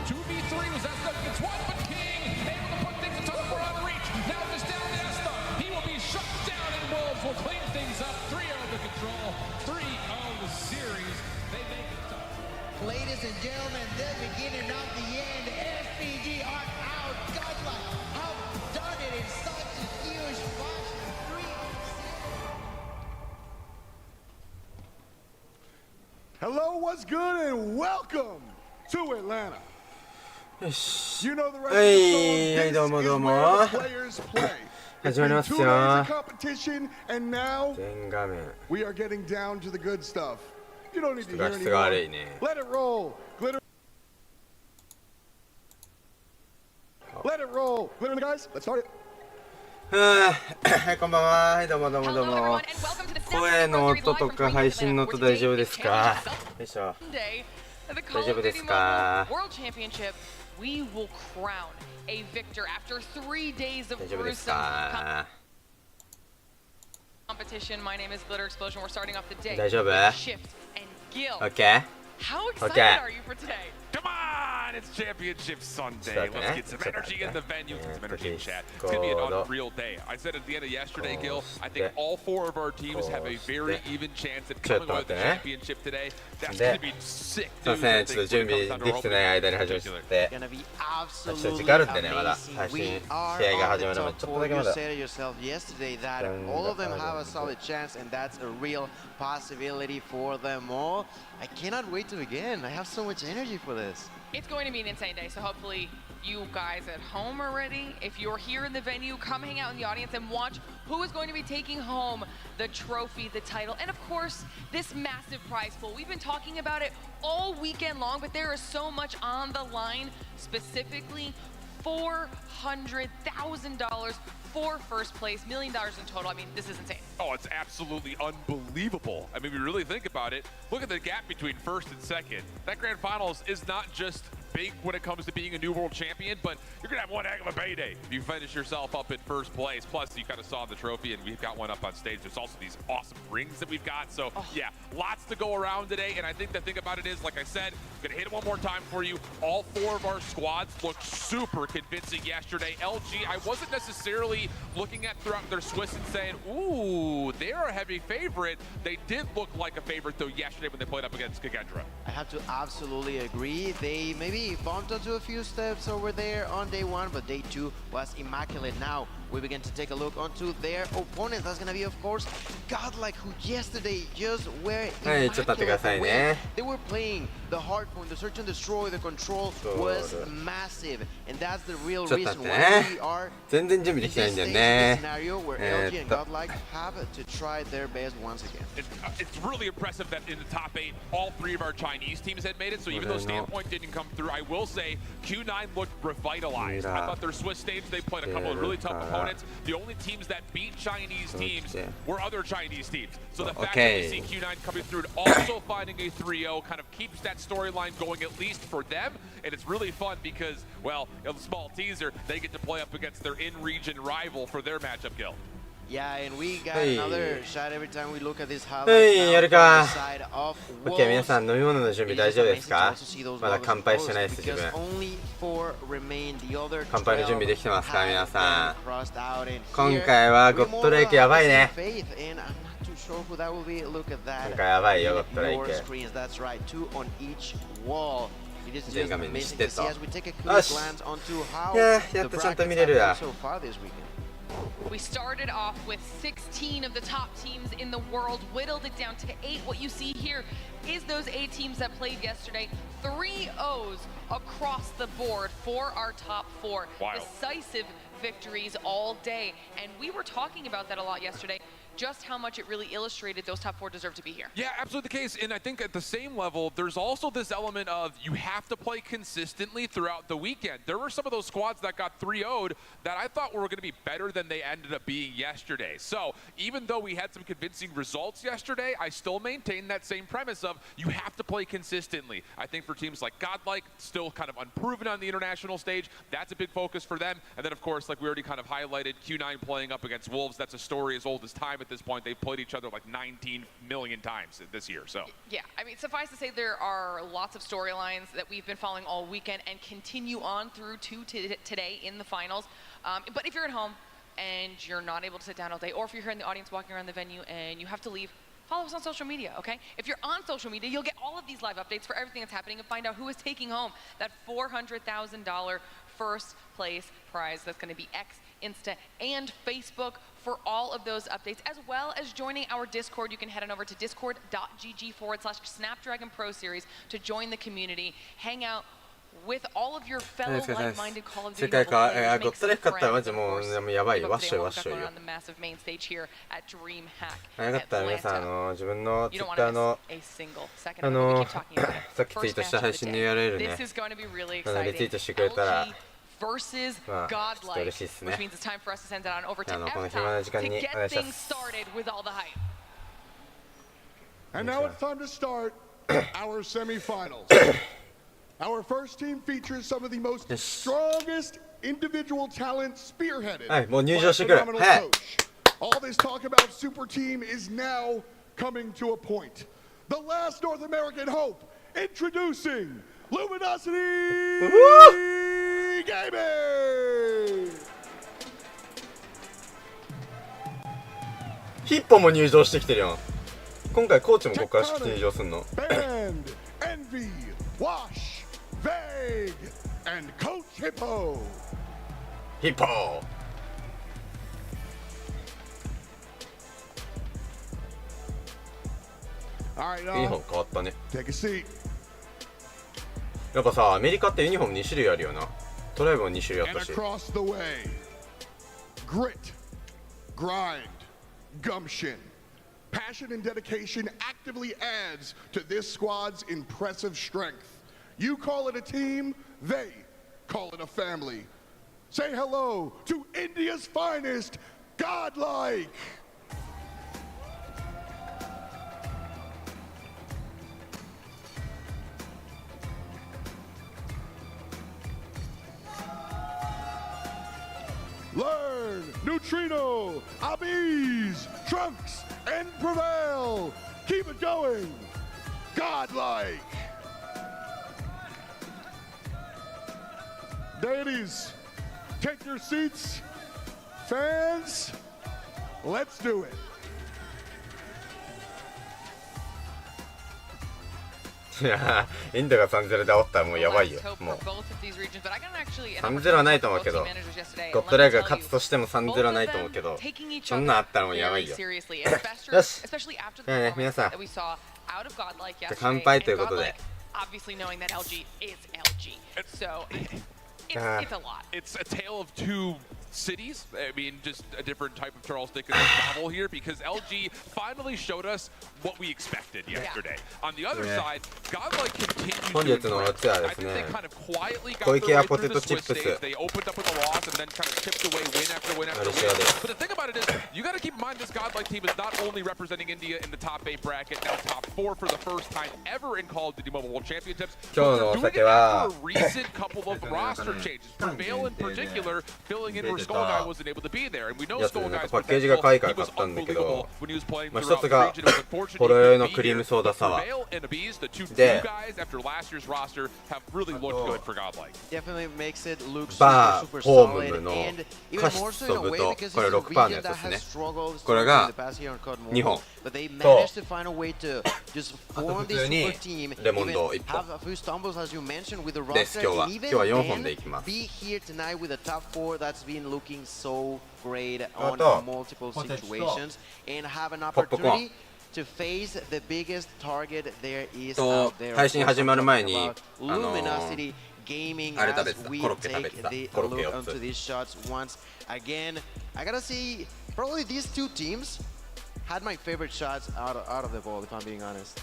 2v3 was that against one, but King able to put things into the front reach. Now just down the Esta. He will be shut down, and Wolves will clean things up. 3-0 to control. 3-0 the series. They make it tough. Ladies and gentlemen, the beginning of the end. FPG are out. Godlike outdone it in such a huge fashion. 3-0. Hello, what's good, and welcome to Atlanta. よし。 You know the rest は of the い、 song. はい、 This どうも is どうも。 where the players play. 始まり It's ま been す 2 days よ of。competition, and now 全画面。 we are getting down to the good stuff. You don't need to 画 hear 質が悪 anymore. いね。 Let it roll. Glitter. Let it roll. Glitter and the guys, let's start it. はい、こんばんは。はい、どうもどうもどうも。声の音とか配信の音大丈夫ですか？よいしょ。大丈夫ですか？World Championship, we will crown a victor after 3 days of 大丈夫です gruesome か？ competition. My name is Glitter Explosion. We're starting off the day 大丈夫？ with Shift and Gil. OK? How excited Okay. are you for today? Come on, it's Championship Sunday. Let's get some energy in the venue, get some energy in chat. It's going to be an unreal day. I said at the end of yesterday, Gil, I think all 4 of our teams have a very even chance at coming with the championship today. That's going to be sick. すいません、ちょっと準備できてない間に始めちゃって。 Gonna be ちょっと absolutely 時間あるんでね、まだ amazing. 配信 We 試 are 合が on 始 the まるまで top ちょっと four. だけ You まだ。 said it yourself yesterday that all of them have a solid chance, and that's a real possibility for them all. I cannot wait to begin. I have so much energy for this. It's going to be an insane day, so hopefully you guys at home are ready. If you're here in the venue, come hang out in the audience and watch who is going to be taking home the trophy, the title, and of course, this massive prize pool. We've been talking about it all weekend long, but there is so much on the line, specifically $400,000 for first place, $1 million in total. I mean, this is insane. Oh, it's absolutely unbelievable. I mean, we really think about it. Look at the gap between first and second. That grand finals is not just big when it comes to being a new world champion, but you're gonna have one heck of a payday if you finish yourself up in first place. Plus, you kind of saw the trophy, and we've got one up on stage. There's also these awesome rings that we've got. So, yeah, lots to go around today. And I think the thing about it is, like I said, I'm gonna hit it one more time for you. All 4 of our squads looked super convincing yesterday. LG, I wasn't necessarily looking at throughout their Swiss and saying, ooh, they're a heavy favorite. They did look like a favorite, though, yesterday when they played up against Kagendra. I have to absolutely agree. They maybe bumped onto a few steps over there on day 1, but day 2 was immaculate. Now we begin to take a look onto their opponents. That's gonna be, of course, Godlike, who yesterday just were immaculate. They were playing the hard point, the search and destroy, the control was massive, and that's the real reason why we are in this scenario where LG and Godlike have to try their best once again. It's really impressive that in the top 8, all 3 of our Chinese teams had made it. So even though Standpoint didn't come through, I will say Q9 looked revitalized. I thought their Swiss stage, they played a couple of really tough opponents. The only teams that beat Chinese teams were other Chinese teams. So the fact that we see Q9 coming through and also finding a 3-0 kind of keeps that storyline going, at least for them. And it's really fun because, well, a small teaser, they get to play up against their in-region rival for their matchup, Gil. Yeah, and we got another shot every time we look at this highlight. やるか。side of OK、皆さん飲み物の準備大丈夫ですか？まだ乾杯してないです、自分。 only 4 remain. The other 乾杯の準備できてますか、皆さん。 crossed out, and 今回はゴッドレイクやばいね。 faith, and I'm not too sure who that will be. Look at that. 今回やばいよ、ゴッドレイ Your ク。 screens, that's right, 2 on each wall. It is 全 just 画面にし amazing て to と。 see as we take a quick よし。 glance onto how いや、や the っとちゃんと brackets 見れる have や。 been so far this weekend. We started off with 16 of the top teams in the world, whittled it down to 8. What you see here is those 8 teams that played yesterday. 3 O's across the board for our top 4. Wow. Decisive victories all day. And we were talking about that a lot yesterday. Just how much it really illustrated those top 4 deserve to be here. Yeah, absolutely the case. And I think at the same level, there's also this element of you have to play consistently throughout the weekend. There were some of those squads that got 3-0'd that I thought were going to be better than they ended up being yesterday. So even though we had some convincing results yesterday, I still maintain that same premise of you have to play consistently. I think for teams like Godlike, still kind of unproven on the international stage, that's a big focus for them. And then, of course, like we already kind of highlighted, Q9 playing up against Wolves. That's a story as old as time at at this point. They've played each other like 19 million times this year. So yeah, I mean, suffice to say, there are lots of storylines that we've been following all weekend and continue on through to today in the finals. But if you're at home and you're not able to sit down all day, or if you're here in the audience walking around the venue and you have to leave, follow us on social media, okay? If you're on social media, you'll get all of these live updates for everything that's happening and find out who is taking home that $400,000 first place prize. That's going to be X, Insta, and Facebook for all of those updates, as well as joining our Discord. You can head on over to discord.gg/Snapdragon Pro Series to join the community, hang out with all of your fellow like-minded Call of Duty mobile players, make some friends, of course. Look today what we've got going on the massive main stage here at DreamHack Atlanta. You don't want to miss a single second of it. We keep talking about it. First match of the day. This is going to be really exciting. LG versus Godlike, which means it's time for us to send it on over to F-Top to get things started with all the hype. And now it's time to start our semifinals. Our first team features some of the most strongest individual talent spearheaded by a phenomenal coach. All this talk about super team is now coming to a point. The last North American hope, introducing Luminosity Gaming! ヒッポも入場してきてるやん。今回コーチもここから入場すんの。 Band, Envy, Wash, Vague, and Coach Hippo. ヒッポ All right, ユニフォーム変わったね。 take a seat. やっぱさ、アメリカってユニフォーム2種類あるよな。トライブも2種類あっ And たし。 across the way, grit, grind, gumption, passion and dedication actively adds to this squad's impressive strength. You call it a team, they call it a family. Say hello to India's finest, Godlike. Learn, Neutrino, Abiz, Trunks, and Prevail. Keep it going. Godlike. Deities, take your seats. Fans, let's do it. いやー、インドが 3-0 で煽ったらもうやばいよ。もう 3-0 はないと思うけど、ゴッドライグが勝つとしても 3-0 はないと思うけど、そんなんあったらもうやばいよ。よし、じゃあね、皆さん、じゃあ乾杯ということで。It's a tale of two cities. I mean, just a different type of Charles Dickens novel here, because LG finally showed us what we expected yesterday. On the other side, Godlike continued to impress. I think they kind of quietly got their way through the Swiss stage. They opened up with a loss and then kind of chipped away win after win after win. But the thing about it is, you got to keep in mind this Godlike team is not only representing India in the top 8 bracket, now top 4 for the first time ever in Call of Duty Mobile World Championships. But they're doing it after a recent couple of roster changes. Prevail in particular, filling in where Skullguy wasn't able to be there, and we know Skullguy's potential. He was unbelievable when he was playing throughout the region. It was unfortunate he couldn't be here. Prevail and Abiz, the two new guys after last year's roster, have really looked good for Godlike. Definitely makes it look super, super solid, and even more so in a way because it's a region that has struggled in the past year on CoDMobile, but they managed to find a way to just form this super team, even have a few stumbles as you mentioned with the roster, and even then be here tonight with a top 4 that's been looking so great on multiple situations, and have an opportunity to face the biggest target there is out there. 配信始まる前に Luminosity Gaming as we take the look onto these shots once again. I gotta say, probably these two teams had my favorite shots out of the ball, if I'm being honest.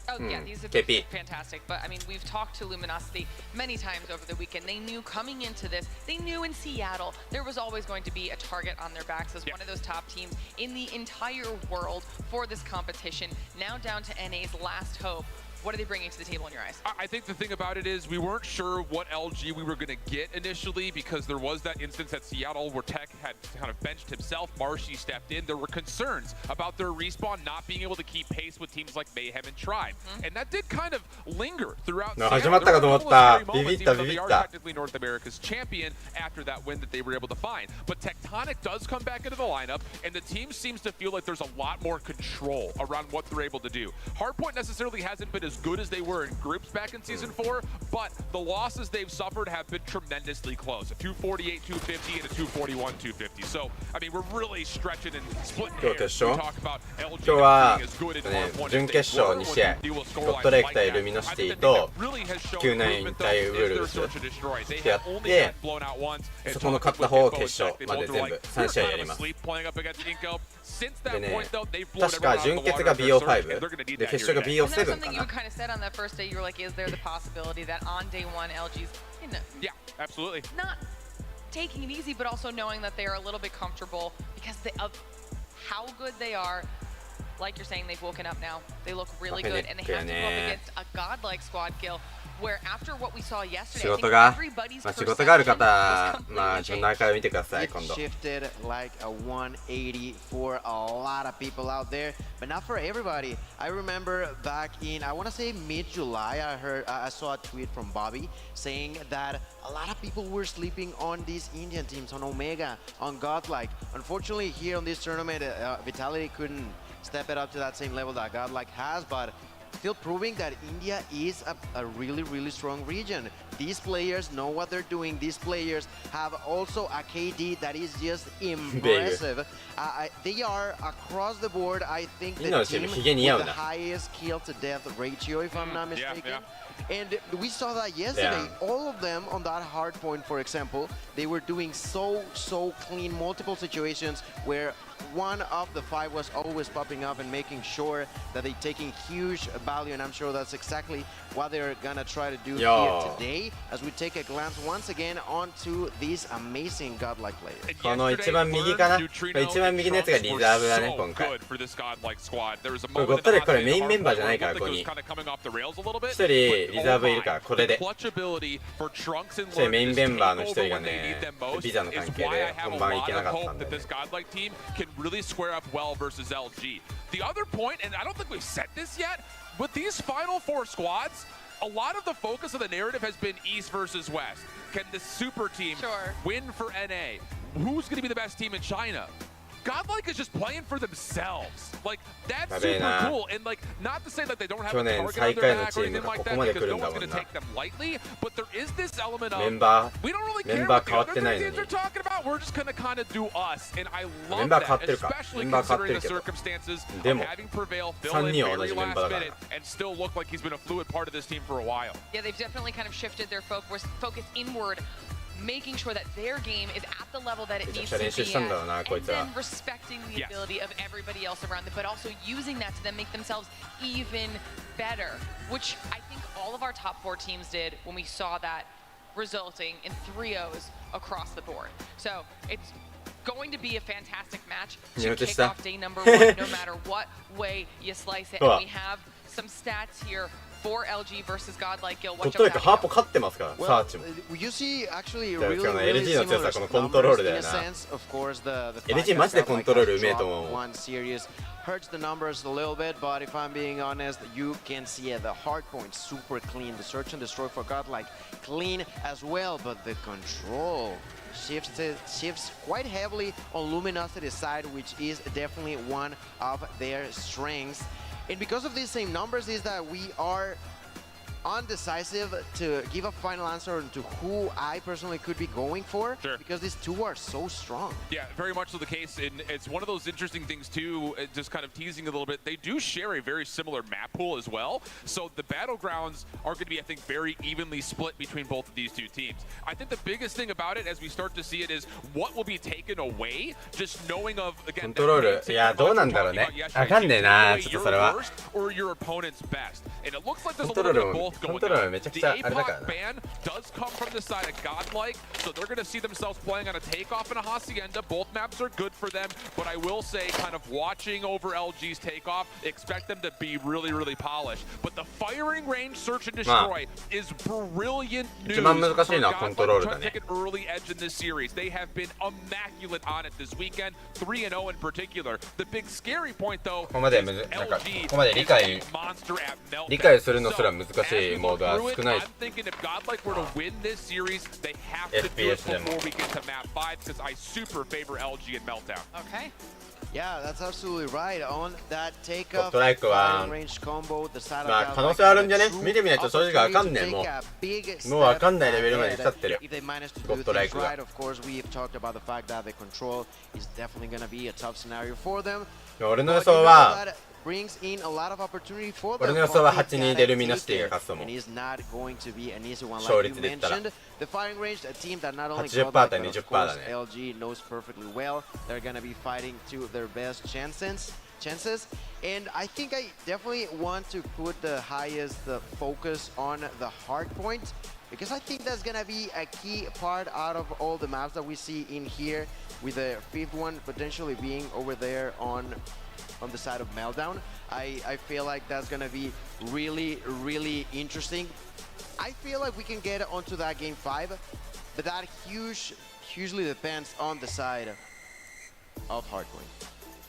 Oh yeah, these have been fantastic. But I mean, we've talked to Luminosity many times over the weekend. They knew coming into this, they knew in Seattle there was always going to be a target on their backs as one of those top teams in the entire world for this competition. Now down to NA's last hope what are they bringing to the table in your eyes? I think the thing about it is we weren't sure what LG we were going to get initially because there was that instance at Seattle where Tech had kind of benched himself. Marshy stepped in. There were concerns about their respawn not being able to keep pace with teams like Mayhem and Tribe. And that did kind of linger throughout Seattle. 始まったかと思った。ビビった。 They are technically North America's champion after that win that they were able to find. But Tectonic does come back into the lineup, and the team seems to feel like there's a lot more control around what they're able to do. Hardpoint necessarily hasn't been as good as they were in groups back in Season 4, but the losses they've suffered have been tremendously close. A 248, 250, and a 241, 250. So, I mean, we're really stretching and splitting hairs. We talk about LG being as good as Hardpoint. 準決勝2試合、ゴッドレイク対ルミノシティと99対ウルブスってやって、そこの勝った方を決勝まで全部3試合やります。でね、確か準決が BO5 で決勝が BO7 かな。Not taking it easy, but also knowing that they are a little bit comfortable because of how good they are. Like you're saying, they've woken up now. They look really good, and they have to go up against a godlike squad kill. Where after what we saw yesterday, 仕事がある方、自分のアーカイブ見てください今度。 It shifted like a 180 for a lot of people out there, but not for everybody. I remember back in, I want to say mid-July, I saw a tweet from Bobby saying that a lot of people were sleeping on these Indian teams, on Omega, on Godlike. Unfortunately, here on this tournament, Vitality couldn't step it up to that same level that Godlike has, but still proving that India is a really, really strong region. These players know what they're doing. These players have also a KD that is just impressive. They are across the board, I think, the team with the highest kill to death ratio, if I'm not mistaken. And we saw that yesterday. All of them on that hard point, for example, they were doing so clean, multiple situations where one of the 5 was always popping up and making sure that they're taking huge value, and I'm sure that's exactly what they're gonna try to do here today as we take a glance once again onto these amazing godlike players. この一番右かな、一番右のやつがリザーブだね今回。これゴッドレイクこれメインメンバーじゃないからここに。一人リザーブいるからこれで。一人メインメンバーの一人がね、ビザの関係で本番行けなかったんで。 really square up well versus LG. The other point, and I don't think we've said this yet, with these final 4 squads, a lot of the focus of the narrative has been East versus West. Can the super team win for NA? Who's going to be the best team in China? Godlike is just playing for themselves. Like, that's super cool. And, like, not to say that they don't have a target on their back or anything like that, because no one's going to take them lightly, but there is this element of, we don't really care what the other 3 teams are talking about. We're just going to kind of do us. And I love that, especially considering the circumstances of having Prevail fill in very last minute and still look like he's been a fluid part of this team for a while. Yeah, they've definitely kind of shifted their focus inward, making sure that their game is at the level that it needs to be at, and then respecting the ability of everybody else around them, but also using that to then make themselves even better, which I think all of our top 4 teams did when we saw that resulting in 3-0s across the board. So it's going to be a fantastic match to kick off day number 1, no matter what way you slice it. And we have some stats here for LG versus Godlike Guild. ゴッドレイクハーポ勝ってますから、サーチも。You see actually だから今日の LG の強さこのコントロールだよな。LG マジでコントロールうめえと思う。Hurts the numbers a little bit, but if I'm being honest, you can see the hard point super clean. The search and destroy for Godlike clean as well, but the control shifts quite heavily on Luminosity's side, which is definitely one of their strengths. And because of these same numbers is that we are undecisive to give a final answer to who I personally could be going for, because these 2 are so strong. Yeah, very much so the case, and it's one of those interesting things too, just kind of teasing a little bit, they do share a very similar map pool as well, so the battlegrounds are going to be, I think, very evenly split between both of these 2 teams. I think the biggest thing about it as we start to see it is what will be taken away, just knowing of, again, コントロール、いやどうなんだろうね。わかんねえな、ちょっとそれは。or your opponent's best, and it looks like there's a little bit of both both going Controller on. めちゃく The ちゃあれだから APOC な。 ban does come from the side of Godlike, so they're going to see themselves playing on a takeoff and a Hacienda. Both maps are good for them, but I will say, kind of watching over LG's takeoff, expect them to be really, really polished. But the firing range search and destroy is brilliant news 一番難しいのは for コントロー Godlike ルだ trying to ね。 take an early edge in this series. They have been immaculate on it this weekend, 3-0 in particular. The big scary point, though, ここまで is なんかこ LG こまで is 理解 a monster at meltdown. 理解するのすら So, 難しいモードは少ない I'm thinking if Godlike were to win this series, they have to do it FPS でも before we get to map 5 because I super favor LG and Meltdown. Okay. Yeah, that's absolutely right. On that ゴッ takeoff ドライクは range combo, the side of まあ Godlike 可能性あるんじゃね had a 見てみないと正直わかんねえ opportunity も to take a big うもうわ step かんないレベルまで来ちゃってる if they manage to ゴ do ッドライ things クが right. Of course, we've talked about the fact that the control is definitely going to be a tough scenario for them. 俺の But 予 you 想 know は that brings in a lot of opportunity for 俺 them. の予想は But 8 they にデル gotta ミナシティ take が勝つと it, 思う and it's not going to be an easy one 勝 like 率 you で言ったら mentioned. The firing range, a team that not only 80% Godlike, 対 but of 20% course だね LG knows perfectly well. They're going to be fighting to their best chances. And I think I definitely want to put the highest focus on the hard point, because I think that's going to be a key part out of all the maps that we see in here, with the fifth one potentially being over there on the side of Meltdown. I feel like that's going to be really, really interesting. I feel like we can get onto that game 5, but that hugely depends on the side of Hardpoint.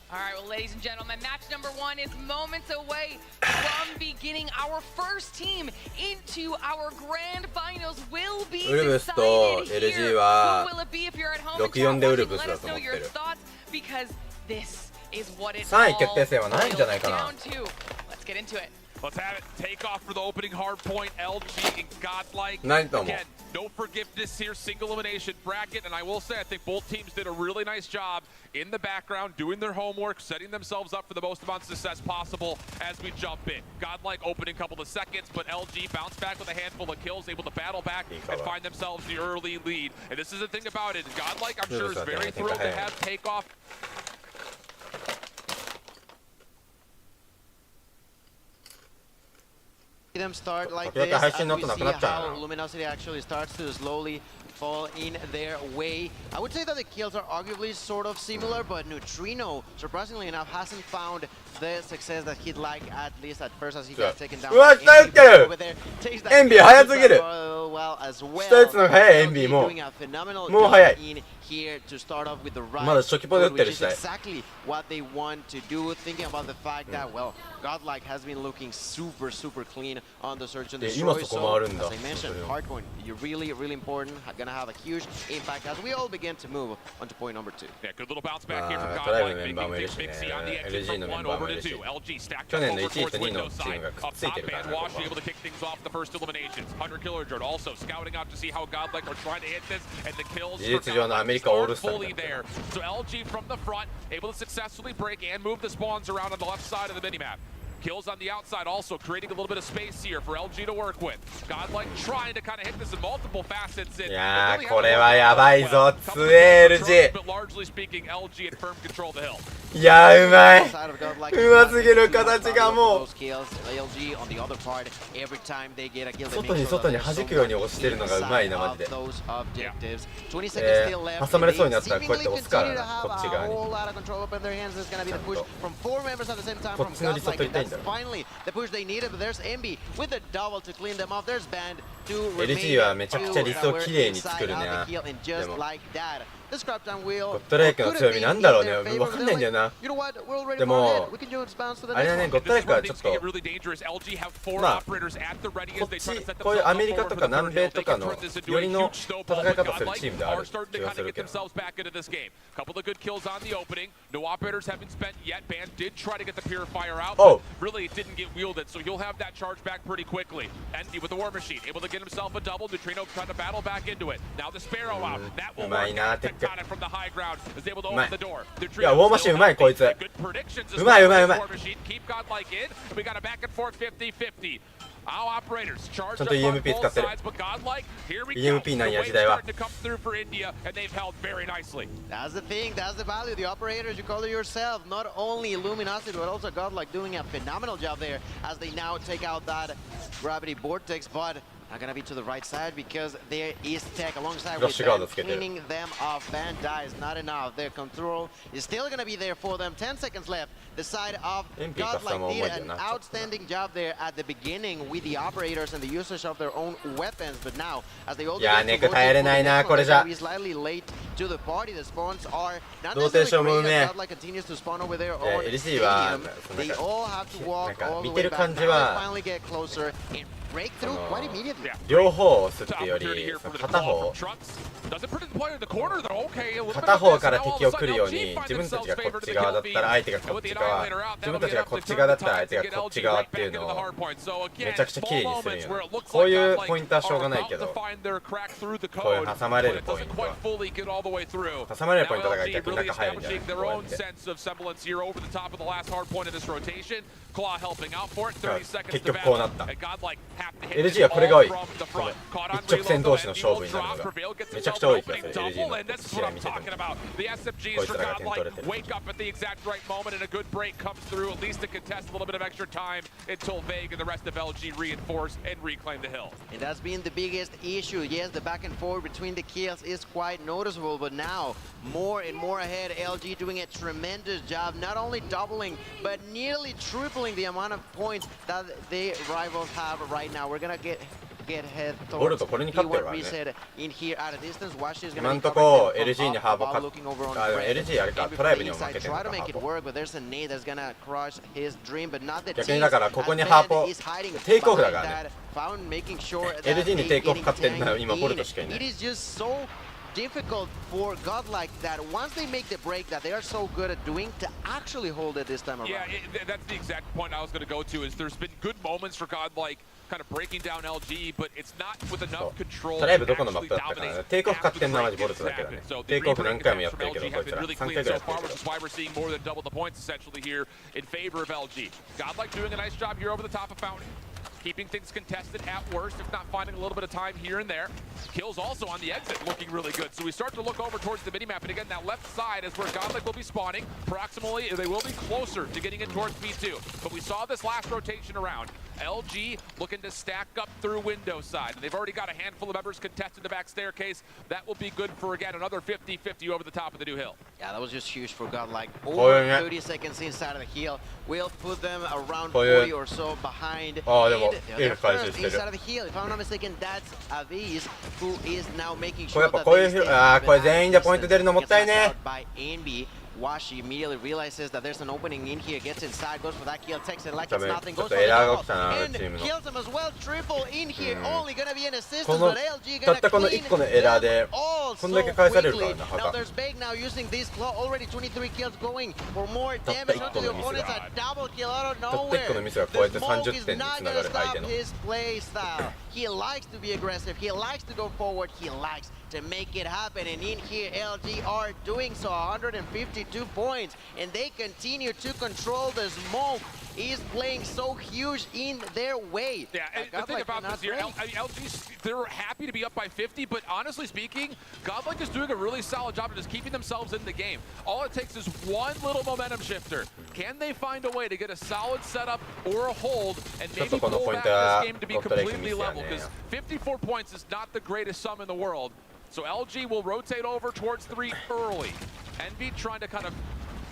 All right, well, ladies and gentlemen, match number 1 is moments away from beginning. Our first team into our grand finals will be ウルブスと decided LG here. は Who will it be if you're at home and 64 chat でウル watching? ブス Let だ us と know 思って your る thoughts, because this is what it 3位 all 決定戦はないんじゃないかな boils down to. Let's get into it. Let's have it. Take off for the opening hard point. LG and Godlike. ないと思う Again, no forgiveness here. Single elimination bracket. And I will say, I think both teams did a really nice job in the background, doing their homework, setting themselves up for the most amount of success possible as we jump in. Godlike opening couple of seconds, but LG bounced back with a handful of kills, able to battle back and find themselves the early lead. And this is the thing about it. Godlike, I'm sure, is very thrilled to have takeoff. Them start like this, as we see how Luminosity actually starts to slowly fall in their way. I would say that the kills are arguably sort of similar, but Neutrino, surprisingly enough, hasn't found the success that he'd like, at least at first, as he got taken down. Over there, takes that Envy 早すぎる well as well. 下打つの早い Envy も Doing a phenomenal もう早い job in here to start off with the right まだ初期ポで打って foot, る which 時 is 代 exactly what they want to do, thinking about the fact that, well, Godlike has been looking super clean on the search and で destroy. 今そこ回るんだ As I mentioned, hardpoint, you're really important, gonna have a huge impact as we all begin to move on to point number 2. Yeah, good little bounce back here from トライブ Godlike. のメンバーもいるしね Mixie on the exit LG の from メン 1 バーも over いる to し 2. LG stacked 去 up 年の over 1位 towards と2位の window チー side. ムがくっ Up ついて top, るから Van ね Wash able to kick things off the first eliminations. 100 Killer Drone also scouting out to see how Godlike are trying to hit this, and the kills 事実上のアメリカオールスター fully there. So LG from the front, able to successfully break and move the spawns around on the left side of the minimap. Kills on the outside also, creating a little bit of space here for LG to work with. Godlike trying to kind of hit this in multiple facets. いやーこれはやばいぞ強え LG But largely speaking, LG had firm control of the hill. いやーうまいうますぎる形がもう外に弾くように押してるのがうまいなマジで挟まれそうになったらこうやって押すからなこっち側にこっちのリソット痛いんだろ LG はめちゃくちゃ理想綺麗に作るねでもゴッドライクの強みなんだろうね分かんないんだよなでもあれだねゴッドライクはちょっとまあこっちこういうアメリカとか南米とかのよりの戦い方するチームである気がするけど Couple of good kills on the opening. No operators haven't spent yet. Band did try to get the purifier out, but really it didn't get wielded, so he'll have that charge back pretty quickly. Envy with the War Machine, able to get himself a double. Neutrino trying to battle back into it. Now the Sparrow out. That will work. Tectonic from the high ground is able to open the door. いやウォーマシンうまいこいつ Good predictions as well. War Machine keep Godlike in. We got a back and forth 50-50. Our operators charged ちゃんと up on EMP 使って both る sides, but godlike, here we go. EMP なんや時代は The wave's starting to come through for India, and they've held very nicely. That's the thing, that's the value. The operators, you call it yourself. Not only Luminosity, but also Godlike doing a phenomenal job there as they now take out that gravity vortex, but not gonna be to the right side because there is tech alongside with them, cleaning them off. Bandai is not enough. Their control is still gonna be there for them. 10 seconds left. The side of Godlike did an outstanding job there at the beginning with the operators and the usage of their own weapons, but now as they all be slightly late to the party, the spawns are not necessarily great as Godlike continues to spawn over there on stadium. They all have to walk all the way back. Now they finally get closer and break through quite immediately. 両方を押すっていうより片方から敵を来るように自分たちがこっち側だったら相手がこっち側、自分たちがこっち側だったら相手がこっち側っていうのをめちゃくちゃ綺麗にするんよ。こういうポイントはしょうがないけど、こういう挟まれるポイントは挟まれるポイントだから逆に中入るんじゃないこうやって。結局こうなった。LG はこれが多い。一直線同士の勝負になるのがめちゃくちゃ多い気がする。LG の試合見ててもこいつらが点取れてる。And that's been the biggest issue. Yes, the back and forth between the kills is quite noticeable, but now more and more ahead. LG doing a tremendous job, not only doubling but nearly tripling the amount of points that the rivals have right now. We're gonna get head towards P1 reset in here at a distance. Washi is gonna be LG にハーボ勝って LG あれかトライブにも負けてるのかハーボ。逆にだからここにハーボテイクオフだからね。LG にテイクオフ勝ってんのは今ボルトしかいない。difficult for Godlike that once they make the break that they are so good at doing to actually hold it this time around. Yeah, that's the exact point I was going to go to. Is there's been good moments for Godlike kind of breaking down LG, but it's not with enough control. トライブどこのマップだったかな。テイクオフ勝ってんのはマジボルトだけだね。テイクオフ何回もやってるけどこいつら3回ぐらいやってるけど。Why we're seeing more than double the points essentially here in favor of LG. Godlike doing a nice job here over the top of Fountain. Keeping things contested at worst, if not finding a little bit of time here and there. Kills also on the exit looking really good. So we start to look over towards the minimap, and again, that left side is where Godlike will be spawning. Proximally, they will be closer to getting in towards P2. But we saw this last rotation around. LG looking to stack up through window side. And they've already got a handful of members contested the back staircase. That will be good for, again, another 50-50 over the top of the new hill. Yeah, that was just huge for Godlike. Over 30 seconds inside of the hill. We'll put them around 40 or so behind. They're first inside of the hill. If I'm not mistaken, that's Aviz, who is now making sure that they stay これ全員でポイント出るのもったいね。 by Envy. Washi immediately realizes that there's an opening in here, gets inside, goes for that kill, takes it like it's nothing, goes for the double, and kills him as well. Triple in here, only gonna be an assistance, but LG gonna clean them all so quickly. Now there's Bake now using this claw, already 23 kills going for more damage onto the opponents, a double kill out of nowhere. The smoke is not gonna stop his play style. He likes to be aggressive, he likes to go forward, he likes to make it happen, and in here LG are doing so. 152 points, and they continue to control the smoke. Is playing so huge in their way. Yeah, and the thing about this here, LG, they're happy to be up by 50, but honestly speaking, Godlike is doing a really solid job of just keeping themselves in the game. All it takes is one little momentum shifter. Can they find a way to get a solid setup or a hold and maybe pull back this game to be completely level? Because 54 points is not the greatest sum in the world. So LG will rotate over towards 3 early. Envy trying to kind of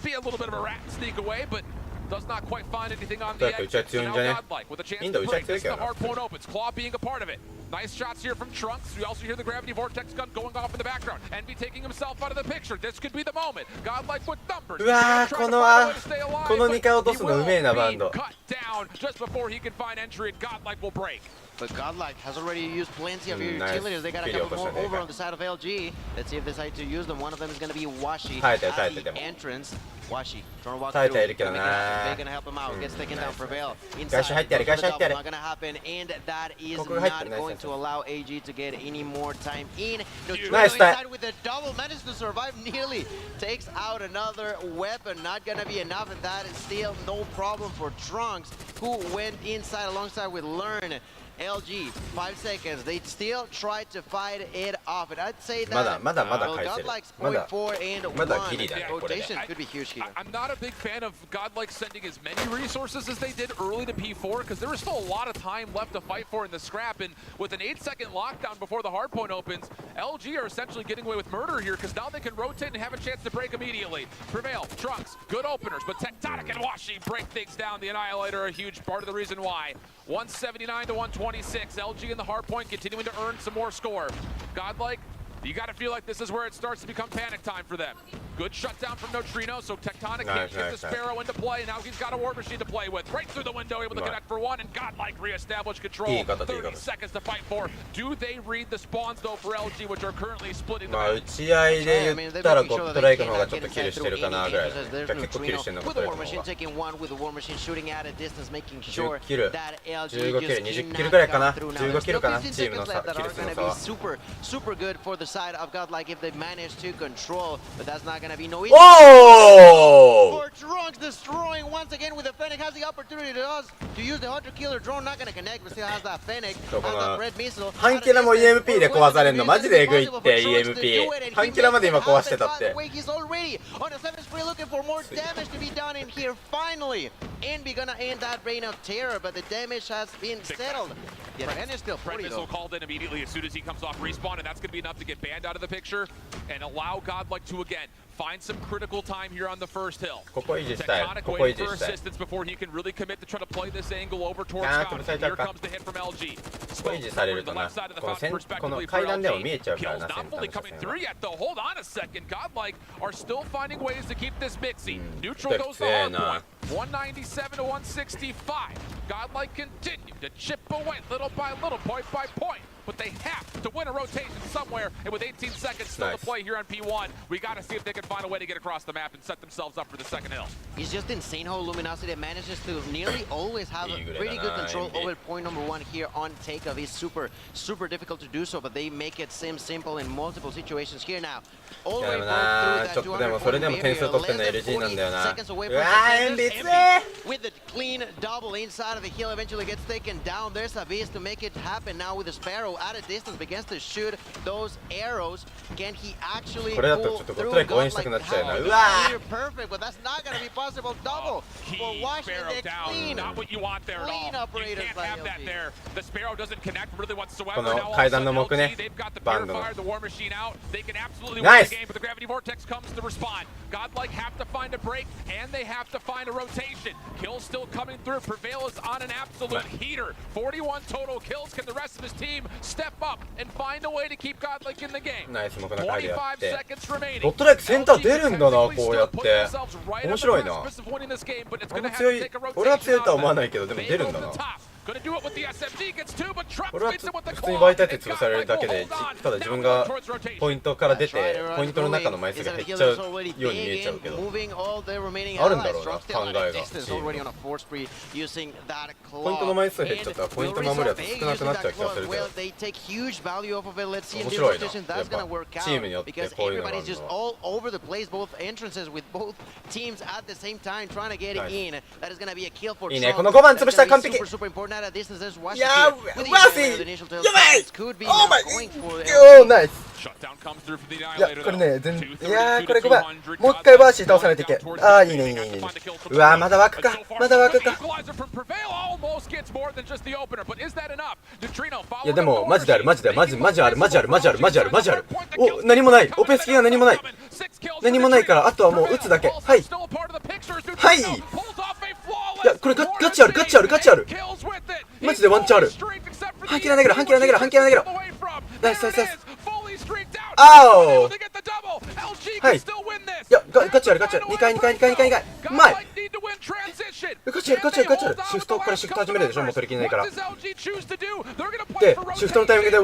be a little bit of a rat and sneak away, but does not quite find anything on the exit. So now Godlike with a chance to break. This is the hard point opens. Claw being a part of it. Nice shots here from Trunks. We also hear the gravity vortex gun going off in the background. Envy taking himself out of the picture. This could be the moment. Godlike with numbers. うわーこの2回落とすのうめえなバンド。 Cut down just before he can find entry, and Godlike will break. But Godlike has already used plenty of utilities. They got a couple more over on the side of LG. Let's see if they decide to use them. One of them is going to be Washi at the entrance. Washi trying to walk through. They're going to help him out. Gets taken down. Prevail inside. Not going to happen, and that is not going to allow AG to get any more time in. Nice inside with a double. Managed to survive nearly. Takes out another weapon. Not going to be enough, and that is still no problem for Trunks, who went inside alongside with Learn. LG, 5 seconds. They still try to fight it off. And I'd say that Godlike's 0.4 and 1 rotation could be huge here. I'm not a big fan of Godlike sending as many resources as they did early to P4 because there was still a lot of time left to fight for in the scrap. And with an 8-second lockdown before the hardpoint opens, LG are essentially getting away with murder here because now they can rotate and have a chance to break immediately. Prevail, Trunks, good openers, but Tectonic and Washi break things down. The Annihilator, a huge part of the reason why. 179 to 126. LG in the hard point continuing to earn some more score. Godlike, you got to feel like this is where it starts to become panic time for them. Good shutdown from Neutrino, so Tectonic can't get the Sparrow into play, and now he's got a War Machine to play with. Right through the window, able to connect for one, and Godlike reestablish control. 30 seconds to fight for. Do they read the spawns, though, for LG, which are currently splitting the map? 打ち合いで言ったらゴッドライクの方がちょっとキルしてるかなぐらい。結構キルしてるのゴッドライクの方が。10キル、15キル、20キルぐらいかな。15キルかな、チームの差、キル数の差は。Super good for the side of Godlike if they manage to control, but that's not gonna be no easy. Oh! For Trunks destroying once again with the Fennec, has the opportunity to use the Hunter Killer drone, not gonna connect, but still has that Fennec, has that red missile. ハンキラも EMP で壊されるのマジでエグいって EMP。ハンキラまで今壊してたって。He's already on a 7 spree looking for more damage to be done in here finally. Envy gonna end that reign of terror, but the damage has been settled. Yeah, and it's still pretty missile called in immediately as soon as he comes off respawn, and that's going to be enough to get banned out of the picture and allow Godlike to again find some critical time here on the first hill. Tectonic waiting for assistance before he can really commit to try to play this angle over towards Scott. Here comes the hit from LG. The left side of the fountain perspectively for LG. Kills not fully coming through yet though. Hold on a second. Godlike are still finding ways to keep this mixy. Neutral goes the hard point. 197 to 165. Godlike continue to chip away little by little, point by point. But they have to win a rotation somewhere, and with 18 seconds still to play here on P1, we got to see if they can find a way to get across the map and set themselves up for the second hill. It's just insane how Luminosity manages to nearly always have a pretty good control over point number 1 here on takeoff. It's super difficult to do so, but they make it seem simple in multiple situations here now. All the way through that 200 point barrier, less than 40 seconds away from the with the clean double inside of the hill, eventually gets taken down. There's a beast to make it happen now with the Sparrow at a distance, begins to shoot those arrows. Can he actually pull through? Perfect, but that's not going to be possible. Double for Washington. Clean, not what you want there at all. You can't have that there. The Sparrow doesn't connect really whatsoever. この階段の木ね、 They've got the バンドの。 Purifier, the War Machine out. They can absolutely win the game, but the Gravity Vortex comes to respond. Godlike have to find a break, and they have to find a rotation. Kills still coming through. Prevail is on an absolute heater. 41 total kills. Can the rest of his team step up and find a way to keep Godlike in the game? 25 seconds remaining. ゴッドライクセンター出るんだな、こうやって。面白いな。俺は強いとは思わないけど、でも出るんだな。俺は普通にバイタイト潰されるだけで、ただ自分がポイントから出て、ポイントの中の枚数が減っちゃうように見えちゃうけど、あるんだろうな、考えが。ポイントの枚数減っちゃったら、ポイント守るやつ少なくなっちゃう気がするけど。面白いな、やっぱチームによってこういうのがあるの。いいね、この5番潰したら完璧。いやー、マーシーやばい。オーマイオーナイス。いや、これね、いやー、これ5番もう一回バーシー倒さないといけん。あー、いいねいいねいいね。うわー、まだ枠か、まだ枠か。いや、でもマジである、マジでマジある、マジある。お、何もない、オペスキが何もないから、あとはもう打つだけ。はいはい。いや、これガチある。マジでワンチャンある。半切ら投げろ。ナイス。あお。はい。いや、ガチある。2回。うまい。勝ちあるシフトからシフト始めるでしょ、もう取り切れないから。でシフトのタイミングで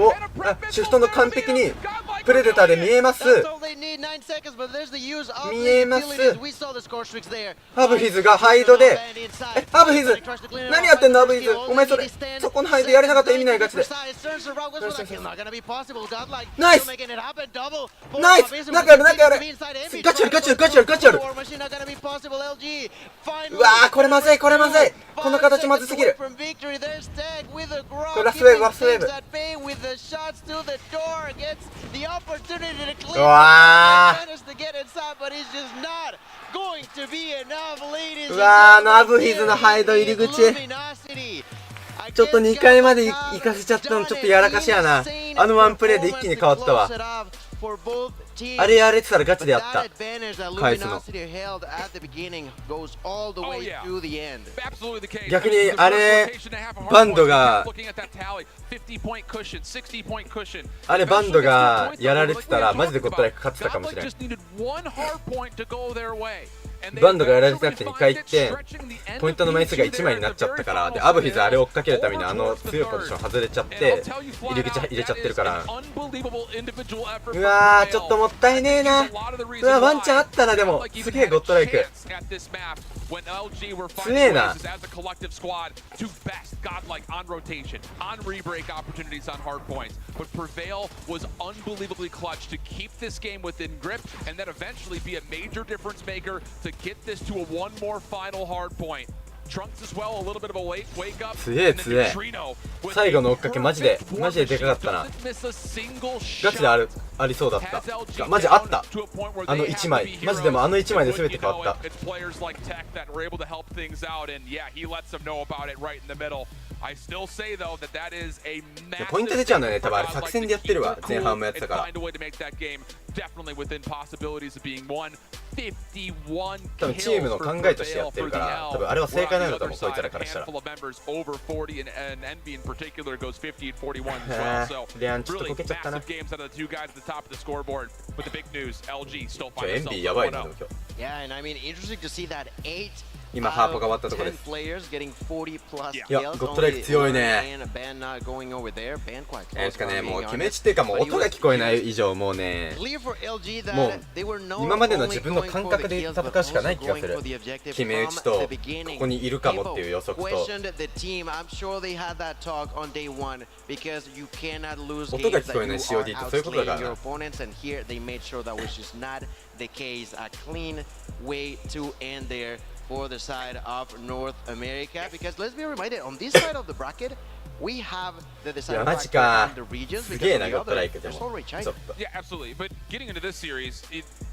シフトの完璧にプレデターで見えます。ハブヒズがハイドで、ハブヒズ何やってんのハブヒズ、お前そこのハイドやれなかったら意味ないガチで。ナイス中あるガチある。うわーこれまずいこの形まずすぎる。これラストウェーブ。うわナブヒズのハイド入り口ちょっと2回まで行かせちゃったのちょっとやらかしやな。あのワンプレーで一気に変わったわ。あれやれてたらガチでやった返すの。逆にあれバンドがやられてたらマジでゴッドライク勝ってたかもしれん。バンドがやられてなくて2回行ってポイントの枚数が1枚になっちゃったから、でアブヒズあれを追っかけるためにあの強いポジション外れちゃって入り口入れちゃってるから、うわーちょっともったいねえな。うわワンチャンあったな。でもすげえゴッドライク強えな。get this to a one more final hard point. Trunks as well, a little bit of a late wake up. 強え最後の追っかけマジででかかったな。ガチでありそうだった。マジあったあの1枚マジでもあの1枚で全て変わった。ポイント出ちゃうんだよね多分。あれ作戦でやってるわ。前半もやってたから。多分チームの考えとしてやってるから多分あれは正解なんだと思うこいつらからしたら。レアンちょっとこけちゃったな。エンビーやばいなでも今日。今ハーポが終わったところです。いやゴッドライク強いね。しかねもう決め打ちっていうかもう音が聞こえない以上もうねもう今までの自分の感覚で戦うしかない気がする。決め打ちとここにいるかもっていう予測と音が聞こえない COD ってそういうことだからな。For the side of North America, because let's be reminded on this side of the bracket we have the deciding factor on the regions because on the other there's already China. Yeah, absolutely. But getting into this series,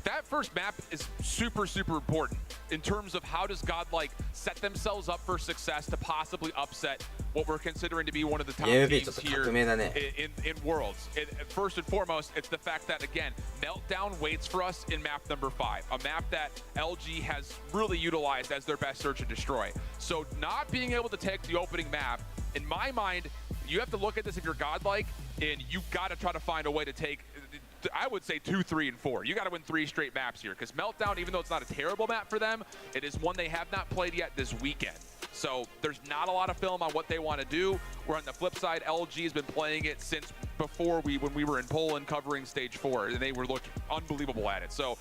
that first map is super important in terms of how does Godlike set themselves up for success to possibly upset what we're considering to be one of the top teams here in Worlds. First and foremost, it's the fact that, again, Meltdown waits for us in map number 5, a map that LG has really utilized as their best search and destroy. So not being able to take the opening map, in my mind, you have to look at this if you're Godlike, and you got to try to find a way to take, I would say 2, 3, and 4. You got to win 3 straight maps here, because Meltdown, even though it's not a terrible map for them, it is one they have not played yet this weekend. So there's not a lot of film on what they want to do. Where on the flip side, LG has been playing it since before when we were in Poland covering stage 4, and they looked unbelievable at it. So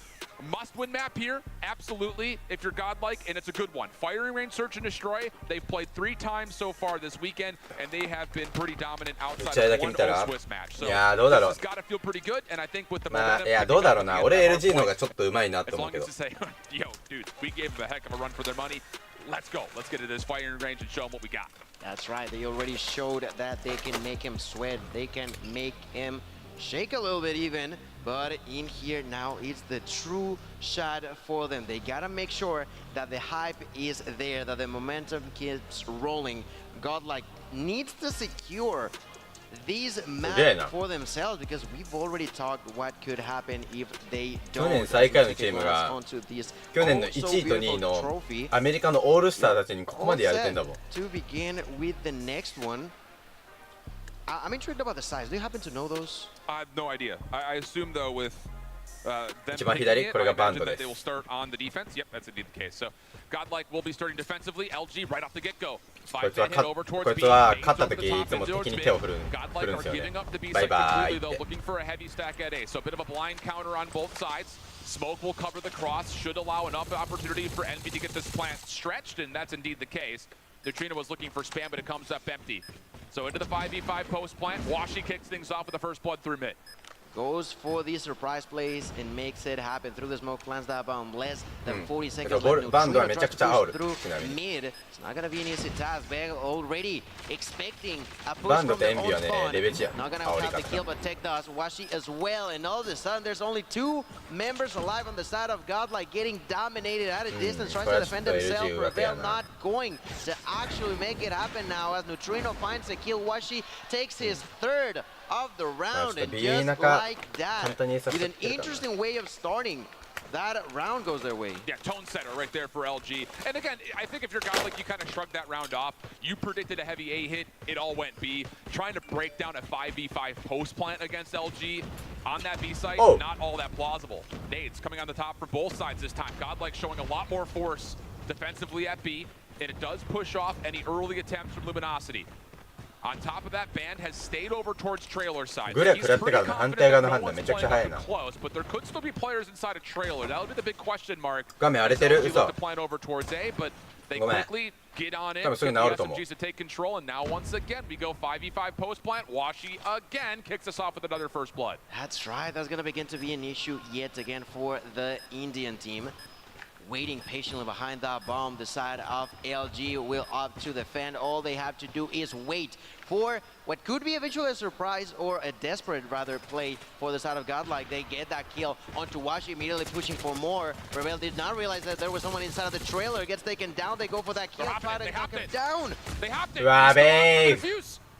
must-win map here, absolutely, if you're Godlike, and it's a good one. Firing range, search and destroy. They've played 3 times so far this weekend, and they have been pretty dominant outside of one old Swiss match. So this has got to feel pretty good, and I think with the momentum, いやどうだろうな。俺 LG の方がちょっと上手いなって思うけど。 as long as you say, yo, dude, we gave them a heck of a run for their money. Let's go. Let's get to this firing range and show them what we got. That's right. They already showed that they can make him sweat. They can make him shake a little bit even. But in here now, it's the true shot for them. They gotta make sure that the hype is there, that the momentum keeps rolling. Godlike needs to secure these maps for themselves because we've already talked what could happen if they don't. 去年最下位のチームが去年の1位と2位のアメリカのオールスターたちにここまでやれてんだもん。To begin with the next one, I'm intrigued about the size. Do you happen to know those? I have no idea. I assume though with them 一番 picking 左 it, これ I がバン imagine ド that で they will す start on the defense. Yep, that's indeed the case. So Godlike will be starting defensively. LG right off the get-go. こいつは 5-man hit over こ towards い B. つは Mains 勝った over the 時い top つも and 敵 George に手を mid. 振るん Godlike です are よね giving up the B バイ side バ completely イ though, って looking for a heavy stack at A. So a bit of a blind counter on both sides. Smoke will cover the cross, should allow enough opportunity for Envy to get this plant stretched, and that's indeed the case. Neutrino was looking for spam, but it comes up empty. So into the 5v5 post plant, Washi kicks things off with the first blood through mid. Goes for the surprise plays and makes it happen through the smoke. Plants that bomb less than 40 seconds けど left. バンドは Neutrino めちゃ tries く to ちゃ煽る push through ちなみに mid. It's not gonna be an easy task. They're already expecting a push バンド from とエ their ンビ own はね spawn. レベチや Not gonna 煽り have the 方 kill, but Tech does. Washi as well. And all of a sudden, there's only 2 members alive on the side of Godlike, getting dominated at a distance. Tries to defend himself. Prevail not going to actually make it happen now as Neutrino finds a kill. Washi takes his third of the round, and just like that, with an interesting way of starting, that round goes their way. Yeah, tone setter right there for LG. And again, I think if you're Godlike, you kind of shrugged that round off. You predicted a heavy A hit, it all went B. Trying to break down a 5v5 post plant against LG on that B site, not all that plausible. Nades coming on the top for both sides this time. Godlike showing a lot more force defensively at B, and it does push off any early attempts from Luminosity. On top of that, Band has stayed over towards trailer side. グレ食らってからの反対側の判断めちゃくちゃ早いな close, but there could still be players inside a trailer. That would be the big question mark. 画面荒れてる LG 嘘 look to plan over towards A, but they ごめん quickly get on it. 多分すぐ Get 治 the ると思う SMGs to take control, and now once again we go 5v5 post plant. Washi again kicks us off with another first blood. That's right. That's going to begin to be an issue yet again for the Indian team. Waiting patiently behind that bomb, the side of LG will opt to defend. All they have to do is wait for what could be eventually a surprise or a desperate rather play for the side of Godlike. They get that kill onto Washi, immediately pushing for more. Rebel did not realize that there was someone inside of the trailer. Gets taken down. They go for that kill. Try to knock him down. They have to. Wow, babe.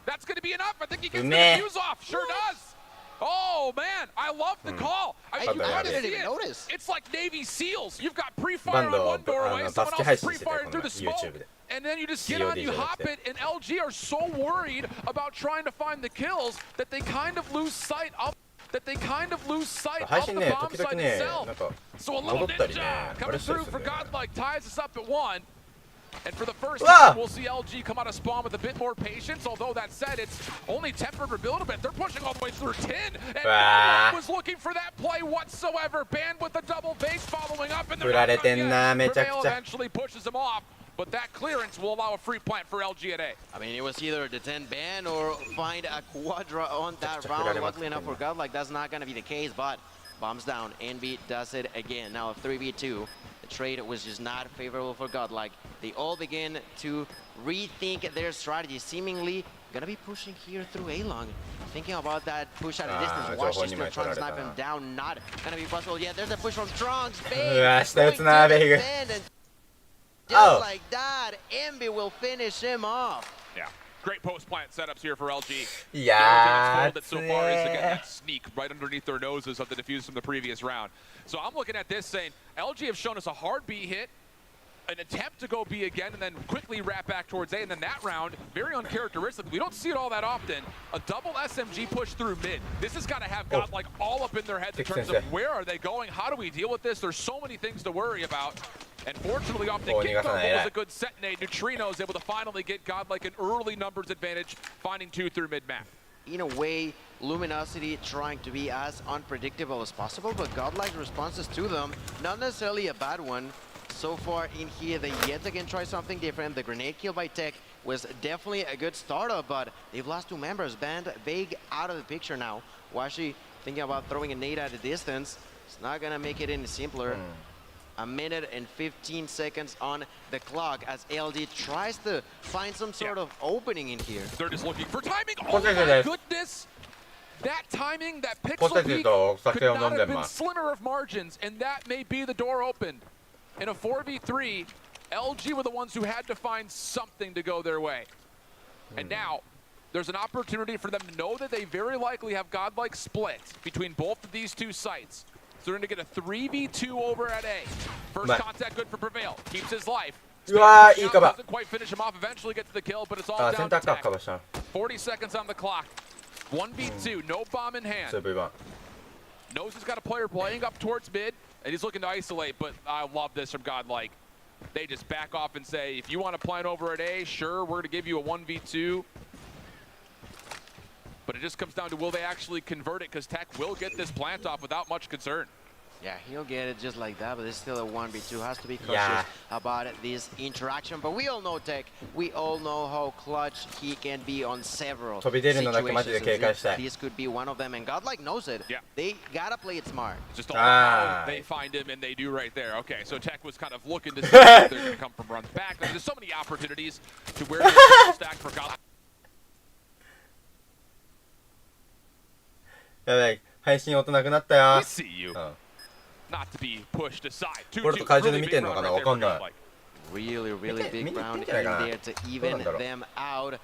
That's going to be enough. I think he gets the defuse off. Sure does. Oh man, I love the call. I didn't even notice. It's like Navy SEALs. You've got pre-fire on one doorway, someone else pre-firing through the smoke, and then you just get on, you hop it, and LG are so worried about trying to find the kills that they kind of lose sight of the bomb site itself. So a little ninja coming through for Godlike ties us up at 1. And for the first time, we'll see LG come out of spawn with a bit more patience. Although that said, it's only tempered a little bit. They're pushing all the way through 10. And no one was looking for that play whatsoever. Band with the double base following up. And Prevail eventually pushes him off. But that clearance will allow a free plant for LG at A. I mean, it was either the 10 ban or find a quadra on that round. Luckily enough for Godlike, that's not going to be the case. But bombs down. Envy does it again. Now 3v2. Trade was just not favorable for Godlike. They all begin to rethink their strategy, seemingly gonna be pushing here through A-Long. Thinking about that push at a distance. Washi still trying to snipe him down. Not gonna be possible yet. There's a push from Trunks. Just like that, Envy will finish him off. Yeah. Great post-plant setups here for LG. Yeah. That so far is again that sneak right underneath their noses of the defuse from the previous round. So I'm looking at this saying, LG have shown us a hard B hit, an attempt to go B again, and then quickly wrap back towards A. And then that round, very uncharacteristic. We don't see it all that often. A double SMG push through mid. This has got to have Godlike all up in their heads in terms of where are they going? How do we deal with this? There's so many things to worry about. And fortunately, off the kick, was a good set nade. Neutrino is able to finally get Godlike an early numbers advantage, finding 2 through mid-map. In a way, Luminosity trying to be as unpredictable as possible, but Godlike's responses to them, not necessarily a bad one. So far in here, they yet again try something different. The grenade kill by Tech was definitely a good startup, but they've lost 2 members. Band Vague out of the picture now. Washi thinking about throwing a nade at a distance. It's not gonna make it any simpler. A minute and 15 seconds on the clock as LG tries to find some sort of opening in here. They're just looking for timing. Oh my goodness! That timing, that pixel peak could not have been slimmer of margins, and that may be the door open. In a 4v3, LG were the ones who had to find something to go their way. And now, there's an opportunity for them to know that they very likely have Godlike split between both of these 2 sites. So they're going to get a 3v2 over at A. First contact good for Prevail. Keeps his life. Doesn't quite finish him off. Eventually gets the kill, but it's all down to Tech. 40 seconds on the clock. 1v2. No bomb in hand. Knows he's got a player playing up towards mid, and he's looking to isolate, but I love this from Godlike. They just back off and say, if you want to plant over at A, sure, we're going to give you a 1v2. But it just comes down to will they actually convert it, because Tech will get this plant off without much concern. Yeah, he'll get it just like that, but it's still a 1v2. Has to be cautious about this interaction. But we all know Tech. We all know how clutch he can be on several situations. This could be one of them, and Godlike knows it. Yeah. They gotta play it smart. Just all how they find him, and they do right there. Okay, so Tech was kind of looking to see if they're going to come from runs back. There's so many opportunities to where they're stacked for Godlike. やばい、配信音なくなったよ。 We see you. Not to be pushed aside. これと会場で見てんのかな、わかんない。 Really big round in there to even them out.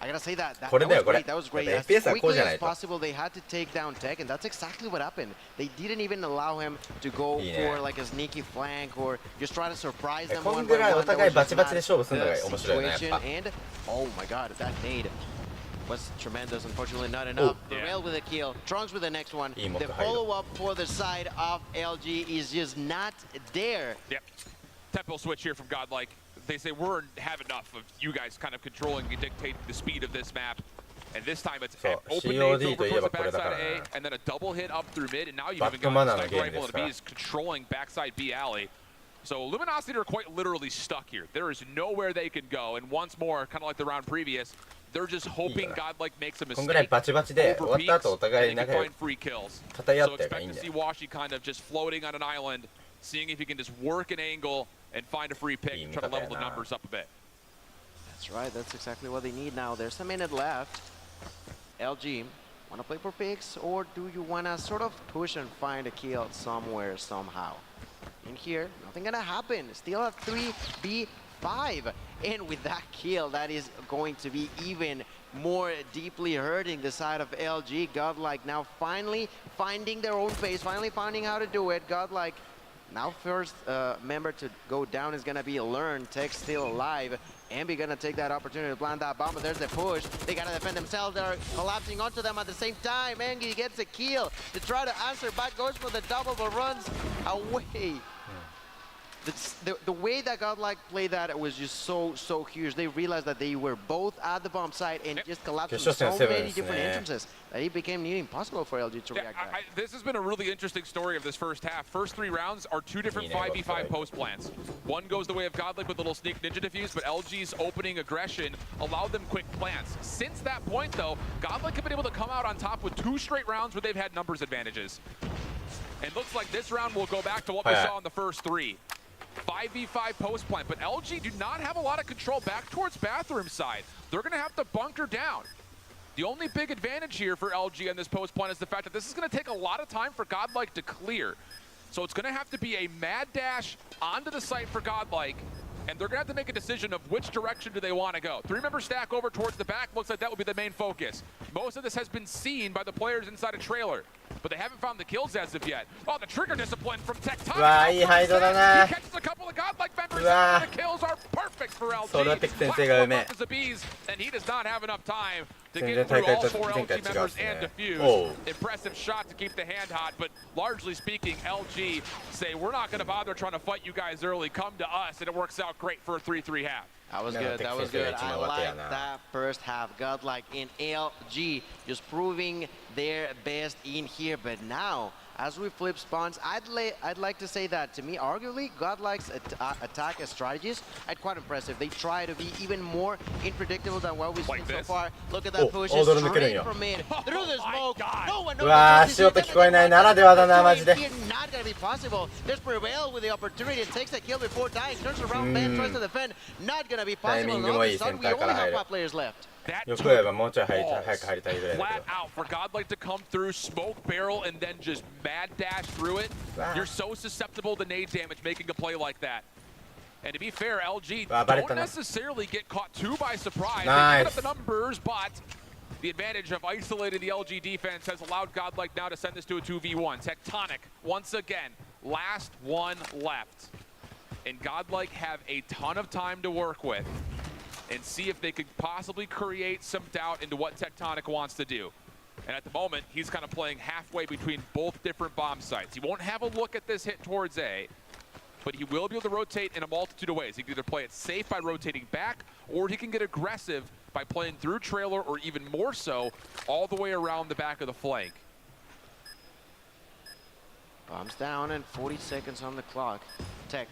I gotta say that was great. As quickly as possible, they had to take down Tech, and that's exactly what happened. They didn't even allow him to go for like a sneaky flank or just try to surprise them one by one. That was just not the situation. And oh my God, that nade was tremendous. Unfortunately, not enough. Rail with a kill. Trunks with the next one. The follow-up for the side of LG is just not there. Yep. Tempo switch here from Godlike. They say we're have enough of you guys kind of controlling and dictating the speed of this map. And this time it's open nades over towards the backside of A, and then a double hit up through mid, and now you've even got a sniper rifle and B is controlling backside B alley. So Luminosity are quite literally stuck here. There is nowhere they can go, and once more, kind of like the round previous, they're just hoping Godlike makes a mistake, overpeaks, and they can find free kills. So expect to see Washi kind of just floating on an island, seeing if he can just work an angle and find a free pick and try to level the numbers up a bit. That's right, that's exactly what they need now. There's a minute left. LG, want to play for picks, or do you want to sort of push and find a kill somewhere, somehow? In here, nothing gonna happen. Still a 3v5. And with that kill, that is going to be even more deeply hurting the side of LG. Godlike now finally finding their own pace, finally finding how to do it. Godlike now first member to go down is gonna be Learn. Tech still alive. Ambi gonna take that opportunity to plant that bomb, but there's the push. They gotta defend themselves. They're collapsing onto them at the same time. Angie gets a kill to try to answer back, goes for the double, but runs away. The way that Godlike played that was just so huge. They realized that they were both at the bomb site and just collapsed from so many different entrances that it became nearly impossible for LG to react back. This has been a really interesting story of this first half. First 3 rounds are 2 different 5v5 post plants. One goes the way of Godlike with a little sneak ninja defuse, but LG's opening aggression allowed them quick plants. Since that point, though, Godlike have been able to come out on top with 2 straight rounds where they've had numbers advantages. And looks like this round will go back to what we saw in the first 3. 5v5 post plant, but LG do not have a lot of control back towards bathroom side. They're going to have to bunker down. The only big advantage here for LG on this post plant is the fact that this is going to take a lot of time for Godlike to clear. So it's going to have to be a mad dash onto the site for Godlike, and they're going to have to make a decision of which direction do they want to go. 3-member stack over towards the back looks like that will be the main focus. Most of this has been seen by the players inside a trailer, but they haven't found the kills as of yet. Oh, the trigger discipline from Tectonic. He catches a couple of Godlike members, and the kills are perfect for LG. And he does not have enough time to get through all 4 LG members and defuse. Impressive shot to keep the hand hot, but largely speaking, LG say, we're not going to bother trying to fight you guys early. Come to us, and it works out great for a 3-3 half. That was good. That was good. I like that first half. Godlike in LG just proving their best in here. But now, as we flip spawns, I'd like to say that, to me, arguably, Godlike's attack strategies are quite impressive. They try to be even more unpredictable than what we've seen so far. Look at that push. Straight from mid, through the smoke. No one knows not going to be possible. There's Prevail with the opportunity. It takes a kill before dying. Turns around, Ben tries to defend. Not going to be possible. No, we only have 5 players left. That took flat out for Godlike to come through, smoke barrel, and then just mad dash through it. You're so susceptible to nade damage making a play like that. And to be fair, LG don't necessarily get caught too by surprise. They put up the numbers, but the advantage of isolating the LG defense has allowed Godlike now to send this to a 2v1. Tectonic, once again, last one left. And Godlike have a ton of time to work with and see if they could possibly create some doubt into what Tectonic wants to do. And at the moment, he's kind of playing halfway between both different bomb sites. He won't have a look at this hit towards A, but he will be able to rotate in a multitude of ways. He can either play it safe by rotating back, or he can get aggressive by playing through trailer, or even more so, all the way around the back of the flank. Bombs down and 40 seconds on the clock. Tech,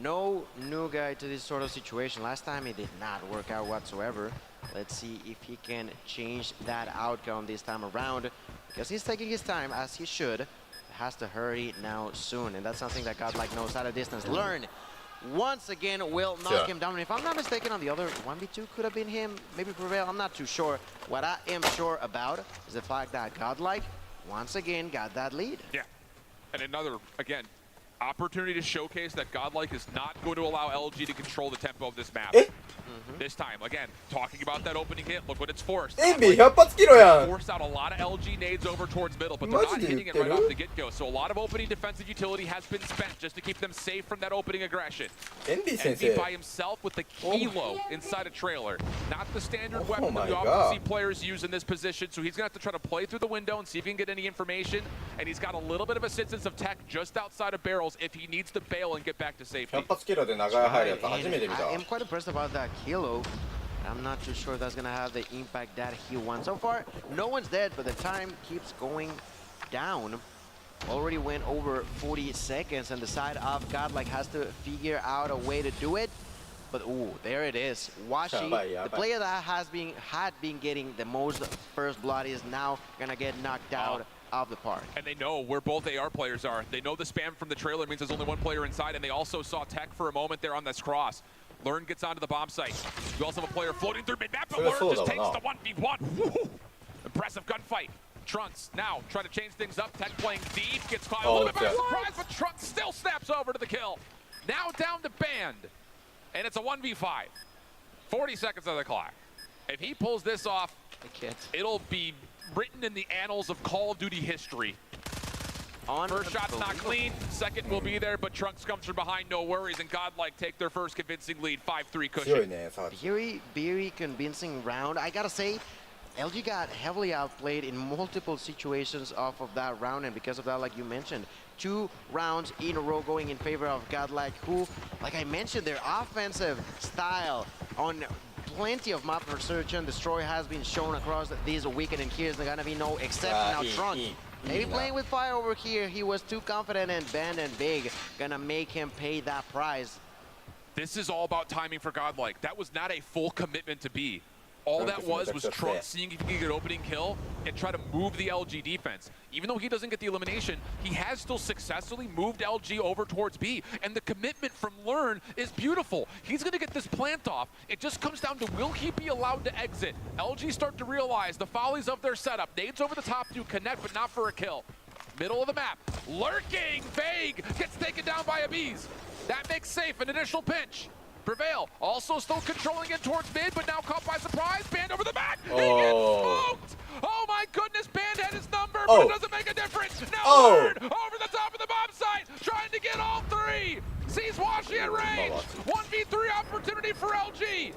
no new guy to this sort of situation. Last time it did not work out whatsoever. Let's see if he can change that outcome this time around, because he's taking his time as he should. Has to hurry now soon, and that's something that Godlike knows at a distance. Learn once again will knock him down. And if I'm not mistaken, on the other 1v2 could have been him, maybe Prevail. I'm not too sure. What I am sure about is the fact that Godlike once again got that lead. Yeah, and another, again, opportunity to showcase that Godlike is not going to allow LG to control the tempo of this map. This time, again, talking about that opening hit, look what it's forced. Forced out a lot of LG nades over towards middle, but they're not hitting it right off the get-go. So a lot of opening defensive utility has been spent just to keep them safe from that opening aggression. Envy by himself with the kilo inside a trailer. Not the standard weapon that we often see players use in this position, so he's going to have to try to play through the window and see if he can get any information. And he's got a little bit of assistance of tech just outside of barrels if he needs to bail and get back to safety. I am quite impressed about that kilo. I'm not too sure that's gonna have the impact that he wants. So far, no one's dead, but the time keeps going down. Already went over 40 seconds, and the side of Godlike has to figure out a way to do it. But ooh, there it is. Washi, the player that had been getting the most first blood, is now gonna get knocked out of the park. And they know where both AR players are. They know the spam from the trailer means there's only one player inside, and they also saw Tech for a moment there on this cross. Learn gets onto the bomb site. You also have a player floating through mid-map, but Learn just takes the 1v1. Woo! Impressive gunfight. Trunks now trying to change things up. Tech playing deep, gets caught a little bit by surprise, but Trunks still snaps over to the kill. Now down to Band, and it's a 1v5. 40 seconds on the clock. If he pulls this off, it'll be written in the annals of Call of Duty history. First shot's not clean, second will be there, but Trunks comes from behind, no worries, and Godlike take their first convincing lead, 5-3 cushion. Very convincing round. I gotta say, LG got heavily outplayed in multiple situations off of that round, and because of that, like you mentioned, 2 rounds in a row going in favor of Godlike, who, like I mentioned, their offensive style on plenty of map for search and destroy has been shown across this weekend, and here's gonna be no exception. Now Trunks, maybe playing with fire over here, he was too confident, and Band and Big gonna make him pay that price. This is all about timing for Godlike. That was not a full commitment to B. All that was Trunks seeing if he could get an opening kill and try to move the LG defense. Even though he doesn't get the elimination, he has still successfully moved LG over towards B. And the commitment from Learn is beautiful. He's going to get this plant off. It just comes down to, will he be allowed to exit? LG start to realize the follies of their setup. Nades over the top to connect, but not for a kill. Middle of the map, lurking, Vague gets taken down by a Bees. That makes safe an initial pinch. Prevail also still controlling it towards mid, but now caught by surprise. Band over the back. He gets smoked. Oh my goodness, Band had his number, but it doesn't make a difference. Now Learn over the top of the bomb site, trying to get all 3. Sees Washi at range. 1v3 opportunity for LG.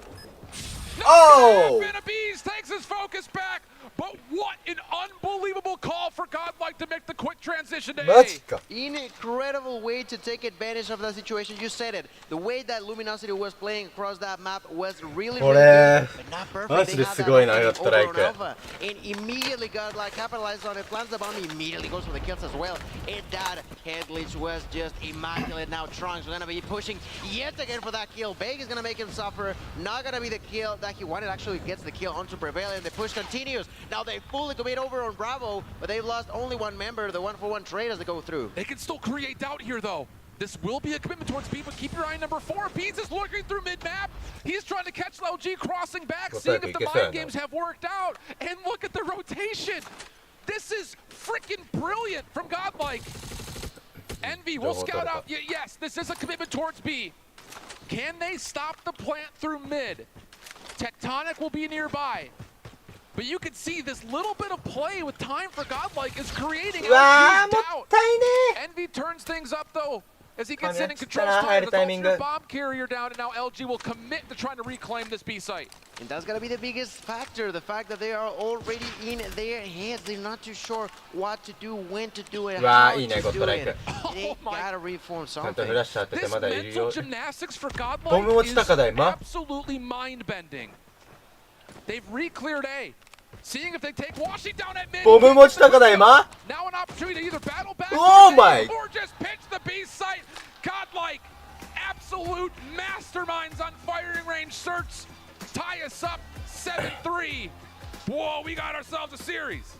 Bees takes his focus back, but what an unbelievable call for Godlike to make the quick transition to A. Incredible way to take advantage of that situation. You said it. The way that Luminosity was playing across that map was really good, but not perfect. They had that over and over. And immediately Godlike capitalized on it, plants the bomb, immediately goes for the kills as well. And that head glitch was just immaculate. Now Trunks is going to be pushing yet again for that kill. Big is going to make him suffer. Not going to be the kill that he wanted. Actually gets the kill onto Prevail, and the push continues. Now they fully commit over on Bravo, but they've lost only one member, the 1-for-1 trade as they go through. They can still create doubt here, though. This will be a commitment towards B, but keep your eye on number 4. Beans is lurking through mid-map. He's trying to catch LG crossing back, seeing if the mind games have worked out. And look at the rotation. This is freaking brilliant from Godlike. Envy will scout out. Yes, this is a commitment towards B. Can they stop the plant through mid? Tectonic will be nearby. But you can see this little bit of play with time for Godlike is creating LG's doubt. Envy turns things up, though. as he gets in and controls time. There's also your bomb carrier down, and now LG will commit to trying to reclaim this B site. And that's gonna be the biggest factor, the fact that they are already in their heads. They're not too sure what to do, when to do it, how to do it. They gotta reform something. This mental gymnastics for Godlike is absolutely mind-bending. They've re-cleared A. Seeing if they take Washington down at mid. Now an opportunity to either battle back or just pitch the B site. Godlike, absolute masterminds on firing range. Certs tie us up 7-3. Whoa, we got ourselves a series.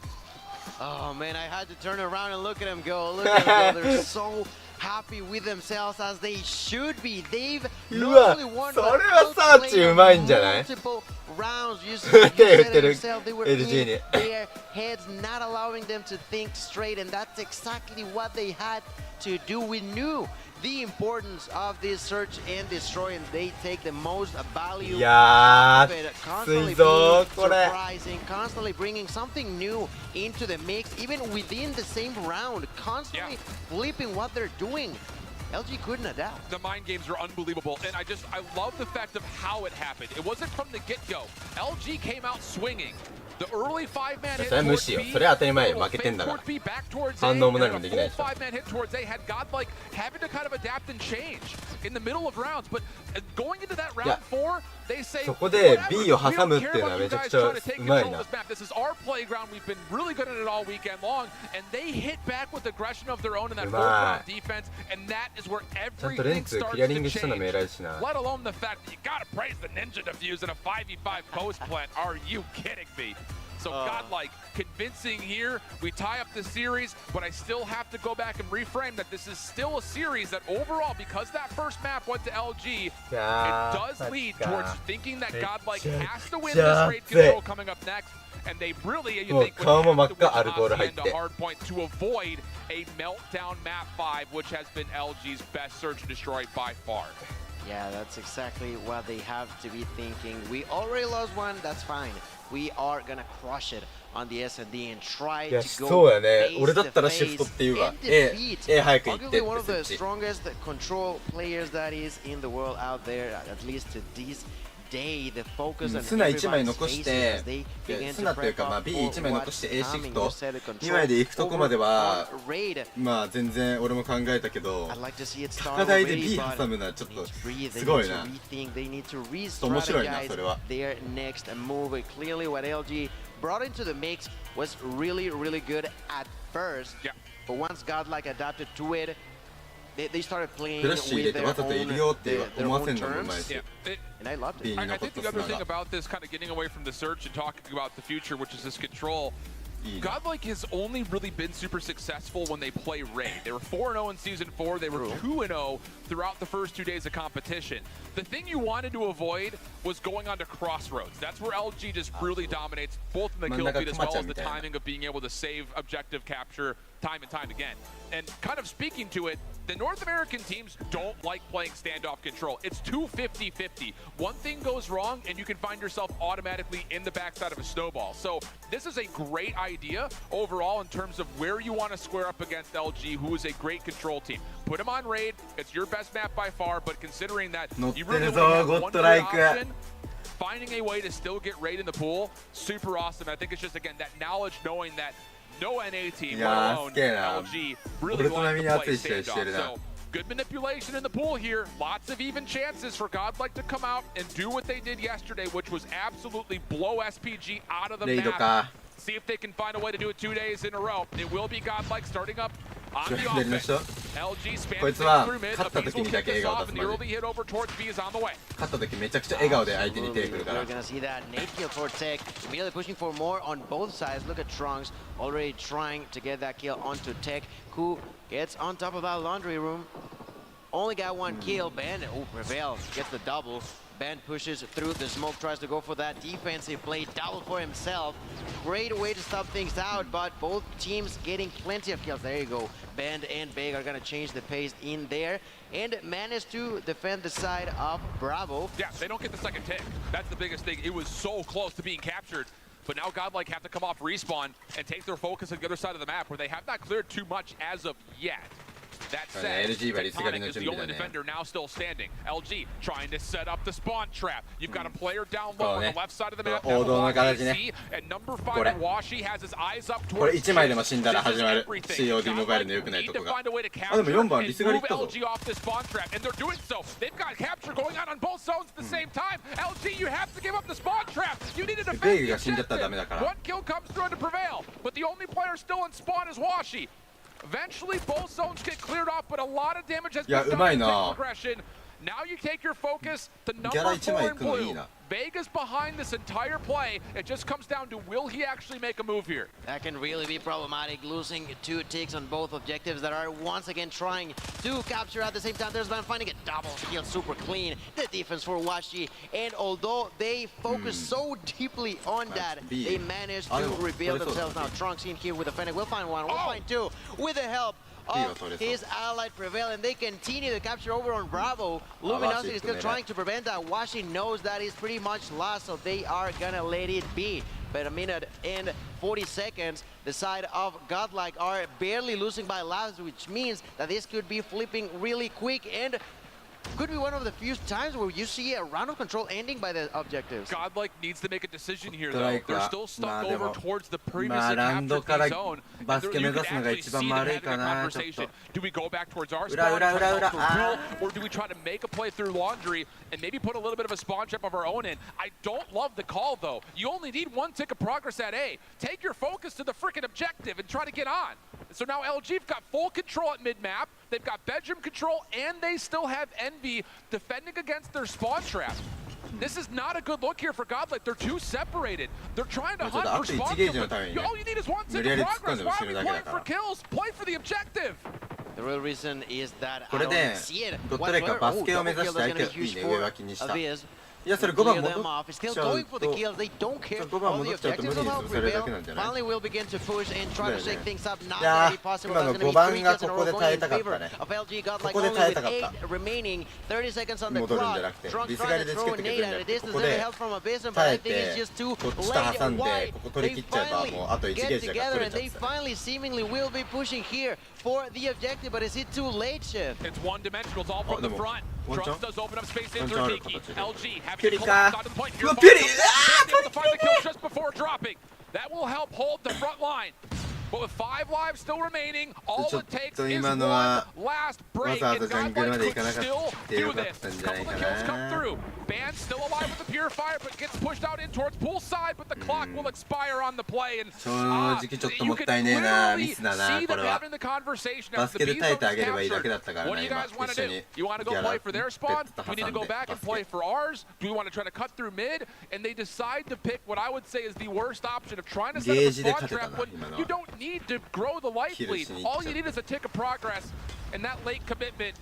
Oh man, I had to turn around and look at them go. Look at them go. They're so happy with themselves as they should be. They've not only won but multiple rounds. You said it yourself, they were in their heads, not allowing them to think straight, and that's exactly what they had to do. We knew the importance of this search and destroy, and they take the most value of it. Constantly being surprising, constantly bringing something new into the mix, even within the same round, constantly flipping what they're doing. LG couldn't adapt. The mind games are unbelievable, and I love the fact of how it happened. It wasn't from the get-go. LG came out swinging. The early 5-man hit towards B, towards B, back towards A, and a full 5-man hit towards A had Godlike having to kind of adapt and change in the middle of rounds. But going into that round 4, they say, we don't care about you guys trying to take control of this map. This is our playground. We've been really good at it all weekend long, and they hit back with aggression of their own in that 4th-round defense, and that is where everything starts to change. Let alone the fact that you gotta praise the ninja defuse in a 5v5 post plant. Are you kidding me? So Godlike, convincing here. We tie up the series, but I still have to go back and reframe that this is still a series that overall, because that first map went to LG, it does lead towards thinking that Godlike has to win this raid control coming up next. And they really, you think, would have to win into hard point to avoid a meltdown map 5, which has been LG's best search and destroy by far. Yeah, that's exactly what they have to be thinking. We already lost one, that's fine. We are gonna crush it on the S&D and try to go face to face and defeat arguably one of the strongest control players that is in the world out there, at least to this day. The focus on everybody's faces as they begin to prep up for what's coming. You said it, control over raid. I'd like to see it start already, but they need to breathe, they need to rethink, they need to re-strategize their next move. Clearly what LG brought into the mix was really, really good at first, but once Godlike adapted to it, they started playing with their own terms, and I loved it. I think the other thing about this, kind of getting away from the search and talking about the future, which is this control, Godlike has only really been super successful when they play raid. They were 4-0 in Season 4. They were 2-0 throughout the first 2 days of competition. The thing you wanted to avoid was going on to Crossroads. That's where LG just really dominates, both in the kill feed as well as the timing of being able to save objective capture time and time again. And kind of speaking to it, the North American teams don't like playing standoff control. It's too 50-50. One thing goes wrong and you can find yourself automatically in the backside of a snowball. So this is a great idea overall in terms of where you want to square up against LG, who is a great control team. Put them on raid. It's your best map by far, but considering that you really only have one good option, finding a way to still get raid in the pool, super awesome. I think it's just, again, that knowledge, knowing that no NA team, let alone LG, really wants to play standoff. So good manipulation in the pool here. Lots of even chances for Godlike to come out and do what they did yesterday, which was absolutely blow SPG out of the map. See if they can find a way to do it 2 days in a row. It will be Godlike starting up on the offense. LG spans through mid. The Bees will kick this off, and the early hit over towards B is on the way. We're gonna see that Nate kill for Tech. Immediately pushing for more on both sides. Look at Trunks already trying to get that kill onto Tech, who gets on top of that laundry room. Only got one kill. Ben, prevails, gets the double. Ben pushes through the smoke, tries to go for that defensive play, double for himself. Great way to stop things out, but both teams getting plenty of kills. There you go. Ben and Big are gonna change the pace in there and manage to defend the side of Bravo. Yeah, they don't get the second tick. That's the biggest thing. It was so close to being captured, but now Godlike have to come off respawn and take their focus on the other side of the map where they have not cleared too much as of yet. That said, LG はリスガリ Tectonic の is 準 the 備 only だね。 defender now still standing. LG trying to set up the spawn trap. You've got a player down low on the left side of the map. 王道の形ね。 And number 5 Washi has his eyes up これ towards 1枚でも死んだら始まる CoDMobile の良くないとこが。あ、でも4番リスガリ来たぞ。 LG off this spawn trap, and they're doing so. They've got capture going on both zones at the same time. LG, you have to give up the spawn trap. You need to defend the objective. One kill comes through to prevail, but the only player still in spawn is Washi. Eventually, both zones get cleared off, but a lot of damage has been done in progression. Now you take your focus to number 4 in blue. Vega's behind this entire play. It just comes down to will he actually make a move here? That can really be problematic, losing 2 ticks on both objectives that are once again trying to capture at the same time. There's Van finding a double kill, super clean. The defense for Washi, and although they focus so deeply on that, they managed to reveal themselves. Now Trunks in here with a Fennec. We'll find one, we'll find 2 with the help of his allied Prevail, and they continue to capture over on Bravo. Luminosity is still trying to prevent that. Washi knows that is pretty much lost, so they are gonna let it be. But a minute and 40 seconds, the side of Godlike are barely losing by lives, which means that this could be flipping really quick and could be one of the few times where you see a round of control ending by the objectives. Godlike needs to make a decision here, though. They're still stuck over towards the previously captured zone. And you can actually see them having a conversation. Do we go back towards our spawn, try to help the Will, or do we try to make a play through Laundry and maybe put a little bit of a spawn trap of our own in? I don't love the call, though. You only need 1 tick of progress at A. Take your focus to the freaking objective and try to get on. So now LG've got full control at mid-map. They've got bedroom control, and they still have Envy defending against their spawn trap. This is not a good look here for Godlike. They're too separated. They're trying to hunt for spawn kills. All you need is 1 tick of progress. Why are we playing for kills? Play for the objective. The real reason is that これでドットレイがバスケを目指して相手をいいね上脇にした。いやそれ5番戻っちゃうと5番戻っちゃうと無理に潰されるだけなんじゃない？いや今の5番がここで耐えたかったね。ここで耐えたかった。戻るんじゃなくてリスガリでつけてくれるんじゃなくてここで耐えてこっちと挟んでここ取り切っちゃえばもうあと1ゲージだから取れちゃう。For the objective, but is it too late, Chef? It's one-dimensional. It's all from the front. Trunks does open up space in through Miki. LG having to collapse onto the point. Able to find the kill just before dropping. That will help hold the front line. But with 5 lives still remaining, all it takes is one last break, and Godlike could still do this. A couple of kills come through. Ban still alive with the Purifier, but gets pushed out in towards poolside, but the clock will expire on the play, and you can literally see them having the conversation after the B zone is captured. What do you guys want to do? You want to go play for their spawn? Do we need to go back and play for ours? Do we want to try to cut through mid? And they decide to pick what I would say is the worst option of trying to set up a spawn trap when you don't need to grow the life lead. All you need is a tick of progress, and that late commitment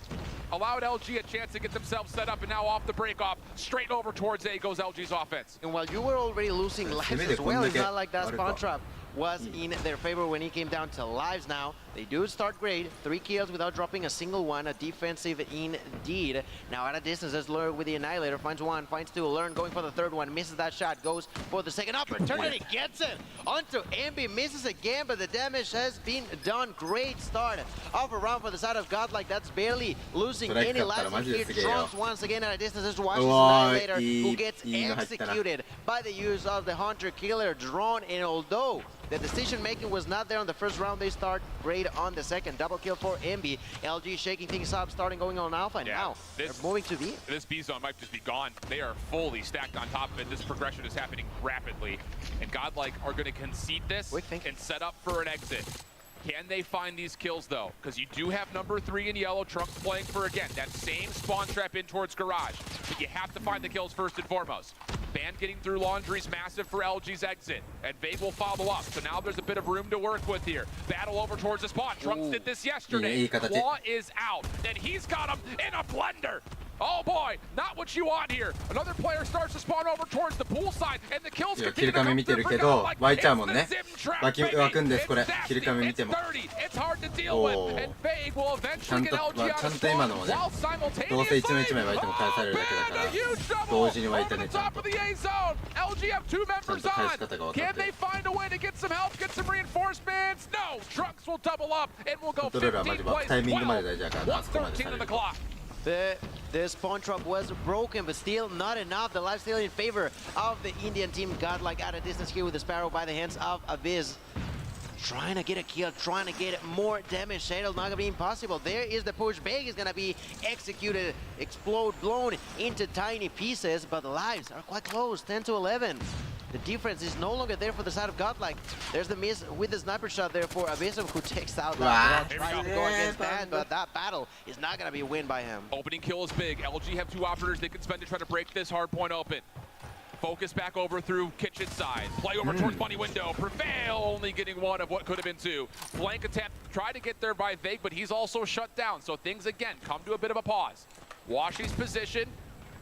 allowed LG a chance to get themselves set up, and now off the break off, straight over towards A goes LG's offense. And while you were already losing lives as well, it's not like that spawn trap was in their favor when it came down to lives now. They do start great, 3 kills without dropping a single one, a defensive indeed. Now at a distance, as Lure with the Annihilator finds 1, finds 2, Learn going for the 3rd one, misses that shot, goes for the 2nd opportunity, gets it onto Envy, misses again, but the damage has been done. Great start of a round for the side of Godlike. That's barely losing any lives here. Trunks once again at a distance as watches Annihilator, who gets executed by the use of the Hunter Killer drone, and although the decision making was not there on the first round, they start great on the second. Double kill for Envy. LG shaking things up, starting going on Alpha. And now they're moving to B. This B zone might just be gone. They are fully stacked on top of it. This progression is happening rapidly. And Godlike are going to concede this and set up for an exit. Can they find these kills, though? Because you do have number 3 in yellow, Trunks playing for, again, that same spawn trap in towards Garage. But you have to find the kills first and foremost. Ban getting through Laundry's massive for LG's exit. And Vague will follow up. So now there's a bit of room to work with here. Battle over towards the spawn. Trunks did this yesterday. Claw is out. And he's got him in a blender. Oh boy, not what you want here. Another player starts to spawn over towards the pool side, and the kills continue to come through for Godlike. It's the Zim trap, baby. It's nasty, it's dirty, it's hard to deal with, and Vague will eventually get LG out of spawn, while simultaneously, ban a huge double from the top of the A zone. LG have 2 members on. Can they find a way to get some help, get some reinforcements? No, Trunks This will double up and we'll go 15 plays. 1:13 on the clock. The spawn trap was broken, but still not enough. The life still in favor of the Indian team. Godlike at a distance here with the Sparrow by the hands of Abyss. Trying to get a kill, trying to get more damage. Shadow's not gonna be impossible. There is the push. Big is gonna be executed, explode, blown into tiny pieces, but the lives are quite close, 10 to 11. The difference is no longer there for the side of Godlike. There's the miss with the sniper shot there for Abyssum, who takes out that. Tries to go against that, but that battle is not gonna be a win by him. Opening kill is big. LG have 2 operators they can spend to try to break this hard point open. Focus back over through kitchen side. Play over towards bunny window. Prevail only getting 1 of what could have been 2. Flank attempt. Try to get there by Vague, but he's also shut down. So things again come to a bit of a pause. Washi's position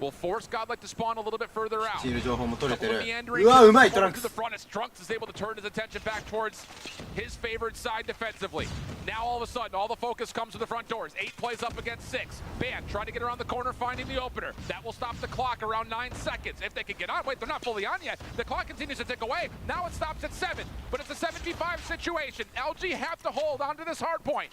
will force Godlike to spawn a little bit further out. シール情報も取れてる。 Meandering うわ、うまいトランク to ス the front as Trunks is able to turn his attention back towards his favored side defensively. Now all of a sudden, all the focus comes to the front doors. 8 plays up against 6. Band trying to get around the corner, finding the opener. That will stop the clock around 9 seconds. If they can get on, wait, they're not fully on yet. The clock continues to tick away. Now it stops at 7, but it's a 7v5 situation. LG have to hold onto this hard point.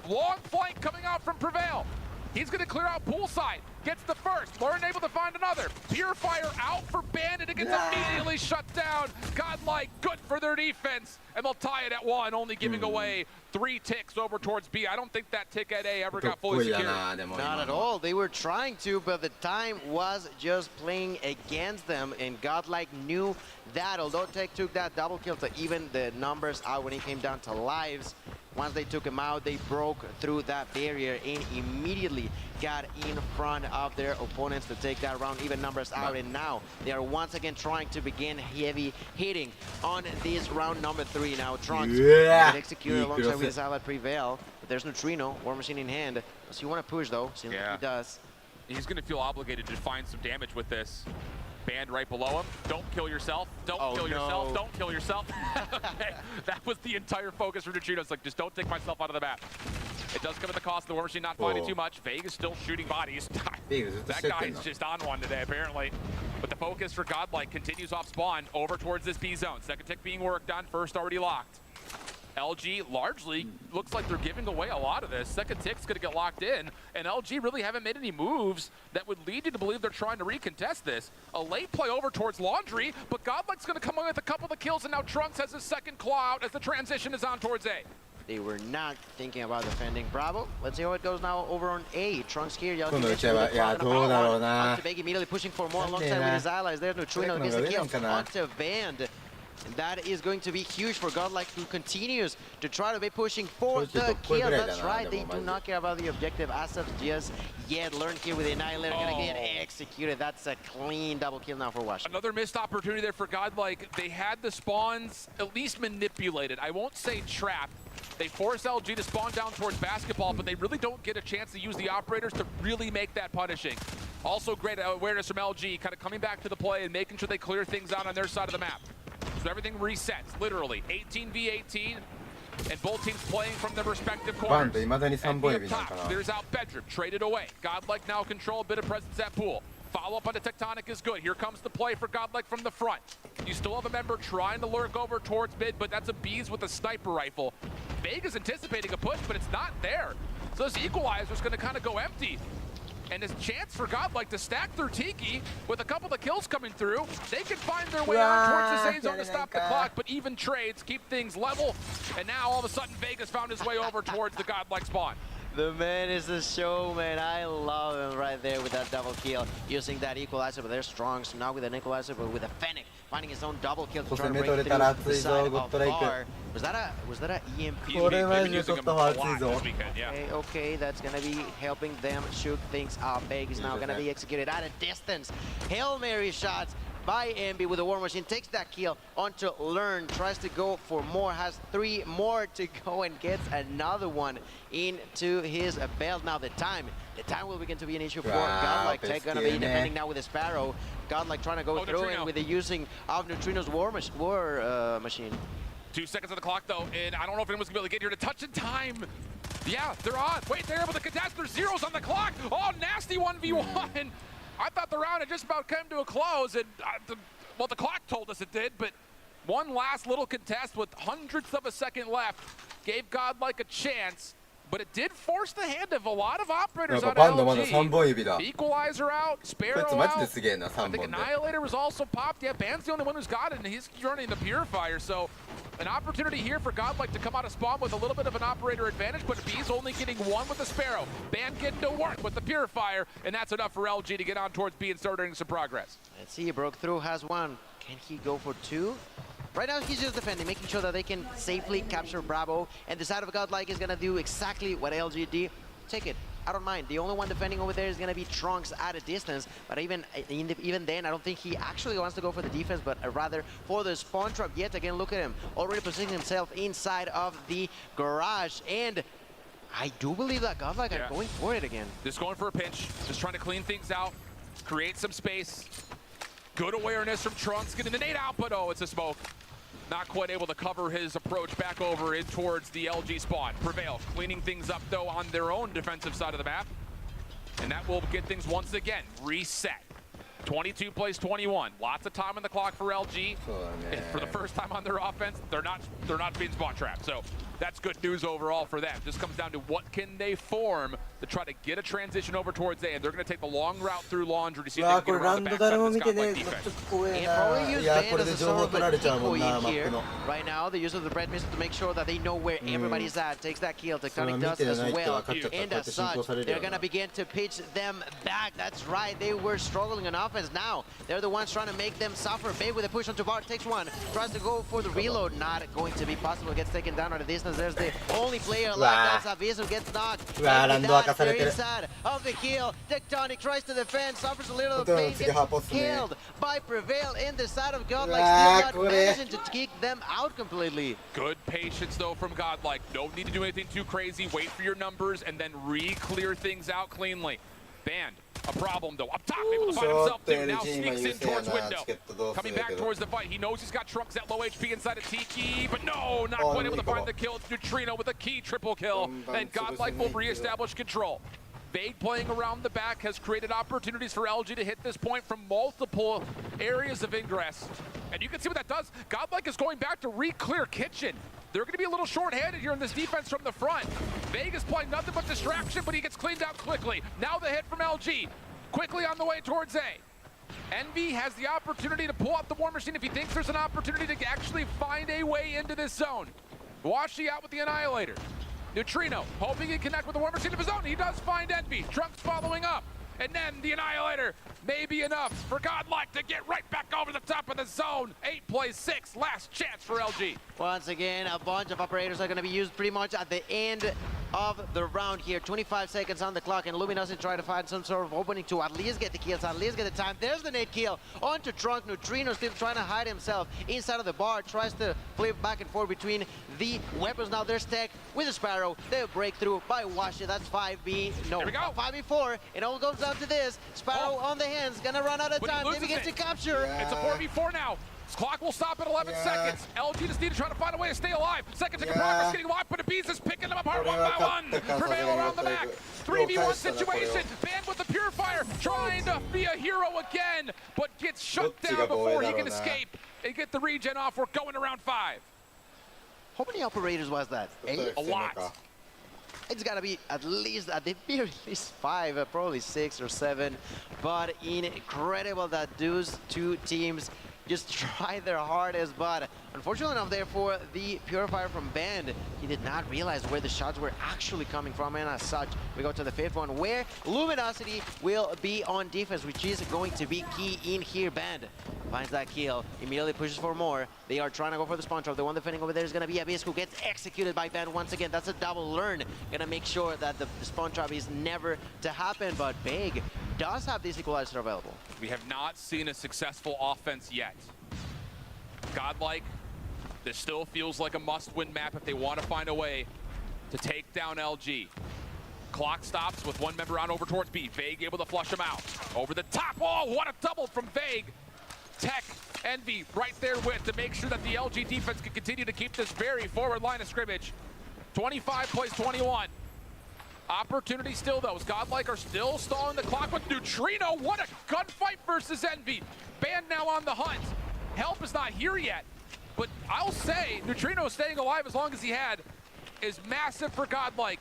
Long flank coming out from Prevail. He's going to clear out poolside. Gets the first. Lauren able to find another. Purifier out for Bandit. It gets immediately shut down. Godlike good for their defense. And they'll tie it at 1, only giving away 3 ticks over towards B. I don't think that tick at A ever got fully secured. Not at all. They were trying to, but the time was just playing against them. And Godlike knew that. Although Tech took that double kill to even the numbers out when it came down to lives. Once they took him out, they broke through that barrier and immediately got in front of their opponents to take that round, even numbers out. And now they are once again trying to begin heavy hitting on this round number 3. Now Trunks get executed alongside with his ally Prevail, but there's Neutrino, War Machine in hand. Does he want to push though? Seems like he does. He's going to feel obligated to find some damage with this. Band right below him. Don't kill yourself. Don't kill yourself. Don't kill yourself. Okay. That was the entire focus for Neutrino. It's like, just don't take myself out of the map. It does come at the cost of the War Machine not finding too much. Vegas still shooting bodies. That guy's just on one today, apparently. But the focus for Godlike continues off spawn over towards this B zone. Second tick being worked on. First already locked. LG largely looks like they're giving away a lot of this. Second tick's going to get locked in, and LG really haven't made any moves that would lead you to believe they're trying to recontest this. A late play over towards Laundry, but Godlike's going to come in with a couple of kills, and now Trunks has his second claw out as the transition is on towards A. They were not thinking about defending Bravo. Let's see how it goes now over on A. Trunks here, Big immediately pushing for more alongside with his allies. There's Neutrino gets the kill onto Vand. And that is going to be huge for Godlike, who continues to try to be pushing for the kill. That's right, they do not care about the objective as of just yet. Learned here with the Annihilator, gonna get executed. That's a clean double kill now for Wash. Another missed opportunity there for Godlike. They had the spawns at least manipulated. I won't say trapped. They force LG to spawn down towards basketball, but they really don't get a chance to use the operators to really make that punishing. Also great awareness from LG, kind of coming back to the play and making sure they clear things out on their side of the map. So everything resets, literally. 18v18, and both teams playing from their respective corners. And up top, there's out bedroom, traded away. Godlike now control, a bit of presence at pool. Follow up on the Tectonic is good. Here comes the play for Godlike from the front. You still have a member trying to lurk over towards mid, but that's a Bees with a sniper rifle. Vega's anticipating a push, but it's not there. So this equalizer's gonna kind of go empty. And a chance for Godlike to stack their Tiki with a couple of kills coming through. They can find their way on towards the same zone to stop the clock, but even trades keep things level. And now all of a sudden Vegas found his way over towards the Godlike spawn. The man is a showman. I love him right there with that double kill, using that equalizer, but they're strong. So now with an equalizer, but with a Fennec, finding his own double kill to try to break through the side of R. Was that a EMP? Okay, that's gonna be helping them shoot things up. Vegas now gonna be executed at a distance. Hail Mary shots by MB with the War Machine, takes that kill onto Learn, tries to go for more, has 3 more to go and gets another one into his belt. Now the time will begin to be an issue for Godlike. Tech gonna be defending now with a Sparrow. Godlike trying to go through and with the using of Neutrino's War Machine. 2 seconds on the clock though, and I don't know if anyone's gonna be able to get here to touch in time. Yeah, they're on. Wait, they're able to contest. There's zeros on the clock. Oh, nasty 1v1. I thought the round had just about come to a close, and well, the clock told us it did, but One last little contest with hundredths of a second left gave Godlike a chance, but it did force the hand of a lot of operators on LG. Equalizer out, Sparrow out. I think Annihilator was also popped. Yeah, Band's the only one who's got it, and he's running the Purifier. So an opportunity here for Godlike to come out of spawn with a little bit of an operator advantage, but B's only getting one with the Sparrow. Band getting to work with the Purifier, and that's enough for LG to get on towards B and start earning some progress. Let's see, Broke Through has one. Can he go for two? Right now, he's just defending, making sure that they can safely capture Bravo. And the side of Godlike is going to do exactly what LG did. Take it. I don't mind. The only one defending over there is going to be Trunks at a distance. But even then, I don't think he actually wants to go for the defense, but rather for the spawn trap. Yet again, look at him. Already positioning himself inside of the garage. And I do believe that Godlike are going for it again. Just going for a pinch. Just trying to clean things out. Create some space. Good awareness from Trunks. Getting the nade out, but oh, it's a smoke. Not quite able to cover his approach back over in towards the LG spawn. Prevail, cleaning things up though on their own defensive side of the map. And that will get things once again reset. 22 plays 21. Lots of time on the clock for LG. And for the first time on their offense, they're not being spot trapped. So that's good news overall for them. Just comes down to what can they form to try to get a transition over towards A, and they're going to take the long route through Laundry to see if they can get around the backside of this Godlike defense. And probably use Band as a sort of a decoy in here. Right now, the use of the bread missile to make sure that they know where everybody's at. Takes that kill. Tectonic does as well. And as such, they're going to begin to pitch them back. That's right. They were struggling on offense. Now, they're the ones trying to make them suffer. Big with a push onto Bart. Takes one. Tries to go for the reload. Not going to be possible. Gets taken down at a distance. There's the only player alive. That's Aviso gets knocked. Very sad of the kill. Tectonic tries to defend, suffers a little pain, gets killed by Prevail in the side of Godlike. Still not managing to kick them out completely. Good patience though from Godlike. Don't need to do anything too crazy. Wait for your numbers and then re-clear things out cleanly. Band, a problem though. Up top, able to find himself too. Now sneaks in towards window. Coming back towards the fight. He knows he's got Trunks at low HP inside of Tiki, but no, not quite able to find the kill. It's Neutrino with a key triple kill. And Godlike will reestablish control. Vague playing around the back has created opportunities for LG to hit this point from multiple areas of ingress. And you can see what that does. Godlike is going back to re-clear kitchen. They're going to be a little short-handed here in this defense from the front. Vague is playing nothing but distraction, but he gets cleaned out quickly. Now the hit from LG. Quickly on the way towards A. Envy has the opportunity to pull up the War Machine if he thinks there's an opportunity to actually find a way into this zone. Washi out with the Annihilator. Neutrino, hoping he can connect with the War Machine of his own. He does find Envy. Trunks following up. And then the Annihilator may be enough for Godlike to get right back over the top of the zone. 8 plays 6, last chance for LG. Once again, a bunch of operators are going to be used pretty much at the end of the round here. 25 seconds on the clock, and Luminosity trying to find some sort of opening to at least get the kills, at least get the time. There's the nade kill onto Trunk. Neutrino still trying to hide himself inside of the bar. Tries to flip back and forth between the weapons. Now there's Tech with a Sparrow. They break through by Washi. That's 5B. No, 5B4. It all goes down to this. Sparrow on the hands. Gonna run out of time. They begin to capture. It's a 4v4 now. Clock will stop at 11 seconds. LG just need to try to find a way to stay alive. Second ticket progress getting locked, but Abiz is picking them apart one by one. Prevail around the back. 3v1 situation. Band with the Purifier trying to be a hero again, but gets shut down before he can escape and get the regen off. We're going around 5. How many operators was that? 8? A lot. It's got to be at least, at the very least 5, probably 6 or 7. But incredible that those two teams just try their hardest, but unfortunately enough there for the Purifier from Band, he did not realize where the shots were actually coming from, and as such, we go to the 5th one, where Luminosity will be on defense, which is going to be key in here. Band finds that kill, immediately pushes for more. They are trying to go for the spawn trap. The one defending over there is going to be Abyss, who gets executed by Band once again. That's a double learn. Gonna make sure that the spawn trap is never to happen, but Big does have this equalizer available. We have not seen a successful offense yet. Godlike, this still feels like a must-win map if they want to find a way to take down LG. Clock stops with one member on over towards B. Vague able to flush him out. Over the top. Oh, what a double from Vague. Tech, Envy right there with to make sure that the LG defense can continue to keep this very forward line of scrimmage. 25 plays 21. Opportunity still though. Godlike are still stalling the clock with Neutrino. What a gunfight versus Envy. Band now on the hunt. Help is not here yet, But I'll say, Neutrino staying alive as long as he had is massive for Godlike,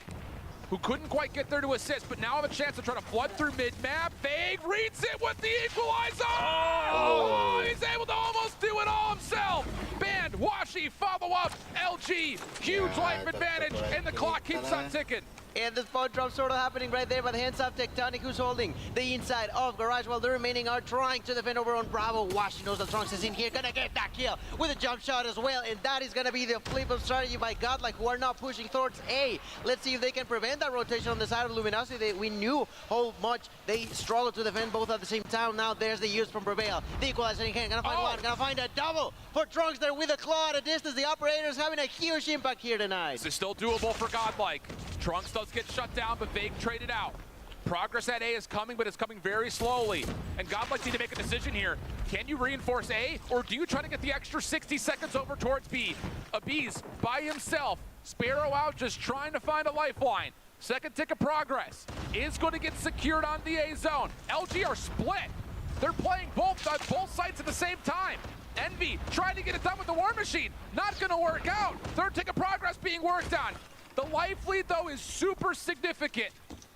who couldn't quite get there to assist, but now have a chance to try to flood through mid-map. Vague reads it with the equalizer! Oh, he's able to almost do it all himself! Banned, Washi, follow-up, LG, huge life advantage, and the clock keeps on ticking. And the spot drop sort of happening right there, but hands up Tectonic, who's holding the inside of Garage, while the remaining are trying to defend over on Bravo. Washi knows that Trunks is in here, gonna get that kill with a jump shot as well, and that is gonna be the flip of strategy by Godlike, who are now pushing towards A. Let's see if they can prevent that rotation on the side of Luminosity. We knew how much they struggled to defend both at the same time. Now there's the use from Prevail. The equalizer in hand, gonna find one, gonna find a double for Trunks there with a claw at a distance. The operator's having a huge impact here tonight. This is still doable for Godlike. Trunks does get shut down, but Vague traded out. Progress at A is coming, but it's coming very slowly. And Godlike need to make a decision here. Can you reinforce A, or do you try to get the extra 60 seconds over towards B? Abiz by himself. Sparrow out, just trying to find a lifeline. Second tick of progress is going to get secured on the A zone. LG are split. They're playing both sides at the same time. Envy trying to get it done with the War Machine. Not going to work out. Third tick of progress being worked on. The life lead, though, is super significant.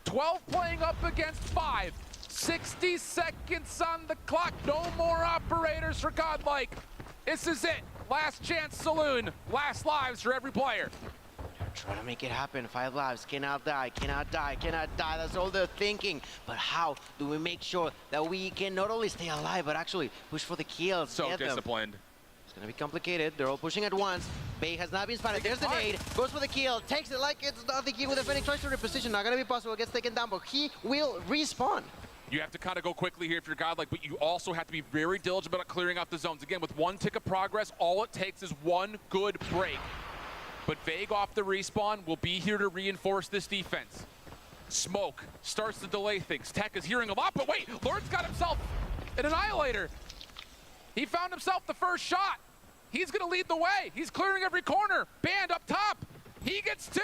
12 playing up against 5. 60 seconds on the clock. No more operators for Godlike. This is it. Last chance saloon. Last lives for every player. Trying to make it happen. 5 lives. Cannot die, cannot die, cannot die. That's all they're thinking. But how do we make sure that we can not only stay alive, but actually push for the kills? So disciplined. It's gonna be complicated. They're all pushing at once. Bay has not been spotted. There's the nade. Goes for the kill. Takes it like it's nothing. He with the Phoenix tries to reposition. Not gonna be possible. Gets taken down, but he will respawn. You have to kind of go quickly here if you're Godlike, but you also have to be very diligent about clearing out the zones. Again, with one tick of progress, all it takes is one good break. But Vague off the respawn will be here to reinforce this defense. Smoke starts to delay things. Tech is hearing a lot, but wait, Lord's got himself an Annihilator. He found himself the first shot. He's gonna lead the way. He's clearing every corner. Band up top. He gets 2.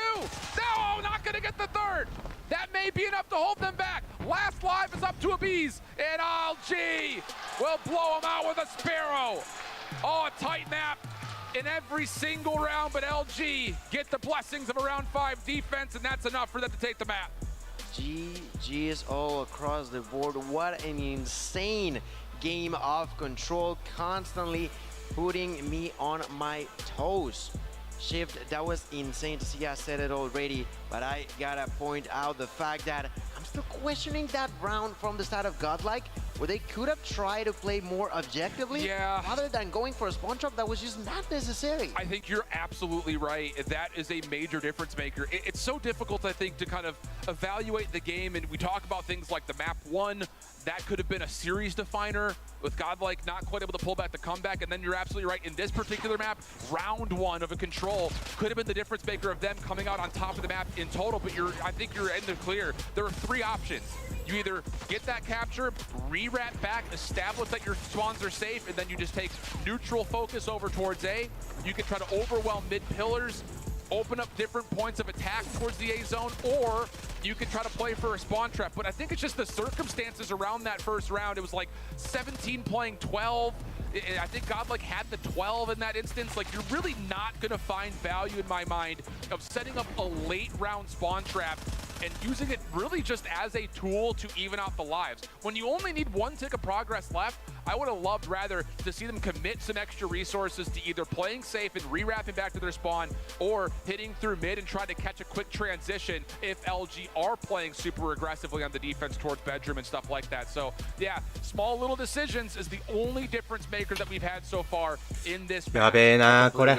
No, not gonna get the 3rd. That may be enough to hold them back. Last live is up to Abiz, and LG will blow him out with a Sparrow. Oh, a tight map in every single round, but LG get the blessings of a round 5 defense, and that's enough for them to take the map. GG's all across the board. What an insane game of Control, constantly putting me on my toes. Shift, that was insane to see. I said it already, but I gotta point out the fact that I'm still questioning that round from the side of Godlike, where they could have tried to play more objectively, rather than going for a spawn trap that was just not necessary. I think you're absolutely right. That is a major difference maker. It's so difficult, I think, to kind of evaluate the game, and we talk about things like the map 1. That could have been a series definer with Godlike not quite able to pull back the comeback. And then you're absolutely right. In this particular map, round 1 of a Control could have been the difference maker of them coming out on top of the map in total. But I think you're in the clear. There are 3 options. You either get that capture, re-rat back, establish that your spawns are safe, and then you just take neutral focus over towards A. You can try to overwhelm mid pillars, open up different points of attack towards the A zone, or you can try to play for a spawn trap. But I think it's just the circumstances around that first round. It was like 17 playing 12. I think Godlike had the 12 in that instance. Like, you're really not gonna find value in my mind of setting up a late round spawn trap and using it really just as a tool to even out the lives. When you only need 1 tick of progress left, I would have loved rather to see them commit some extra resources to either playing safe and re-wrapping back to their spawn, or hitting through mid and trying to catch a quick transition if LG are playing super aggressively on the defense towards bedroom and stuff like that. So yeah, small little decisions is the only difference maker that we've had so far in this. やべえなこれ。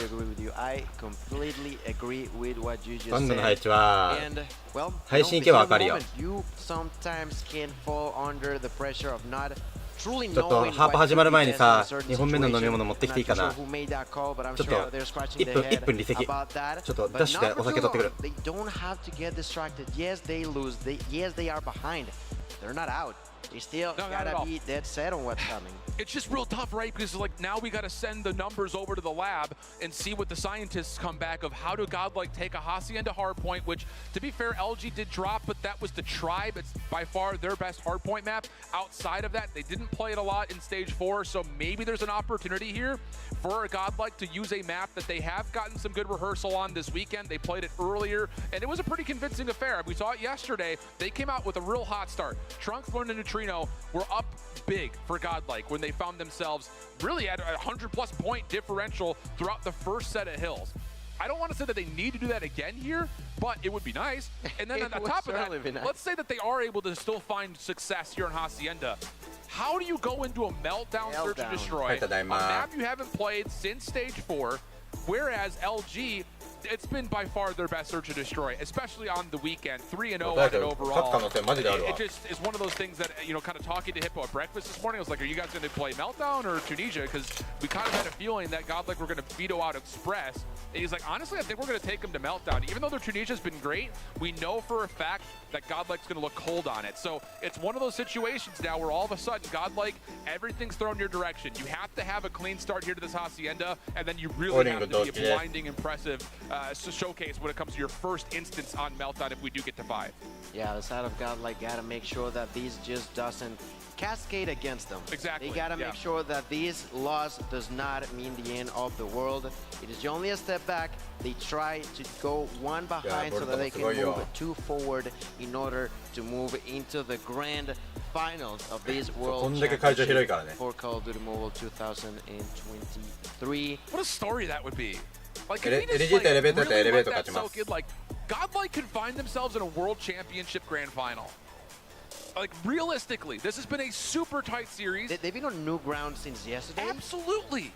I completely agree with what you just 今度の said. 配置は And, well, 配信行けばわかるよ。 you sometimes can fall under the pressure of not truly ちょっと knowing ハープ what 始まる前にさ to do in a certain 2本目の飲み物 situation. 持ってきていいか I'm な not sure who made that call, but I'm ちょっと sure they're scratching 1 their 分 head 1分離席 about that. ちょっと But ダッシュで not お for 酒 too 取ってく long. る They don't have to get distracted. Yes, they lose. Yes, they are behind. They're not out. They still gotta be dead set on what's coming. It's just real tough, right? Because like now we got to send the numbers over to the lab and see what the scientists come back of. How do Godlike take a Hacienda hardpoint, which to be fair, LG did drop, but that was the Tribe. It's by far their best hardpoint map. Outside of that, they didn't play it a lot in stage 4, so maybe there's an opportunity here for a Godlike to use a map that they have gotten some good rehearsal on this weekend. They played it earlier, and it was a pretty convincing affair. We saw it yesterday. They came out with a real hot start. Trunks, Lorne, and Neutrino were up big for Godlike when they found themselves really at a 100+ point differential throughout the first set of hills. I don't want to say that they need to do that again here, but it would be nice. And then on top of that, let's say that they are able to still find success here in Hacienda. How do you go into a meltdown search and destroy, a map you haven't played since stage 4, whereas LG, it's been by far their best search and destroy, especially on the weekend, 3-0 on it overall. It just is one of those things that, you know, kind of talking to Hippo at breakfast this morning, I was like, are you guys going to play Meltdown or Tunisia? Because we kind of had a feeling that Godlike were going to veto out Express. And he's like, honestly, I think we're going to take them to Meltdown. Even though their Tunisia's been great, we know for a fact that Godlike's going to look cold on it. So it's one of those situations now where all of a sudden, Godlike, everything's thrown your direction. You have to have a clean start here to this Hacienda, and then you really have to be a blinding, impressive showcase when it comes to your first instance on Meltdown if we do get to 5. Yeah, the side of Godlike gotta make sure that these just doesn't cascade against them. Exactly. They gotta make sure that this loss does not mean the end of the world. It is only a step back. They try to go one behind so that they can move 2 forward in order to move into the grand finals of this World Championship for CoDMobile 2023. What a story that would be. Like, can we just like, really let that soak in? Like, Godlike could find themselves in a World Championship Grand Final. Like, realistically, this has been a super tight series. They've been on new ground since yesterday. Absolutely.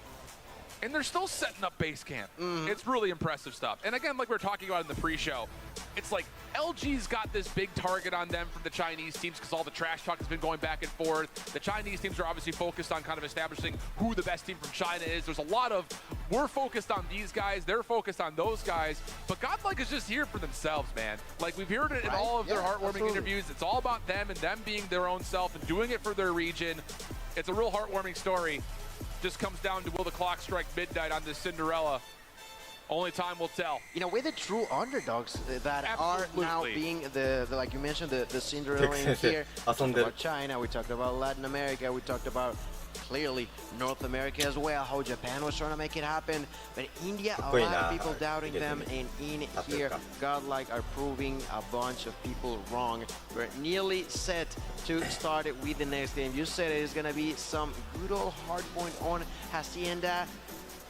And they're still setting up base camp. It's really impressive stuff. And again, like we were talking about in the pre-show, it's like LG's got this big target on them from the Chinese teams because all the trash talk has been going back and forth. The Chinese teams are obviously focused on kind of establishing who the best team from China is. There's a lot of, we're focused on these guys, they're focused on those guys. But Godlike is just here for themselves, man. Like, we've heard it in all of their heartwarming interviews. It's all about them and them being their own self and doing it for their region. It's a real heartwarming story. Just comes down to will the clock strike midnight on this Cinderella. Only time will tell. You know, we're the true underdogs that are now being the like you mentioned, the Cinderella in here. We talked about China, we talked about Latin America, we talked about clearly North America as well, how Japan was trying to make it happen. But India, a lot of people doubting them, and in here, Godlike are proving a bunch of people wrong. We're nearly set to start it with the next game. You said it is going to be some good old hard point on Hacienda.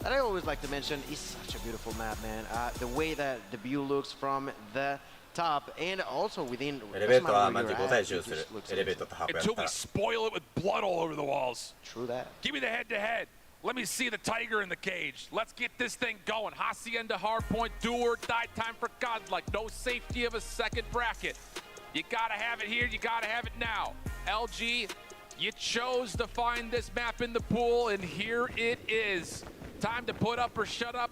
That I always like to mention is such a beautiful map, man. The way that the view looks from the top and also within until we spoil it with blood all over the walls. True that. Give me the head-to-head. Let me see the tiger in the cage. Let's get this thing going. Hacienda hardpoint, do or die time for Godlike. No safety of a second bracket. You gotta have it here, you gotta have it now. LG, you chose to find this map in the pool, and here it is. Time to put up or shut up.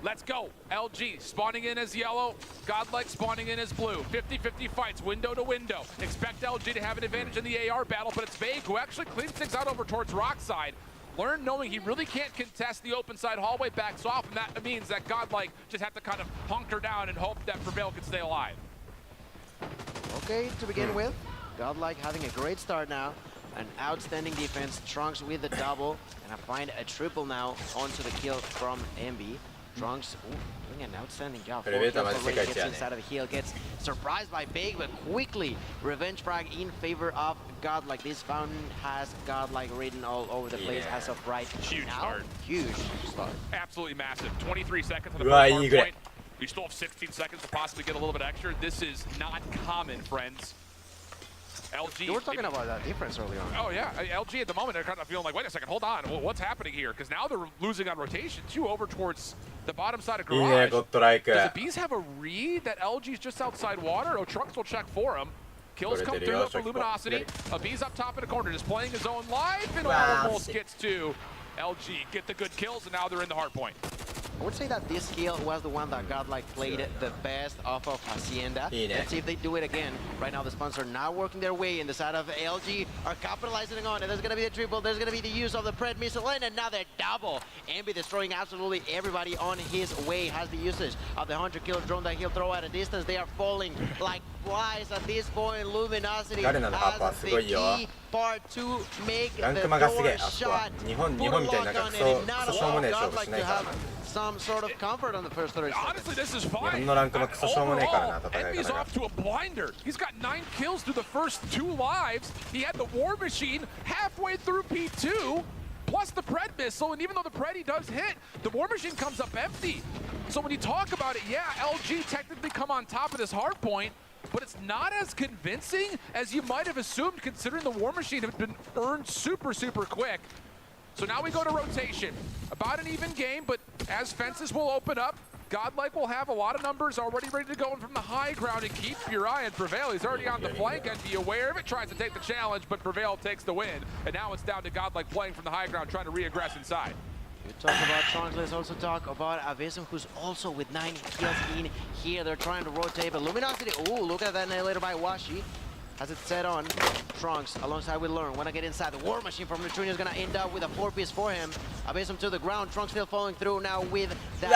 Let's go. LG spawning in as yellow, Godlike spawning in as blue. 50-50 fights, window to window. Expect LG to have an advantage in the AR battle, but it's Vague who actually cleans things out over towards Rockside. Learn knowing he really can't contest the open side hallway, backs off, and that means that Godlike just have to kind of hunker down and hope that Prevail can stay alive. Okay, to begin with, Godlike having a great start now. An outstanding defense, Trunks with the double, and I find a triple now onto the kill from MB. Trunks doing an outstanding job. Gets inside of the hill, gets surprised by Big, but quickly revenge frag in favor of Godlike. This fountain has Godlike written all over the place as of right Huge now. Start. Huge start. Absolutely massive. 23 seconds on the first hard point. We still have 16 seconds to possibly get a little bit extra. This is not common, friends. LG. You were talking about that difference earlier on. Oh, yeah. LG at the moment, they're kind of feeling like, wait a second, hold on. What's happening here? Because now they're losing on rotation, too, over towards the bottom side of Garage. Does the Bees have a read that LG's just outside water? Oh, Trunks will check for him. Kills come through for Luminosity. A Bees up top in the corner, just playing his own life, and almost gets to LG. Get the good kills, and now they're in the hard point. I would say that this kill was the one that Godlike played the best off of Hacienda. Let's see if they do it again. Right now the sponsor now working their way in the side of LG are capitalizing on it. There's going to be the triple, there's going to be the use of the Pred missile and another double. Envy destroying absolutely everybody on his way. Has the usage of the Hunter Killer drone that he'll throw at a distance. They are falling like flies at this point. Luminosity has the key part to make the door shot. Put a lock on it and not allow Godlike to have some sort of comfort on the first 30 seconds. Honestly, this is fine. Overall, Envy's off to a blinder. He's got 9 kills through the first 2 lives. He had the War Machine halfway through P2, plus the Pred missile, and even though the Pred does hit, the War Machine comes up empty. So when you talk about it, yeah, LG technically come on top of this hard point, but it's not as convincing as you might have assumed considering the War Machine had been earned super quick. So now we go to rotation. About an even game, but as fences will open up, Godlike will have a lot of numbers already ready to go in from the high ground, and keep your eye on Prevail. He's already on the flank and be aware of it, tries to take the challenge, but Prevail takes the win. And now it's down to Godlike playing from the high ground, trying to re-aggress inside. We talk about Trunks, let's also talk about Avism, who's also with 9 kills in here. They're trying to rotate, but Luminosity, oh, look at that annihilator by Washi. Has it set on Trunks alongside with Learn. Wanna get inside. The War Machine from Neutrino is gonna end up with a 4-piece for him. Abyssum to the ground. Trunks still following through now with that.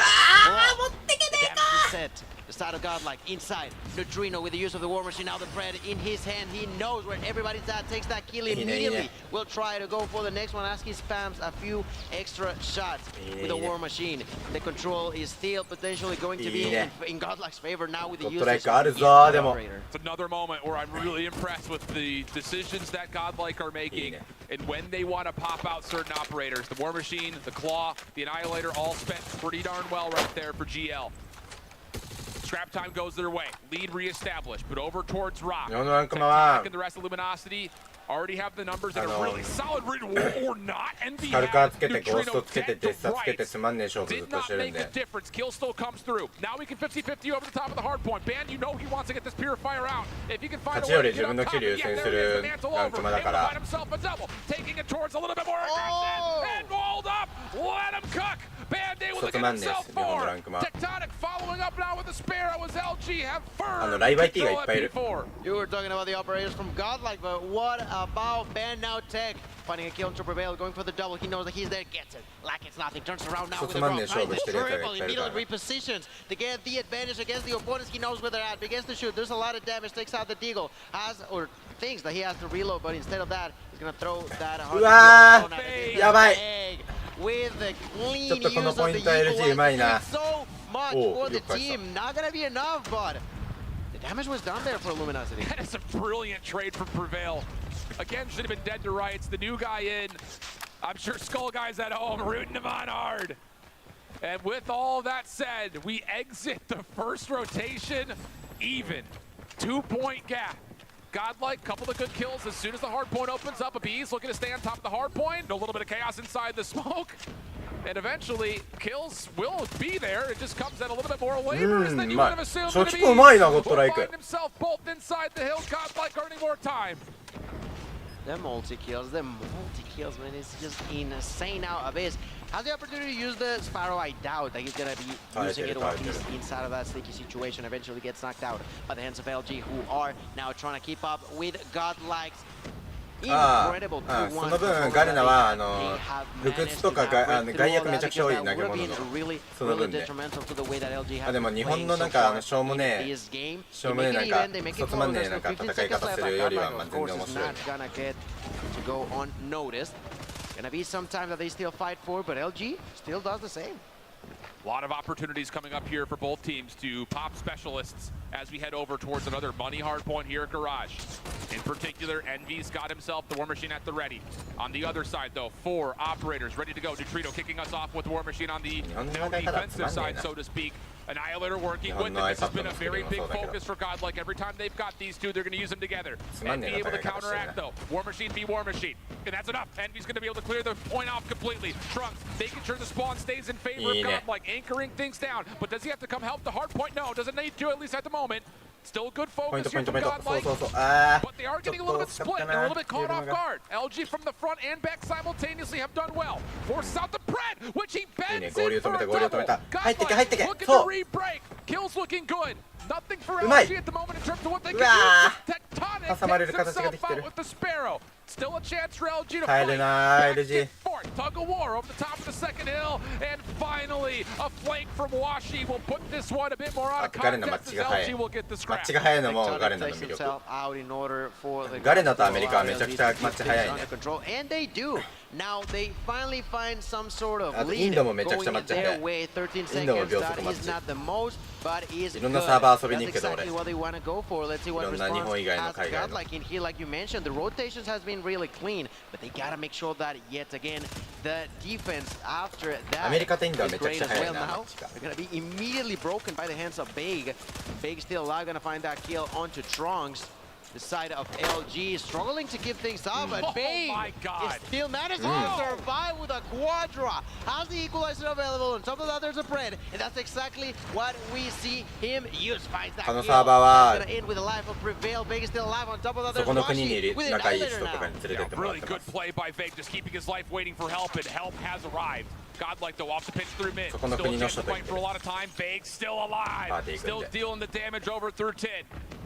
The damage is set. The side of Godlike inside. Neutrino with the use of the War Machine. Now the Pred in his hand. He knows where everybody's at. Takes that kill immediately. Will try to go for the next one as he spams a few extra shots with the War Machine. The control is still potentially going to be in Godlike's favor now with the use of the operator. It's another moment where I'm really impressed with the decisions that Godlike are making and when they want to pop out certain operators. The War Machine, the Claw, the Annihilator all spent pretty darn well right there for GL. Scrap time goes their way. Lead reestablished, but over towards Rock. Tech and the rest of Luminosity already have the numbers that are really solid or not. Envy has Neutrino dead to rights. Did not make a difference. Kill still comes through. Now we can 50-50 over the top of the hard point. Band, you know he wants to get this Purifier out. If he can find a way to get on top of it, yeah, there it is. The mantle over. Able to find himself a double. Taking it towards a little bit more aggressive. And walled up. Let him cook. Band able to get himself 4. Tectonic following up now with the Sparrow as LG have firm control at P4. You were talking about the operators from Godlike, but what about Band now Tech? Finding a kill to Prevail, going for the double. He knows that he's there, gets it. Like it's nothing, turns around now with the drop. Finds the triple, immediately repositions to get the advantage against the opponents. He knows where they're at, begins to shoot. There's a lot of damage, takes out the Deagle. Thinks that he has to reload, but instead of that, he's gonna throw that 100 egg with the clean use of the Eagle. So much for the team. Not gonna be enough, but the damage was done there for Luminosity. That is a brilliant trade from Prevail. Again, should have been dead to rights. The new guy in. I'm sure Skull Guy's at home rooting him on hard. And with all that said, we exit the first rotation even. 2-point gap. Godlike, couple of good kills as soon as the hard point opens up. Abies looking to stay on top of the hard point. A little bit of chaos inside the smoke. And eventually, kills will be there. It just comes at a little bit more laborious than you would have assumed. Will find himself both inside the hill. Godlike earning more time. The multi-kills, man, it's just insane now. Abyss has the opportunity to use the Sparrow. I doubt that he's gonna be using it, or at least inside of that sticky situation. Eventually gets knocked out by the hands of LG, who are now trying to keep up with Godlike's incredible 2-1. その分ガルナはルクツとか外役めちゃくちゃ多い投げ物のその分で。でも日本のなんかしょうもねえなんかそつまんねえなんか戦い方するよりは全然面白い。Gonna be some time that they still fight for, but LG still does the same. A lot of opportunities coming up here for both teams to pop specialists as we head over towards another money hard point here at Garage. In particular, Envy's got himself the War Machine at the ready. On the other side, though, 4 operators ready to go. Neutrino kicking us off with War Machine on the defensive side, so to speak. Annihilator working with them. This has been a very big focus for Godlike. Every time they've got these two, they're going to use them together. And be able to counteract, though. War Machine be War Machine. And that's enough. Envy's going to be able to clear the point off completely. Trunks making sure the spawn stays in favor of Godlike, anchoring things down. But does he have to come help the hard point? No, doesn't need to, at least at the moment. Still good ポイント focus ポイ here ント from ポイント。そう Godlike. そうそう。あ But they are ー、ちょ getting a っ little と bit 惜しかっ split た and a な。 little bit フィ caught ルム off が。 guard. LG from the front and back simultaneously have done well. Forces out the Pred, which he bends in for a double. Godlike, look at the re-break. Kills looking good. Nothing for LG at the moment in terms of what they can use. Tectonic takes himself out with the Sparrow. Still a chance for LG to fight. Back and forth. Tug of war over the top of the second hill. And finally, a flank from Washi will put this one a bit more out of context as LG will get the マッ scrap. チが早いのもガレナの魅力。 ガレナとアメリカはめちゃくちゃマッチ早いね。 And they do. Now they finally find some sort of あとイン lead ドもめちゃく going ちゃマッ in チ早 their い。 way. 13インドも seconds. 秒 That 速マッ is チ。 not the most, but is い good. ろんなサーバー遊びに That's 行くけど俺。 exactly what they want to go for. Let's see what いろんな日本以外の response 海 has 外の。 got like in here, like you mentioned. The rotations has been really clean, but they gotta make sure that yet again the defense after that アメリカとインドは is めちゃく great ちゃ as 早い well. な、マ Now ッチが。 they're gonna be immediately broken by the hands of Big. Big still alive, gonna find that kill onto Trunks. The side of LG struggling to keep things up, but Oh Bane my God. is still managed to survive with a Quadra. Has the equalizer available. On top of that, there's a Pred, and that's exactly what we see him use. Finds that この kill. サーバーは Gonna end with a life of Prevail. Big is still alive. On top of that, そ there's この国にい Washi る with an 仲いい annihilator 人とか now. に連れてってもらっ Really てま good す。 play by Vague, just keeping his life waiting for help, and help has arrived. Godlike though off the pitch through mid. そこの Still 国 a の chance 人 to と言 fight って for る a lot of time. Vague still alive. パーティー組ん Still で。 dealing the damage over through 10.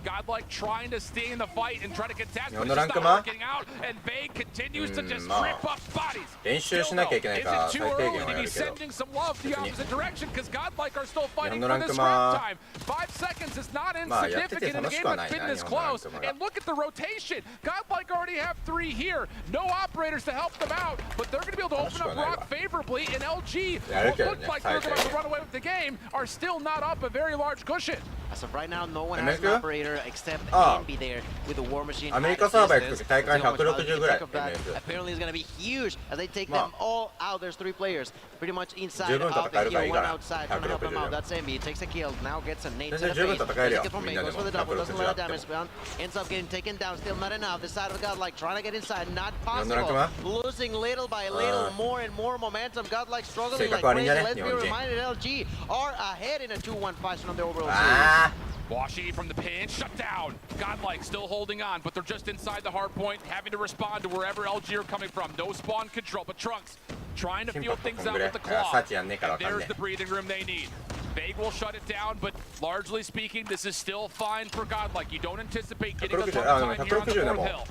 Godlike trying to stay in the fight and try to contest, 日 but 本 it's の just ランク not マ working out. And Vague continues to just まあ rip up bodies. 練習しなきゃいけないから Is it 最 too 低 early 限は to や be るけど sending some love the opposite direction? Because Godlike are still 日本 fighting の for ラン this ク scrap マ time. 5 seconds is not まあやってて insignificant in a 楽し game くは that's ないな been 日 this 本のラン close. クマが And look at the rotation. Godlike already have 3 here. No operators to help them out, but they're going to be able to open up Rock favorably. And LG, what looked like they're going to run away with the game, are still not up a very large cushion. As of right now, no one has an operator except ああ Envy there with the War Machine. アメリ at カサーバー distance. 行くとき大会 Let's see how much value 160 they ぐらい take of that. MS Apparently it's going to be huge as they take まあ them all out. There's 3 players pretty much inside 十分 of 戦える the からい hill, いか one ら outside trying to help them 160 out. That's Envy. Takes a kill. Now gets a nade 全 to 然 the 十分 face. 戦えるよ Takes it from みん Big. なで Goes も for the double. Doesn't 160 let あ it っても damage bound. Ends up getting taken down. Still not enough. The side of Godlike trying to get inside. Not 日本のランクマ possible. Losing little by little, more and more momentum. Godlike struggling 性 like 格悪いんじゃ crazy. ね Let's 日 be 本人 reminded LG are ahead in a 2-1 fight on the overall series. あ Washi from the pin, shut down. Godlike still holding on, but they're just inside the hard point, having to respond to wherever LG are coming from. No spawn control, but Trunks trying to ー feel things out ぐらい with the サ claw. ーチやんねえからわ And かん there's ね the breathing room they need. Vague will shut it down, but largely speaking, this is still fine for Godlike. You don't anticipate getting a ton 160 あ of でも time here on the 160で fourth も hill.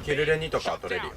キルレ2とかは Shut 取れる down. よ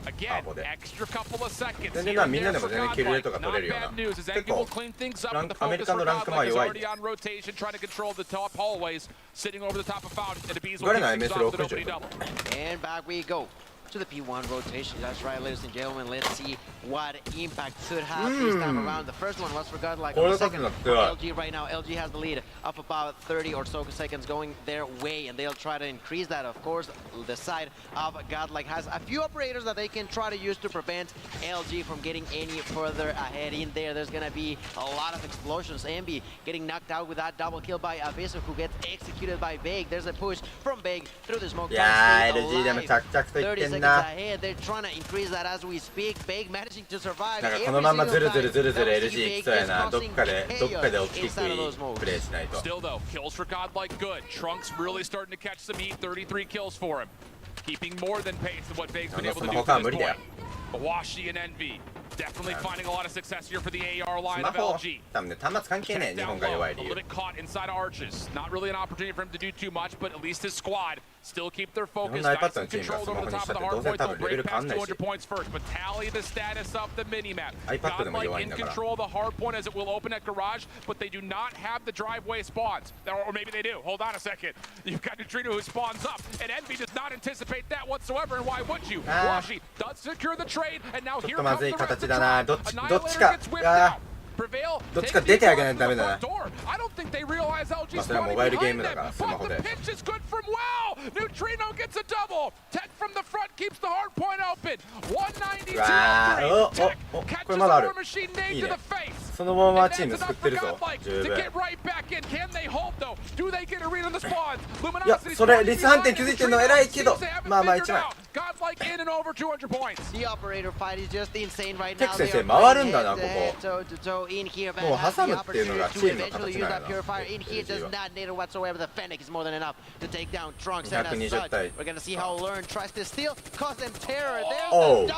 Again, ボで extra couple of seconds 全 here 然な and みんな there でも for 全然キルレ Godlike. とか取れ Not るような bad news as 結 Envy will 構 clean things up, ラ but ン the アメリ focus カ for のランクマ Godlike is 弱い already on rotation, trying to control the top hallways, sitting over the top of Fountain, and the Bees will ガレ keep ナ things MS off with an 60 opening double. And back we go to the P1 rotation. That's right, ladies and gentlemen. Let's see what impact could have this time around. The first one was for Godlike. On the second, for LG right now, LG has the lead of about 30 or so seconds going their way, and they'll try to increase that. Of course, the side of Godlike has a few operators that they can try to use to prevent LG from getting any further ahead in there. There's gonna be a lot of explosions. Ambi getting knocked out with that double kill by Abysso, who gets executed by Vague. There's a push from Vague through the smoke. いやー Trying to stay LG でも alive. 着々といっ 30てん seconds な ahead. They're trying to increase that as we speak. Big managing to survive. なんか every このまま single ずるずる time ずるずる that we see LG い Big きそうや is などっ causing かで chaos 大きく inside of those smokes. プレイしないと Still though, kills for Godlike good. Trunks really starting to catch some heat. 33 kills for him. Keeping more than pace than what Vague's been able to do to this point. Washi and Envy definitely finding a lot of success here for the AR ス line マ of ホ LG. 多分ね端末関係ねえ日 Down 本が low, 弱 a い理 little 由 bit caught inside arches. Not really an opportunity for him to do too much, but at least his squad still keep their focus. Honda Nice iPad and controlled over the top of the の hard チームが point. スマホにしたってどうせ多 They'll 分レベル break 変わん past ないし 200 points first, but tally the status of the minimap. iPad でも弱い Godlike ん in だから control of the hard point as it will open at garage, but they do not have the driveway spawns. Or maybe they do. Hold on a second. You've got Neutrino who spawns up, and Envy does not anticipate that whatsoever, and why would you? Washi does secure the trade, and now here comes the rest of the drive. Annihilator gets whipped out. Prevail どっちか出てあげないとダメだな I don't think they realize LG まあそれはモ spawning バイルゲー behind ムだ them, からスマ but ホ the で pitch is good from well. Neutrino gets a double. Tech from the front keeps the hard point open. 192 うわー upgrade. Tech これ catches the まだある War Machine nade いい to ね the face. そのままチーム救ってるぞ十分。いやそれリス判定気づいてるの偉いけど、まあまあ1枚。テク先生回るんだなここ。もう挟むっていうのがチームの形なのよな。220対。おう。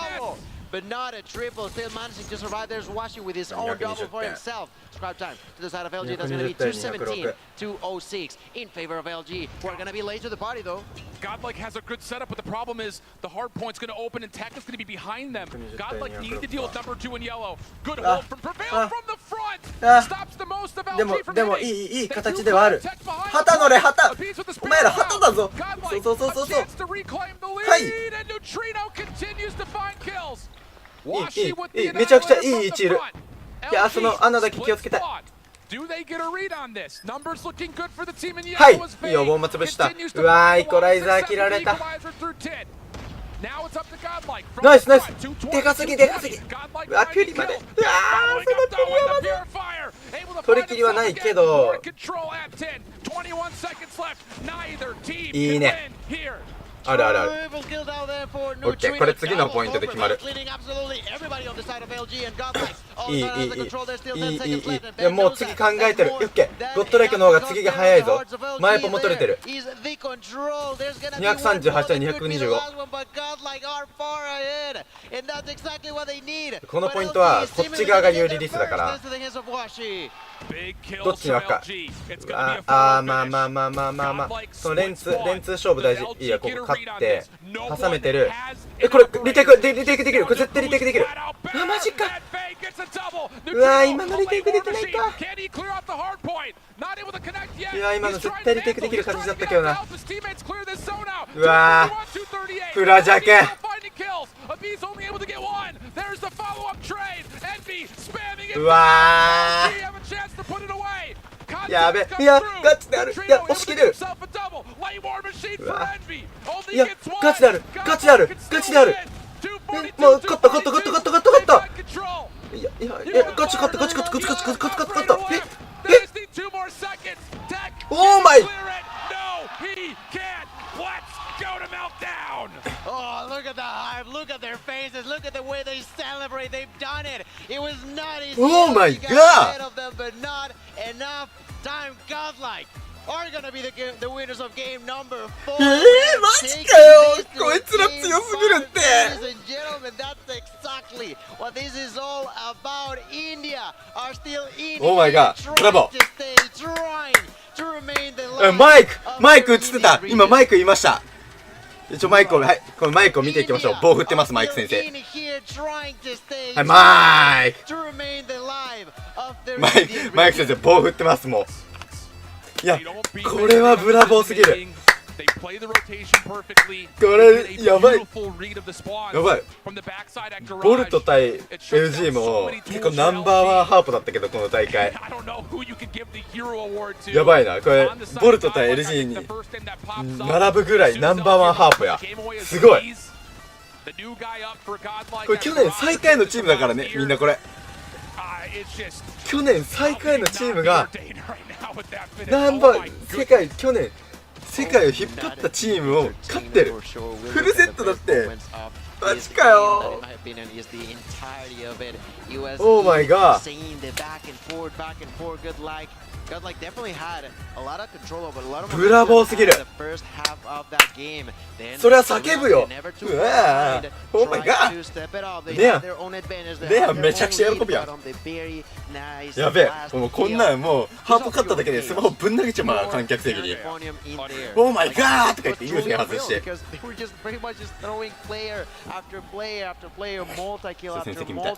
But not a triple, still managing to survive. There's Washi with his own double for himself. Scrap time to the side of LG. That's going to be 217 to 06 in favor of LG. We're going to be late to the party though. Godlike has a good setup, but the problem is the hard point's going to open and Tech is going to be behind them. Godlike need to deal with number 2 in yellow. Good hold from Prevail from the front. Stops the most of LG from でもいい形ではある。旗のれ旗。お前ら旗だぞ。そう。はい。いいめちゃくちゃいい位置いる。いやその穴だけ気をつけたい。はい、いいよボンマ潰した。うわーイコライザー切られた。ナイスでかすぎ。うわピュリまで。うわーそのピュリはまで取り切りはないけどいいね。ある。オッケーこれ次のポイントで決まる。いい。いやもう次考えてる。オッケーゴッドライクの方が次が早いぞ。前ポも取れてる。238対225。このポイントはこっち側が有利リスだからどっちに分かまあそのレンツ勝負大事。いいやここ勝って挟めてる。これリテイクできる。これ絶対リテイクできる。マジか。うわ今のリテイクできないか。いや今の絶対リテイクできる感じだったけどな。うわフラジャケ。うわやべ。いやガチである。いや押し切れる。うわいやガチである。もう勝った。いやガチ勝った。オーマイ。Oh, look at the hype, look at their faces, look at the way they celebrate, they've done it. It was not easy. Oh my god. But not enough time. Godlike are gonna be the winners of game number 4. マジかよ。こいつら強すぎるって。 Ladies and gentlemen, that's exactly what this is all about. India are still in. Oh my god. Bravo. Tryingマイク映ってた。今マイク言いました。マイクをはいこのマイクを見ていきましょう。棒振ってますマイク先生。はいマイク先生棒振ってますもう。いやこれはブラボーすぎる。これやばい。ボルト対 LG も結構ナンバーワンハープだったけどこの大会やばいな。これボルト対 LG に並ぶぐらいナンバーワンハープや。すごい。これ去年最下位のチームだからね。みんなこれ去年最下位のチームがナンバー去年世界を引っ張ったチームを勝ってる。フルセットだって。マジかよ。オーマイガー。ブラボーすぎる。それは叫ぶよ。うわーオーマイガー。レアめちゃくちゃ喜ぶやん。やべえもうこんなんもうハート勝っただけでスマホぶん投げちゃうまう観客席に。オーマイガーとか言って優先外して。戦績みたい。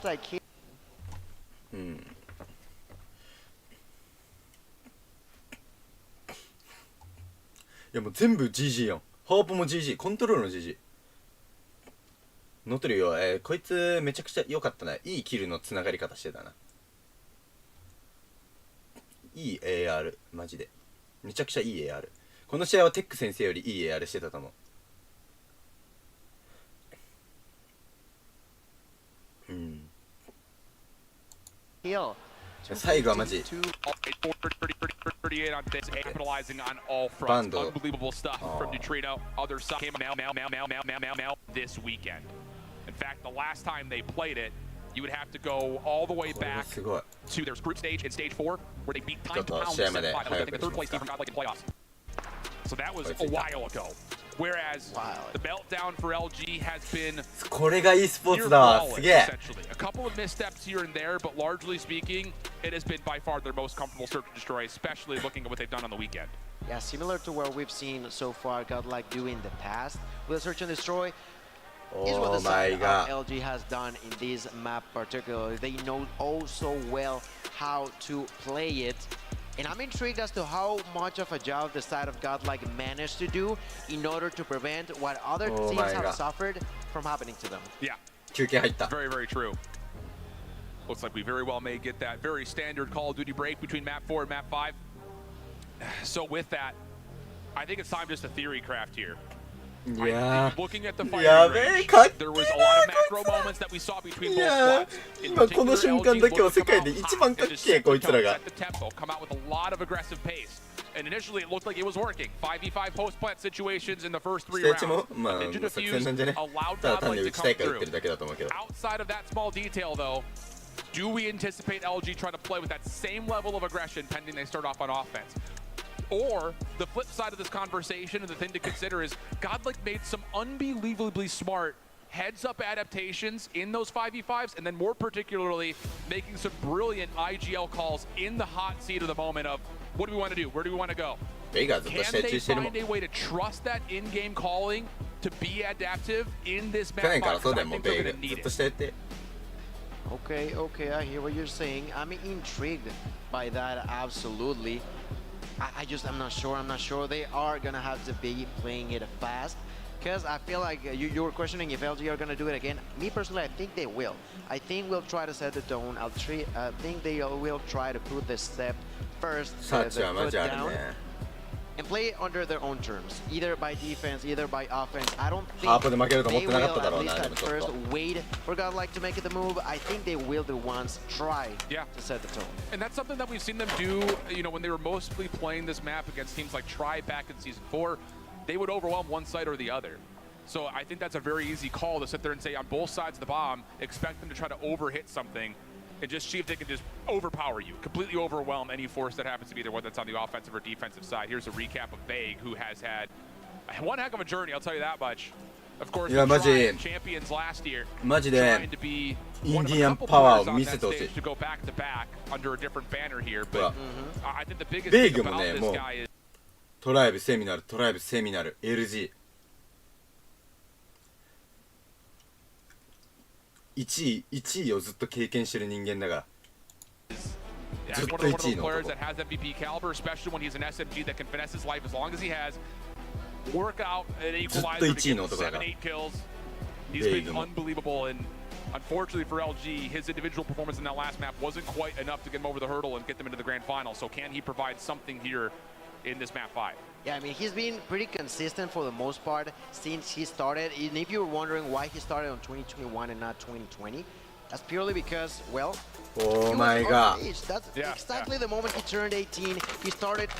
いやもう全部 GG やん。ハープも GG、 コントロールの GG 乗ってるよ。こいつめちゃくちゃ良かったな。いいキルのつながり方してたな。いい AR マジでめちゃくちゃいい AR。 この試合はテック先生よりいい AR してたと思う。最後はマジ 38 on this, capitalizing on all fronts. Unbelievable stuff from Neutrino. Other side came this weekend. In fact, the last time they played it, you would have to go all the way back to their group stage in stage 4, where they beat Time to Pound 7-5. The third place team from God Like in playoffs. So that was a while ago. Whereas the meltdown for LG has been これが e スポーツだわ。すげえ。 A couple of missteps here and there, but largely speaking, it has been by far their most comfortable search and destroy, especially looking at what they've done on the weekend. Yeah, similar to what we've seen so far, Godlike do in the past with search and destroy. Is what the side of LG has done in this map particularly. They know oh so well how to play it. And I'm intrigued as to how much of a job the side of Godlike managed to do in order to prevent what other teams have suffered from happening to them. Yeah. 休憩入った。 Very, very true. Looks like we very well may get that very standard Call of Duty break between map 4 and map 5. So with that, I think it's time just to theory craft here. Yeah. Looking at the firing range, there was a lot of macro moments that we saw between both squads. 今この瞬間だけは世界で一番かっけえこいつらが。 Set the tempo, come out with a lot of aggressive pace. And initially it looked like it was working. 5v5 post plant situations in the first 3 rounds. Ninja Diffuse allowed Godlike to come through. Outside of that small detail though, do we anticipate LG trying to play with that same level of aggression pending they start off on offense? Or the flip side of this conversation and the thing to consider is Godlike made some unbelievably smart heads-up adaptations in those 5v5s, and then more particularly making some brilliant IGL calls in the hot seat of the moment of what do we want to do? Where do we want to go? Can they find a way to trust that in-game calling to be adaptive in this map? I think they're going to need it. Okay, I hear what you're saying. I'm intrigued by that, absolutely. I'm not sure they are gonna have to be playing it fast, because I feel like you were questioning if LG are gonna do it again. Me personally, I think they will. I think we'll try to set the tone. I think they will try to put the step first, the foot down, and play under their own terms, either by defense, either by offense. I don't think they will, at least at first, wait for Godlike to make it the move. I think they will the ones try to set the tone. And that's something that we've seen them do, you know, when they were mostly playing this map against teams like Tri back in Season 4, they would overwhelm one side or the other. So I think that's a very easy call to sit there and say on both sides of the bomb, expect them to try to overhit something and just see if they can just overpower you, completely overwhelm any force that happens to be there, whether it's on the offensive or defensive side. Here's a recap of Vague, who has had one heck of a journey, I'll tell you that much. Of course, the champions last year, trying to be one of a couple players on that stage to go back to back under a different banner here. But I think the biggest thing about this guy is トライブセミナル、LG 1位をずっと経験してる人間だから。ずっと1位の男。 MVP caliber, especially when he's an SMG that can finesse his life as long as he has. Work out an equalizer to get 7-8 kills. He's been unbelievable, and unfortunately for LG, his individual performance in that last map wasn't quite enough to get him over the hurdle and get them into the grand final. So can he provide something here in this map 5? Yeah, I mean, he's been pretty consistent for the most part since he started. And if you're wondering why he started on 2021 and not 2020, that's purely because, well, oh my god, that's exactly the moment he turned 18. He started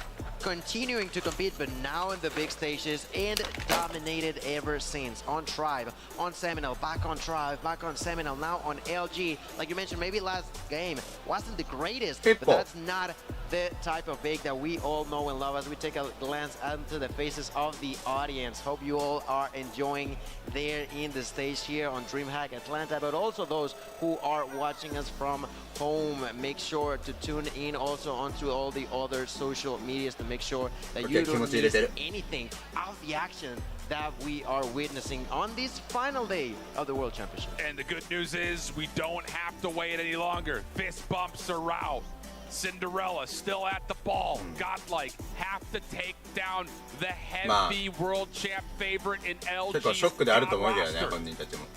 continuing to compete, but now in the big stages, and dominated ever since. On Tribe, on Seminole, back on Tribe, back on Seminole, now on LG. Like you mentioned, maybe last game wasn't the greatest, but that's not the type of big that we all know and love as we take a glance into the faces of the audience. Hope you all are enjoying there in the stage here on DreamHack Atlanta, but also those who are watching us from home. Make sure to tune in also onto all the other social medias to make sure that you don't miss anything of the action that we are witnessing on this final day of the World Championship. And the good news is we don't have to wait any longer. Fist bumps are out. Cinderella still at the ball. Godlike have to take down the heavy world champ favorite in LG.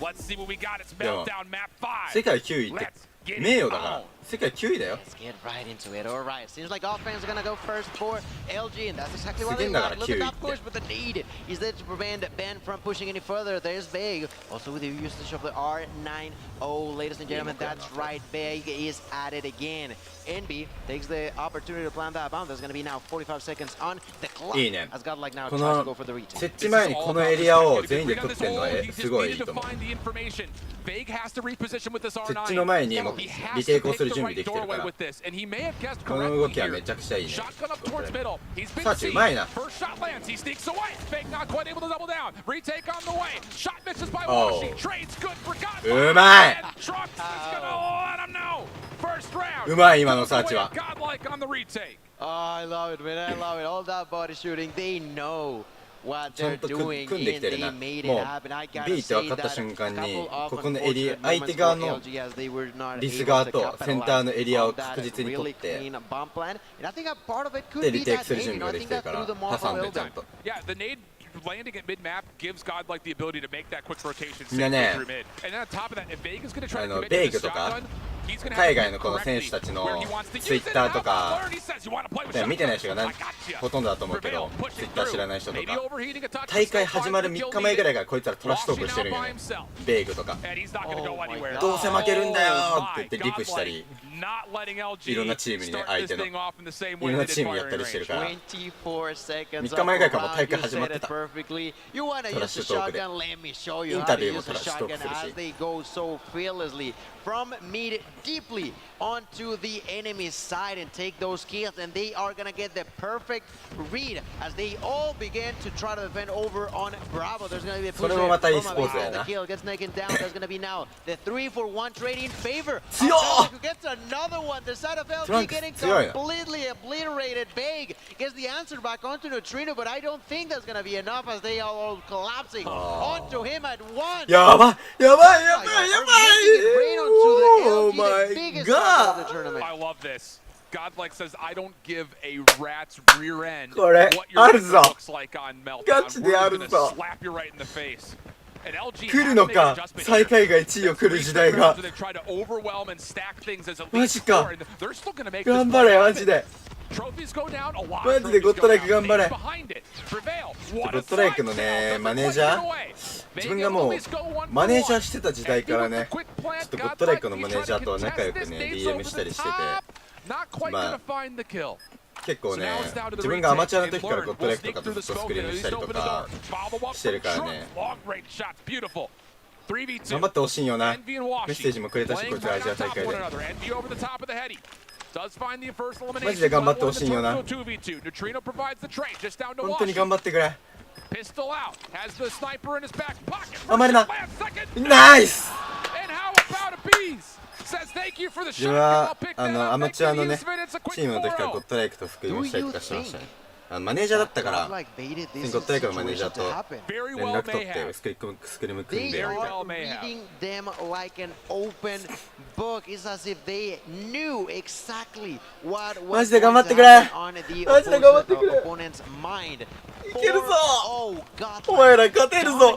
Let's see what we got. It's Meltdown Map 5. 世界9位って名誉だから世界9位だよ Let's get right into it. All right. Seems like offense are going to go first for LG, and that's exactly what they want. Look at that push, but the need is there to prevent Ben from pushing any further. There's Vague. Also with the usage of the R90, ladies and gentlemen, that's right. Vague is at it again. NB takes the opportunity to plant that bomb. There's going to be now 45 seconds on the clock. いいね。 As Godlike now こ tries to の go for the retake. 設置前にこのエリアを全員で取ってんのはすごいいいと思う。設置の前にもうリテイクをする準備できてるから、この動きはめちゃくちゃいいね。サーチうまいな。おう、うまい。うまい今のサーチは。Oh, I love it, man. I love it. All that body shooting, they know what they're doing, and they made it happen. I gotta say that a couple of unfortunate moments for LG as they were not able to capitalize on that really clean bomb plan. And I think a part of it could be that nade. You know, I think that threw them off a little bit. Yeah, the nade landing at mid-map gives Godlike the ability to make that quick rotation through mid. And then on top of that, if Vega's going to try to commit to this shotgun, he's going to have to do it correctly where he wants to use it. Now Fleur, he says, you want to play with shotgun? 見てない人がほとんどだと思うけど、Twitter 知らない人とか、大会始まる3日前ぐらいからこいつらトラッシュトークしてるんよね。ベイグとか。どうせ負けるんだよって言ってリプしたり、いろんなチームにね、相手のいろんなチームやったりしてるから、3日前ぐらいからもう大会始まってた。トラッシュトークで。インタビューもトラッシュトークするし。From mid deeply onto the enemy side and take those kills, and they are gonna get the perfect read as they all begin to try to defend over on Bravo. There's gonna be a push there. The kill gets taken down. There's gonna be now the 3-for-1 trade in favor. Who gets another one? The side of LG getting completely obliterated. Big gets the answer back onto Neutrino, but I don't think that's gonna be enough as they are all collapsing onto him at once. やばいやばいやばいやばい。Oh my god! I love this. Godlike says, I don't give a rat's rear end これ what your あるぞ。 looks like on Meltdown. ガチであるぞ。 We're gonna slap you right in the face. And LG 来るのか、最下位が1位を来る時代が。マジか。頑張れマジで。マジでゴッドライク頑張れ。ゴッドライクのね、マネージャー、自分がもうマネージャーしてた時代からね、ちょっとゴッドライクのマネージャーとは仲良くね、DM したりしてて、まあ結構ね、自分がアマチュアの時からゴッドライクとかとずっとスクリームしたりとかしてるからね、頑張ってほしいよな。メッセージもくれたし、こちらアジア大会で。マジで頑張ってほしいよな。本当に頑張ってくれ。余るな。ナイス。自分はアマチュアのね、チームの時からゴッドライクと復元したりとかしましたね。マネージャーだったから、ゴッドライクのマネージャーと連絡取ってスクリーム組んでみたいな。マジで頑張ってくれ。マジで頑張ってくれ。いけるぞ。お前ら勝てるぞ。もう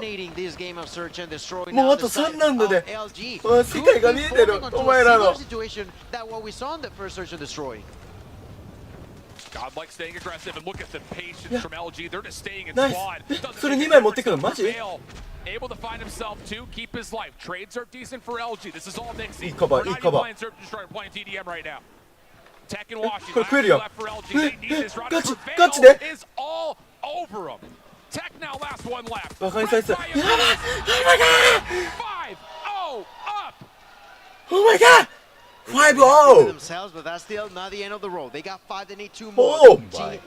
あと3ラウンドで世界が見えてる。お前らの。Godlike staying aggressive and look at the patience from LG. They're just staying in squad. それ2枚持ってくのマジ？ Able to find himself to keep his life. Trades are decent for LG. This is all Nixie. いいカバー、いいカバー。We're playing TDM right now. Tech and Washington. これ食えるよ。ガチで is all over him. Tech now last one left. バカにされてた。やばい。Oh my god. 5-0 up. Oh my god. 5-0 themselves, but that's still not the end of the road. They got 5, they need 2 more. Oh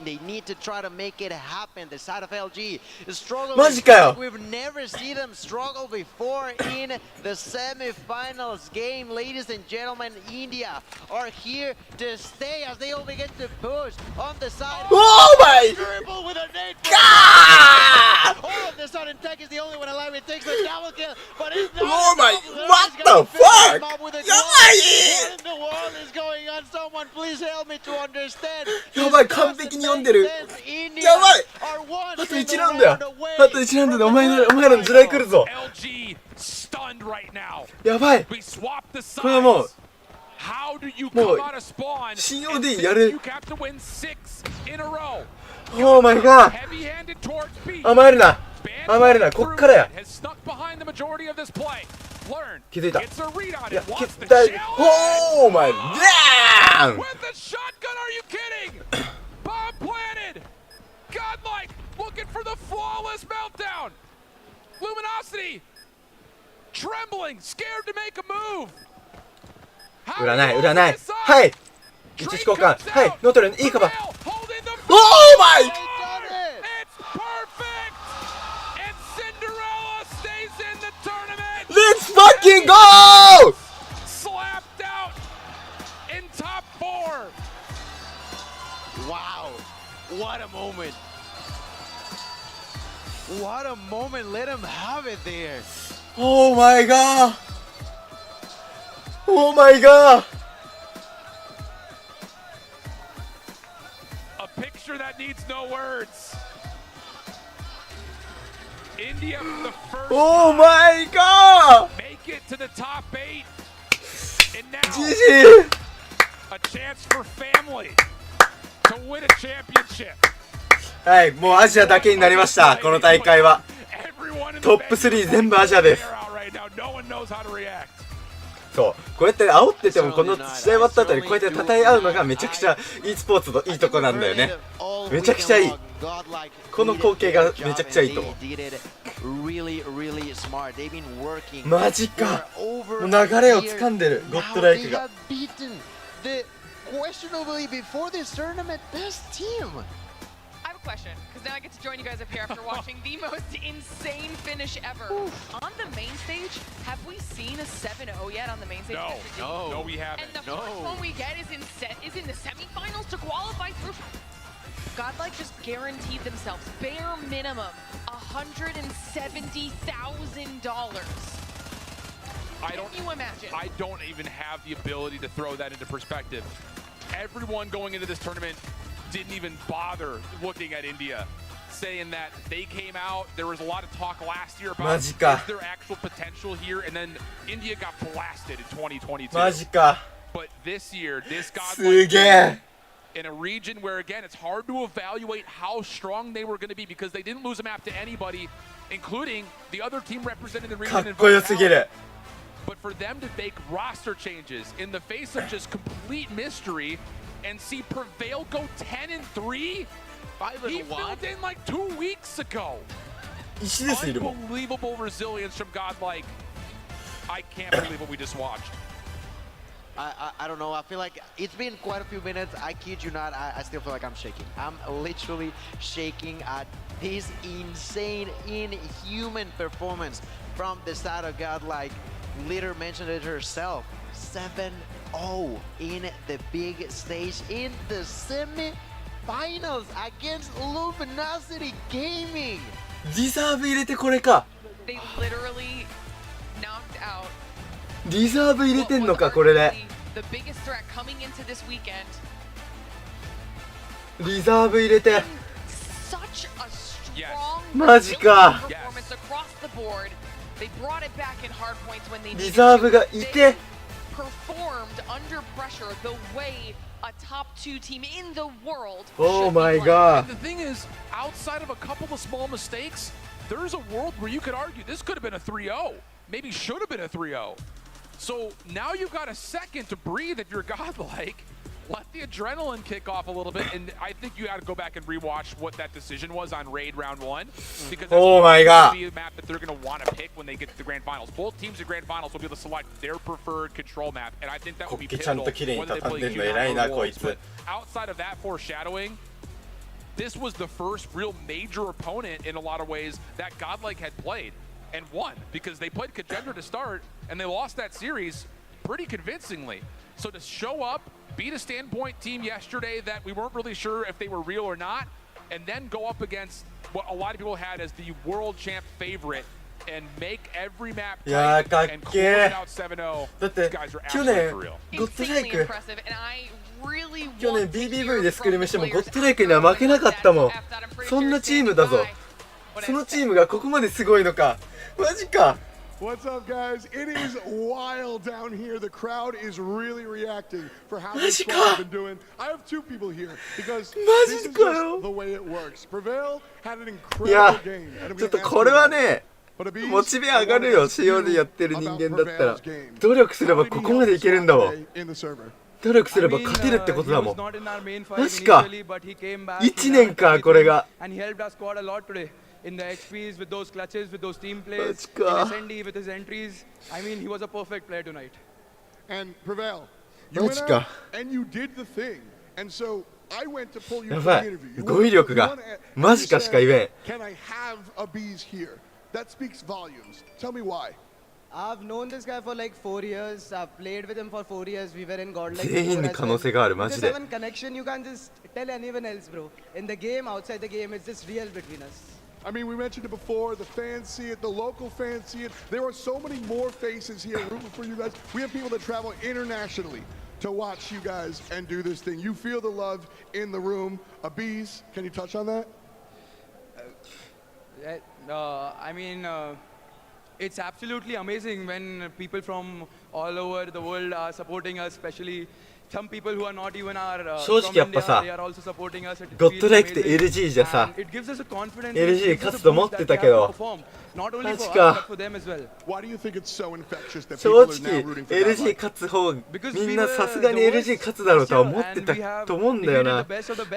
they need to try to make it happen. The side of LG is struggling. マジかよ。 We've never seen them struggle before in the semifinals game. Ladies and gentlemen, India are here to stay as they all begin to push on the side. Oh my Dribble with a nade. god! All of the sudden, Tech is the only one alive. It takes the double kill, but it's not. Oh my, what the fuck? やばい。 What in the world is going on? Someone please help me to understand. やばい、完璧に読んでる。やばい。あと1ラウンドや。あと1ラウンドでお前らの時代来るぞ。やばい。これはもうCOD やる。Oh my god。甘えるな。甘えるな。こっからや。気づいた。い Gets a read on や it. 気 Wants the づいた。 challenge. おーマイダーン With the shotgun, are you kidding? Bomb planted. Godlike looking for the flawless meltdown. Luminosity trembling, scared to make a move. 裏ない裏ない。はい位置交換。はいノートルいいカバー。 Holding the おーマイ It's perfect. And Cinderella stays in the tournament. Let's fucking go! Slapped out in top 4. Wow, what a moment. What a moment, let him have it there. Oh my god! Oh my god! A picture that needs no words. India for the first Oh time my god! make it to the top 8. And now GG! a chance for family to win a championship. はいもうアジアだけになりましたこの大会は。 Everyone in the トップ3全部アジアです。 they're out right now. No one knows how to react. そうこうやって煽っててもこの試合終わった後にこうやって称え合うのがめちゃくちゃ e スポーツのいいとこなんだよね。めちゃくちゃいい。この光景がめちゃくちゃいいと思う。マジかもう流れを掴んでるゴッドライクが。Questionably before this tournament, best team. I have a question, because now I get to join you guys up here after watching the most insane finish ever. On the main stage, have we seen a 7-0 yet on the main stage? No, we haven't. And the first one we get is in the semifinals to qualify through. Godlike just guaranteed themselves bare minimum $170,000. Can you imagine? I don't even have the ability to throw that into perspective. Everyone going into this tournament didn't even bother looking at India, saying that they came out. There was a lot of talk last year about is their actual potential here, and then India got blasted in 2022. マジか But this year, this す Godlike げえ in a region where, again, it's hard to evaluate how strong they were going to be because they didn't lose a map to anybody, including the other team representing the か region. っこよすぎる。 But for them to make roster changes in the face of just complete mystery and see Prevail go 10-3, 5-1. he filled in like 2 weeks ago. 石ですいるもん。 Unbelievable resilience from Godlike. I can't believe what we just watched. I don't know. I feel like it's been quite a few minutes. I kid you not. I still feel like I'm shaking. I'm literally shaking at this insane, inhuman performance from the side of Godlike. Litter mentioned it herself. 7-0 in the big stage in the semi-finals against Luminosity Gaming. リザーブ入れてこれか。 They literally knocked out リザーブ入れてんのかこれで。 the biggest threat coming into this weekend. リザーブ入れて。 Such a strong マジか。 performance across the board. They brought it back in hard points when they リザーブがいて。 performed under pressure the way a top 2 team in the world. Oh should be my playing. god. And the thing is, outside of a couple of small mistakes, there's a world where you could argue this could have been a 3-0. Maybe should have been a 3-0. So now you've got a second to breathe if you're Godlike. Let the adrenaline kick off a little bit, and I think you got to go back and rewatch what that decision was on Raid Round 1, because that's Oh my god. going to be a map that they're going to want to pick when they get to the Grand Finals. Both teams in Grand Finals will be able to select their preferred control map, and I think that would be pivotal whether they play Q9 or Wolves. But outside of that foreshadowing, this was the first real major opponent in a lot of ways that Godlike had played and won, because they played Kagender to start and they lost that series pretty convincingly. So to show up, beat a Standpoint team yesterday that we weren't really sure if they were real or not, and then go up against what a lot of people had as the world champ favorite and make every map tight and close it out 7-0. だって These guys are 去 absolutely 年 for real. ゴッドライ Insanely ク impressive, and I really 去年 want to BBV hear でスクリーム from しても the ゴッ players ドライクには負けなかったもん。 after that. I'm pretty そん sure な you're チームだぞ。 standing by. そのチームがここまですごいのか。マジか。 What's up, guys? It is wild down here. The crowd is really reacting for how this Magica. squad have been doing. I have two people here because this is Magica. just the way it works. Prevail had an いや incredible game. And ちょっとこれはねモチベ上がるよ。COD やってる人間だったら。努力すればここまでいけるんだもん。努力すれば勝てるってことだもん。確か1年か、これが。In the XPs, with those clutches, with those team plays, in SND, with his entries. I mean, he was a perfect player tonight. And Prevail, you went out and you did the thing. And so I went to pull you from the interview. 語彙力がマジかしか言えん。 Can I have a bees here? That speaks volumes. Tell me why. I've known this guy for like 4 years. I've played with him for 4 years. We were in Godlike. 全員に可能性がある、マジで。 There's one connection you can't just tell anyone else, bro. In the game, outside the game, it's just real between us. I mean, we mentioned it before. The fans see it. The local fans see it. There are so many more faces here rooting for you guys. We have people that travel internationally to watch you guys and do this thing. You feel the love in the room. Bees, can you touch on that? I mean, it's absolutely amazing when people from all over the world are supporting us, especially some people who are not even our 正直やっぱさ、ゴッドライクって LG じゃさ、LG 勝つと思ってたけど、確か正直 LG 勝つ方、みんなさすがに LG 勝つだろうとは思ってたと思うんだよな。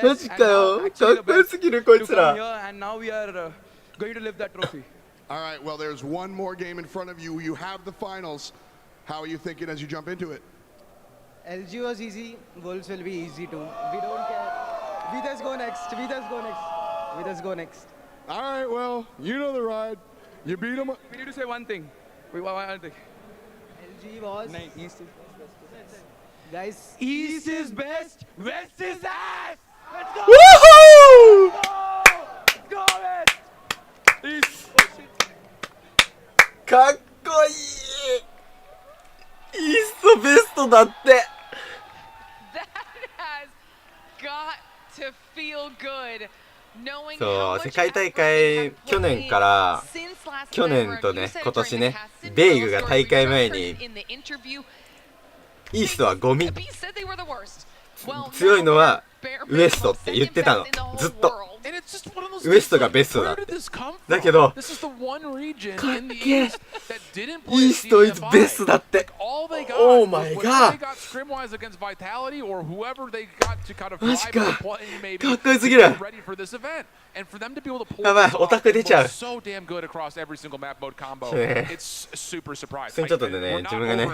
マジかよ、かっこよすぎるこいつら。All right, well, there's one more game in front of you. You have the finals. How are you thinking as you jump into it? LG was easy. Wolves will be easy too. We don't care. We just go next. We just go next. We just go next. All right, well, you know the ride. You beat them. We need to say one thing. One thing. LG was. East is best. Guys. East is best. West is ass. Let's go. Woohoo! Let's go, West. East. かっこいい。イーストベストだって。そう、世界大会去年から去年とね、今年ね、ベイグが大会前にイーストはゴミ、強いのはウエストって言ってたの、ずっと。ウエストがベストだって。だけど、かっけえ、イーストイズベストだって。オーマイガー。マジか。かっこよすぎる。やばい、オタク出ちゃう。普通にちょっとでね、自分がね、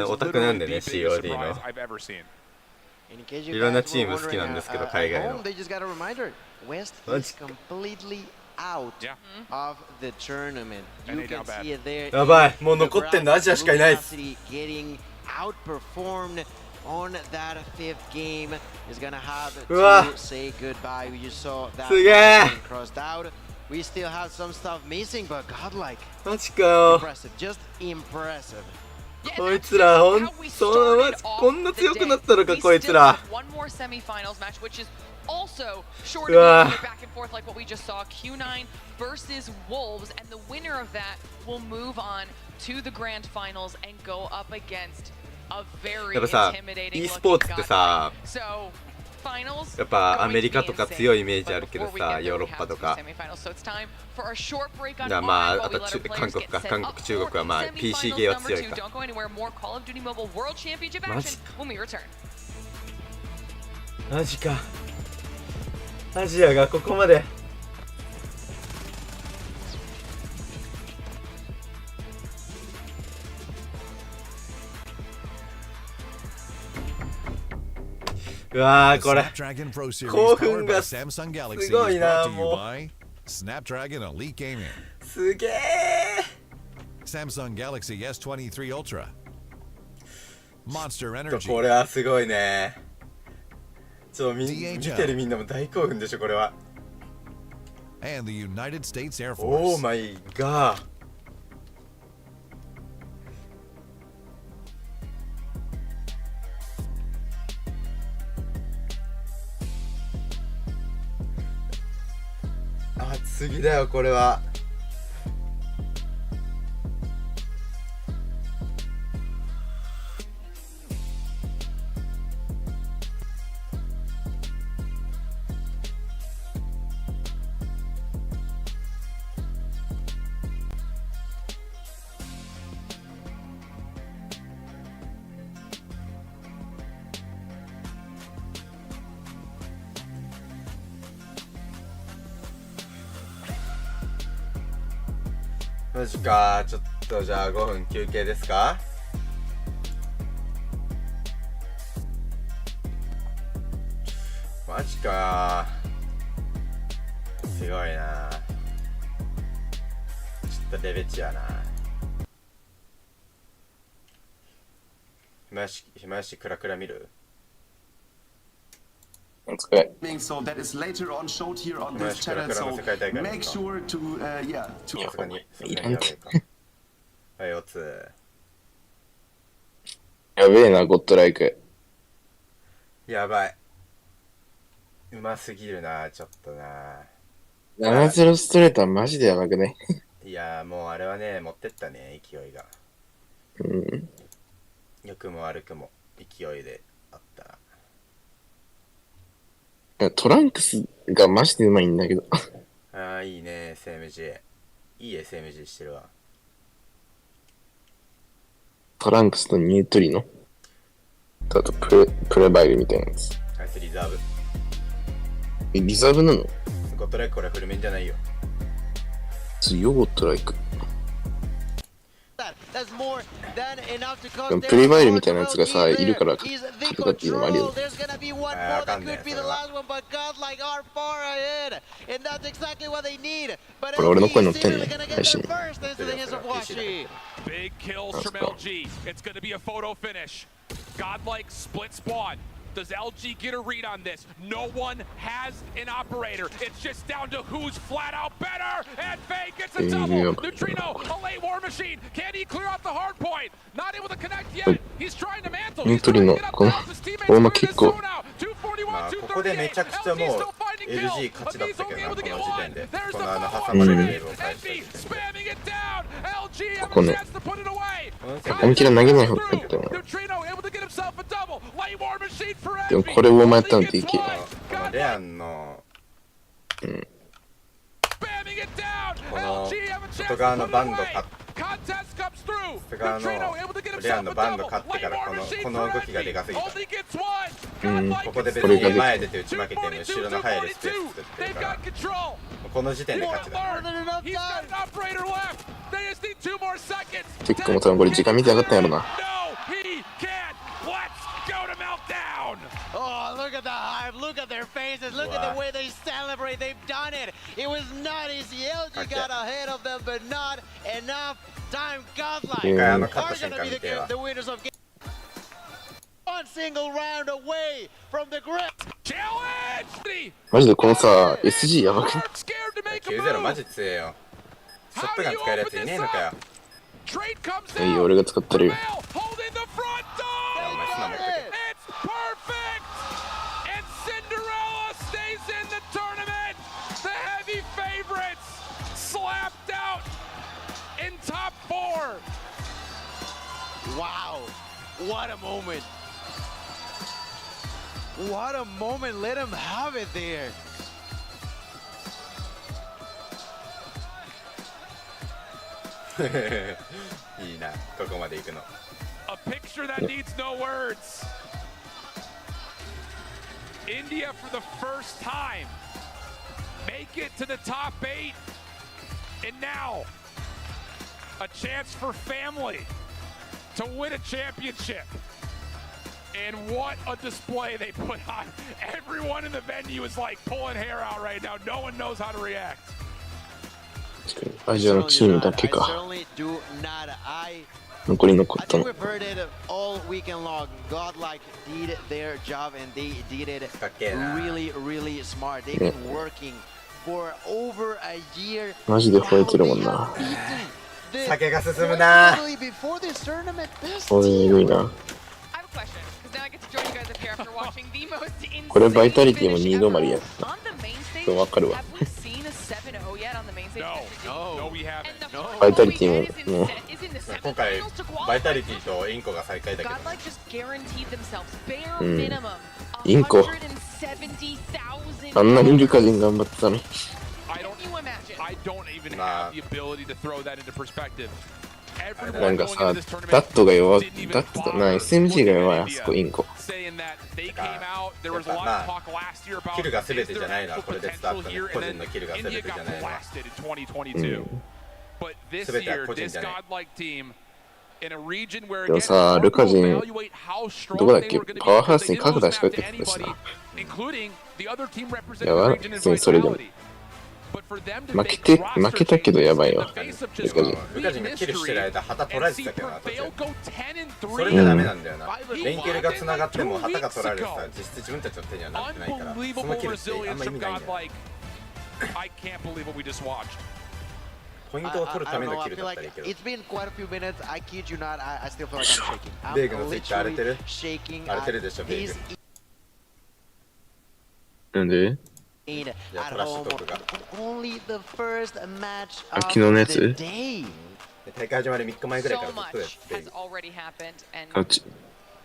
オタクなんでね、COD の。いろんなチーム好きなんですけど、海外の。West is completely out of the tournament. You can see it there. やばい、もう残ってんのアジアしかいないです。 Getting outperformed on that fifth game is gonna have to say goodbye. We just saw that getting crossed out. We still have some stuff missing, but godlike. マジかよ。 Impressive, just impressive. こいつらほんとこんな強くなったのかこいつら。Also, short of back and forth like what we just saw, Q9 versus Wolves, and the winner of that will move on to the grand finals and go up against a very intimidating looking godlike. So, finals. やっぱアメリカとか強いイメージあるけどさ、ヨーロッパとか。まああと韓国か、韓国中国はまあ PC ゲーは強いか。マジか。アジアがここまで。うわー、これ興奮がすごいな、もうすげえ。 Samsung Galaxy S23 Ultra Monster Energy これはすごいね。見てるみんなも大興奮でしょこれは。 and the United States Air Force. オーマイガー。次だよこれは。マジか。ちょっとじゃあ5分休憩ですか。マジか。すごいな。ちょっとレベチやな。暇やしクラクラ見る。That's good. So that is later on showed here on this channel. So make sure to yeah to. さすがにやばいか。はい、おつ。やべえな、ゴッドライク。やばい。うますぎるな、ちょっとな。7-0ストレートはマジでやばくね。いやー、もうあれはね、持ってったね、勢いが。うん。良くも悪くも勢いであったな。トランクスがマジでうまいんだけど。ああ、いいね、SMG。いい SMG してるわ。トランクスとニュートリノ。あとプレバイルみたいなやつ。あいつリザーブ。リザーブなの？ゴッドライクこれフルメンじゃないよ。強ゴッドライク。でもプレバイルみたいなやつがさ、いるから勝てたっていうのもあるよね。あかんねそれは。これ俺の声乗ってんね、配信。Big kills from LG. It's going to be a photo finish. Godlike split spawn. Does LG get a read on this? No one has an operator. It's just down to who's flat out better. And Faye gets a double. Neutrino, a late war machine. Can he clear out the hard point? Not able to connect yet. He's trying to mantle. ニュートリノ、この大間結構。まあ、ここでめちゃくちゃもう LG 勝ちだったけどな、この時点で。この挟まれるレベルを返してここね。本気で投げない方がいいと思う。でもこれを前やったのでいける。このレアンの、この外側のバンド買って、外側のレアンのバンド買ってからこの動きがでかすぎた。ここで別に前出て打ち負けて後ろの速いレスペース作ってるから、この時点で勝ちだ。結構も多分これ時間見てなかったんやろな。Oh, look at the hype, look at their faces, look at the way they celebrate, they've done it. It was not easy, LG got ahead of them, but not enough time. Godlike are going to be the winners of game. One single round away from the grip. Challenge! マジでこのさ、SG やばくね。90マジ強えよ。ショットガン使えるやついねえのかよ。いいよ、俺が使ってるよ。Wow, what a moment. What a moment, let him have it there.いいな、ここまで行くの。A picture that needs no words. India for the first time make it to the top 8, and now a chance for family to win a championship. And what a display they put on. Everyone in the venue is like pulling hair out right now. No one knows how to react. アジアのチームだけか。残り残ったの。All weekend long, Godlike did their job and they did it really, really smart. They've been working for over a year. マジで吠えてるもんな。酒が進むな。おい、えぐいな。これバイタリティも2度までやった。わかるわ。バイタリティも今回バイタリティとインコが最下位だけど。インコ。あんなにルカジン頑張ってたね。なんかさ、ダットが弱い、ダットな、SMG が弱い、あそこインコ。まあ、キルが全てじゃないのはこれで伝わったね。個人のキルが全てじゃないのは。but this year, this godlike team in a region where でもさ、ルカジン、どこだっけ、パワーハウスに核出しかけてたしな。やばい、普通にそれでも。負けたけどやばいわ。ルカジンがキルしてる間、旗取られてたけどな、途中。それがダメなんだよな。連携が繋がっても旗が取られてたら、実質自分たちの手にはなってないから、そのキルってあんま意味ないんだよ。ポイントを取るためのキルだったらいいけど。It's been quite a few minutes. I kid you not. I still feel like I'm shaking. ベーグのスイッチ荒れてる shaking. 荒れてるでしょ、ベーグ。なんで At トラッシュ home. トークが。Only the first match 昨日のや of つ the day. 大会始まる3日前ぐらいか So らずっ much とやって has already happened, and あっち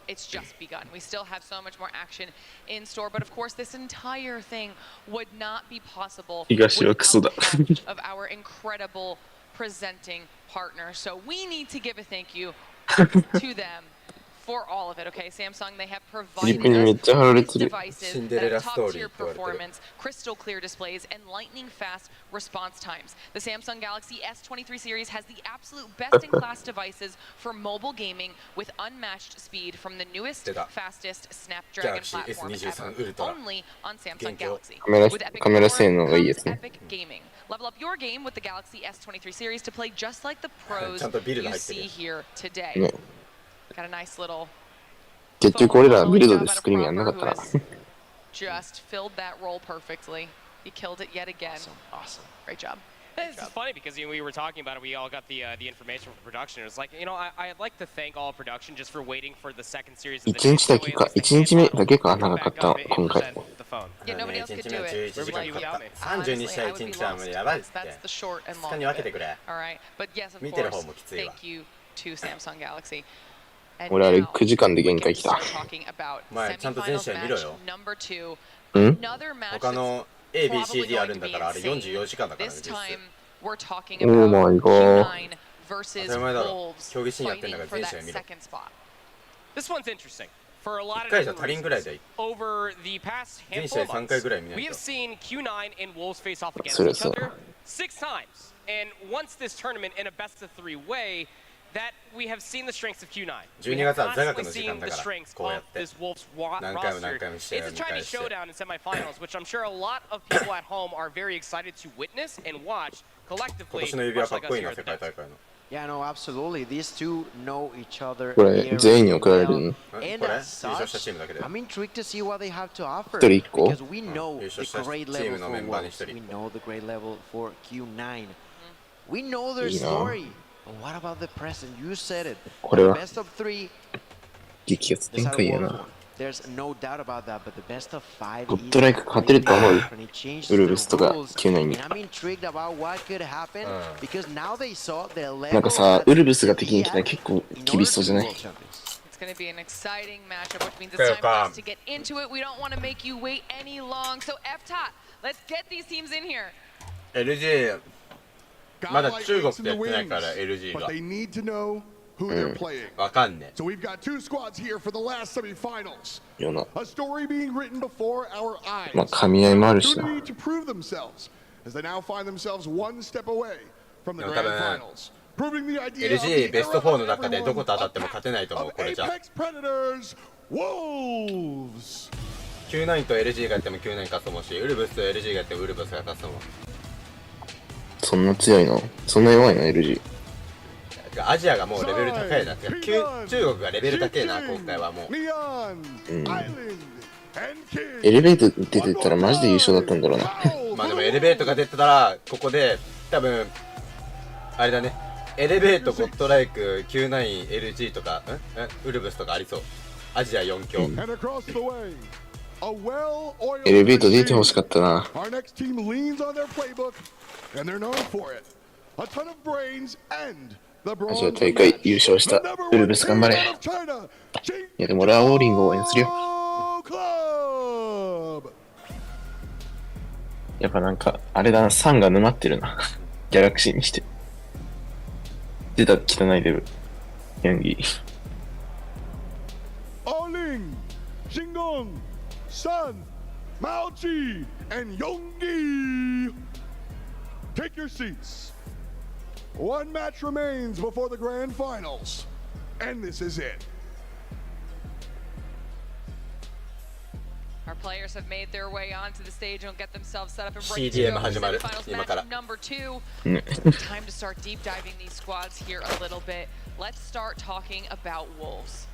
it's just begun. We still have so much more action in store, but of course, this entire thing would not be possible 東はクソだ without the help of our incredible presenting partner. So we need to give a thank you to them for all of it. Okay, Samsung, they have リプにめっ provided ちゃ貼られ us てる devices that have top-tier performance, crystal clear displays, and lightning-fast response times. The Samsung Galaxy S23 series has the absolute best-in-class devices for mobile gaming with unmatched speed from the newest, fastest Snapdragon Galaxy platform S23 ever, only on Samsung Galaxy. カメラ With Epic カメラ Performance 性能がいいやつ comes ね Epic Gaming. Level up your game with the Galaxy S23 series to play just like the pros ちゃんとビルド you 入ってる see here today. ね Got a nice little 結局俺らビルドでスクリーンやんなかったな just filled that role perfectly. He killed it yet again. Awesome. Great job. It's funny because we were talking about it. We all got the information from production. It was like, I'd like to thank all production just for waiting for the second series of the 1日だけか1日目だけか長かった今回 Yeah, nobody else could do it. 11時間かかった32試合1日はもうやばいって That's the short and 2 long 日に of 分けて it. くれ All right, but yes, of 見てる方 course, もきついわ thank you to Samsung Galaxy. 俺あれ9時間で限界来た お前ちゃんと全試合見ろよ Another match 他の ABCD あるんだからあれ44時間だからね This 実質 time we're talking Oh about my god. Q9 versus 当たり前だろ Wolves 競技シーンやってん fighting だから for 全試 that 合見ろ second spot. This one's interesting for a lot 1 of 回じゃ different 足りんぐらい reasons. でいい Over the past 全 handful 試合 of 3回 months, ぐらい見ない we と have seen Q9 and Wolves face off against そりゃ each そう other 6 times. And once this tournament in a best of 3 way, that we have seen the strengths of Q9. 12月は座学 constantly の時間 seen だ the から strengths こうや of って this Wolves 何回も何 roster. 回も試合 It's を a 見 Chinese 返して showdown in semifinals, which I'm sure a lot of people at home are very excited to witness and watch 今 collectively. 年の指輪 much かっ like こ us いい here な at 世 the 界 Nets. 大会の Yeah, no, absolutely. These two know each other これ very 全員に送られる well. の こ And れ優 as 勝した such, チームだけで I'm intrigued to see what they have to offer. 一人一個 Because we know 優 the 勝した great チー level ムの for メンバーに Wolves. 1 We 人 know the great level for Q9. We know their いいな story. But what about the present? You said it. これは Best of 3, 激アツ展 decide 開や Wolves な won. There's no doubt about that, but the best of 5ゴッドライク勝てると思う and it changed ウルブスと the か rules. Q9 に And I'm intrigued about what could happen because now they saw the なんか level さ that ウルブスが敵に来た they ら結構 had in 厳 order しそう to じゃ be ない world champions. It's going to be an exciting matchup, which means it's time for us to get into it. We don't want to make you wait any long. So F-Tot, let's get these teams in here. LG まだ Godlike 中国 ace で in や the ってないから wings, LG but が they need to know who they're playing. わかんね So we've got 2 squads here for the last semifinals. よな A story being written before our eyes. まあ噛み合いもあるしな Opportunity to prove themselves as they now find themselves one step away from the でも grand 多分 finals. Proving the idea of LG the ベスト era 4の中で everyone どこと当たっても勝てないと思う of これじゃ Apex Predators Wolves. Q9 と LG がやっても Q9 勝つと思うしウルブスと LG がやってもウルブスが勝つと思うそんな強いのそんな弱いの LG アジアがもうレベル高いなって中国がレベル高いな今回はもう Neon, Island, and King. エレベート出てたらマジで優勝だったんだろうなまあでもエレベートが出てたらここで多分あれだねエレベートゴッドライク Q9LG とかウルブスとかありそうアジア4強 And across the way, a well-oiled エレベート出てほし machine. かったな Our next team leans on their playbook, and they're known for it. A ton of brains and the アジア bronze 大会 match. 優勝し The た number ウル one ブス頑 team 張れ out of China, いやでも俺はオーリングを応援するよ Club. やっぱなんかあれだなサンが沼ってるなギャラクシーにして出た汚いデブヤンギ Oling, Shingon, Sun, Maochi, and Yonggi. Take your seats. One match remains before the grand finals, and this is it. Our players have made their way onto the stage and get themselves set up and ready to CDM go for 始まる semifinals 今から match number 2. Time to start deep diving these squads here a little bit. Let's start talking about Wolves.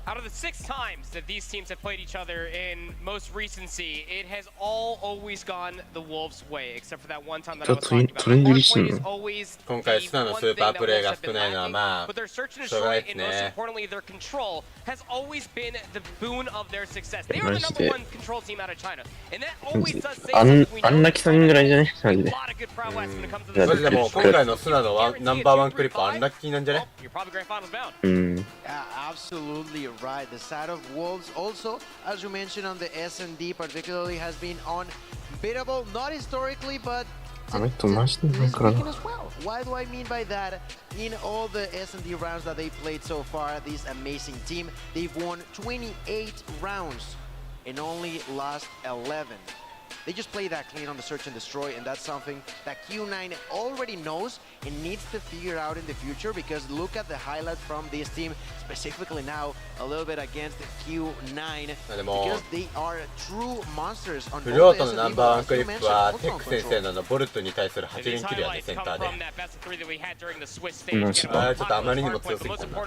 Out of the 6 times that these teams have played each other in most recency, it has always gone the Wolves' way, except for that one time that I was talking about. Hardpoint is always the one thing that Wolves have been lacking, but their search and destroy, and most importantly, their control, has always been the boon of their success. They are the #1 control team out of China, and that always does say something. We know that China has a lot of good prowess when it comes to the マジでもう今回のスナのナンバー1クリップアンラッキーなんじゃね You're probably grand finals bound. Absolutely right. The side of Wolves also, as you mentioned on the S&D particularly, has been unbeatable, not historically, but this weekend as well. Why do I mean by that? In all the S&D rounds that they played so far, this amazing team, they've won 28 rounds and only lost 11. They just play that clean on the search and destroy, and that's something that Q9 already knows and needs to figure out in the future, because look at the highlights from this team, specifically now a little bit against Q9, because they are true monsters on フルオートのナンバー1クリップはテック先生のボルトに対する8連キルやねセンターであちょっとあまりにも強すぎたな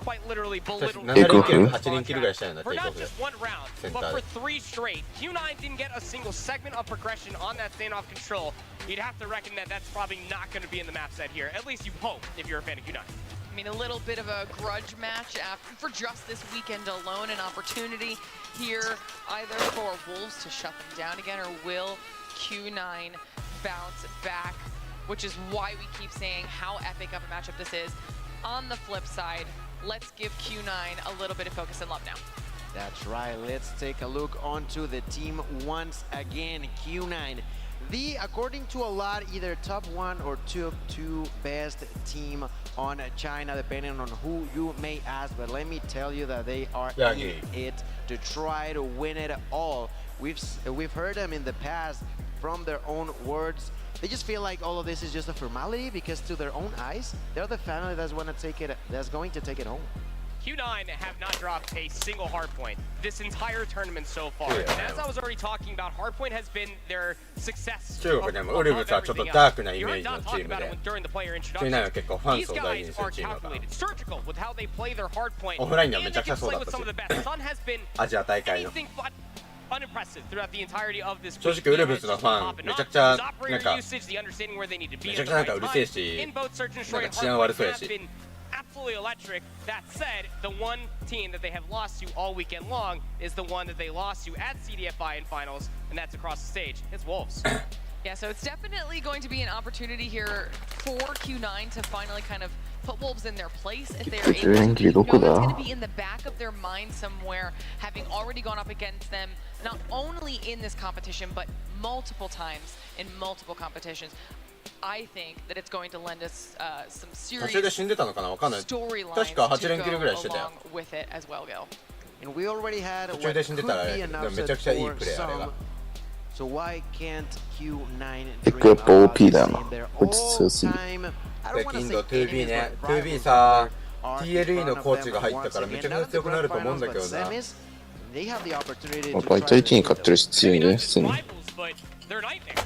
quite literally belittled for not just one round, but for 3 straight. Q9 didn't get a single segment of progression on that standoff control. You'd have to reckon that that's probably not going to be in the map set here. At least you hope if you're a fan of Q9. I mean, a little bit of a grudge match for just this weekend alone, an opportunity here either for Wolves to shut them down again, or will Q9 bounce back, which is why we keep saying how epic of a matchup this is. On the flip side, let's give Q9 a little bit of focus and love now. That's right. Let's take a look onto the team once again. Q9, according to a lot, either top 1 or 2 best team on China, depending on who you may ask. But let me tell you that they are in it to try to win it all. We've heard them in the past from their own words. They just feel like all of this is just a formality, because to their own eyes, they're the family that's going to take it home. Q9 have not dropped a single hardpoint this entire tournament so far. And as I was already talking about, hardpoint has been their success. During the player introduction, these guys are calculated, surgical with how they play their hardpoint, and they can play with some of the best. Sun has been anything but unimpressive throughout the entirety of this week. 正直ウルブスのファンめちゃくちゃなんかめちゃくちゃなんかうるせえしなんか治安悪そうやし absolutely electric. That said, the one team that they have lost to all weekend long is the one that they lost to at CDFI in finals, and that's across the stage. It's Wolves. Yeah, so it's definitely going to be an opportunity here for Q9 to finally kind of put Wolves in their place if they're able to. You know it's going to be in the back of their mind somewhere, having already gone up against them, not only in this competition, but multiple times in multiple competitions. I think that it's going to lend us some serious storylines to go along with it as well, Gil. And we already had what could be announced for some. So why can't Q9 dream about this in their all-time? I don't want to say enemies, but rivals are TLE のコーチが入ったからめちゃくちゃ強くなると思うんだけどな。They have the opportunity to try to に勝ってるし強いね、普通に。They're nightmare.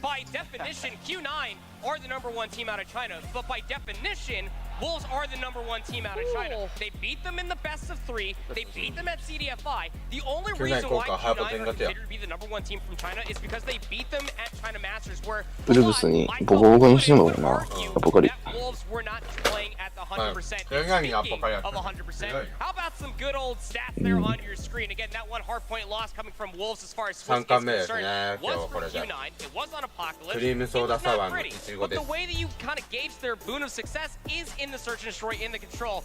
By definition, Q9 are the #1 team out of China, but by definition, Wolves are the #1 team out of China. They beat them in the best of 3. They beat them at CDFI. The only reason why Q9 are considered to be the #1 team from China is because they beat them at China Masters, where ウルブスにボコボコにしてんのかな、アポカリ。Wolves were not playing at the 100%. Speaking of 100%, how about some good old stats there on your screen? Again, that one hardpoint loss coming from Wolves as far as Swiss is concerned was from Q9. It was on Apocalypse. It was not pretty. But the way that you kind of gauge their boon of success is in the search and destroy, in the control.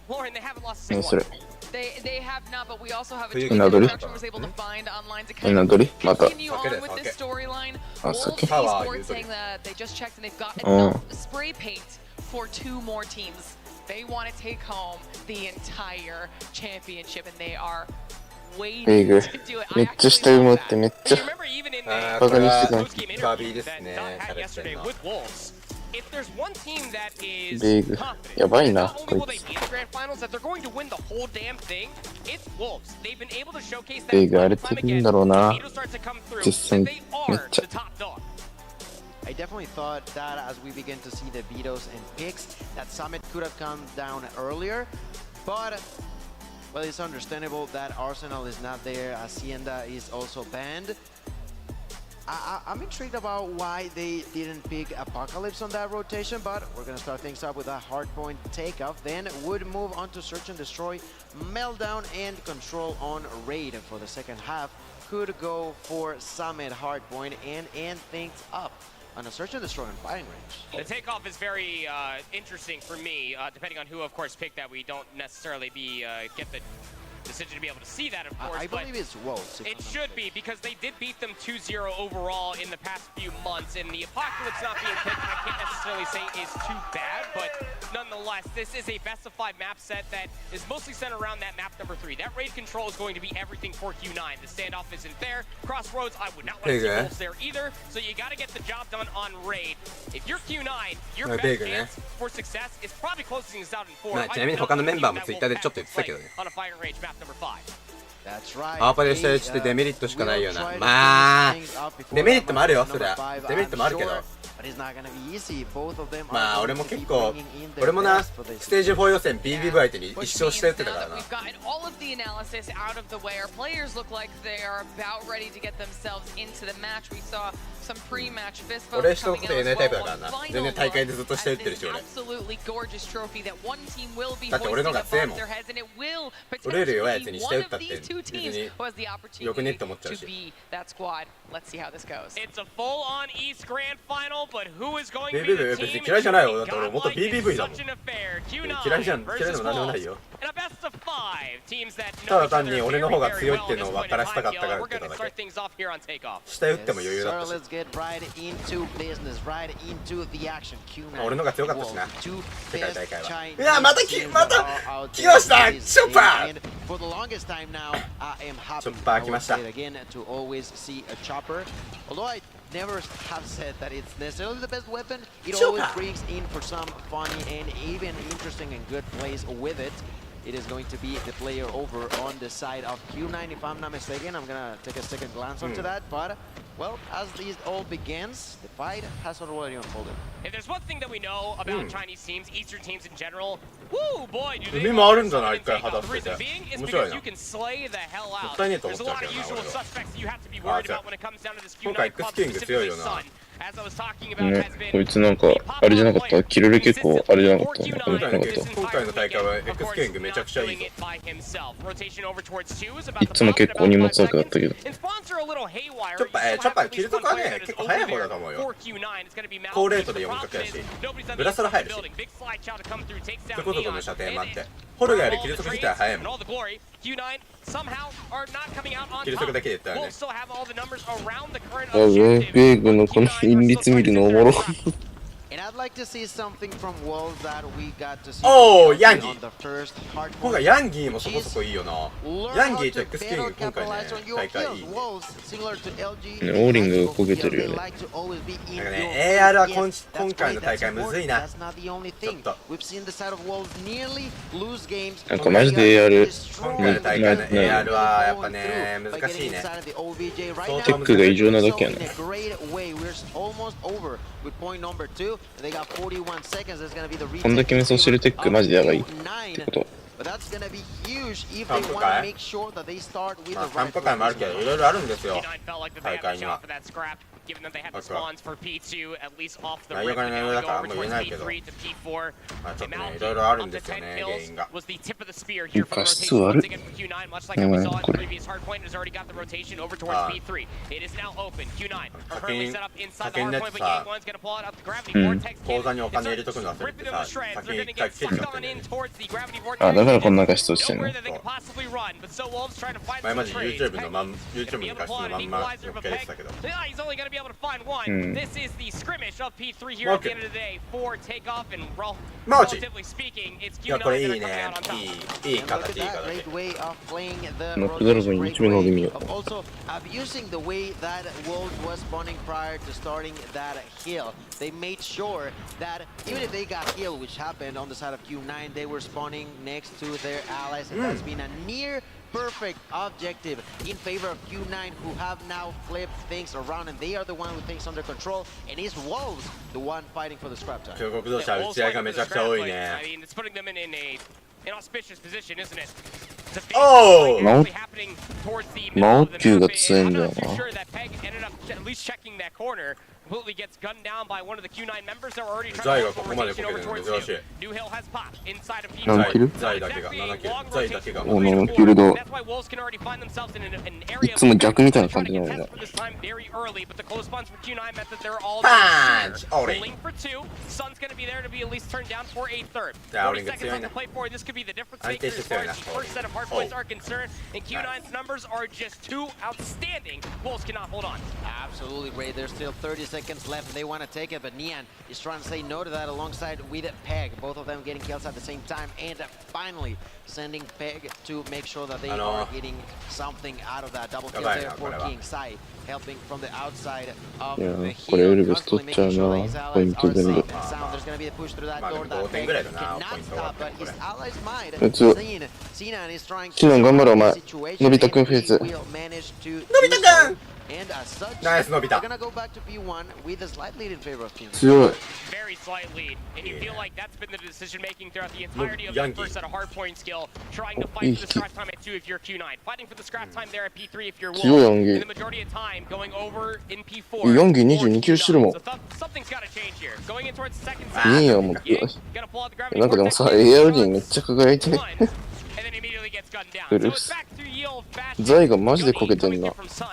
Lauren, they haven't lost a single one. They have not, but we also have a tweet that production was able to find online to kind of continue on with this storyline. Wolves Esports saying that they just checked and they've got enough spray paint for 2 more teams. They want to take home the entire championship, and they are ベイグめっちゃ下埋まってめっちゃバカにしてたバビーですね。ベイグやばいなこいつ。ベイグ荒れてるんだろうな実戦めっちゃ。I definitely thought that as we begin to see the vetoes and picks, that Summit could have come down earlier, but well, it's understandable that Arsenal is not there. Hacienda is also banned. I'm intrigued about why they didn't pick Apocalypse on that rotation, but we're gonna start things up with a hardpoint takeoff. Then would move on to Search and Destroy, Meltdown, and Control on Raid for the second half. Could go for Summit hardpoint and end things up on a Search and Destroy and firing range. The takeoff is very interesting for me, depending on who, of course, picked that. We don't necessarily get the decision to be able to see that, of course. I believe it's Wolves. It should be, because they did beat them 2-0 overall in the past few months, and the Apocalypse not being picked, I can't necessarily say is too bad, but nonetheless, this is a best of 5 map set that is mostly centered around that map number 3. That raid control is going to be everything for Q9. The standoff isn't there. Crossroads, I would not want to see Wolves there either, so you got to get the job done on raid. If you're Q9, your best chance for success is probably closing this out in 4. ちなみに他のメンバーもツイッターでちょっと言ってたけどね。アーパでしたりしてデメリットしかないよな。まあデメリットもあるよ、そりゃデメリットもあるけど、まあ俺も結構俺もなステージ4予選 BBV 相手に一勝して打ってたからな。俺人のこと言えないタイプだからな。全然大会でずっとして打ってるし俺。だって俺のが強いもん。俺より弱いやつにして打ったって別によくねって思っちゃうし。BBV 別に嫌いじゃないよ。だって俺元 BBV だもん。嫌いでも何でもないよ。ただ単に俺の方が強いっていうのを分からせたかったからってだけ。下打っても余裕だったし。俺のが強かったしな。世界大会は。いやまた来ましたチョッパー。チョッパー来ました。Never have said that it's necessarily the best weapon. It always brings in for some funny and even interesting and good plays with it. It is going to be the player over on the side of Q9, if I'm not mistaken. I'm gonna take a second glance onto that, but well, as this all begins, the fight has already unfolded. If there's one thing that we know about Chinese teams, Eastern teams in general, woo boy, do they The reason being is because you can slay the hell out. There's a lot of usual suspects you have to be worried about when it comes down to this Q9 club, specifically Sun. As I was talking about, has been こいつなんかあれじゃなかった？キルレ結構あれじゃなかった？今回の大会は X キングめちゃくちゃいいぞ。いつも結構荷物枠だったけど。チョッパーキルとかね結構早い方だと思うよ。高レートで4角やしブラストラ入るしってこととの射程もあってホルガよりキル速自体早いもん。キル速だけで言ったらね。ベーグのこの韻律見るのおもろ。おーヤンギー今回ヤンギーもそこそこいいよな。ヤンギーと X キング今回ね大会いいね。オーリングが焦げてるよね。なんかね AR は今回の大会むずいな。ちょっとなんかマジで AR 今回の大会の AR はやっぱね難しいね。テックが異常なだけやな。こんだけメソしてるテックマジでやばいってこと。散歩会まあ散歩会もあるけどいろいろあるんですよ大会には。内容が内容だからあんま言えないけどまあちょっとねいろいろあるんですよね原因が。画質悪い。やばいなこれ。課金になってさ口座にお金入れとくの忘れてさ先に一回切っちゃってね。あだからこんな画質落ちてんの。前マジ YouTube の画質のまんま乗っけれてたけど able to find one. This is the skirmish of P3 here at the end of the day for takeoff, and relatively speaking, it's Q9 that are coming out on top. Great way of playing the also abusing the way that Wolves was spawning prior to starting that hill. They made sure that even if they got healed, which happened on the side of Q9, they were spawning next to their allies, and that's been a near perfect objective in favor of Q9, who have now flipped things around, and they are the one with things under control, and is Wolves the one fighting for the scrap time. I mean, it's putting them in an auspicious position, isn't it? Oh! Happening towards the middle of the map. I'm not too sure that Peg ended up at least checking that corner. Completely gets gunned down by one of the Q9 members that were already trying to pull rotation over towards you. New Hill has popped inside of P2. That's why Wolves can already find themselves in an area of trying to contest for this time very early, but the close spawns for Q9 meant that they're all pulling for 2. Sun's going to be there to be at least turned down for a third. 40 seconds left to play for. This could be the difference maker as far as the first set of hard points are concerned, and Q9's numbers are just too outstanding. Wolves cannot hold on. Absolutely great. There's still 30 seconds left, and they want to take it, but Nian is trying to say no to that alongside with Peg. Both of them getting kills at the same time, and finally sending Peg to make sure that they are getting something out of that double kill there for King Sai, helping from the outside of the hill, constantly making sure that his allies are safe and sound. There's going to be a push through that door that Peg cannot stop, but his allies might. Sinan is trying to situation, and he will manage to do so. And as such, we're gonna go back to P1 with a slight lead in favor of Team. Very slight lead, and you feel like that's been the decision making throughout the entirety of the first set of hard point skill. Trying to fight for the scrap time at 2 if you're Q9, fighting for the scrap time there at P3 if you're Wolf. And the majority of time going over in P4. So something's got to change here. Going in towards the second set. Gonna pull out the gravity vortex. And then immediately gets gunned down. So it's back to Yield fashion. ザイがマジでこけてんな。こいつ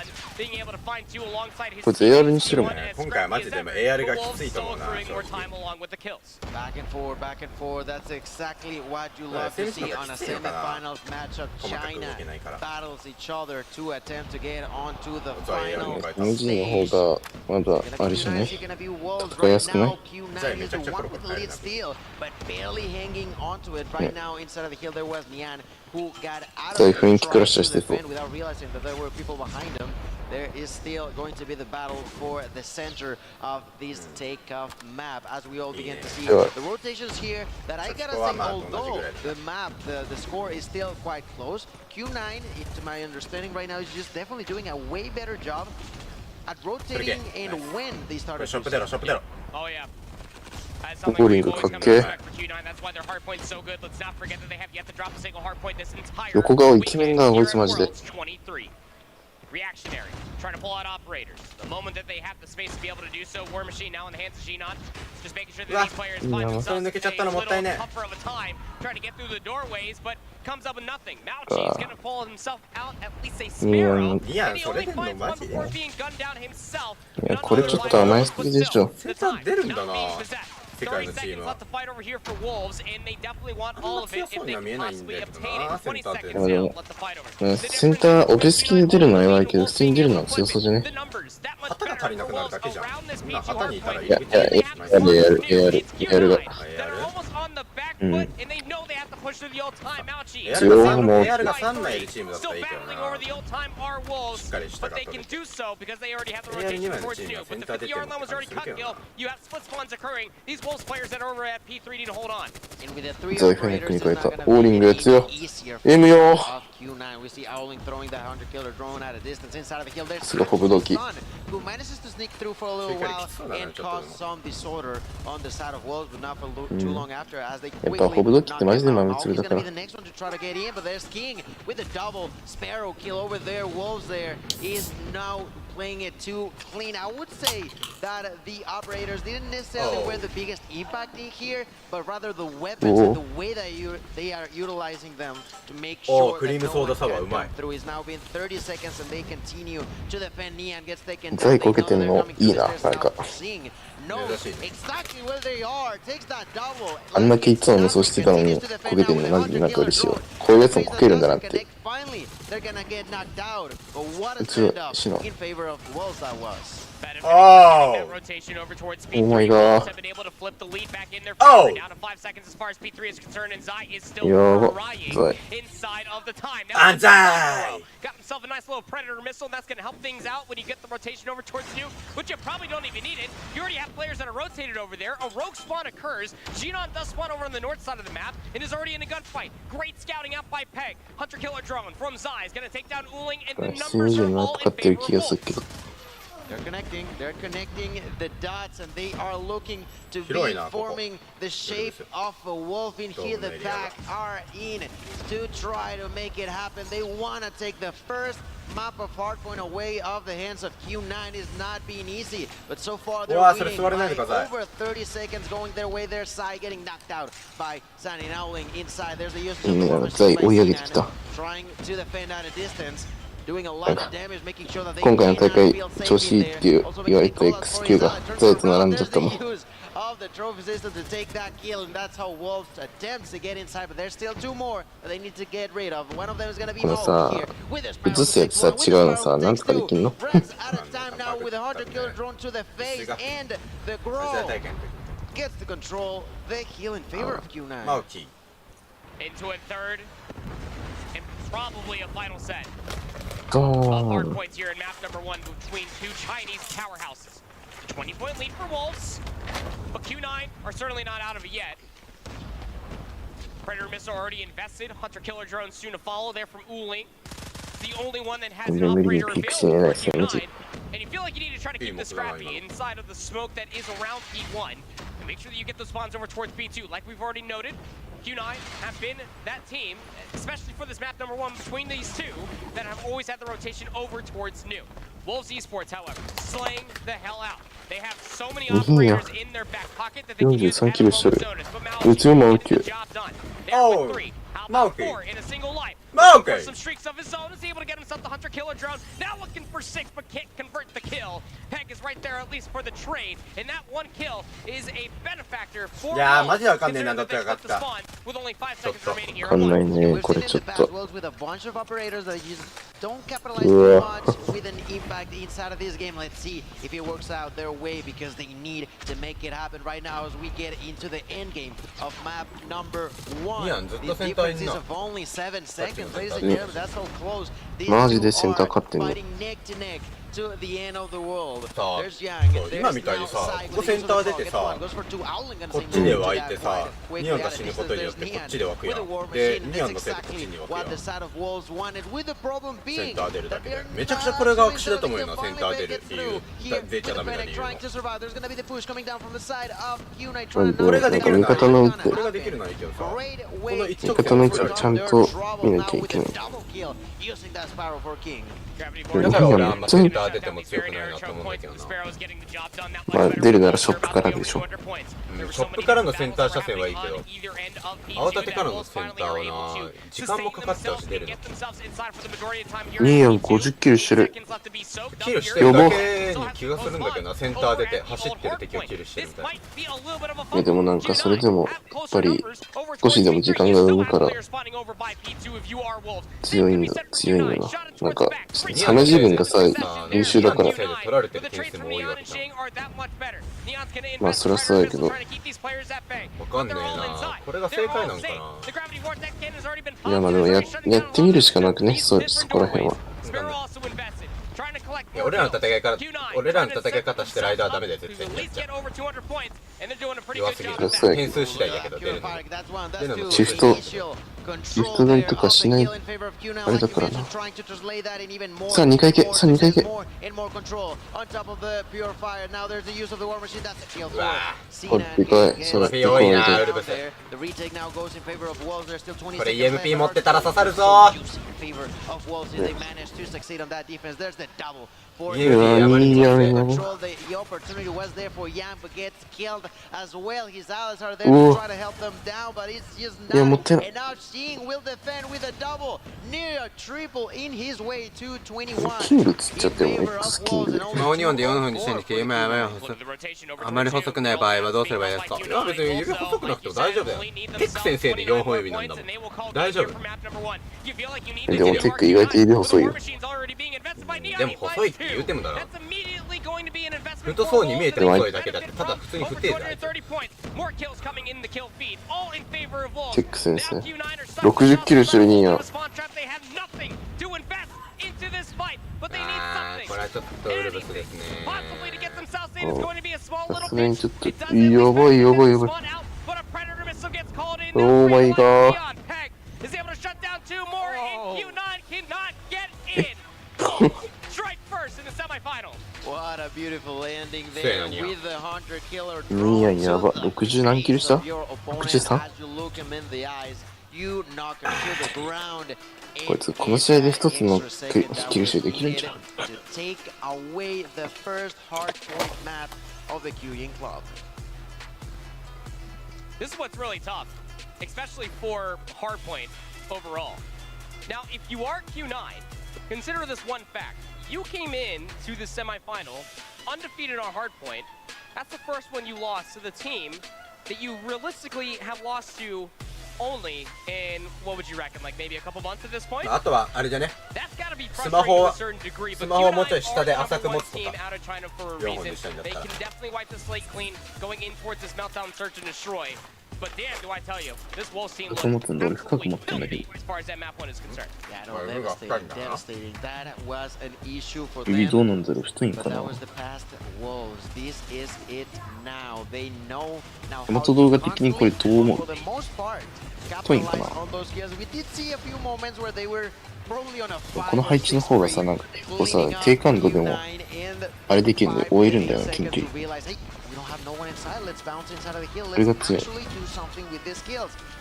AR にしてるもん。今回はマジでも AR がきついと思うな。Back and forth, back and forth. That's exactly what you love to see on a semifinals matchup. China battles each other to attempt to get onto the final. 日本の方がまだあれじゃね。戦いやすくない？ Q9 is the one with the lead steal, but barely hanging onto it right now. Inside of the hill, there was Nian, who got out of the defend without realizing that there were people behind him. There is still going to be the battle for the center of this takeoff map, as we all begin to see the rotations here. That I gotta say, although the map, the score is still quite close, Q9, to my understanding right now, is just definitely doing a way better job at rotating and when they start. Oh yeah. ボーリングかっけー。横顔イケメンだ、こいつマジで。Reactionary, trying to pull out operators. The moment that they have the space to be able to do so, War Machine now in the hands of Xenon. Just making sure that these players find themselves a little tougher of a time, trying to get through the doorways, but comes up with nothing. Mauchi's gonna pull himself out at least a sparrow, and he only finds one before being gunned down himself. いや、これちょっと甘いすぎでしょ。 30 seconds left to fight over here for Wolves, and they definitely want all of it if they can possibly obtain it. 20 seconds now left to fight over. センターオペ式に出るのは弱いけど、普通に出るのは強そうじゃね。旗が足りなくなるだけじゃん。みんな旗にいたらいい。やるが。うん。強いもう。AR が3枚いるチームだったらいいけどな。しっかりしたかったね。AR2 枚のチームはセンター出てるのかもするけどな。These Wolves players that are over at P3 need to hold on. ザイフェニックに変えた。オーリングやつよ。M よ。すごいホブドキ。Who manages to sneak through for a little while and cause some disorder on the side of Wolves, but not for too long after as they quickly knock him out. He's gonna be the next one to try to get in, but there's King with a double Sparrow kill over there. Wolves there is now playing it too clean. I would say that the operators didn't necessarily wear the biggest impact in here, but rather the weapons and the way that they are utilizing them to make sure that no one can come through. It's now been 30 seconds and they continue to defend. Nian gets taken down. They know they're coming to the stairs. Seeing knows exactly where they are. Takes that double. あんだけいつも無双してたのにこけてるのマジでなんか嬉しいわ。こういうやつもこけるんだなって。Finally, they're gonna get knocked out. But what a stand up in favor favor of Wolves that was. Oh my god. Oh! Down to 5 seconds as far as P3 is concerned, and Zai is still frying inside of the time. Now, Zai got himself a nice little Predator missile, and that's going to help things out when you get the rotation over towards New, which you probably don't even need it. You already have players that are rotated over there. A rogue spawn occurs. Xenon does spawn over on the north side of the map and is already in a gunfight. Great scouting out by Peg. Hunter Killer Drone from Zai is going to take down Uling, and the numbers are all in favor of Wolves. They're connecting the dots, and they are looking to be forming the shape of a wolf in here. The back are in to try to make it happen. They want to take the first map of Hardpoint away off the hands of Q9. Is not being easy, but so far they're winning by over 30 seconds going their way. Their side getting knocked out by Sunny Nowling inside. There's the use of trying to defend at a distance. 今回の大会調子いいっていう言われた XQ がザイと並んじゃったもん。このさ、映すやつさ違うのさ、なんとかできんの？ Probably a final set. Oh. Hard points here in map number 1 between two Chinese tower houses. 20-point lead for Wolves, but Q9 are certainly not out of it yet. Predator missile already invested. Hunter Killer Drone soon to follow there from Uling. The only one that has an operator available for Q9. And you feel like you need to try to keep this scrappy inside of the smoke that is around P1. And make sure that you get those spawns over towards P2. Like we've already noted, Q9 have been that team, especially for this map number 1 between these two, that have always had the rotation over towards New. Wolves Esports, however, slaying the hell out. They have so many operators in their back pocket that they can use at a moment's notice. But Malky gets the job done. They're with 3. How about 4 in a single life? For some streaks of his own, is able to get himself the Hunter Killer Drone. Now looking for 6, but can't convert the kill. Peg is right there, at least for the trade. And that one kill is a benefactor for Wolves, considering that they split the spawn with only 5 seconds remaining here. We've seen in the past Wolves with a bunch of operators that just don't capitalize too much with an impact inside of this game. Let's see if it works out their way, because they need to make it happen right now as we get into the end game of map number 1. The difference is of only 7 seconds. Ladies and gentlemen, that's how close these two are fighting neck to neck to the end of the world. There's Yang, there's now Sai, but he goes for 2. Owling gonna say no to that quite quickly at a distance. There's Neon with the War Machine. That's exactly what the side of Wolves wanted, with the problem being that they're not doing so they can finally make it through here with the Fennec trying to survive. There's gonna be the push coming down from the side of Q9 trying to knock it down. Great way to go for their trouble now with a double kill using that Sparrow for King. まあ出るならショップからでしょ。ショップからのセンター車線はいいけど、青盾からのセンターはな、時間もかかっちゃうし出るの。ニーアン50キルしてる。キルしてるだけに気がするんだけどな、センター出て走ってる敵をキルしてるみたいな。いやでもなんかそれでもやっぱり少しでも時間が生むから強いんだな。なんかサメ自分がさ優秀だから。まあそりゃそうやけど。わかんねえな。これが正解なんかな。いやまあでもやってみるしかなくね、そこら辺は。いや俺らの戦い方してる間はダメだよ、絶対にやっちゃう。弱すぎる。変数次第だけど出るの。シフト取りとかしないあれだからな。さあ2回行け、さあ2回行け。これでかい、そらでかいで。これ EMP 持ってたら刺さるぞ。いやいやいや。have as well. His allies are there to try to help them down, but it's just not. And now Sheen will defend with a double, near a triple in his way to 21. キングつっちゃっても X キングで。オニオンで4分にしてるんですけど、今やめよう。あまり細くない場合はどうすればいいですか？いや別に指細くなくても大丈夫だよ。テック先生で4本指なんだもん。大丈夫。でもテック意外と指細いよ。でも細いって言うてもだろ。太そうに見えて細いだけだって、ただ普通に太いだよ。テック先生。60キロしてるにや。これはちょっとウルブスですね。さすがにちょっと、やばいやばいやばい。オーマイガー。What a beautiful ending there with the hunter killer. ニヤやば。60何キロした ?63? こいつこの試合で一つのキル集できるんじゃん。This is what's really tough, especially for hardpoint overall. Now, if you are Q9, consider this one fact. You came in to the semifinal undefeated on hardpoint. That's the first one you lost to the team that you realistically have lost to only in, what would you reckon, like maybe a couple months at this point? あとはあれじゃね。 That's got to be スマホ frustrating to a certain degree, ス but マホをもう Q9 ちょい下で are 浅 the く number 持 one つと team か。 out of China for a 4本 reason. にしたんだっ They たら。 can definitely wipe the slate clean going in towards this meltdown search and destroy. But damn, do I tell you, this Wolves team looks absolutely filthy as far as that map one is concerned. Yeah, no, devastating. That was an issue for 指 them. どうなんだろう太いん But か that な was the past Wolves. This is it now. They know now 元動画的にこれどう思う for the most part 太いんかな capitalize on those kills. We did see a few moments where they were probably on a この配置の方がさ、なんか結構さ、低感度でもあれできるんで追えるんだよな、近距離。これが強い。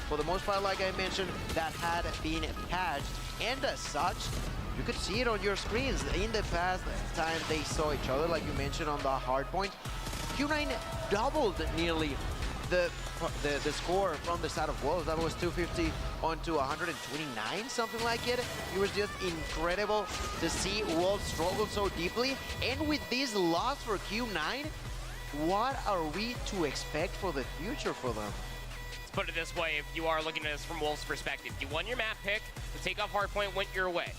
For the most part, like I mentioned, that had been patched, and as such, you could see it on your screens. In the past time they saw each other, like you mentioned on the hard point, Q9 doubled nearly the score from the side of Wolves. That was 250 onto 129, something like it. It was just incredible to see Wolves struggle so deeply. And with this loss for Q9, what are we to expect for the future for them? Let's put it this way, if you are looking at this from Wolves' perspective, you won your map pick, the takeoff hardpoint went your way.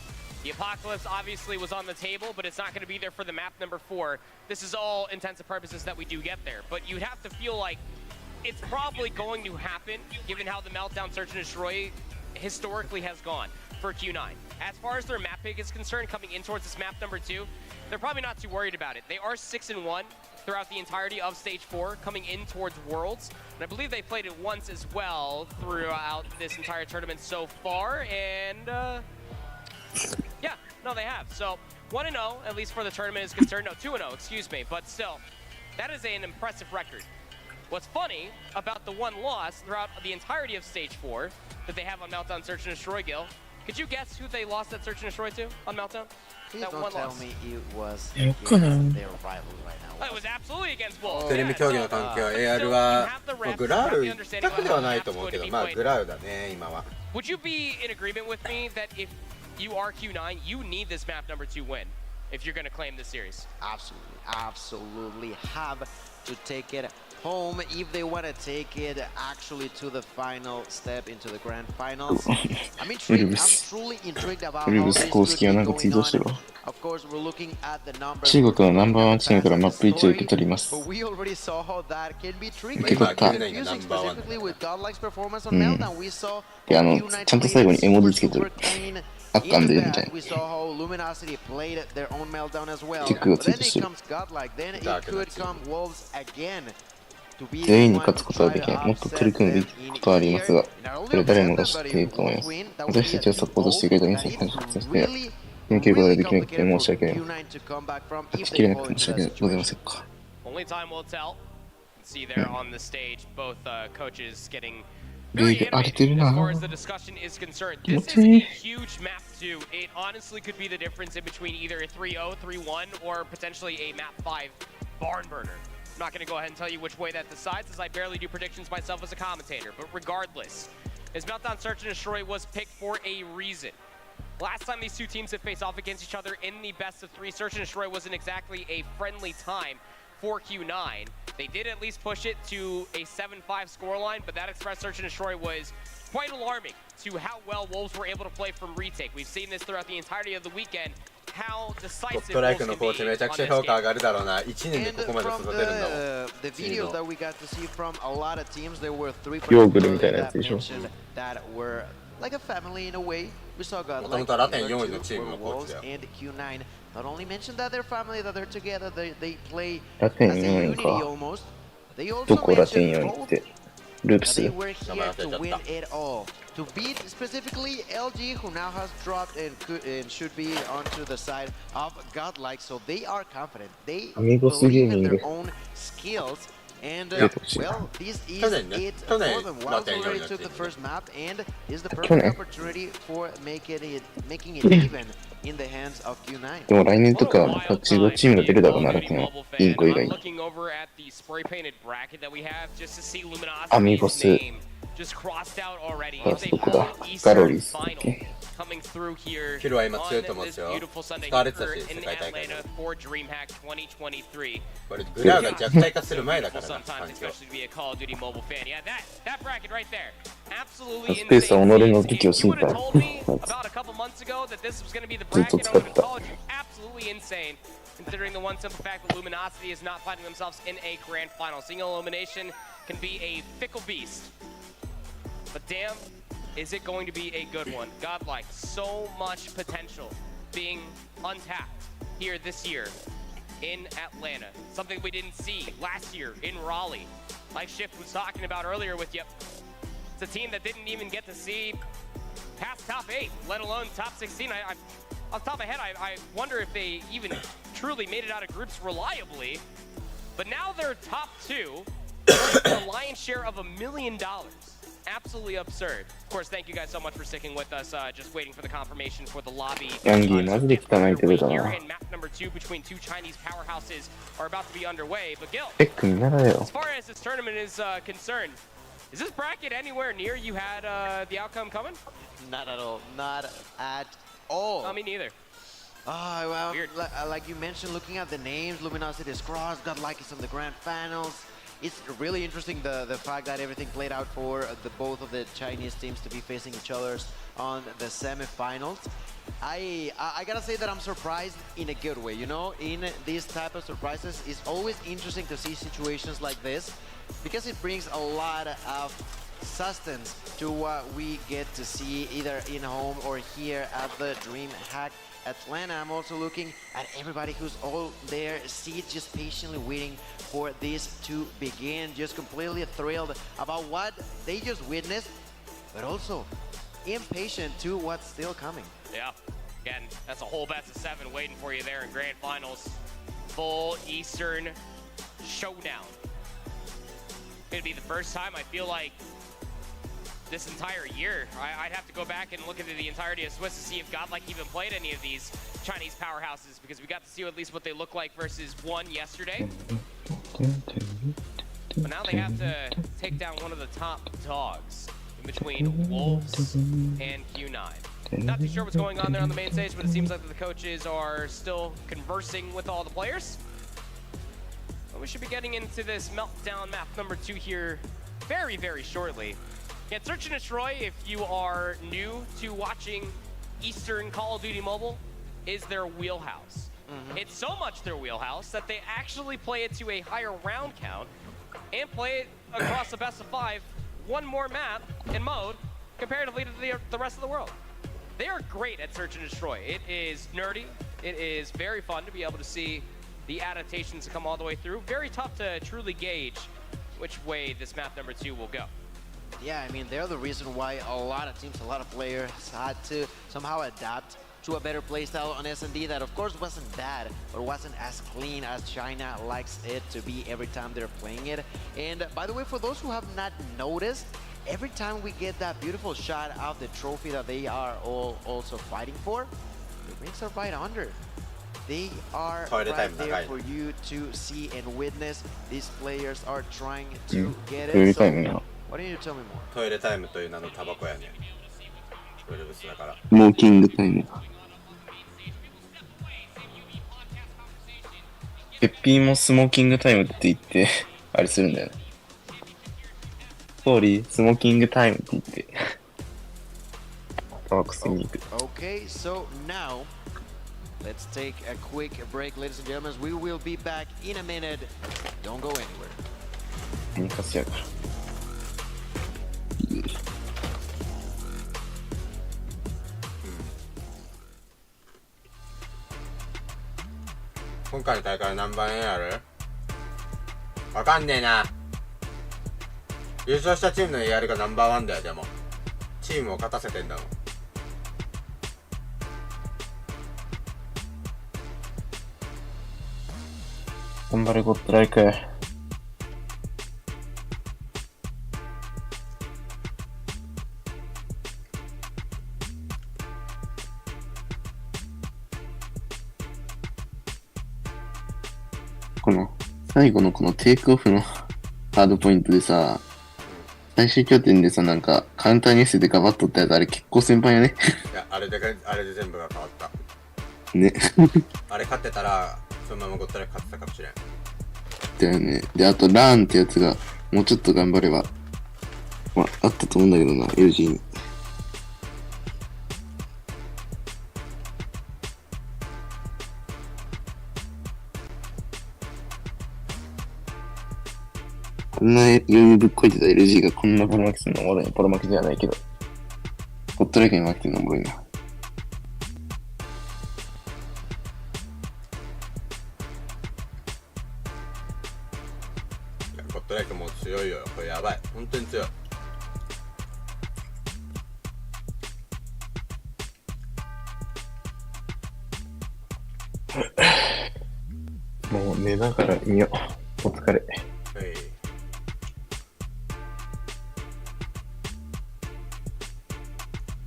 The Apocalypse obviously was on the table, but it's not going to be there for the map number 4. This is all intents and purposes that we do get there. But you'd have to feel like it's probably going to happen, given how the Meltdown Search and Destroy historically has gone for Q9. As far as their map pick is concerned, coming in towards this map number 2, they're probably not too worried about it. They are 6-1 throughout the entirety of Stage 4, coming in towards Worlds. And I believe they played it once as well throughout this entire tournament so far. And, yeah, no, they have. So, 1-0, at least for the tournament is concerned. No, 2-0, excuse me. But still, that is an impressive record. What's funny about the one loss throughout the entirety of Stage 4 that they have on Meltdown Search and Destroy, Gil, could you guess who they lost that Search and Destroy to on Meltdown? Please that don't one tell loss. me it was Yeah, against their rival right now. It was absolutely against Wolves. テレビ競技の環境は AR はグラウ一択ではないと思うけど、まあグラウだね今は。Would you be in agreement with me that if you are Q9, you need this map number 2 win if you're going to claim this series? Absolutely have to take it home if they want to take it actually to the final step into the grand finals. I'm intrigued. I'm truly intrigued about how this could be going on. Of course, we're looking at the numbers. 中国のナンバーワンチームからマップ1を受け取ります。 But we already saw how that can be tricky. 受け取った。 Confusing specifically with Godlike's performance on Meltdown. We saw で、ちゃんと最後に絵文字つけてる。あったんで、みたいな。 We saw how Luminosity played their own Meltdown as well. チェックが But つい then て it し comes Godlike. Then it could come Wolves again. 全員に勝つことはできない。もっと取り組むべきことはありますが、それ誰もが知っていると思います。私たちをサポートしてくれた皆さんに感謝して、見抜けることができなくて申し訳ない。勝ちきれなくて申し訳ございませんか。 Only time will tell. See there on the stage, both coaches getting レイで荒れてるな。 as far as the discussion is concerned. This is a huge map too. It honestly could be the difference in between either a 3-0, 3-1, or potentially a map 5 barn burner. I'm not going to go ahead and tell you which way that decides, as I barely do predictions myself as a commentator. But regardless, this Meltdown Search and Destroy was picked for a reason. Last time these two teams have faced off against each other in the best of 3, Search and Destroy wasn't exactly a friendly time for Q9. They did at least push it to a 7-5 scoreline, but that Express Search and Destroy was quite alarming to how well Wolves were able to play from retake. We've seen this throughout the entirety of the weekend. How decisive Wolves can be on this game. And from the videos that we got to see from a lot of teams, there were 3 that mentioned that were like a family in a way. We saw Godlike, Wolves, and Q9. Not only mentioned that they're family, that they're together, they play as a unity almost. They also mentioned both that they were here to win it all. To beat specifically LG, who now has dropped and should be onto the side of Godlike, so they are confident. They believe in their own skills. And well, this is it for them. Wilds already took the first map, and is the perfect opportunity for making it even in the hands of Q9. でも来年とかパッチ5チームが出るだろうな、楽天は。インコ以外に。アミゴス。ファーストか。ガロリーズだっけ。ヒルは今強いと思うんですよ。使われてたし、世界大会で。これグラーが弱体化する前だからな、環境。スペースは己の武器を信じた。ずっと使った。Considering the one simple fact that Luminosity is not finding themselves in a grand final. Single elimination can be a fickle beast. But damn, is it going to be a good one? Godlike, so much potential being untapped here this year in Atlanta. Something we didn't see last year in Raleigh. Like Shift was talking about earlier with you. It's a team that didn't even get to see past top 8, let alone top 16. Off the top of my head, I wonder if they even truly made it out of groups reliably. But now they're top 2, a lion's share of $1 million. Absolutely absurd. Of course, thank you guys so much for sticking with us. Just waiting for the confirmation for the lobby. Here in map number 2 between 2 Chinese powerhouses are about to be underway. But Gil, as far as this tournament is concerned, is this bracket anywhere near you had the outcome coming? Not at all. Not at all. No, me neither. Well, like you mentioned, looking at the names, Luminosity is crossed, Godlike is in the grand finals. It's really interesting the fact that everything played out for both of the Chinese teams to be facing each other on the semifinals. I gotta say that I'm surprised in a good way. You know, in these type of surprises, it's always interesting to see situations like this because it brings a lot of sustenance to what we get to see either in home or here at the DreamHack Atlanta. I'm also looking at everybody who's all there, seats, just patiently waiting for this to begin, just completely thrilled about what they just witnessed, but also impatient to what's still coming. Yeah, again, that's a whole best of 7 waiting for you there in grand finals. Full Eastern showdown. It'd be the first time I feel like this entire year. I'd have to go back and look at the entirety of Swiss to see if Godlike even played any of these Chinese powerhouses, because we got to see at least what they look like versus one yesterday. But now they have to take down one of the top dogs in between Wolves and Q9. Not too sure what's going on there on the main stage, but it seems like the coaches are still conversing with all the players. But we should be getting into this meltdown map number 2 here very, very shortly. Yeah, Search and Destroy, if you are new to watching Eastern Call of Duty Mobile, is their wheelhouse. It's so much their wheelhouse that they actually play it to a higher round count and play it across the best of 5, one more map and mode comparatively to the rest of the world. They are great at Search and Destroy. It is nerdy. It is very fun to be able to see the adaptations come all the way through. Very tough to truly gauge which way this map number 2 will go. Yeah, I mean, they're the reason why a lot of teams, a lot of players had to somehow adapt to a better playstyle on S&D that, of course, wasn't bad, but wasn't as clean as China likes it to be every time they're playing it. And by the way, for those who have not noticed, every time we get that beautiful shot of the trophy that they are all also fighting for, the rings are right under. they are right there for you to see and witness. These players are trying to get it. So, why don't you tell me more? トイレタイムという名のタバコやね。ウルブスだから。スモーキングタイム。ペッピーもスモーキングタイムって言ってあれするんだよね。ソーリースモーキングタイムって言ってタバコ吸いに行く。Okay, so now let's take a quick break, ladies and gentlemen. We will be back in a minute. Don't go anywhere. 変化すやから。今回の大会何番円ある？わかんねえな。優勝したチームの AR がナンバーワンだよ。でもチームを勝たせてんだもん。頑張れゴッドライク。この最後のこのテイクオフのハードポイントでさ、最終拠点でさ、なんかカウンターニュースでガバッとったやつ、あれ結構先輩やね。いや、あれで全部が変わった。ね。あれ勝ってたらそのままゴッドライク勝ってたかもしれん。だよね。で、あとラーンってやつがもうちょっと頑張れば、まあ、あったと思うんだけどな、LG に。こんな余裕ぶっこいてた LG がこんなボロ負けするのおもろいな。ボロ負けじゃないけど。ゴッドライクに負けてるのおもろいな。いや、ゴッドライクもう強いよ。これやばい。本当に強い。もう寝ながら見よう。お疲れ。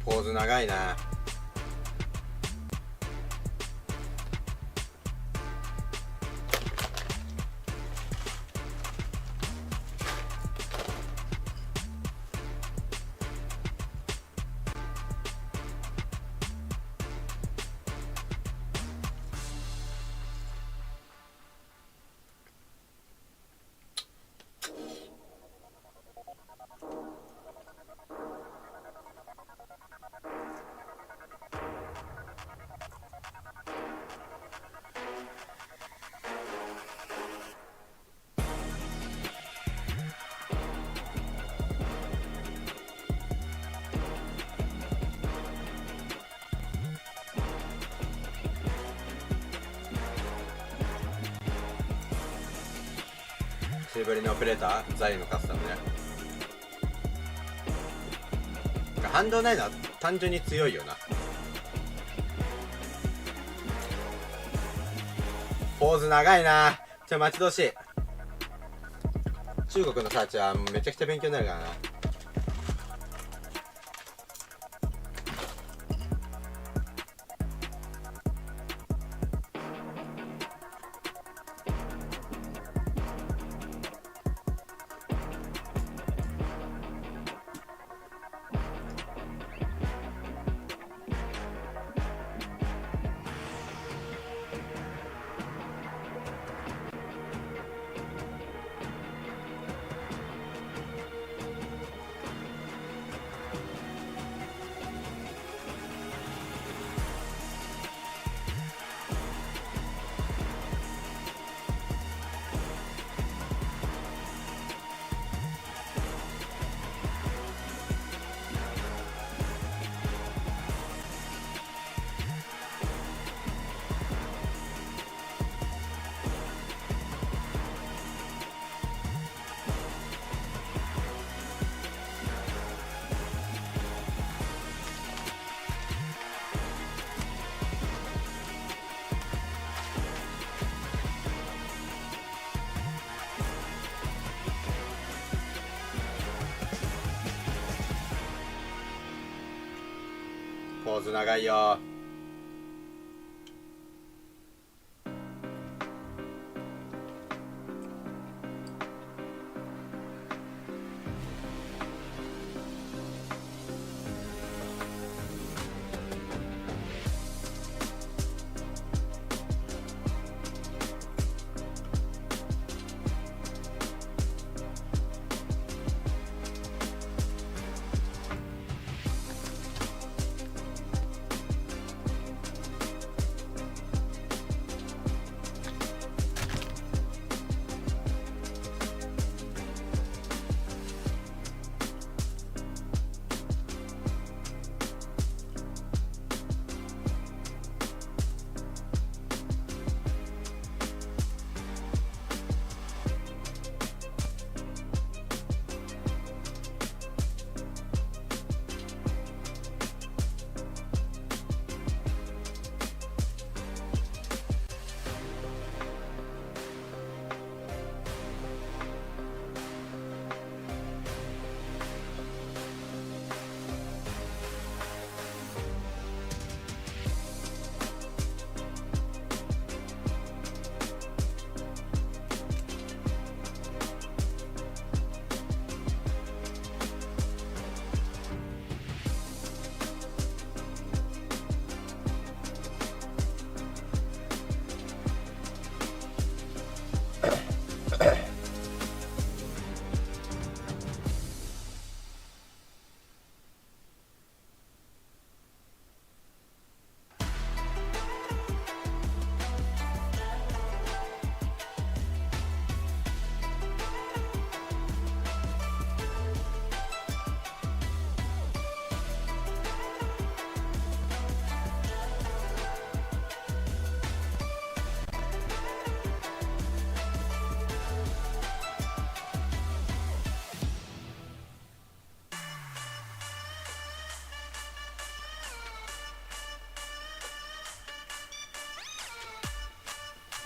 ポーズ長いな。久しぶりのオペレーターザイのカスタムね。反動ないのは単純に強いよな。ポーズ長いな。待ち遠しい。中国のサーチはめちゃくちゃ勉強になるからな。ポーズ長いよ。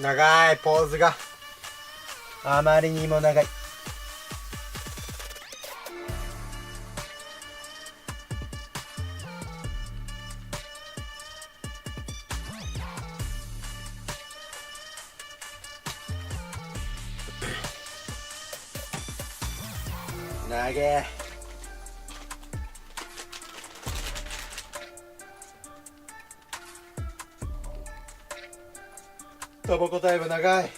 長いポーズがあまりにも長い。長え。タバコタイム長い。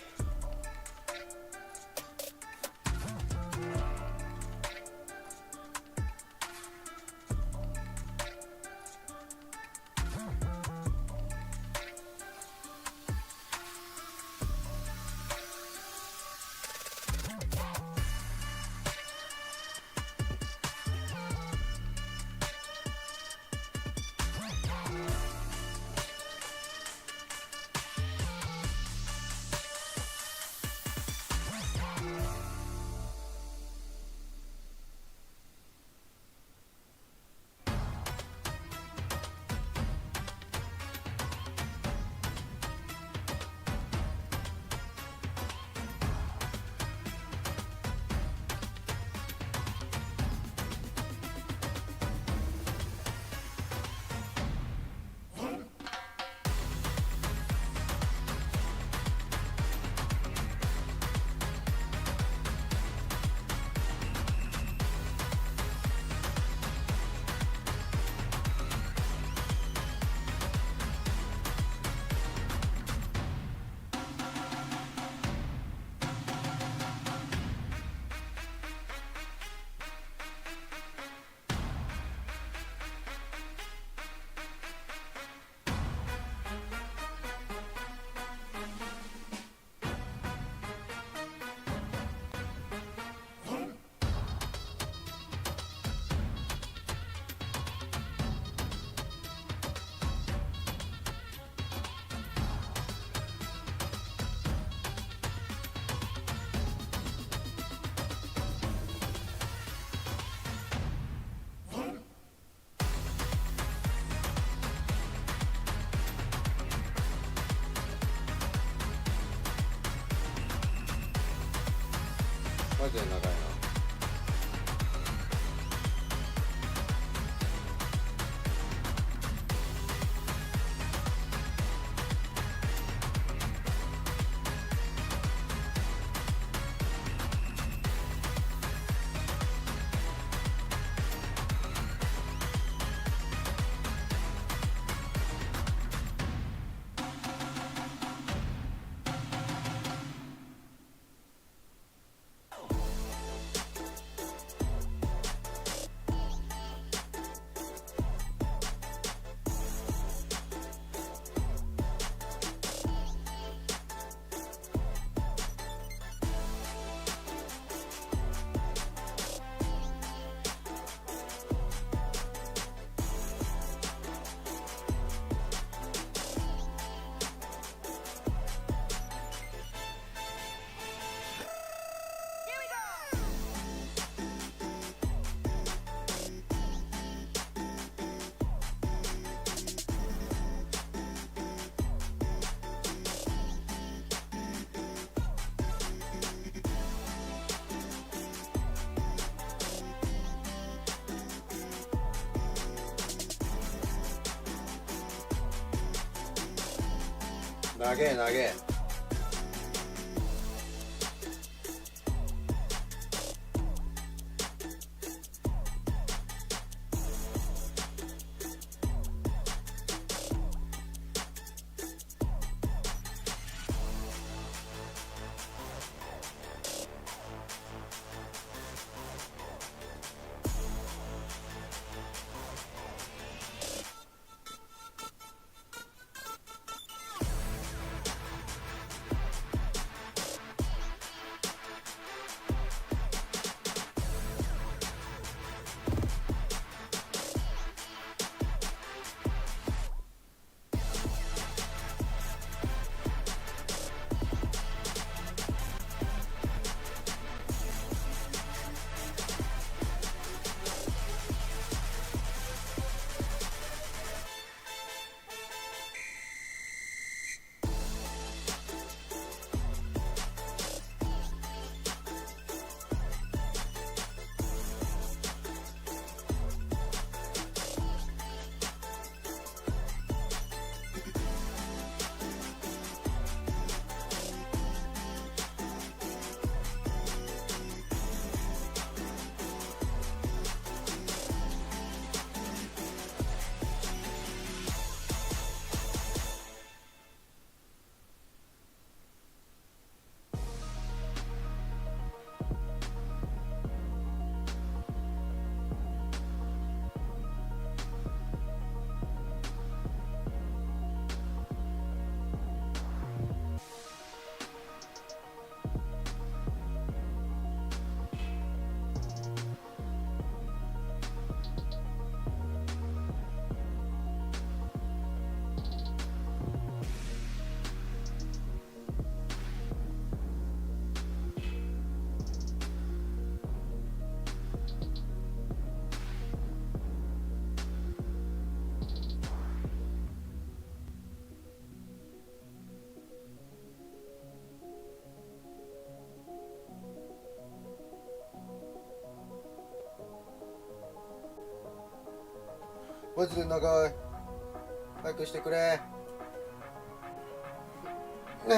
マジで長いな。長え長え。マジで長い。早くしてくれ。な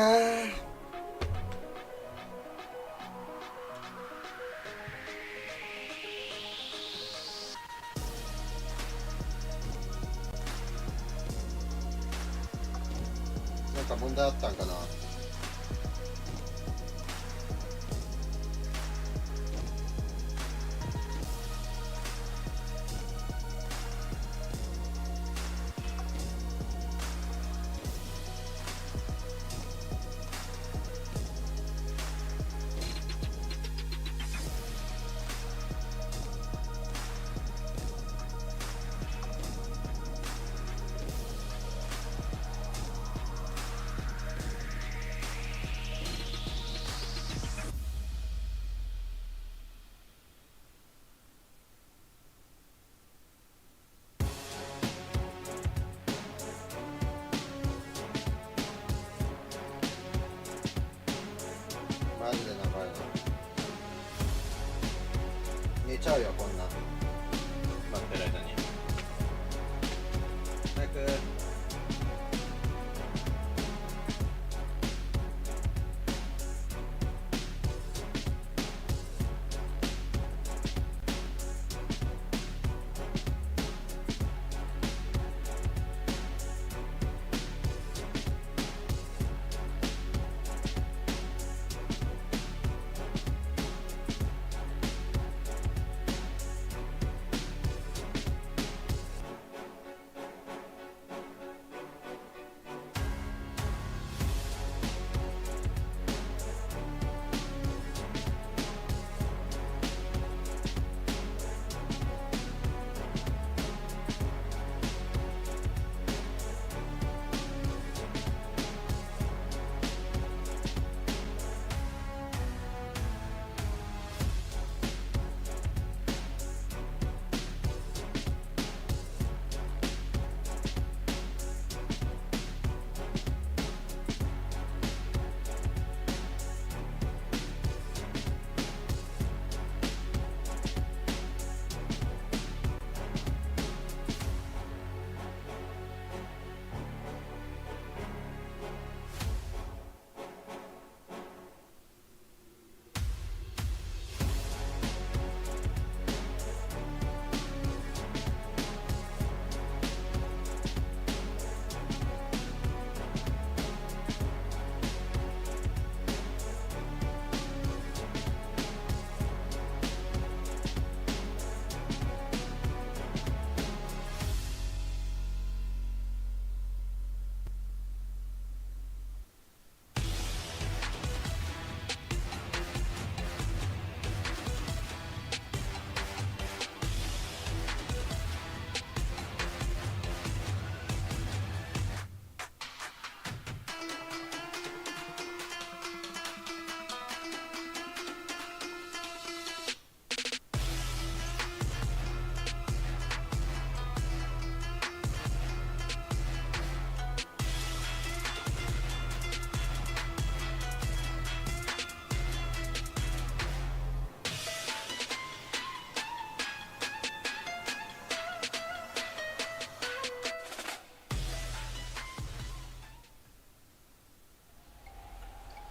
んか問題あったんかな。マジで長いな。寝ちゃうよこんな。待ってる間に。早く。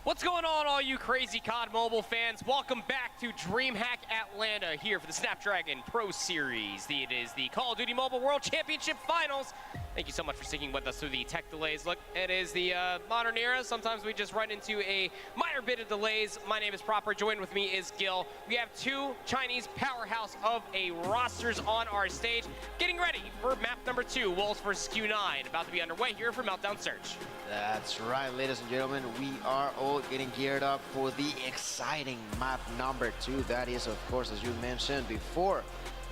What's going on, all you crazy CoDMobile fans? Welcome back to DreamHack Atlanta here for the Snapdragon Pro Series. It is the Call of Duty Mobile World Championship Finals. Thank you so much for sticking with us through the tech delays. Look, it is the modern era. Sometimes we just run into a minor bit of delays. My name is Proper. Joined with me is Gil. We have two Chinese powerhouse of a rosters on our stage. Getting ready for map number 2, Wolves vs. Q9. About to be underway here for Meltdown Search. That's right, ladies and gentlemen. We are all getting geared up for the exciting map number 2. That is, of course, as you mentioned before,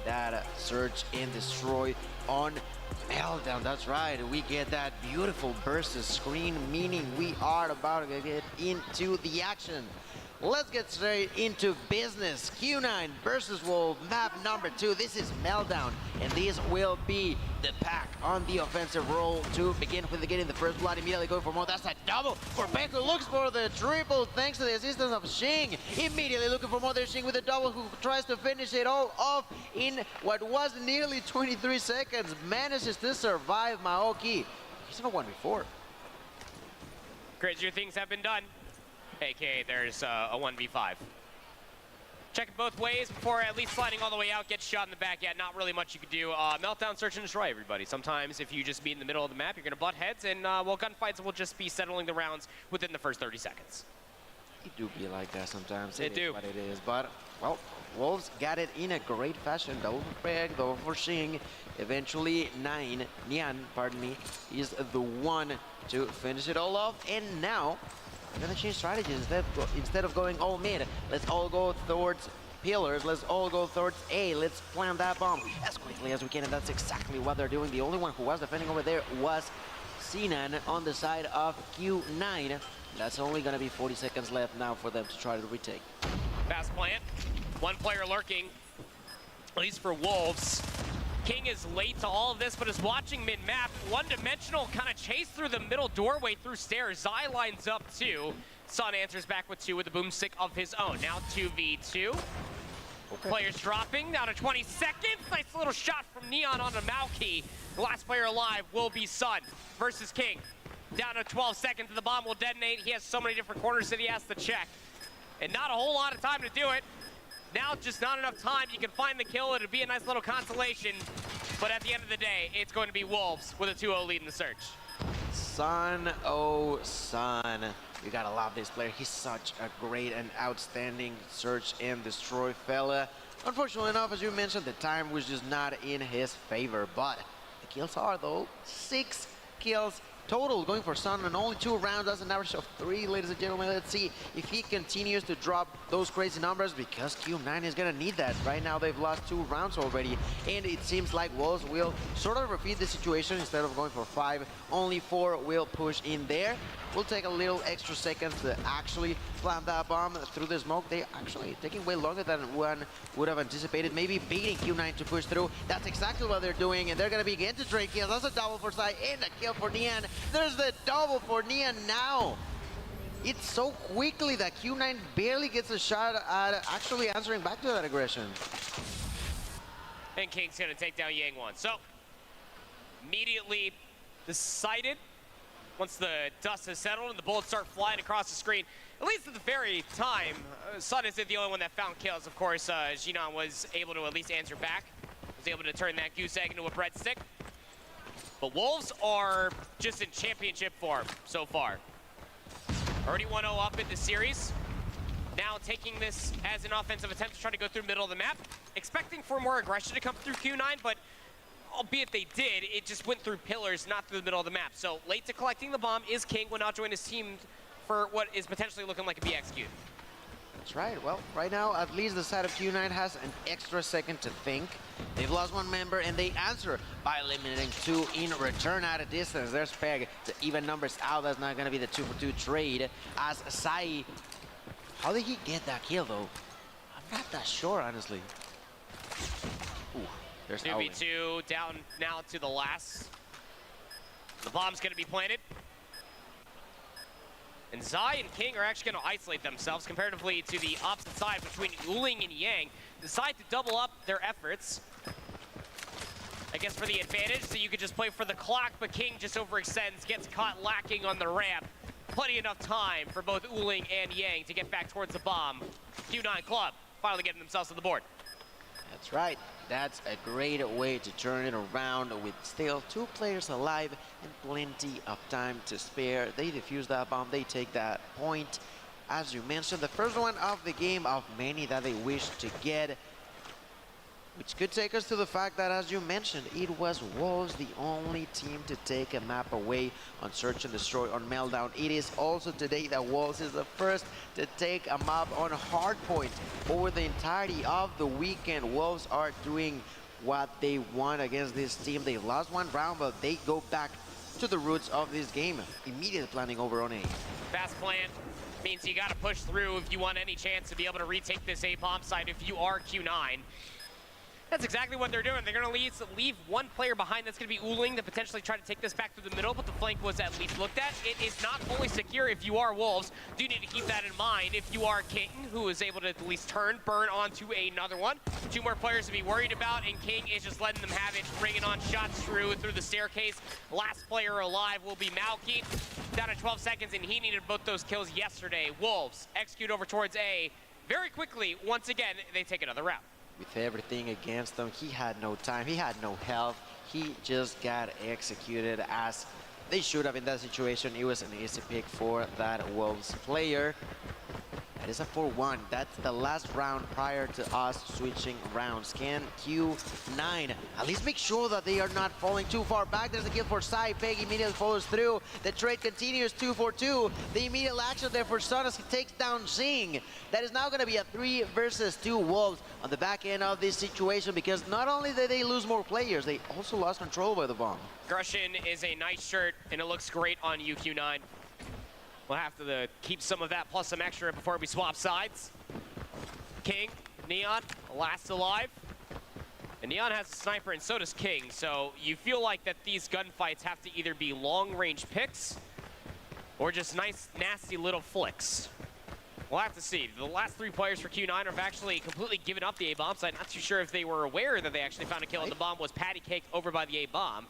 that search and destroy on Meltdown. That's right, we get that beautiful versus screen, meaning we are about to get into the action. Let's get straight into business. Q9 versus Wolf, map number 2. This is Meltdown, and this will be the pack on the offensive roll to begin with getting the first blood, immediately going for more. That's a double for Beck, who looks for the triple thanks to the assistance of Xing. Immediately looking for more there, Xing with a double, who tries to finish it all off in what was nearly 23 seconds. seconds, manages to survive Maoki. He's in a 1v4. Crazier things have been done. AKA there's a 1v5. Check it both ways before at least sliding all the way out, get shot in the back. Yeah, not really much you could do. Meltdown, search, and destroy, everybody. Sometimes if you just be in the middle of the map, you're going to butt heads, and well, gunfights will just be settling the rounds within the first 30 seconds. It do be like that sometimes. It do. What it is, but, well, Wolves got it in a great fashion. Double for Peg, double for Xing. Eventually, Nian, pardon me, is the one to finish it all off, and now we're gonna change strategies. Instead of going all mid, let's all go towards pillars. Let's all go towards A. Let's plant that bomb as quickly as we can, and that's exactly what they're doing. The only one who was defending over there was Sinan on the side of Q9. That's only gonna be 40 seconds left now for them to try to retake. Fast plant. One player lurking, at least for Wolves. King is late to all of this, but is watching mid-map. One-dimensional kind of chase through the middle doorway through stairs. Zai lines up 2. Sun answers back with 2 with a boomstick of his own. Now 2v2. Okay. Players dropping down to 20 seconds. Nice little shot from Neon onto Maoki. The last player alive will be Sun versus King. Down to 12 seconds, the bomb will detonate. He has so many different corners that he has to check. And not a whole lot of time to do it. Now just not enough time. You can find the kill. It'll be a nice little consolation. But at the end of the day, it's going to be Wolves with a 2-0 lead in the search. Sun, oh Sun. You gotta love this player. He's such a great and outstanding search and destroy fella. Unfortunately enough, as you mentioned, the time was just not in his favor. But the kills are, though, 6 kills total going for Sun in only 2 rounds. That's an average of 3, ladies and gentlemen. Let's see if he continues to drop those crazy numbers, because Q9 is gonna need that. Right now they've lost 2 rounds already, and it seems like Wolves will sort of repeat the situation. Instead of going for 5, only 4 will push in there. Will take a little extra seconds to actually plant that bomb through the smoke. They actually taking way longer than one would have anticipated. Maybe baiting Q9 to push through. That's exactly what they're doing, and they're gonna begin to trade kills. That's a double for Sai and a kill for Nian. There's the double for Nian now. It's so quickly that Q9 barely gets a shot at actually answering back to that aggression. And King's gonna take down Yang 1. So, immediately decided, once the dust has settled and the bullets start flying across the screen, at least at the very time, Sun isn't the only one that found kills. Of course, Jinan was able to at least answer back, was able to turn that goose egg into a breadstick. But Wolves are just in championship form so far. Already 1-0 up in the series. Now taking this as an offensive attempt to try to go through the middle of the map. Expecting for more aggression to come through Q9, but albeit they did, it just went through pillars, not through the middle of the map. So late to collecting the bomb is King, will now join his team for what is potentially looking like a B execute. That's right. Well, right now, at least the side of Q9 has an extra second to think. They've lost 1 member, and they answer by eliminating 2 in return at a distance. There's Peg to even numbers out. That's not going to be the 2-for-2 trade. As Sai, how did he get that kill, though? I'm not that sure, honestly. Ooh, there's 2v2 down now to the last. The bomb's going to be planted. And Zai and King are actually going to isolate themselves comparatively to the opposite side between Uling and Yang. Decide to double up their efforts. I guess for the advantage, so you could just play for the clock, but King just overextends, gets caught lacking on the ramp. Plenty enough time for both Uling and Yang to get back towards the bomb. Q9 Club finally getting themselves on the board. That's right. That's a great way to turn it around with still 2 players alive and plenty of time to spare. They defuse that bomb. They take that point. As you mentioned, the first one of the game of many that they wish to get, which could take us to the fact that, as you mentioned, it was Wolves the only team to take a map away on Search and Destroy on Meltdown. It is also today that Wolves is the first to take a map on Hardpoint. Over the entirety of the weekend, Wolves are doing what they want against this team. They lost 1 round, but they go back to the roots of this game. Immediately planning over on A. Fast plan means you got to push through if you want any chance to be able to retake this A bomb site if you are Q9. That's exactly what they're doing. They're going to leave one player behind that's going to be Uling to potentially try to take this back through the middle, but the flank was at least looked at. It is not fully secure if you are Wolves. Do need to keep that in mind. If you are King, who is able to at least burn onto another one. 2 more players to be worried about, and King is just letting them have it, bringing on shots through the staircase. Last player alive will be Malky. Down to 12 seconds, and he needed both those kills yesterday. Wolves execute over towards A. Very quickly, once again, they take another round. With everything against him, he had no time, he had no health. He just got executed as they should have in that situation. It was an easy pick for that Wolves player. That is a 4-1. That's the last round prior to us switching rounds. Can Q9 at least make sure that they are not falling too far back? There's a kill for Sai. Peg immediately follows through. The trade continues 2-for-2. The immediate action there for Sun as he takes down Zing. That is now going to be a 3 versus 2 Wolves on the back end of this situation, because not only did they lose more players, they also lost control by the bomb. Grushin is a nice shirt, and it looks great on UQ9. We'll have to keep some of that plus some extra before we swap sides. King, Neon, last alive. And Neon has a sniper, and so does King. So you feel like that these gunfights have to either be long-range picks or just nice, nasty little flicks. We'll have to see. The last 3 players for Q9 have actually completely given up the A-bomb site. Not too sure if they were aware that they actually found a kill, and the bomb was patty caked over by the A-bomb.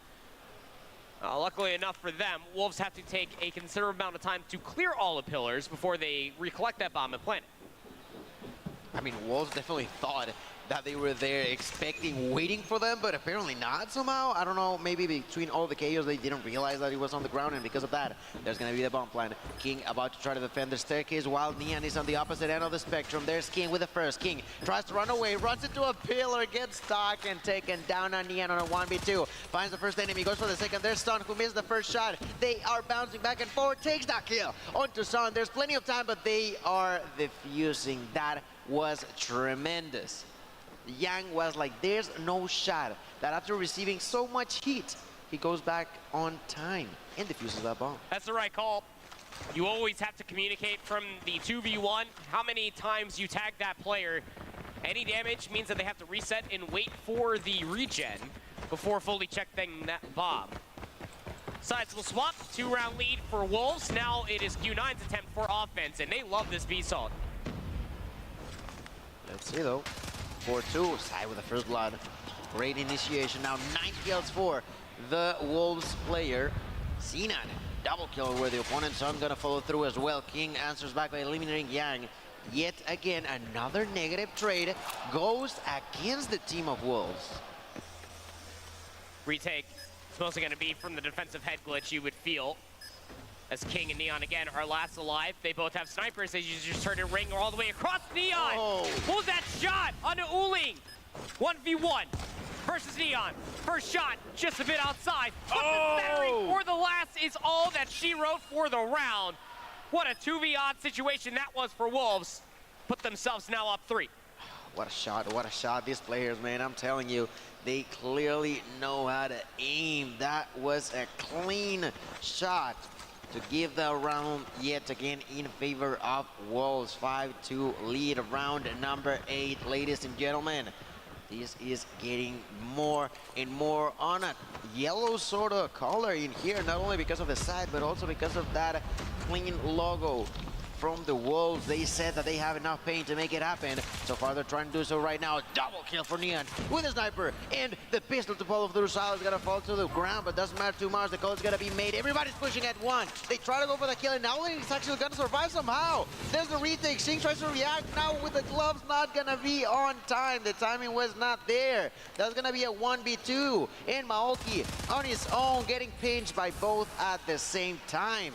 Luckily enough for them, Wolves have to take a considerable amount of time to clear all the pillars before they recollect that bomb and plant it. I mean, Wolves definitely thought that they were there expecting, waiting for them, but apparently not somehow. I don't know, maybe between all the chaos, they didn't realize that it was on the ground, and because of that, there's going to be the bomb plan. King about to try to defend the staircase while Neon is on the opposite end of the spectrum. There's King with the first. King tries to run away, runs into a pillar, gets stuck and taken down on Neon on a 1v2. Finds the first enemy, goes for the second. There's Stun, who missed the first shot. They are bouncing back and forth, takes that kill onto Sun. There's plenty of time, but they are defusing. That was tremendous. Yang was like, there's no shot. That after receiving so much heat, he goes back on time and defuses that bomb. That's the right call. You always have to communicate from the 2v1 how many times you tag that player. Any damage means that they have to reset and wait for the regen before fully checking that bomb. Sides will swap. 2-round lead for Wolves. Now it is Q9's attempt for offense, and they love this B-Salt. Let's see though. 4-2, Sai with the first blood. Great initiation. Now 9 kills for the Wolves player. Sinan, double kill where the opponent Sun gonna follow through as well. King answers back by eliminating Yang. Yet again, another negative trade goes against the team of Wolves. Retake. It's mostly gonna be from the defensive head glitch, you would feel. As King and Neon again are last alive. They both have snipers. They just turn a ring all the way across Neon. Oh. What was that shot onto Uling? 1v1 versus Neon. First shot, just a bit outside. But the centering for the last is all that she wrote for the round. What a 2v-odd situation that was for Wolves. Put themselves now up 3. What a shot, what a shot. These players, man, I'm telling you, they clearly know how to aim. That was a clean shot to give the round yet again in favor of Wolves. 5-2 lead, round number 8, ladies and gentlemen. This is getting more and more on a yellow sort of color in here, not only because of the side, but also because of that clean logo from the Wolves. They said that they have enough paint to make it happen. So far, they're trying to do so right now. Double kill for Neon with a sniper, and the pistol to follow through. Sal is gonna fall to the ground, but doesn't matter too much. The call is gonna be made. Everybody's pushing at 1. They try to go for the kill, and now he's actually gonna survive somehow. There's the retake. Sing tries to react now with the gloves, not gonna be on time. The timing was not there. That's gonna be a 1v2, and Maoki on his own, getting pinched by both at the same time.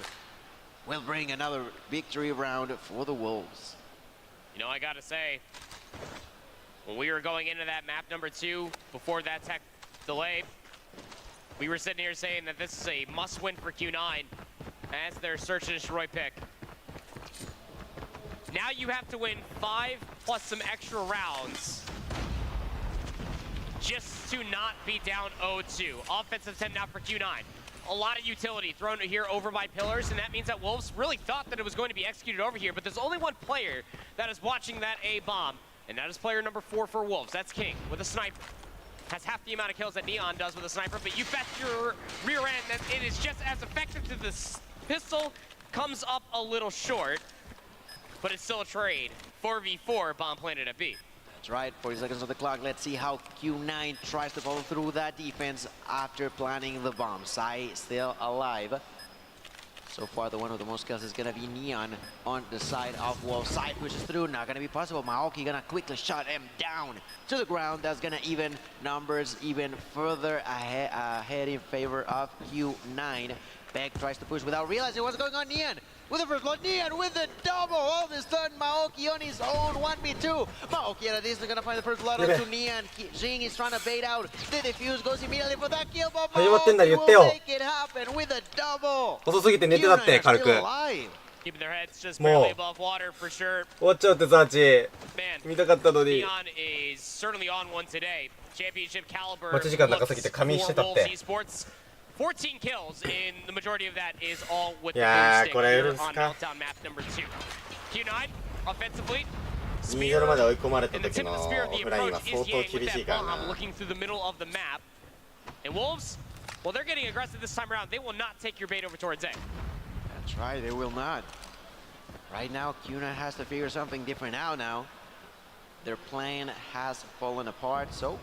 Will bring another victory round for the Wolves. You know, I gotta say, when we were going into that map number 2, before that tech delay, we were sitting here saying that this is a must-win for Q9 as their search and destroy pick. Now you have to win 5 plus some extra rounds just to not be down 0-2. Offensive attempt now for Q9. A lot of utility thrown here over by pillars, and that means that Wolves really thought that it was going to be executed over here, but there's only one player that is watching that A-bomb. And that is player number 4 for Wolves. That's King with a sniper. Has half the amount of kills that Neon does with a sniper, but you bet your rear end that it is just as effective to the pistol. Comes up a little short, but it's still a trade. 4v4, bomb planted at B. That's right, 40 seconds on the clock. Let's see how Q9 tries to follow through that defense after planting the bomb. Sai still alive. So far, the one with the most kills is gonna be Neon on the side of Wolves. Sai pushes through, not gonna be possible. Maoki gonna quickly shut him down to the ground. That's gonna even numbers even further ahead in favor of Q9. Beck tries to push without realizing what's going on. Neon with the first blood. Neon with the double. All of a sudden, Maoki on his own 1v2. Maoki at a distance gonna find the first blood onto Neon. Jing is trying to bait out. The defuse goes immediately for that kill, but Maoki will make it happen with a double. 遅すぎて寝てたって軽く Keeping their heads just barely above water for sure. 終わっちゃうってザーチ Man, 見たかったのに Neon is certainly on one today. Championship caliber. 待ち時間長すぎて仮眠してたって 14 kills, and the majority of that is all with the boomstick here on Meltdown map number 2. Q9, offensively, 2-0 まで追い込まれた in the 時 tip の of the spear of オ the フライン approach は is 相当 Yang 厳 with しい that から bomb な looking through the middle of the map. And Wolves, well, they're getting aggressive this time around. They will not take your bait over towards A. That's right, they will not. Right now, Q9 has to figure something different out now. Their plan has fallen apart, so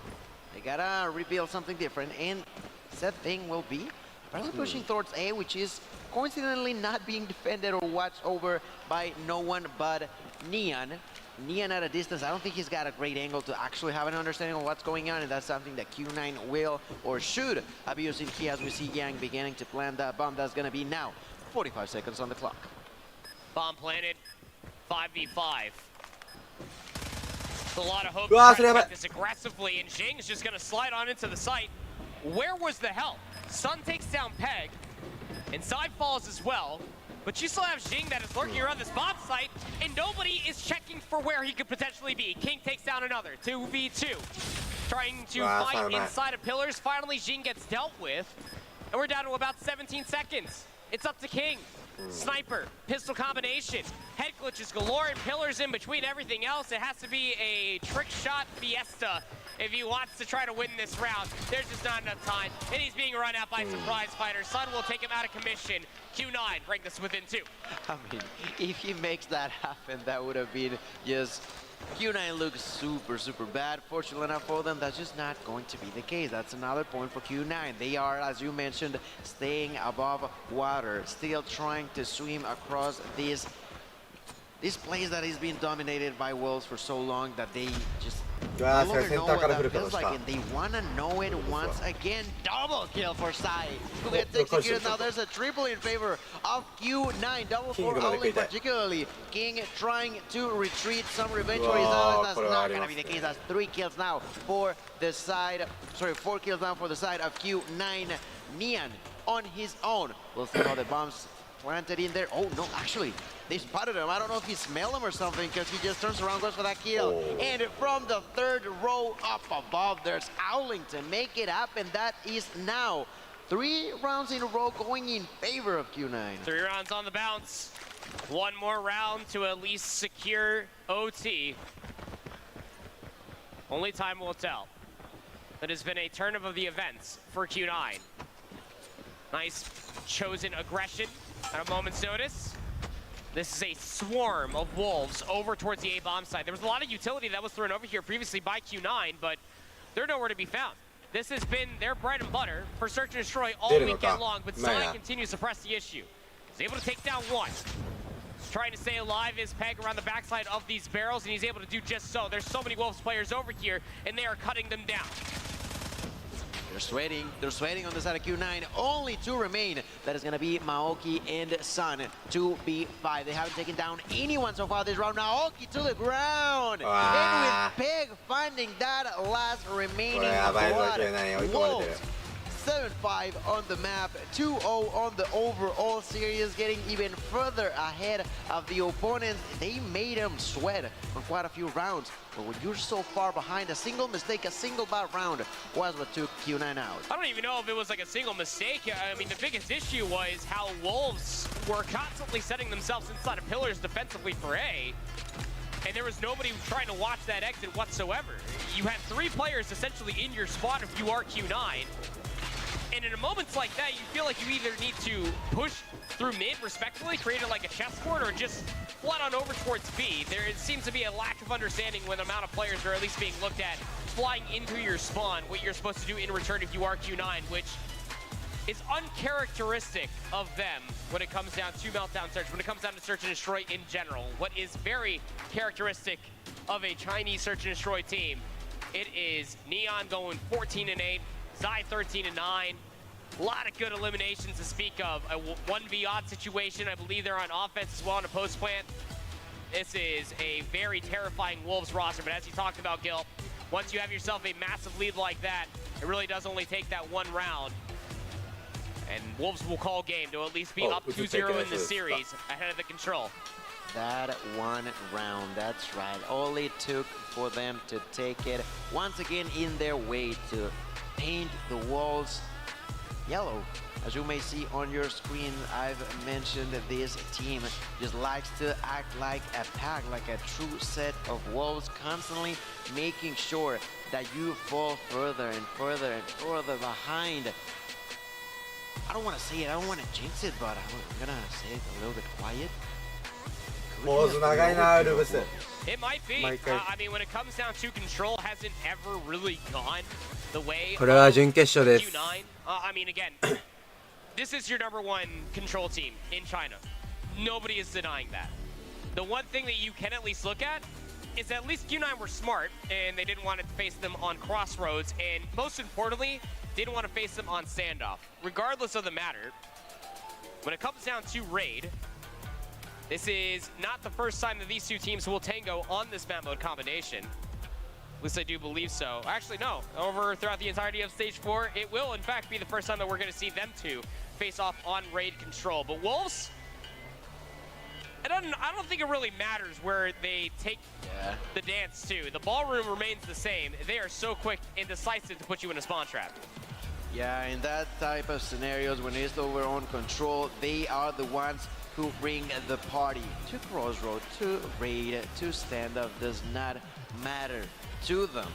they gotta reveal something different. And said thing will be probably pushing towards A, which is coincidentally not being defended or watched over by no one but Neon. Neon at a distance, I don't think he's got a great angle to actually have an understanding of what's going on, and that's something that Q9 will or should abuse in key as we see Yang beginning to plant that bomb. That's gonna be now 45 seconds on the clock. Bomb planted, 5v5. A lot of hope to try to get this aggressively, and Jing's just gonna slide on into the site. Where was the help? Sun takes down Peg, and Side falls as well, but you still have Jing that is lurking around this bomb site, and nobody is checking for where he could potentially be. King takes down another, 2v2. Trying to fight inside of pillars. Finally, Jing gets dealt with, and we're down to about 17 seconds. It's up to King. Sniper, pistol combination, head glitches galore, and pillars in between everything else. It has to be a trick shot fiesta if he wants to try to win this round. There's just not enough time, and he's being run out by Surprise Fighter. Sun will take him out of commission. Q9 bring this within 2. I mean, if he makes that happen, that would have been just... Q9 looks super bad. Fortunately enough for them, that's just not going to be the case. That's another point for Q9. They are, as you mentioned, staying above water, still trying to swim across this place that is being dominated by Wolves for so long that they just no longer know what that feels like, and they want to know it once again. Double kill for Sai, who gets executed. Now there's a triple in favor of Q9. Double for Owling particularly. King trying to retreat some revenge for his allies. That's not going to be the case. That's 3 kills now for the side, 4 kills now for the side of Q9. Neon on his own. We'll see how the bombs planted in there. Oh no, actually, they spotted him. I don't know if he smelled him or something, because he just turns around, goes for that kill. And from the 3rd row up above, there's Owling to make it happen. That is now 3 rounds in a row going in favor of Q9. 3 rounds on the bounce. 1 more round to at least secure OT. Only time will tell. It has been a turn of the events for Q9. Nice chosen aggression at a moment's notice. This is a swarm of Wolves over towards the A-bomb side. There was a lot of utility that was thrown over here previously by Q9, but they're nowhere to be found. This has been their bread and butter for Search and Destroy all weekend long, but Sai continues to press the issue. He's able to take down 1. Trying to stay alive is Peg around the backside of these barrels, and he's able to do just so. There's so many Wolves players over here, and they are cutting them down. They're sweating on the side of Q9. Only 2 remain. That is going to be Maoki and Sun. 2v5. They haven't taken down anyone so far this round. Maoki to the ground. And with Peg finding that last remaining blood. Wolves 7-5 on the map, 2-0 on the overall series, getting even further ahead of the opponents. They made them sweat for quite a few rounds. But when you're so far behind, a single mistake, a single bad round was what took Q9 out. I don't even know if it was like a single mistake. I mean, the biggest issue was how Wolves were constantly setting themselves inside of pillars defensively for A. and there was nobody trying to watch that exit whatsoever. You had 3 players essentially in your spot if you are Q9. And in moments like that, you feel like you either need to push through mid respectfully, create it like a chessboard, or just flood on over towards B. There seems to be a lack of understanding when the amount of players are at least being looked at flying into your spawn, what you're supposed to do in return if you are Q9, which is uncharacteristic of them when it comes down to Meltdown Search, when it comes down to Search and Destroy in general. What is very characteristic of a Chinese Search and Destroy team, it is Neon going 14-8, Zai 13-9. A lot of good eliminations to speak of. A 1v odd situation. I believe they're on offense as well in a post plant. This is a very terrifying Wolves roster, but as you talked about, Gil, once you have yourself a massive lead like that, it really does only take that one round. And Wolves will call game to at least be up 2-0 in the series ahead of the Control. That one round, that's right. All it took for them to take it once again in their way to paint the walls yellow. As you may see on your screen, I've mentioned that this team just likes to act like a pack, like a true set of wolves, constantly making sure that you fall further and further and further behind. I don't want to say it, I don't want to jinx it, but I'm gonna say it a little bit quiet. It might be. I mean, when it comes down to Control, hasn't ever really gone the way of Q9. I mean, again, this is your #1 Control team in China. Nobody is denying that. The one thing that you can at least look at is that at least Q9 were smart, and they didn't want to face them on Crossroads, and most importantly, didn't want to face them on Standoff. Regardless of the matter, when it comes down to Raid, this is not the first time that these two teams will tango on this map mode combination. At least I do believe so. Actually, no. Throughout the entirety of Stage 4, it will, in fact, be the first time that we're going to see them two face off on Raid Control. But Wolves, I don't think it really matters where they take the dance to. The ballroom remains the same. They are so quick and decisive to put you in a spawn trap. Yeah, in that type of scenarios, when it's over on Control, they are the ones who bring the party to Crossroad, to Raid, to Standoff. Does not matter to them,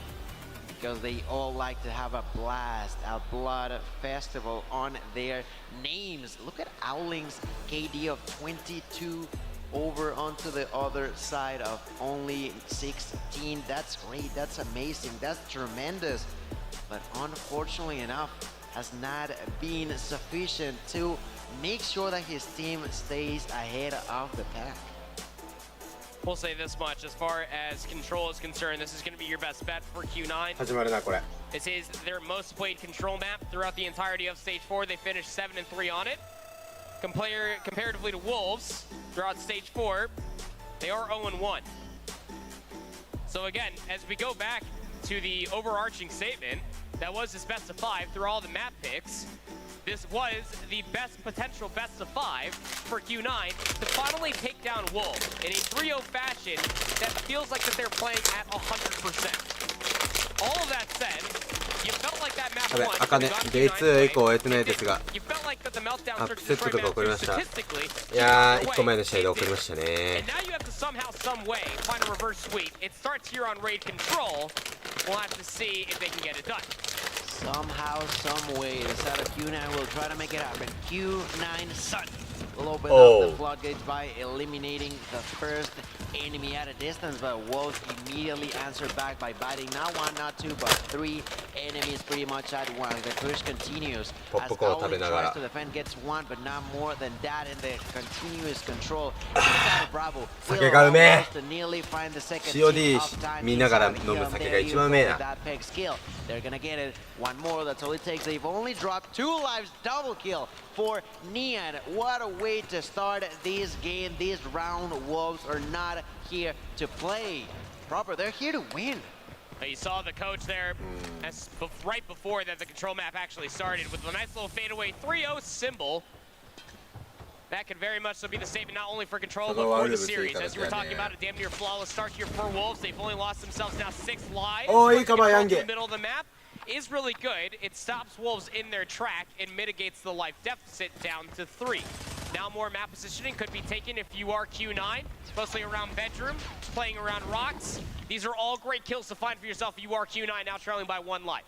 because they all like to have a blast, a blood festival on their names. Look at Owling's KD of 22 over onto the other side of only 16. That's great, that's amazing, that's tremendous. But unfortunately enough, has not been sufficient to make sure that his team stays ahead of the pack. We'll say this much, as far as Control is concerned, this is going to be your best bet for Q9. 始まるなこれ。 This is their most played Control map throughout the entirety of Stage 4. They finished 7-3 on it. Comparatively to Wolves, throughout Stage 4, they are 0-1. So again, as we go back to the overarching statement, that was this best of 5 through all the map picks. This was the potential best of 5 for Q9 to finally take down Wolves in a 3-0 fashion that feels like that they're playing at 100%. All of that said, you felt like that map won. Day2 以降終えてないですが、You felt like that the meltdown アップセットとか送りました。い statistically やー、1個前の試合で送りましたね。 And now you have to somehow, some way find a reverse sweep. It starts here on Raid Control. We'll have to see if they can get it done. Somehow, some way, the side of Q9 will try to make it happen. Q9 Sun will open up the floodgates by eliminating the first enemy at a distance, but Wolves immediately answered back by biting not 1, not 2, but 3 enemies pretty much at once. The push continues as Owling tries to defend, gets 1, but not more than that in the continuous control. Inside of Bravo will almost nearly find the second team off time inside of that peg skill. They're gonna get it. One more, that's all it takes. They've only dropped 2 lives, double kill for Neon. What a way to start this game, this round. Wolves are not here to play proper, they're here to win. You saw the coach there right before that the Control map actually started with a nice little fadeaway 3-0 symbol. That could very much so be the statement not only for Control, but for the series. As you were talking about, a damn near flawless start here for Wolves. They've only lost themselves now 6 lives. In the middle of the map is really good. It stops Wolves in their track and mitigates the life deficit down to 3. Now more map positioning could be taken if you are Q9, mostly around bedroom, playing around rocks. These are all great kills to find for yourself if you are Q9, now trailing by 1 life.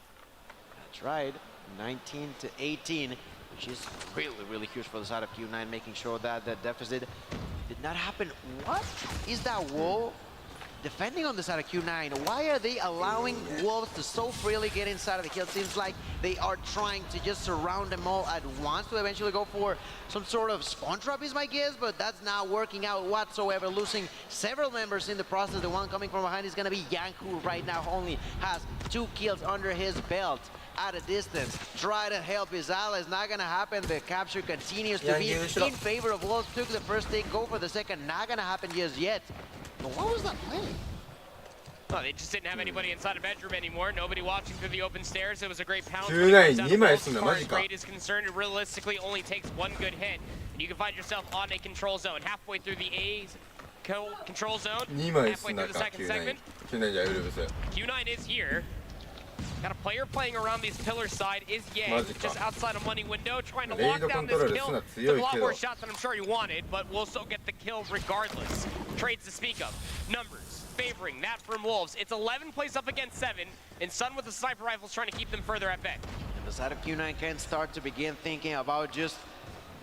That's right, 19 to 18, which is really huge for the side of Q9, making sure that the deficit did not happen. What is that wall defending on the side of Q9? Why are they allowing Wolves to so freely get inside of the kill? Seems like they are trying to just surround them all at once to eventually go for some sort of spawn trap is my guess, but that's not working out whatsoever, losing several members in the process. The one coming from behind is going to be Yang, who right now only has 2 kills under his belt. At a distance, try to help his allies, not gonna happen. The capture continues to be in favor of Wolves. Took the first take, go for the second, not gonna happen just yet. But what was that play? Well, they just didn't have anybody inside a bedroom anymore. Nobody watching through the open stairs. It was a great pound. As far as grade is concerned, it realistically only takes 1 good hit, and you can find yourself on a control zone. Halfway through the A's control zone, halfway through the second segment. Q9 is here. Got a player playing around these pillars side is Yang, just outside of money window, trying to lock down this kill. Took a lot more shots than I'm sure he wanted, but will still get the kill regardless. Trades to speak of. Numbers favoring that from Wolves. It's 11 plays up against 7, and Sun with the sniper rifles trying to keep them further at bay. And the side of Q9 can start to begin thinking about just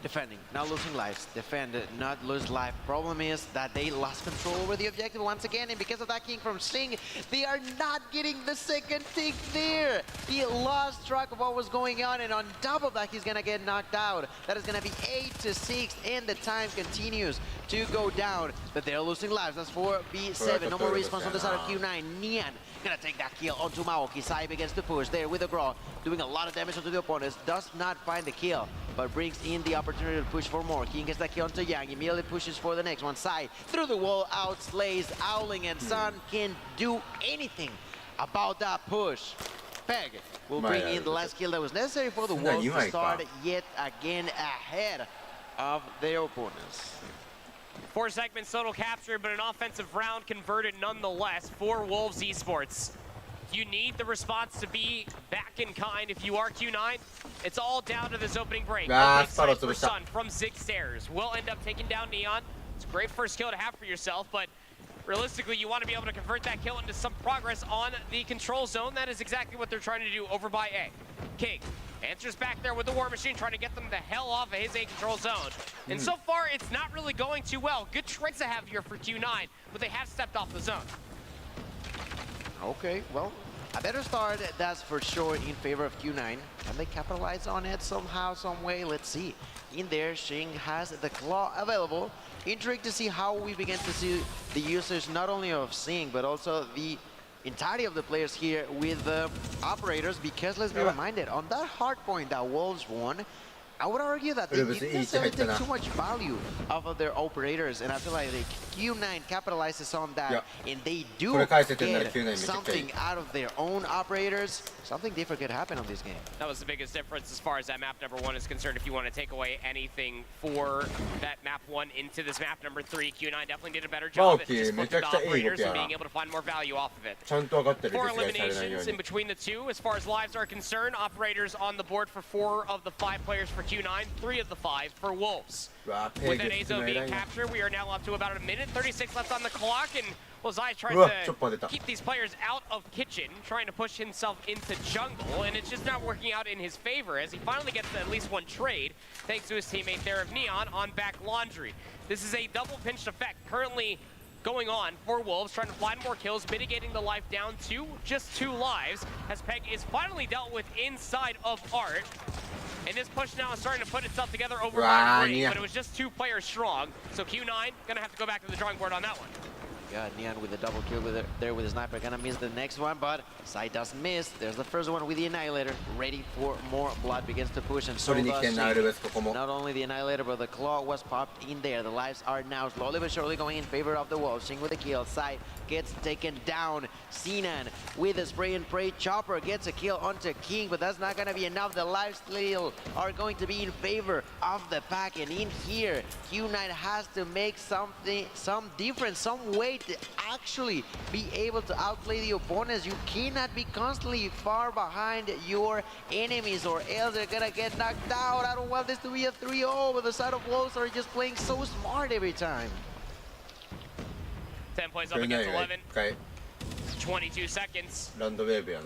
defending, not losing lives. Defend, not lose life. Problem is that they lost control over the objective once again, and because of that king from Sing, they are not getting the second tick there. He lost track of what was going on, and on top of that, he's gonna get knocked out. That is gonna be 8 to 6, and the time continues to go down, but they're losing lives. That's 4B7. No more response on the side of Q9. Nian gonna take that kill onto Maoki. Sai begins to push there with a Grau, doing a lot of damage onto the opponents. Does not find the kill, but brings in the opportunity to push for more. King gets that kill onto Yang, immediately pushes for the next one. Sai through the wall, outslays Owling, and Sun can do anything about that push. Peg will bring in the last kill that was necessary for the Wolves to start yet again ahead of their opponents. 4 segments total captured, but an offensive round converted nonetheless for Wolves Esports. You need the response to be back in kind if you are Q9. It's all down to this opening break. For Sun from Zig Stairs will end up taking down Neon. It's a great first kill to have for yourself, but realistically, you want to be able to convert that kill into some progress on the control zone. That is exactly what they're trying to do over by A. King answers back there with the War Machine, trying to get them the hell off of his A control zone. And so far, it's not really going too well. Good trades to have here for Q9, but they have stepped off the zone. Okay, well, a better start, that's for sure, in favor of Q9. Can they capitalize on it somehow, some way? Let's see. In there, Shing has the claw available. Intrigued to see how we begin to see the usage not only of Sing, but also the entirety of the players here with the operators, because let's be reminded, on that hard point that Wolves won, I would argue that they didn't necessarily take too much value off of their operators, and I feel like Q9 capitalizes on that, and they do get something out of their own operators. Something different could happen on this game. That was the biggest difference as far as that map number 1 is concerned. If you want to take away anything for that map 1 into this map number 3, Q9 definitely did a better job at just flipping the operators and being able to find more value off of it. 4 eliminations in between the 2 as far as lives are concerned. Operators on the board for 4 of the 5 players for Q9, 3 of the 5 for Wolves. With that Azo being captured, we are now up to about a minute 36 left on the clock, and well, Zai tries to keep these players out of kitchen, trying to push himself into jungle, and it's just not working out in his favor as he finally gets at least 1 trade, thanks to his teammate there of Neon on back Laundry. This is a double pinched effect currently going on for Wolves, trying to find more kills, mitigating the life down to just 2 lives, as Peg is finally dealt with inside of Art. And this push now is starting to put itself together over by Green, but it was just 2 players strong. So Q9 gonna have to go back to the drawing board on that one. Yeah, Neon with a double kill there with the sniper, gonna miss the next one, but Sai doesn't miss. There's the first one with the Annihilator, ready for more blood, begins to push, and so does not only the Annihilator, but the claw was popped in there. The lives are now slowly but surely going in favor of the Wolves. Shing with a kill, Sai gets taken down. Sinan with a spray and pray chopper gets a kill onto King, but that's not gonna be enough. The lives still are going to be in favor of the pack, and in here, Q9 has to make some difference, some way to actually be able to outplay the opponents. You cannot be constantly far behind your enemies or else they're gonna get knocked out. I don't want this to be a 3-0, but the side of Wolves are just playing so smart every time. 10 points up against 11. 22 seconds.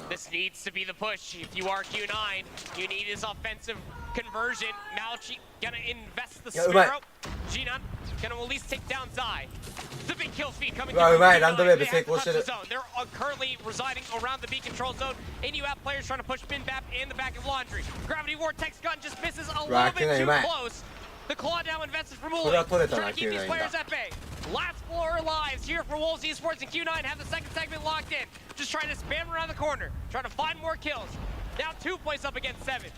This needs to be the push. If you are Q9, you need his offensive conversion. Malchi gonna invest the Sparrow. Jinan gonna at least take down Zai. The big kill feed coming through. They have to touch the zone. They're currently residing around the B control zone, and you have players trying to push Binbap in the back of Laundry. Gravity Vortex gun just misses a little bit too close. The claw down invested for Muli. Trying to keep these players at bay. Last floor lives here for Wolves Esports, and Q9 have the second segment locked in. Just trying to spam around the corner, trying to find more kills. Now 2 points up against 7.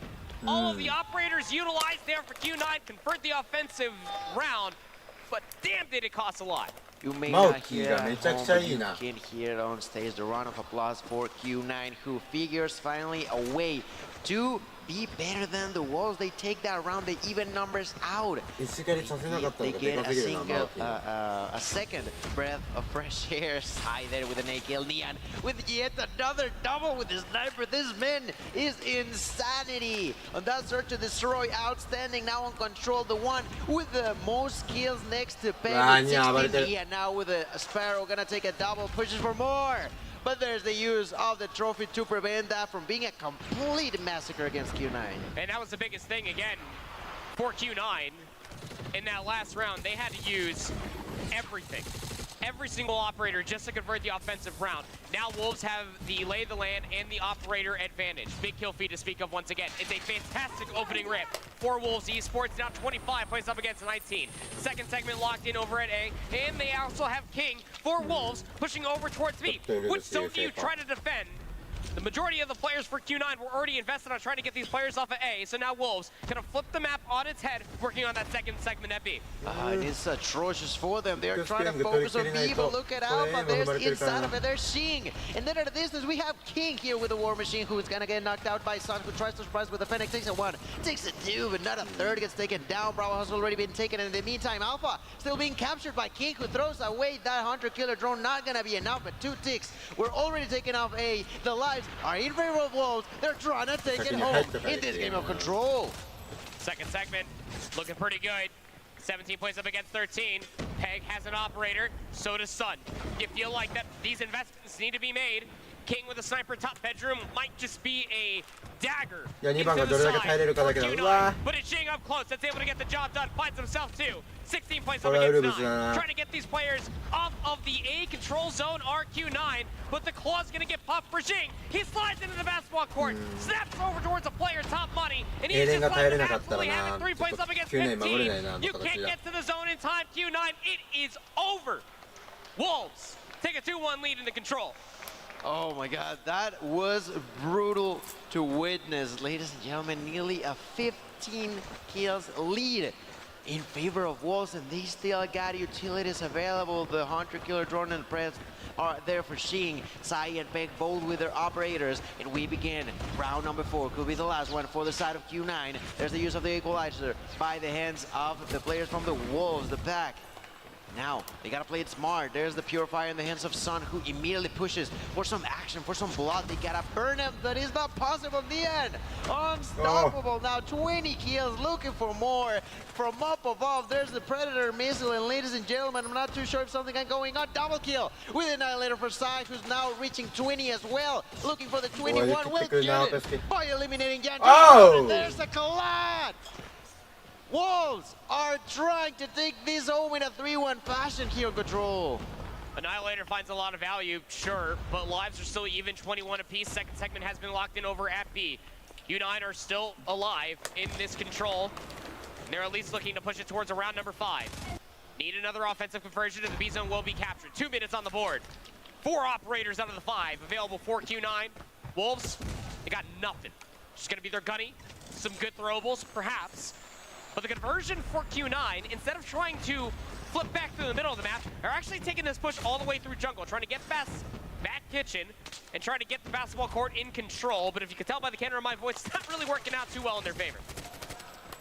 All of the operators utilized there for Q9, convert the offensive round, but damn did it cost a lot. You may not hear it at home, you can hear it on stage. The round of applause for Q9, who figures finally a way to be better than the Wolves. They take that round, they even numbers out. They get a second breath of fresh air. Sai there with an AKL. Neon with yet another double with the sniper. This man is insanity. On that search to destroy, outstanding. Now on control, the one with the most kills next to Peg with 16. Yeah, now with a Sparrow gonna take a double, pushes for more. But there's the use of the trophy to prevent that from being a complete massacre against Q9. And that was the biggest thing again for Q9. In that last round, they had to use everything. Every single operator just to convert the offensive round. Now Wolves have the lay of the land and the operator advantage. Big kill feed to speak of once again. It's a fantastic opening ramp for Wolves Esports. Now 25 plays up against 19. Second segment locked in over at A. And they also have King for Wolves pushing over towards B. Which zone do you try to defend? The majority of the players for Q9 were already invested on trying to get these players off of A, so now Wolves gonna flip the map on its head, working on that second segment at B. It's atrocious for them. They're trying to focus on B, but look at Alpha. There's inside of it. There's Shing. And then at a distance, we have King here with the War Machine, who is gonna get knocked out by Sun, who tries to surprise with the Fennec. Takes a 1, takes a 2, but not a third. Gets taken down. Bravo has already been taken. And in the meantime, Alpha still being captured by King, who throws away that Hunter Killer drone. Not gonna be enough, but 2 ticks. We're already taking off A. The lives are in favor of Wolves. They're trying to take it home in this game of control. Second segment looking pretty good. 17 points up against 13. Peg has an operator, so does Sun. You feel like that these investments need to be made. King with a sniper top bedroom might just be a dagger into the side for Q9, but it's Jing up close. That's able to get the job done. Finds himself too. 16 points up against 9. Trying to get these players off of the A control zone are Q9, but the claw's gonna get popped for Jing. He slides into the basketball court, snaps over towards a player top money, and he's just left him absolutely having 3 points up against 15. You can't get to the zone in time, Q9. It is over. Wolves take a 2-1 lead into control. Oh my god, that was brutal to witness, ladies and gentlemen. Nearly a 15 kills lead in favor of Wolves, and they still got utilities available. The Hunter Killer drone and press are there for Shing. Sai and Peg both with their operators, and we begin round number 4. Could be the last one for the side of Q9. There's the use of the equalizer by the hands of the players from the Wolves, the pack. Now, they gotta play it smart. There's the Purifier in the hands of Sun, who immediately pushes for some action, for some blood. They gotta burn him, but it's not possible in the end. Unstoppable. Now 20 kills, looking for more. From up above, there's the Predator missile, and ladies and gentlemen, I'm not too sure if something is going on. Double kill with Annihilator for Sai, who's now reaching 20 as well. Looking for the 21, will get it by eliminating Yan. There's a collide. Wolves are trying to take this home in a 3-1 fashion here on control. Annihilator finds a lot of value, sure, but lives are still even, 21 apiece. Second segment has been locked in over at B. U9 are still alive in this control. They're at least looking to push it towards around number 5. Need another offensive conversion, and the B zone will be captured. 2 minutes on the board. 4 operators out of the 5 available for Q9. Wolves, they got nothing. Just gonna be their gunny, some good throwables, perhaps. But the conversion for Q9, instead of trying to flip back through the middle of the map, are actually taking this push all the way through jungle, trying to get past back kitchen and trying to get the basketball court in control. But if you can tell by the canter of my voice, it's not really working out too well in their favor.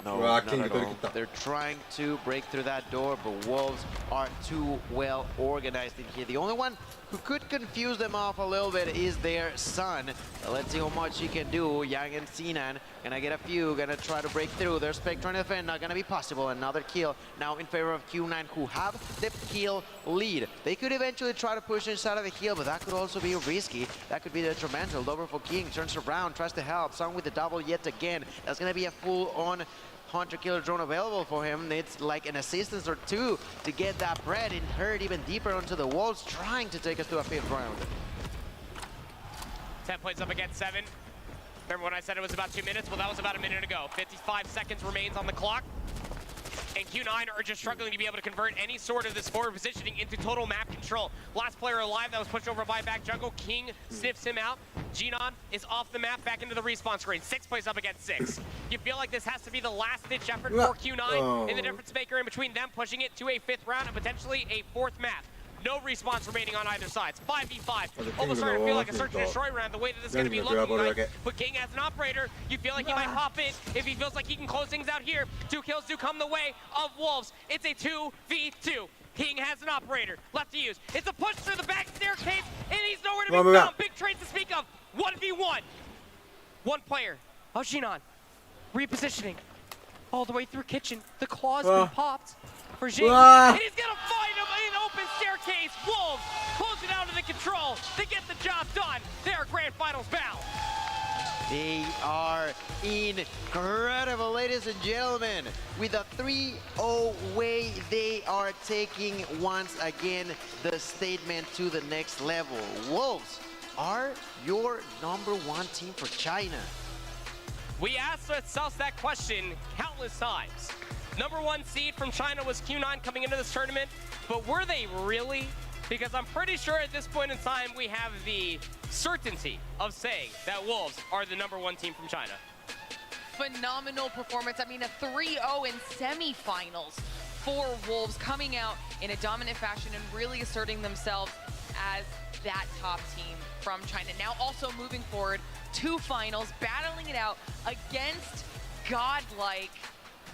No, not at all. They're trying to break through that door, but Wolves are too well organized in here. The only one who could confuse them off a little bit is their son. Let's see how much he can do. Yang and Sinan gonna get a few, gonna try to break through. Their Spec trying to defend, not gonna be possible. Another kill now in favor of Q9, who have the kill lead. They could eventually try to push inside of the hill, but that could also be risky. That could be detrimental. Double for King, turns around, tries to help. Song with the double yet again. That's gonna be a full-on Hunter-Killer drone available for him. It's like an assistance or two to get that bread and hurt even deeper onto the walls, trying to take us to a 5th round. 10 points up against 7. Remember when I said it was about 2 minutes? Well, that was about a minute ago. 55 seconds remains on the clock. And Q9 are just struggling to be able to convert any sort of this forward positioning into total map control. Last player alive that was pushed over by back jungle. King sniffs him out. Jinon is off the map, back into the respawn screen. 6 plays up against 6. You feel like this has to be the last-ditch effort for Q9 in the difference maker in between them pushing it to a 5th round and potentially a 4th map. No respawns remaining on either side. It's 5v5. Almost starting to feel like a search and destroy round the way that this is going to be looking like. But King as an operator, you feel like he might pop in if he feels like he can close things out here. 2 kills do come the way of Wolves. It's a 2v2. King has an operator left to use. It's a push through the back staircase, and he's nowhere to be found. Big trades to speak of. 1v1. One player. Jinon repositioning all the way through kitchen. The claw's been popped for Jing, and he's gonna find him in an open staircase. Wolves close it out of the control. They get the job done. They're grand finals bound. They are incredible, ladies and gentlemen. With a 3-0 way, they are taking once again the statement to the next level. Wolves are your #1 team for China. We asked ourselves that question countless times. #1 seed from China was Q9 coming into this tournament, but were they really? Because I'm pretty sure at this point in time we have the certainty of saying that Wolves are the #1 team from China. Phenomenal performance. I mean, a 3-0 in semifinals for Wolves, coming out in a dominant fashion and really asserting themselves as that top team from China. Now also moving forward to finals, battling it out against Godlike.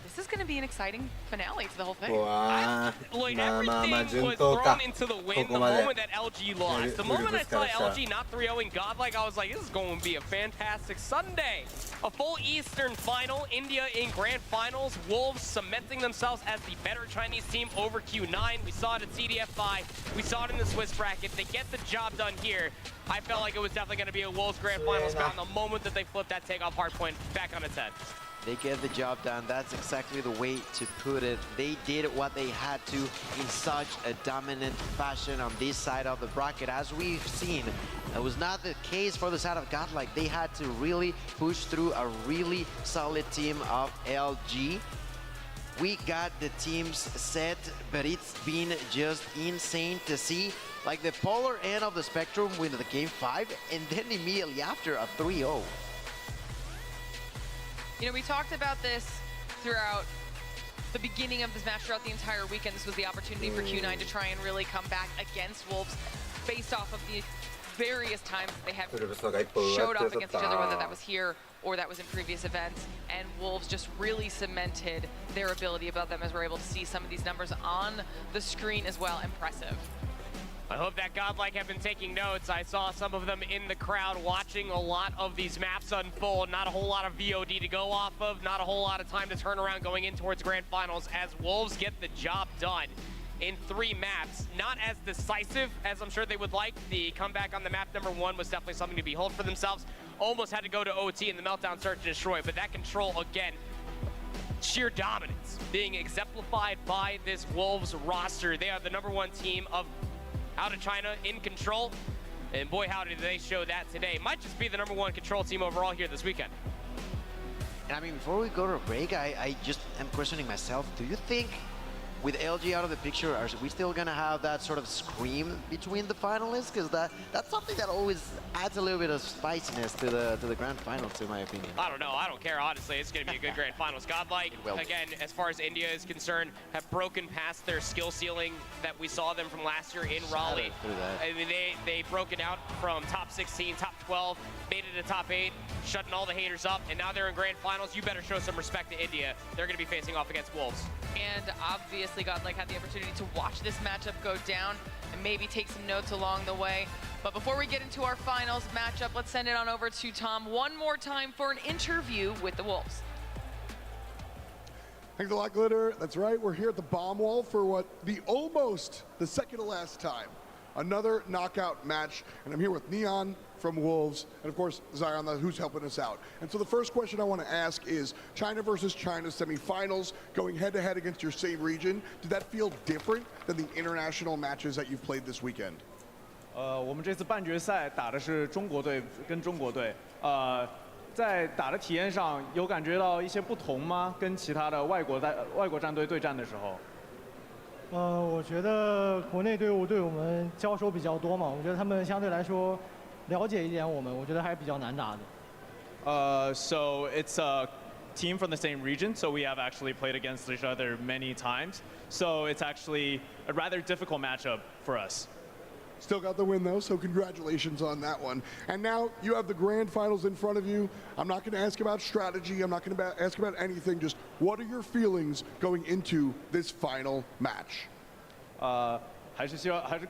This is going to be an exciting finale to the whole thing. Like everything was thrown into the wind the moment that LG lost. The moment I saw LG not 3-0ing Godlike, I was like, this is going to be a fantastic Sunday. A full Eastern final, India in grand finals, Wolves cementing themselves as the better Chinese team over Q9. We saw it at CDF5, we saw it in the Swiss bracket. They get the job done here. I felt like it was definitely going to be a Wolves grand finals bound the moment that they flipped that takeoff hardpoint back on its head. They get the job done. That's exactly the way to put it. They did what they had to in such a dominant fashion on this side of the bracket. As we've seen, it was not the case for the side of Godlike. They had to really push through a really solid team of LG. We got the teams set, but it's been just insane to see. Like the polar end of the spectrum with the game 5, and then immediately after a 3-0. You know, we talked about this throughout the beginning of this match, throughout the entire weekend. This was the opportunity for Q9 to try and really come back against Wolves based off of the various times they have showed off against each other, whether that was here or that was in previous events. And Wolves just really cemented their ability above them, as we're able to see some of these numbers on the screen as well. Impressive. I hope that Godlike have been taking notes. I saw some of them in the crowd watching a lot of these maps unfold. Not a whole lot of VOD to go off of, not a whole lot of time to turn around going in towards grand finals as Wolves get the job done in 3 maps. Not as decisive as I'm sure they would like. The comeback on the map #1 was definitely something to behold for themselves. Almost had to go to OT in the meltdown search and destroy, but that control again, sheer dominance being exemplified by this Wolves roster. They are the #1 team of out of China in control, and boy howdy do they show that today. Might just be the #1 control team overall here this weekend. And I mean, before we go to a break, I just am questioning myself. Do you think with LG out of the picture, are we still gonna have that sort of scream between the finalists? Because that's something that always adds a little bit of spiciness to the grand finals, in my opinion. I don't know. I don't care, honestly. It's going to be a good grand finals. Godlike, again, as far as India is concerned, have broken past their skill ceiling that we saw them from last year in Raleigh. I mean, they've broken out from top 16, top 12, made it to top 8, shutting all the haters up, and now they're in grand finals. You better show some respect to India. They're going to be facing off against Wolves. And obviously, Godlike had the opportunity to watch this matchup go down and maybe take some notes along the way. But before we get into our finals matchup, let's send it on over to Tom one more time for an interview with the Wolves. Thanks a lot, Glitter. That's right, we're here at the bomb wall for the second to last time. Another knockout match, and I'm here with Neon from Wolves, and of course, Zion, who's helping us out. And so the first question I want to ask is, China versus China semifinals, going head-to-head against your same region, did that feel different than the international matches that you've played this weekend? 我们这次半决赛打的是中国队跟中国队，在打的体验上有感觉到一些不同吗？跟其他的外国战队对战的时候？我觉得国内队伍对我们交手比较多嘛，我觉得他们相对来说了解一点我们，我觉得还比较难打的。So it's a team from the same region, so we have actually played against each other many times. So it's actually a rather difficult matchup for us. Still got the win, though, so congratulations on that one. And now you have the grand finals in front of you. I'm not going to ask about strategy. I'm not going to ask about anything. Just what are your feelings going into this final match? 还是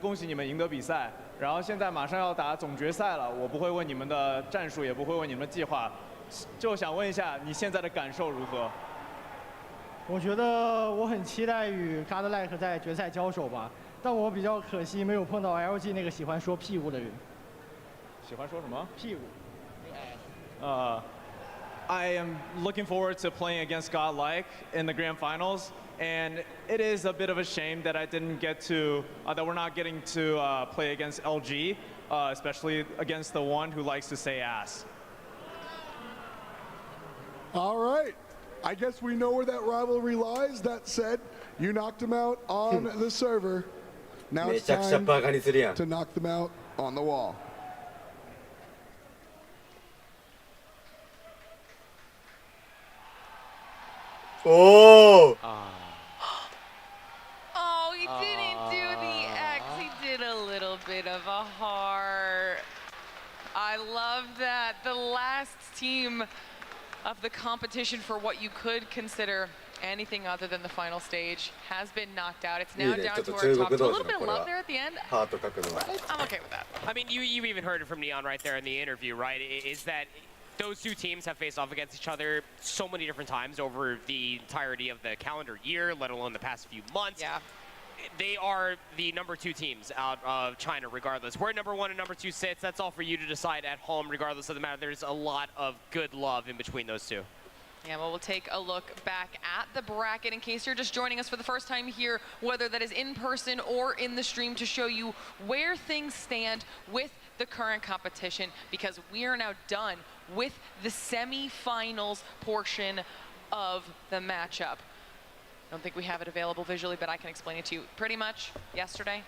恭喜你们赢得比赛。然后现在马上要打总决赛了，我不会问你们的战术，也不会问你们的计划，就想问一下你现在的感受如何？我觉得我很期待与 Godlike 在决赛交手吧。 但我比较可惜，没有碰到 LG 那个喜欢说屁股的人。喜欢说什么？屁股。I am looking forward to playing against Godlike in the grand finals, and it is a bit of a shame that I didn't get to, that we're not getting to play against LG, especially against the one who likes to say ass. All right. I guess we know where that rivalry lies. That said, you knocked him out on the server. Now it's time to knock them out on the wall. Oh! Oh, he didn't do the X. He did a little bit of a heart. I love that. The last team of the competition for what you could consider anything other than the final stage has been knocked out. It's now down to our top two. A little bit of love there at the end. I'm okay with that. I mean, you even heard it from Neon right there in the interview, right? Is that those two teams have faced off against each other so many different times over the entirety of the calendar year, let alone the past few months. Yeah. They are the number 2 teams out of China regardless. Where number 1 and number 2 sits, that's all for you to decide at home regardless of the matter. There's a lot of good love in between those two. Yeah, well, we'll take a look back at the bracket in case you're just joining us for the first time here, whether that is in person or in the stream, to show you where things stand with the current competition, because we are now done with the semi-finals portion of the matchup. I don't think we have it available visually, but I can explain it to you. Pretty much yesterday,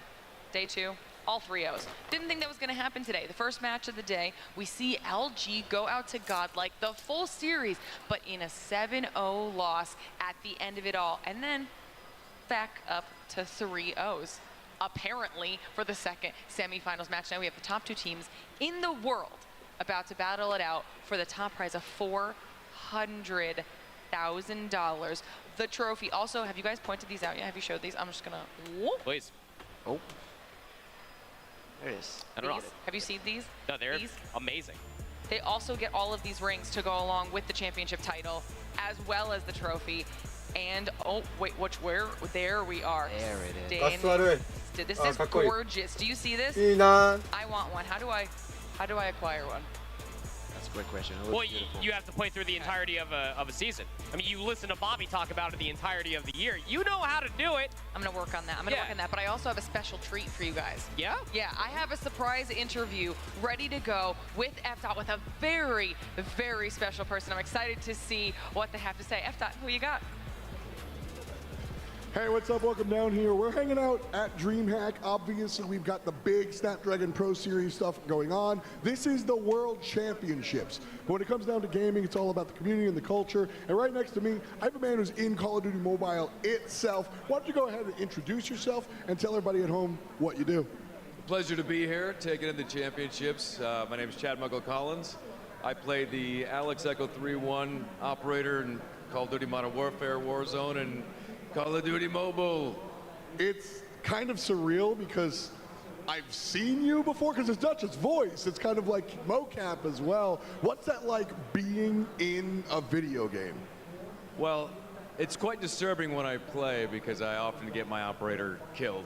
day 2, all 3-0s. Didn't think that was going to happen today. The first match of the day, we see LG go out to Godlike the full series, but in a 7-0 loss at the end of it all, and then back up to 3-0s. Apparently, for the second semifinals match. Now we have the top 2 teams in the world about to battle it out for the top prize of $400,000. The trophy. Also, have you guys pointed these out yet? Have you showed these? I'm just gonna. Whoop. Please. Oh. There it is. I don't know. Have you seen these? No, they're these? amazing. They also get all of these rings to go along with the championship title, as well as the trophy. And oh wait, where? There we are. There it is. This is gorgeous. Do you see this? I want one. How do I acquire one? That's a great question. Well, you have to play through the entirety of a season. I mean, you listen to Bobby talk about it the entirety of the year. You know how to do it. I'm gonna work on that. But I also have a special treat for you guys. Yeah? Yeah, I have a surprise interview ready to go with F-Dot, with a very, very special person. I'm excited to see what they have to say. F-Dot, who you got? Hey, what's up? Welcome down here. We're hanging out at DreamHack. Obviously, we've got the big Snapdragon Pro Series stuff going on. This is the World Championships. But when it comes down to gaming, it's all about the community and the culture. And right next to me, I have a man who's in Call of Duty Mobile itself. Why don't you go ahead and introduce yourself and tell everybody at home what you do? Pleasure to be here, taking in the championships. My name is Chad Muggles-Collins. I play the Alex Echo 3-1 operator in Call of Duty Modern Warfare, Warzone, and Call of Duty Mobile. It's kind of surreal because I've seen you before, because it's not just voice, it's kind of like mocap as well. What's that like being in a video game? Well, it's quite disturbing when I play because I often get my operator killed.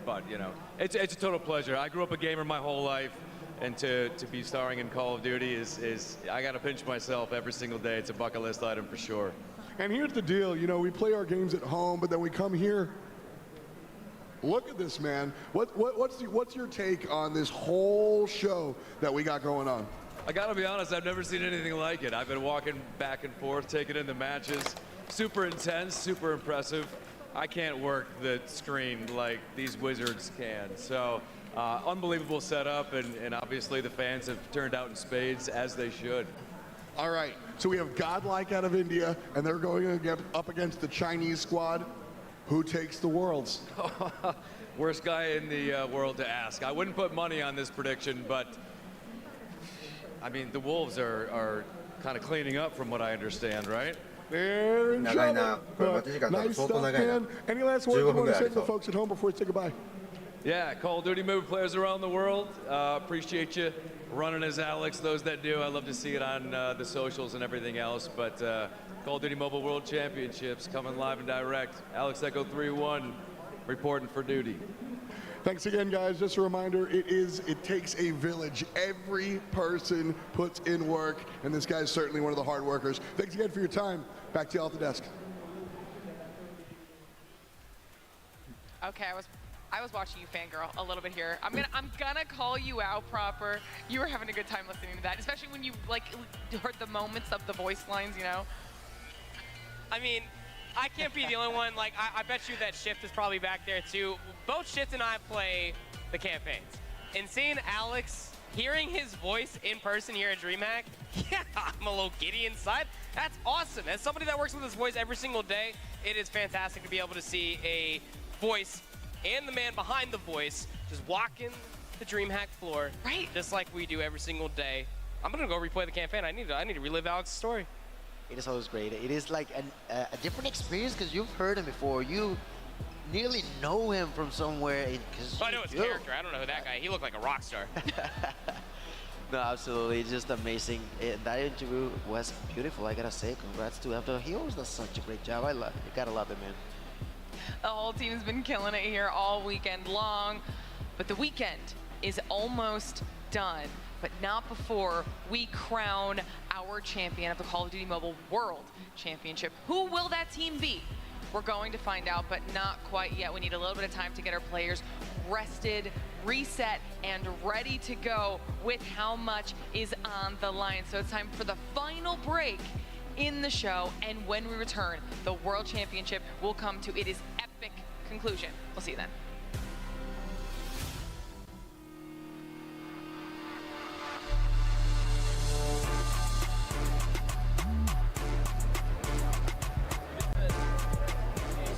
But, you know, it's a total pleasure. I grew up a gamer my whole life, and to be starring in Call of Duty is I got to pinch myself every single day. It's a bucket list item for sure. And here's the deal, you know, we play our games at home, but then we come here. Look at this, man. What's your take on this whole show that we got going on? I gotta be honest, I've never seen anything like it. I've been walking back and forth, taking in the matches. Super intense, super impressive. I can't work the screen like these wizards can. So, unbelievable setup, and obviously the fans have turned out in spades, as they should. All right, so we have Godlike out of India, and they're going up against the Chinese squad. Who takes the Worlds? Worst guy in the world to ask. I wouldn't put money on this prediction, but I mean, the Wolves are kind of cleaning up from what I understand, right? They're in trouble. Nice stuff, man. Any last words you want to say to the folks at home before we say goodbye? Yeah, Call of Duty Mobile players around the world, appreciate you running as Alex. Those that do, I love to see it on the socials and everything else. But Call of Duty Mobile World Championships coming live and direct. Alex Echo 3-1 reporting for duty. Thanks again, guys. Just a reminder, it takes a village. Every person puts in work, and this guy's certainly one of the hard workers. Thanks again for your time. Back to you all at the desk. Okay, I was watching you fangirl a little bit here. I'm gonna call you out proper. You were having a good time listening to that, especially when you like heard the moments of the voice lines, you know? I mean, I can't be the only one. Like, I bet you that Shift is probably back there too. Both Shift and I play the campaigns. And seeing Alex, hearing his voice in person here at DreamHack, yeah, I'm a little giddy inside. That's awesome. As somebody that works with his voice every single day, it is fantastic to be able to see a voice and the man behind the voice just walking the DreamHack floor, right? Just like we do every single day. I'm gonna go replay the campaign. I need to relive Alex's story. It is always great. It is like a different experience because you've heard him before. You nearly know him from somewhere. I know his character. I don't know who that guy. He looked like a rock star. No, absolutely. It's just amazing. That interview was beautiful. I gotta say, congrats to him. He always does such a great job. I love it. You gotta love it, man. The whole team's been killing it here all weekend long, but the weekend is almost done, but not before we crown our champion of the Call of Duty Mobile World Championship. Who will that team be? We're going to find out, but not quite yet. We need a little bit of time to get our players rested, reset, and ready to go with how much is on the line. So it's time for the final break in the show, and when we return, the World Championship will come to its epic conclusion. We'll see you then.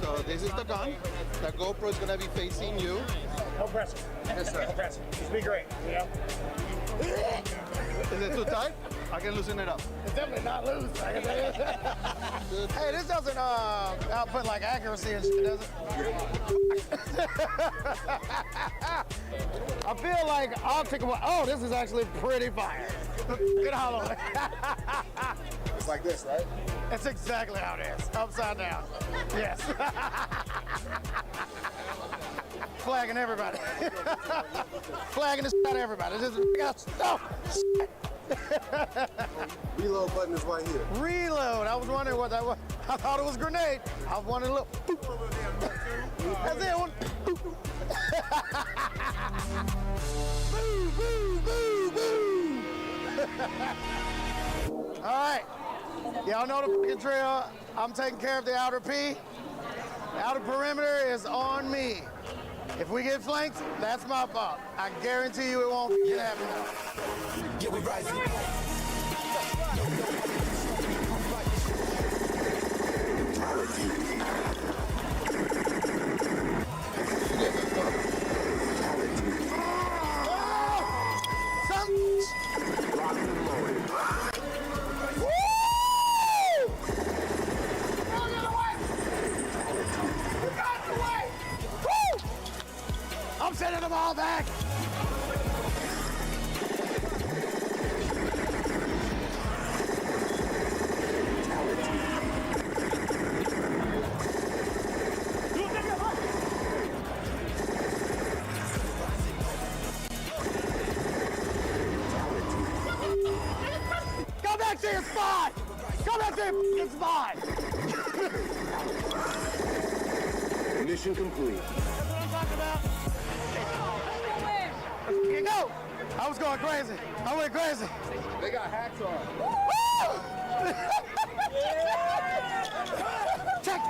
So this is the gun. The GoPro is gonna be facing you. No pressure. Yes, sir. No pressure. Just be great. Yeah. Is it too tight? I can loosen it up. It's definitely not loose. I can tell you. Hey, this doesn't output like accuracy and shit, does it? I feel like I'll take a while. Oh, this is actually pretty fire. Good hollow. It's like this, right? That's exactly how it is. Upside down. Yes. Flagging everybody. Flagging the shit out of everybody. Just Reload button is right here. Reload. I was wondering what that was. I thought it was a grenade. I was wondering, look. That's it. One. Boo, boo, boo, boo. All right. Y'all know the fucking drill. I'm taking care of the outer P. Outer perimeter is on me. If we get flanked, that's my fault. I guarantee you it won't happen. Yeah, we rising. I'm sending them all back. Go back to your spot. Go back to your spot. Mission complete. That's what I'm talking about. Here you go. I was going crazy. I went crazy. They got hacks on. Check.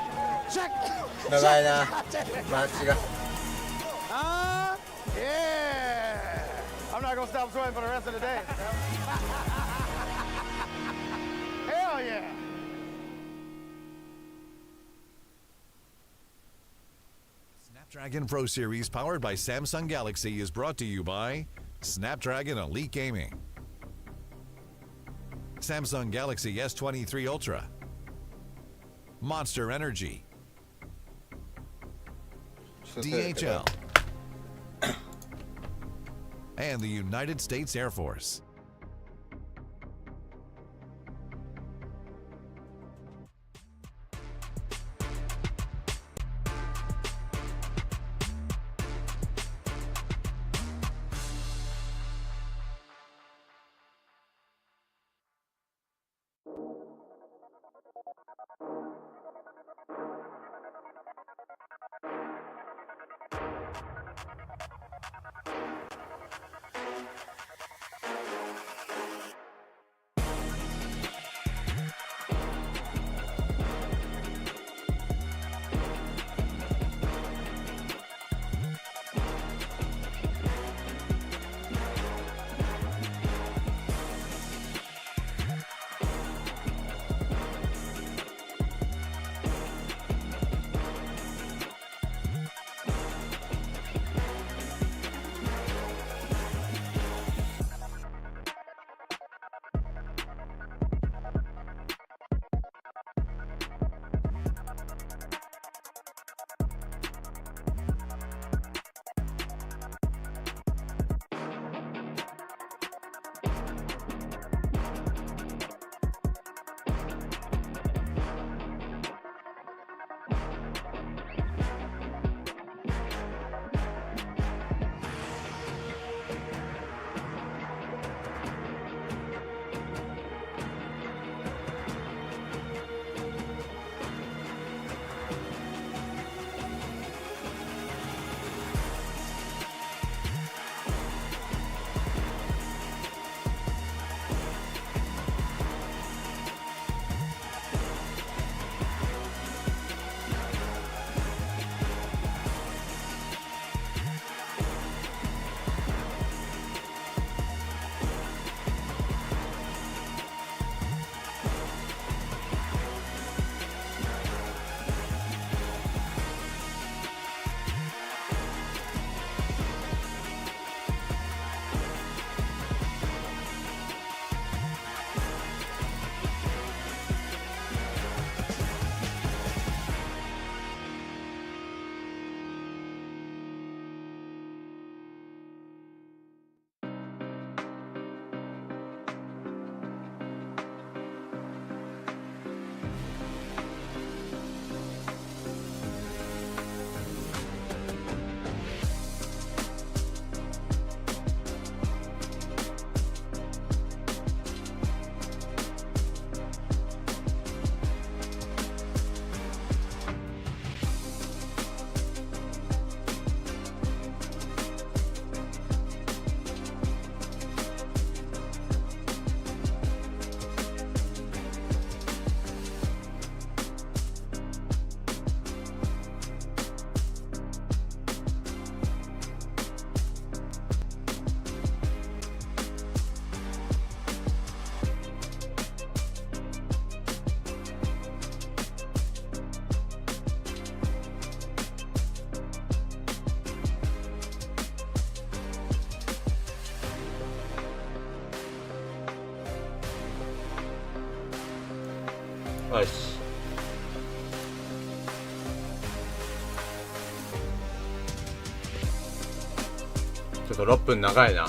Check. 長いなマッチが Yeah. I'm not gonna stop sweating for the rest of the day. Hell yeah. Snapdragon Pro Series powered by Samsung Galaxy is brought to you by Snapdragon Elite Gaming, Samsung Galaxy S23 Ultra, Monster Energy, DHL, and the United States Air Force. よし。ちょっと6分長いな。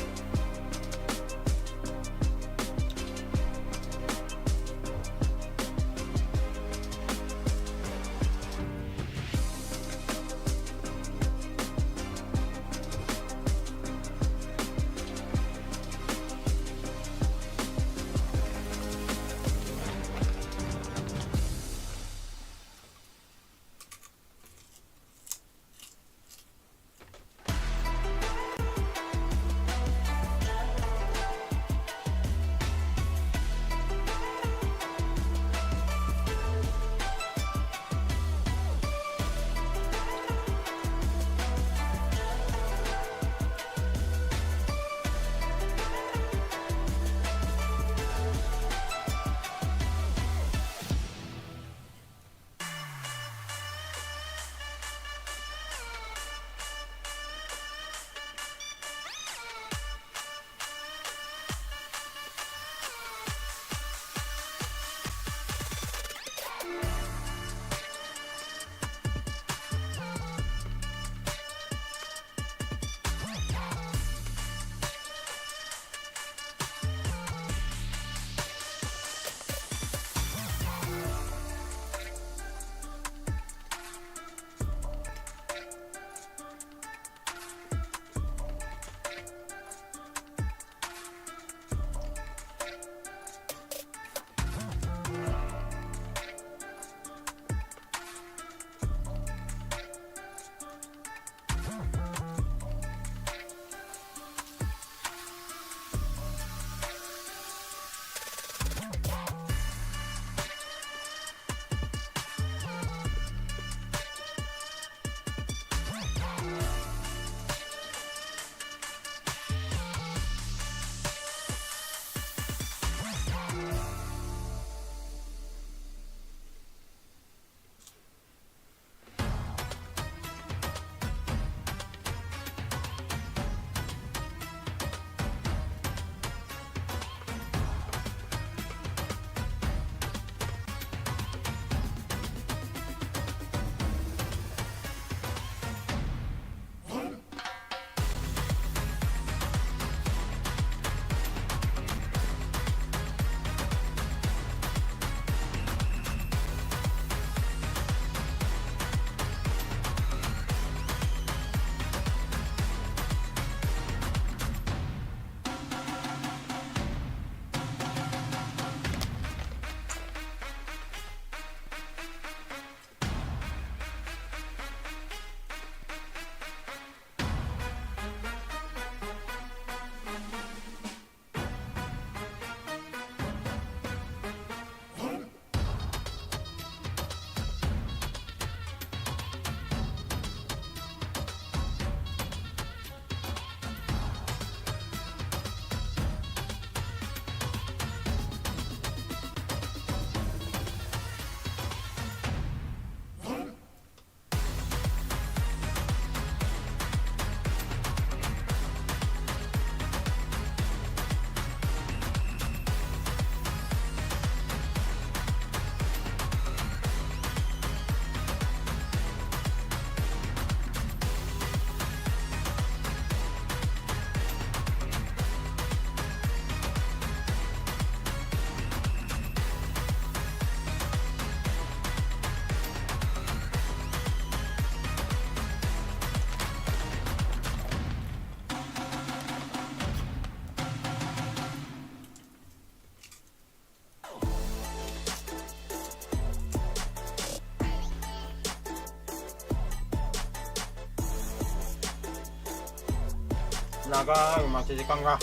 長い待ち時間が。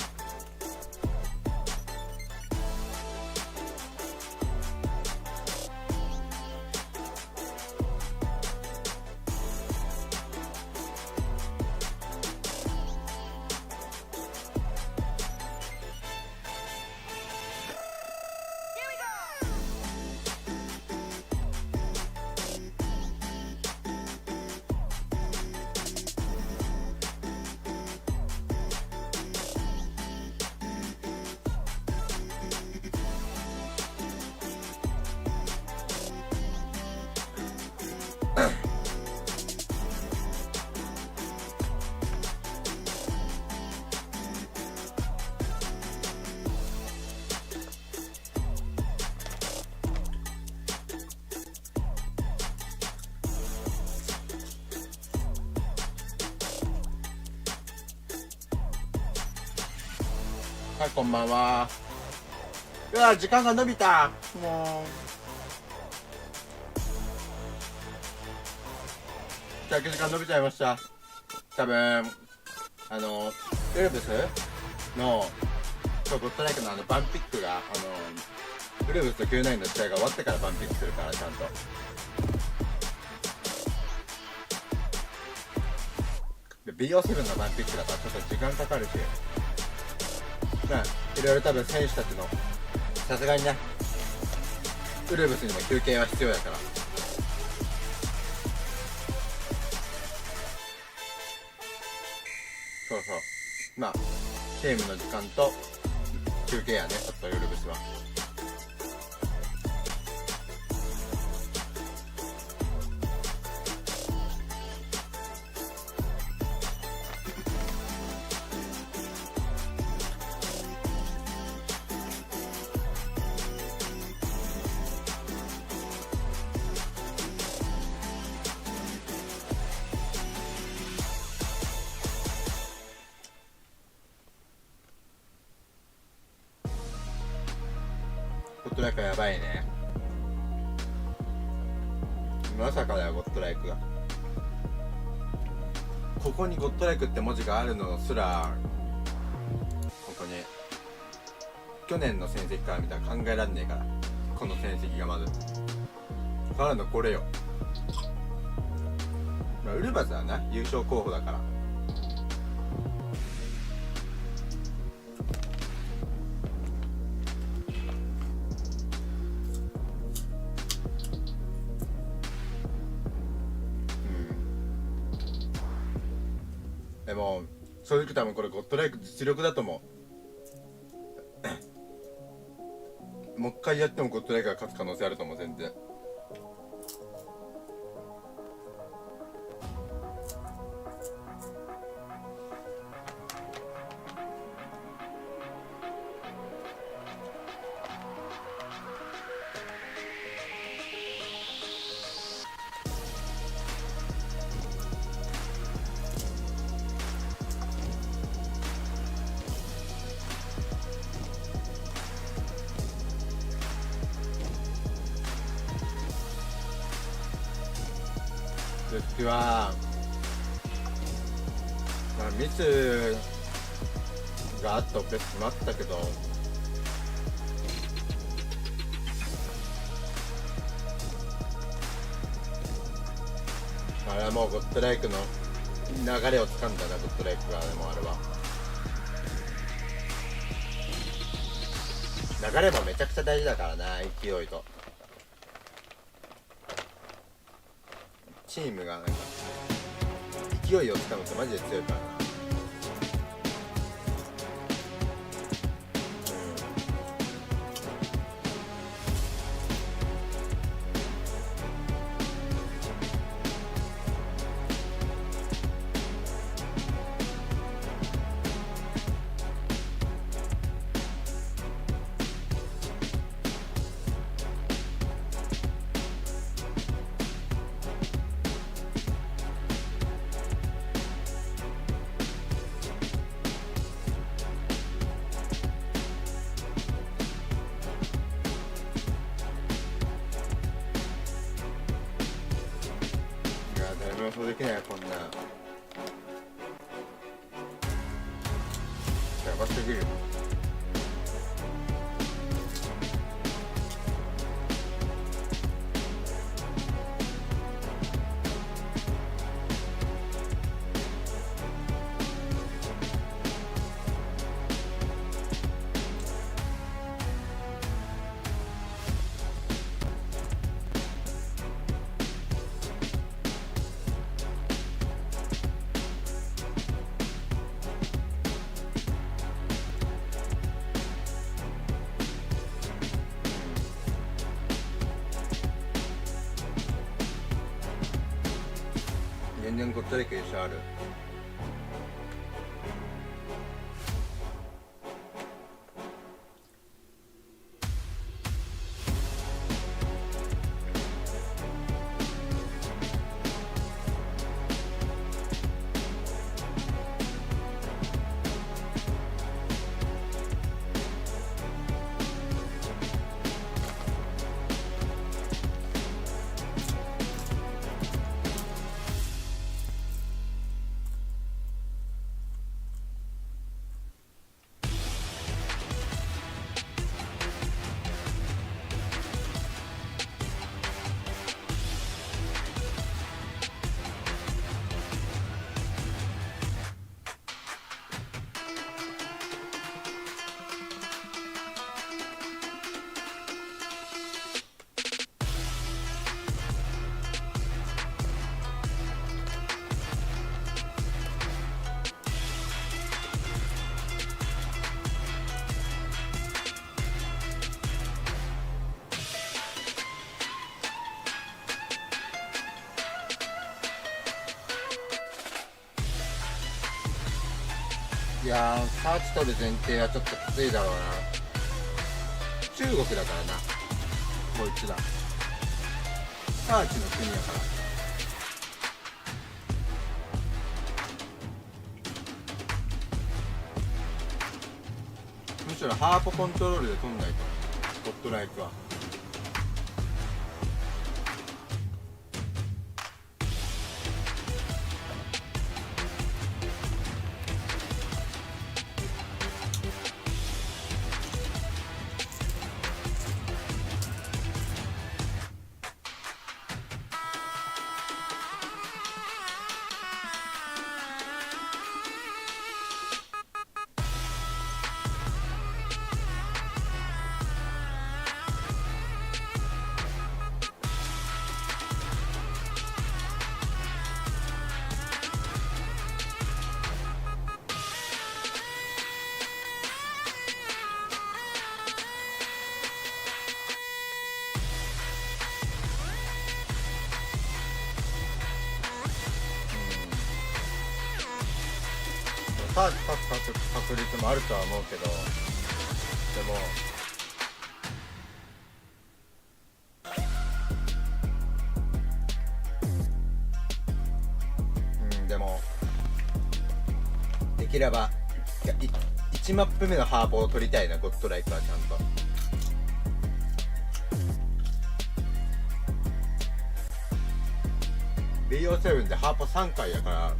はい、こんばんは。うわ、時間が伸びた。もう時間伸びちゃいました。多分ウルブスのゴッドライクのバンピックがウルブスと Q9 の試合が終わってからバンピックするからちゃんと。で BO7 のバンピックだからちょっと時間かかるし、まあいろいろ多分選手たちのさすがにねウルブスにも休憩は必要だから。そうそう、まあゲームの時間と休憩やね、ちょっとウルブスは。ゴッドライクやばいね。まさかだよ、ゴッドライクが。ここにゴッドライクって文字があるのすら本当に去年の戦績から見たら考えらんねえから。この戦績がまずからのこれよ。まあ、ウルバスはな優勝候補だから。でも正直多分これゴッドライク実力だと思う。もう一回やってもゴッドライクが勝つ可能性あると思う、全然。私は、まあ、ミスがあったオペスもあったけど、あれはもうゴッドライクの流れをつかんだな、ゴッドライクが。でもあれは流れもめちゃくちゃ大事だからな、勢いと。チームがなんか勢いをつかむとマジで強いからな。予想できないよ、こんなやばすぎる。全然ゴッドライク優勝ある。いやー、サーチ取る前提はちょっときついだろうな。中国だからな、こいつら。サーチの国やから。むしろハーポコントロールで取んないと、ゴッドライクは。サーチ立つ確率もあるとは思うけど、でもでもできれば1マップ目のハーポを取りたいな、ゴッドライクはちゃんと。BO7 でハーポ3回やから、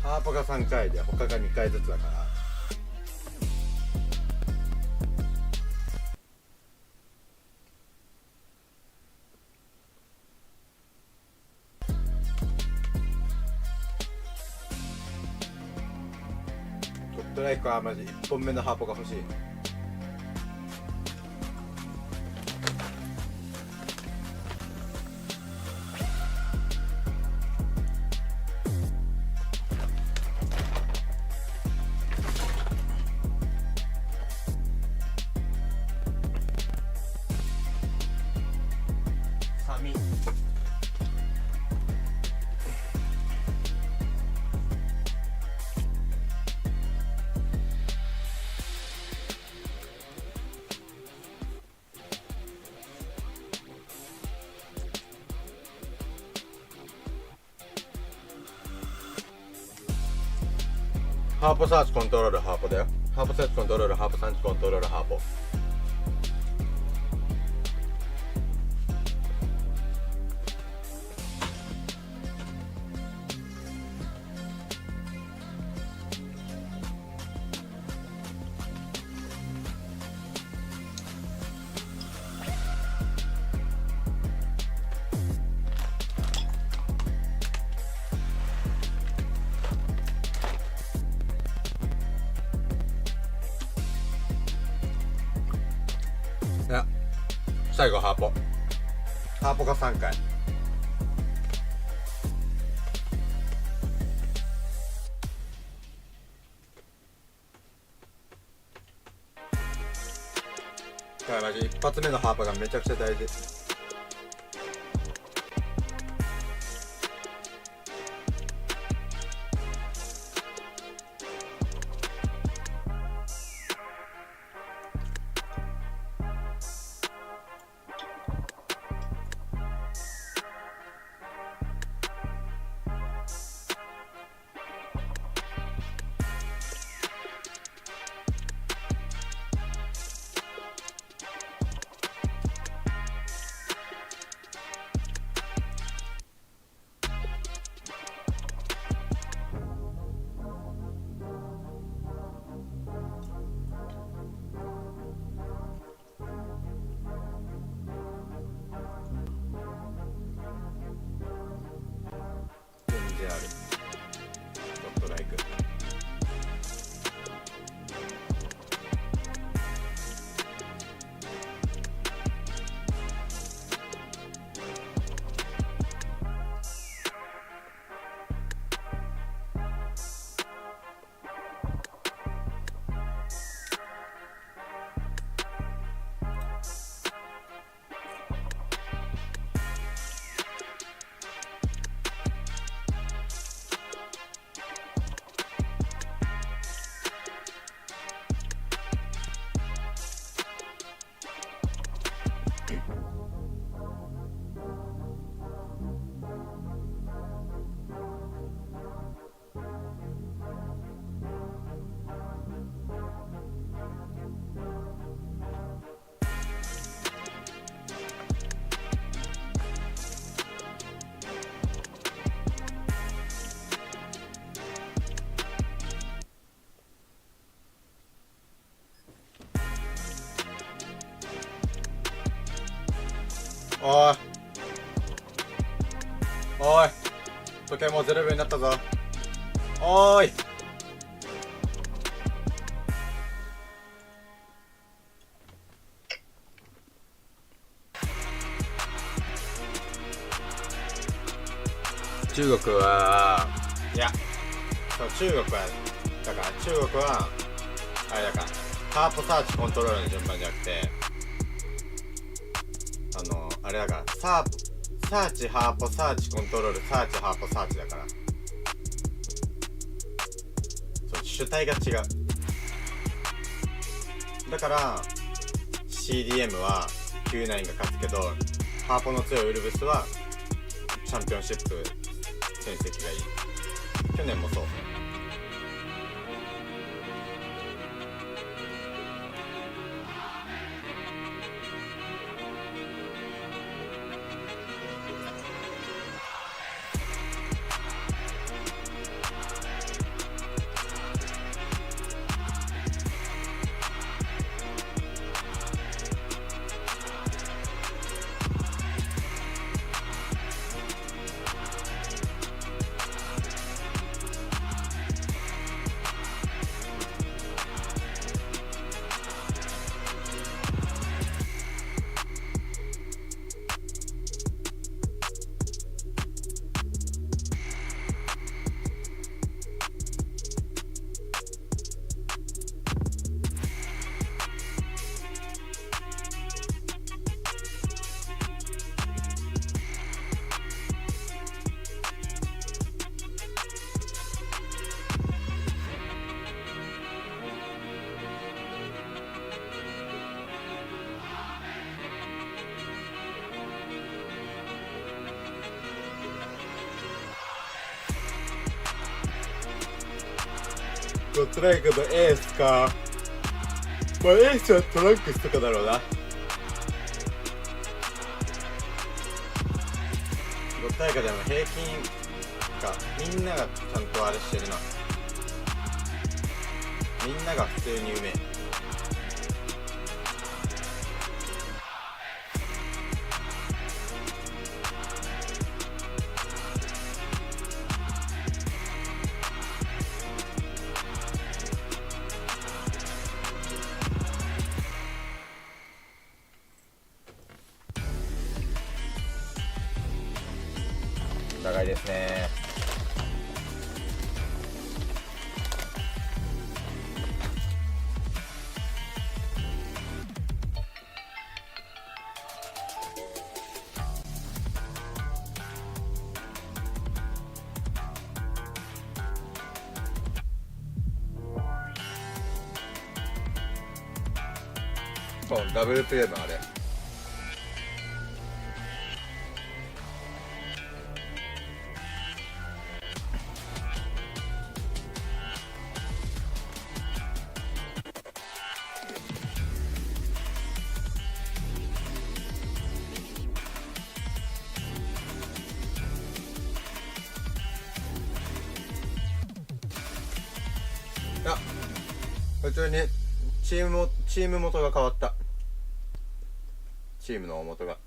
ハーポが3回で他が2回ずつだから。ゴッドライクはマジ1本目のハーポが欲しい。ハーポサーチコントロールハーポだよ。ハーポサーチコントロールハーポサーチコントロールハーポ。最後ハーポ。ハーポが3回。だからマジ一発目のハーポがめちゃくちゃ大事。おいおい、時計もう0秒になったぞ。おーい。中国は、いや、そう中国は、だから中国はあれだから、ハーポサーチコントロールの順番じゃなくて、あれだから、サーチハーポサーチコントロールサーチハーポサーチだから、そう主体が違う。だから CDM は Q9 が勝つけど、ハーポの強いウルブスはチャンピオンシップ戦績がいい。去年もそう。トランクのエースか。まあエースはトランクスとかだろうな。ロッタイカでも平均か、みんながちゃんとあれしてるな。みんなが普通にうめえ。長いですね。そう、ダブルプレーのあれ。普通にチーム元が変わった。チームの大元が。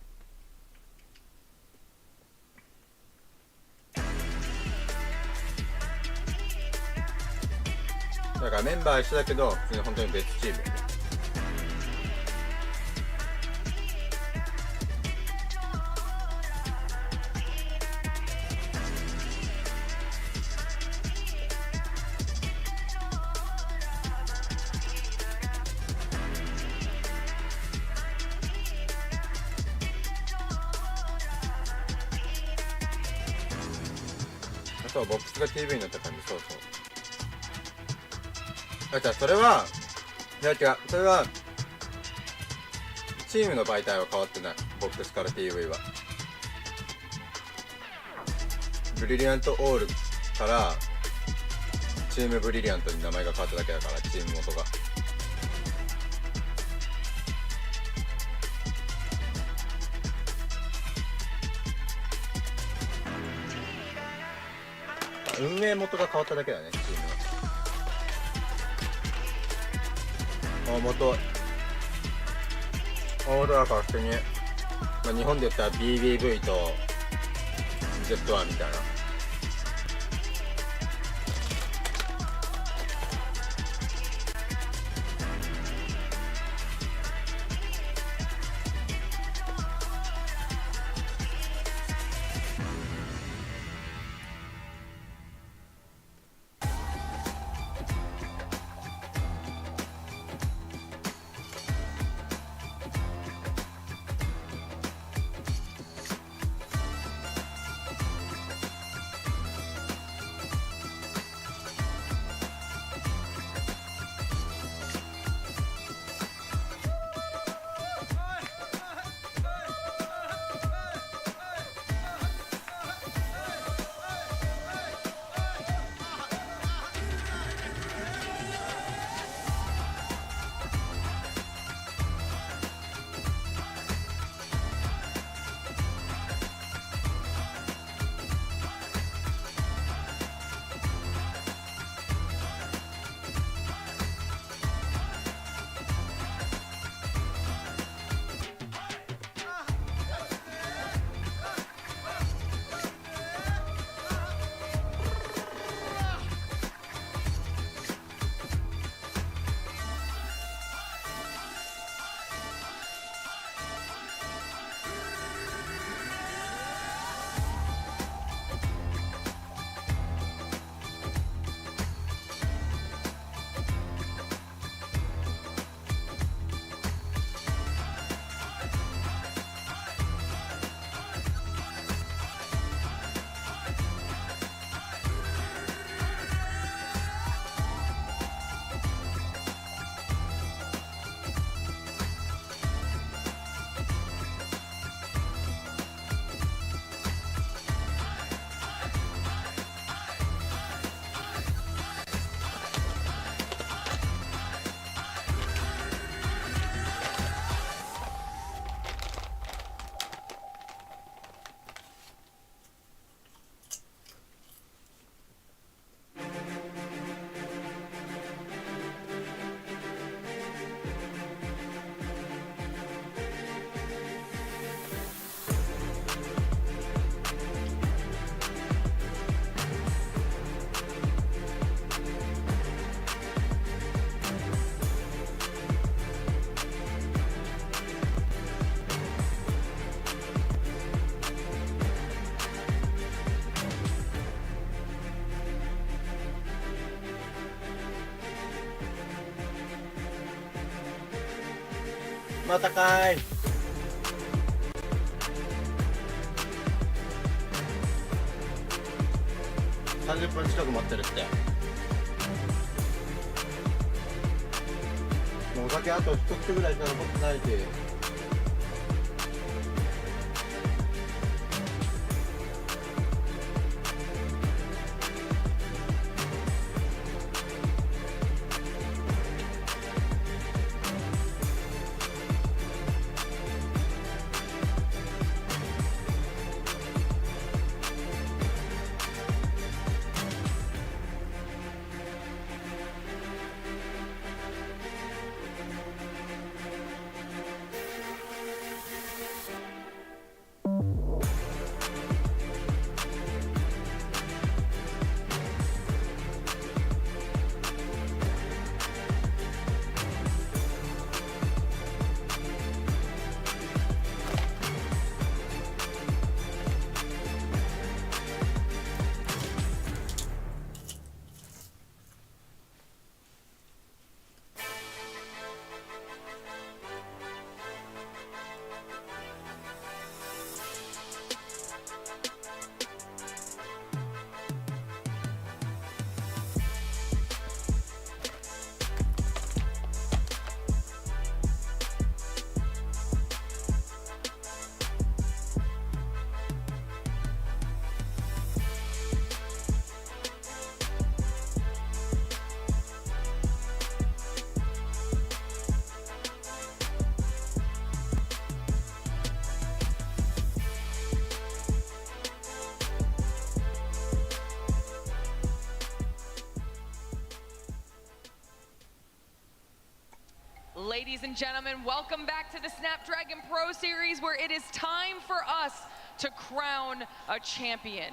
だからメンバーは一緒だけど普通に本当に別チーム。そう、ボックスが TV になった感じ。そうそう。あ、じゃあそれは、いや違う、それはチームの媒体は変わってない。ボックスから TV はブリリアントオールからチームブリリアントに名前が変わっただけだから、チーム元が。運営元が変わっただけだね、チームの。元だから普通にまあ、日本で言ったら BBV と Z1 みたいな。またかい。30分近く待ってるって。もうお酒あと一口ぐらいしか残ってないし。Ladies and gentlemen, welcome back to the Snapdragon Pro Series, where it is time for us to crown a champion.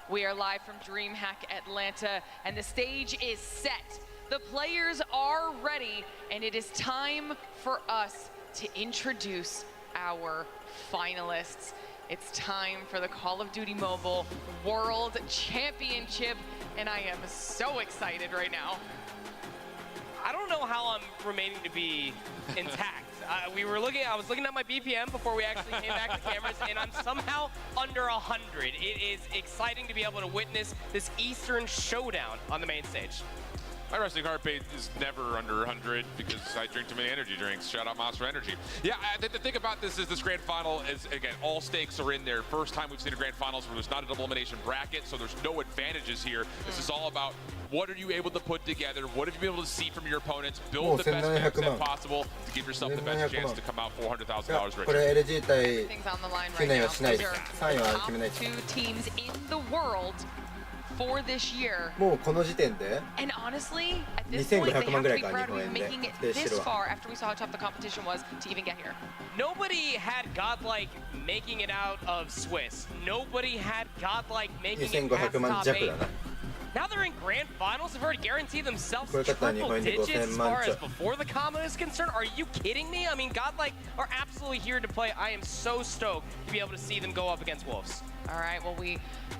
We are live from DreamHack Atlanta, and the stage is set. The players are ready, and it is time for us to introduce our finalists. It's time for the Call of Duty Mobile World Championship, and I am so excited right now. I don't know how I'm remaining to be intact. I was looking at my BPM before we actually came back to cameras, and I'm somehow under 100. It is exciting to be able to witness this Eastern showdown on the main stage. My wrestling heart rate is never under 100 because I drink too many energy drinks. Shout out Monster Energy. Yeah, the thing about this is this grand final is, again, all stakes are in there. First time we've seen a grand finals where there's not a double elimination bracket, so there's no advantages here. This is all about what are you able to put together, what have you been able to see from your opponents, build the best match set possible to give yourself the best chance to come out $400,000 richer. Everything's on the line right now. Those are the top 2 teams in the world for this year. And honestly, at this point, they have to be proud of even making it this far after we saw how tough the competition was to even get here. Nobody had Godlike making it out of Swiss. Nobody had Godlike making it past top 8. Now they're in grand finals. They've already guaranteed themselves triple digits as far as before the comma is concerned. Are you kidding me? I mean, Godlike are absolutely here to play. I am so stoked to be able to see them go up against Wolves. All right, well, we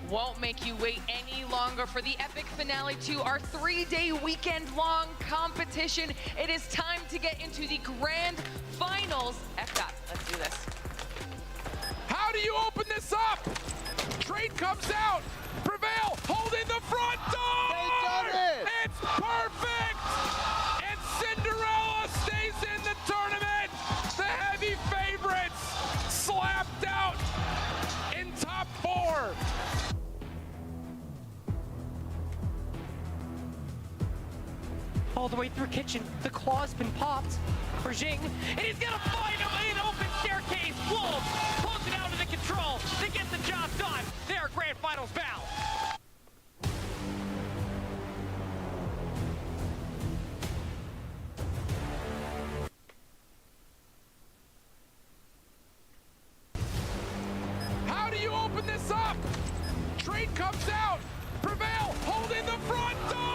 won't make you wait any longer for the epic finale to our 3-day weekend-long competition. It is time to get into the grand finals. FDOT, let's do this. How do you open this up? Trade comes out. Prevail holding the front door. It's perfect. And Cinderella stays in the tournament. The heavy favorites slapped out in top 4. All the way through kitchen, the claw's been popped for Jing, and he's gonna find an open staircase. Wolves close it out to the control. They get the job done. They are grand finals bound. How do you open this up? Trade comes out. Prevail holding the front door.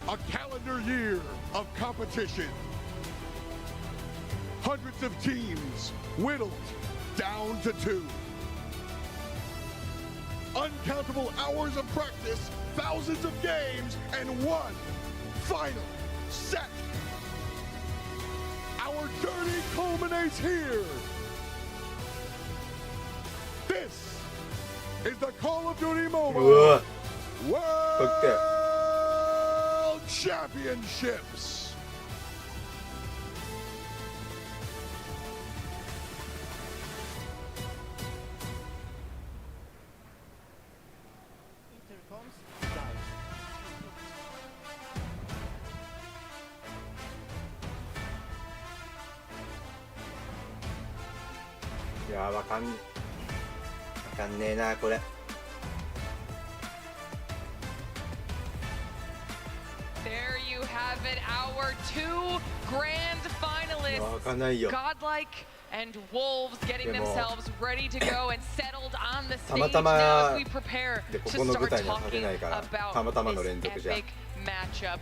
A calendar year of competition. Hundreds of teams whittled down to 2. Uncountable hours of practice, thousands of games, and one final set. Our journey culminates here. This is the Call of Duty Mobile World Championships. Yeah, わかんねえなこれ。There you have it, our 2 grand finalists, Godlike and Wolves, getting themselves ready to go and settled on the stage now as we prepare to start talking about this epic matchup.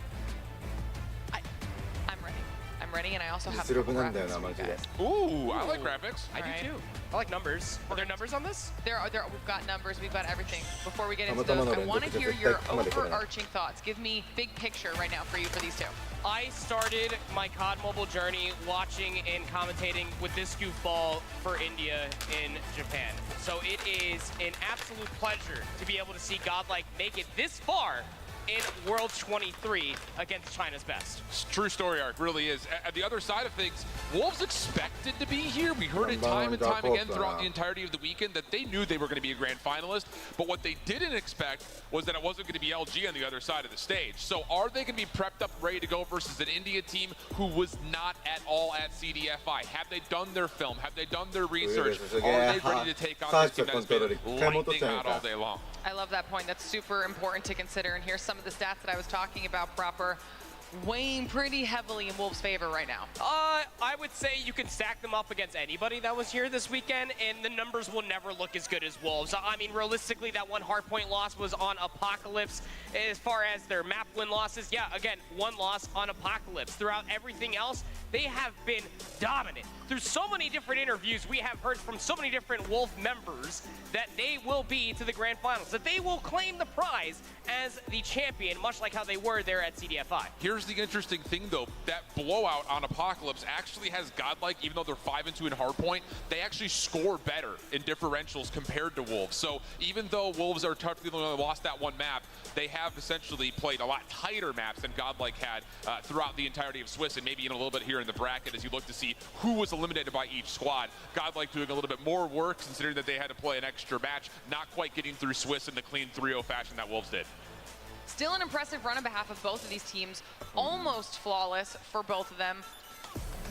I'm ready, and I also have graphics for you guys. Ooh, I like graphics. I do too. I like numbers. Are there numbers on this? We've got numbers, we've got everything. Before we get into those, I want to hear your overarching thoughts. Give me big picture right now for you for these 2. I started my CoDMobile journey watching and commentating with this goofball for India in Japan. So it is an absolute pleasure to be able to see Godlike make it this far in World 23 against China's best. True story arc, really is. At the other side of things, Wolves expected to be here. We heard it time and time again throughout the entirety of the weekend that they knew they were going to be a grand finalist, but what they didn't expect was that it wasn't going to be LG on the other side of the stage. So are they going to be prepped up, ready to go versus an India team who was not at all at CDFI? Have they done their film? Have they done their research? Are they ready to take on this team that's been lightning hot all day long? I love that point. That's super important to consider. And here's some of the stats that I was talking about, Proper, weighing pretty heavily in Wolves' favor right now. I would say you can stack them up against anybody that was here this weekend, and the numbers will never look as good as Wolves. I mean, realistically, that one hardpoint loss was on Apocalypse. As far as their map win losses, yeah, again, one loss on Apocalypse. Throughout everything else, they have been dominant. Through so many different interviews, we have heard from so many different Wolf members that they will be to the grand finals, that they will claim the prize as the champion, much like how they were there at CDFI. Here's the interesting thing, though. That blowout on Apocalypse actually has Godlike, even though they're 5-2 in hardpoint, they actually score better in differentials compared to Wolves. So even though Wolves are technically only lost that one map, they have essentially played a lot tighter maps than Godlike had throughout the entirety of Swiss, and maybe even a little bit here in the bracket as you look to see who was eliminated by each squad. Godlike doing a little bit more work, considering that they had to play an extra match, not quite getting through Swiss in the clean 3-0 fashion that Wolves did. Still an impressive run on behalf of both of these teams. Almost flawless for both of them.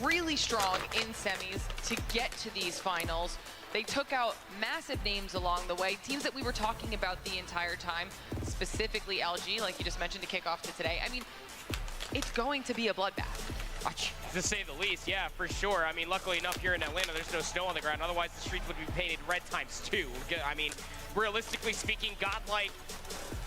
Really strong in semis to get to these finals. They took out massive names along the way. Teams that we were talking about the entire time, specifically LG, like you just mentioned, to kick off to today. I mean, it's going to be a bloodbath. To say the least, yeah, for sure. I mean, luckily enough here in Atlanta, there's no snow on the ground. Otherwise, the streets would be painted red ×2. I mean, realistically speaking, Godlike,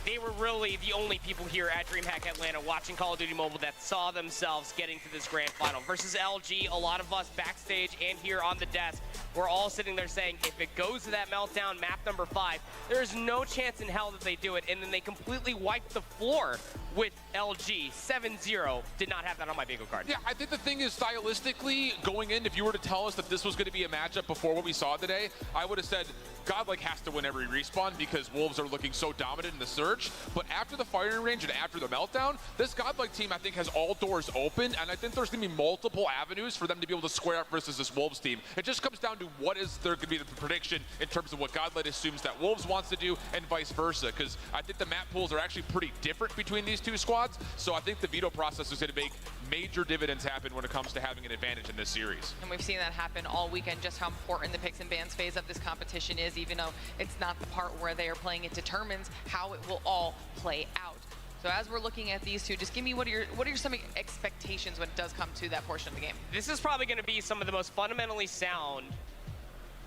they were really the only people here at DreamHack Atlanta watching Call of Duty Mobile that saw themselves getting to this grand final. Versus LG, a lot of us backstage and here on the desk, we're all sitting there saying, if it goes to that meltdown, map number 5, there's no chance in hell that they do it. And then they completely wiped the floor with LG. 7-0. Did not have that on my bingo card. Yeah, I think the thing is, stylistically, going in, if you were to tell us that this was going to be a matchup before what we saw today, I would have said Godlike has to win every respawn because Wolves are looking so dominant in the Surge. But after the firing range and after the meltdown, this Godlike team, I think, has all doors open, and I think there's going to be multiple avenues for them to be able to square up versus this Wolves team. It just comes down to what is there going to be the prediction in terms of what Godlike assumes that Wolves wants to do and vice versa, because I think the map pools are actually pretty different between these two squads, so I think the veto process is going to make major dividends happen when it comes to having an advantage in this series. And we've seen that happen all weekend, just how important the picks and bans phase of this competition is, even though it's not the part where they are playing. It determines how it will all play out. So as we're looking at these two, just give me what are some expectations when it does come to that portion of the game? This is probably going to be some of the most fundamentally sound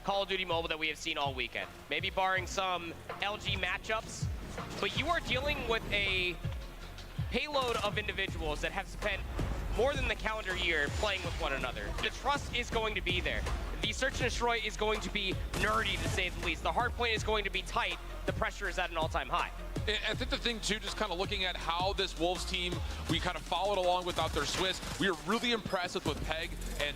Call of Duty Mobile that we have seen all weekend. Maybe barring some LG matchups, but you are dealing with a payload of individuals that have spent more than the calendar year playing with one another. The trust is going to be there. The search and destroy is going to be nerdy, to say the least. The hard point is going to be tight. The pressure is at an all-time high. I think the thing, too, just kind of looking at how this Wolves team, we kind of followed along without their Swiss. We were really impressed with what Peg and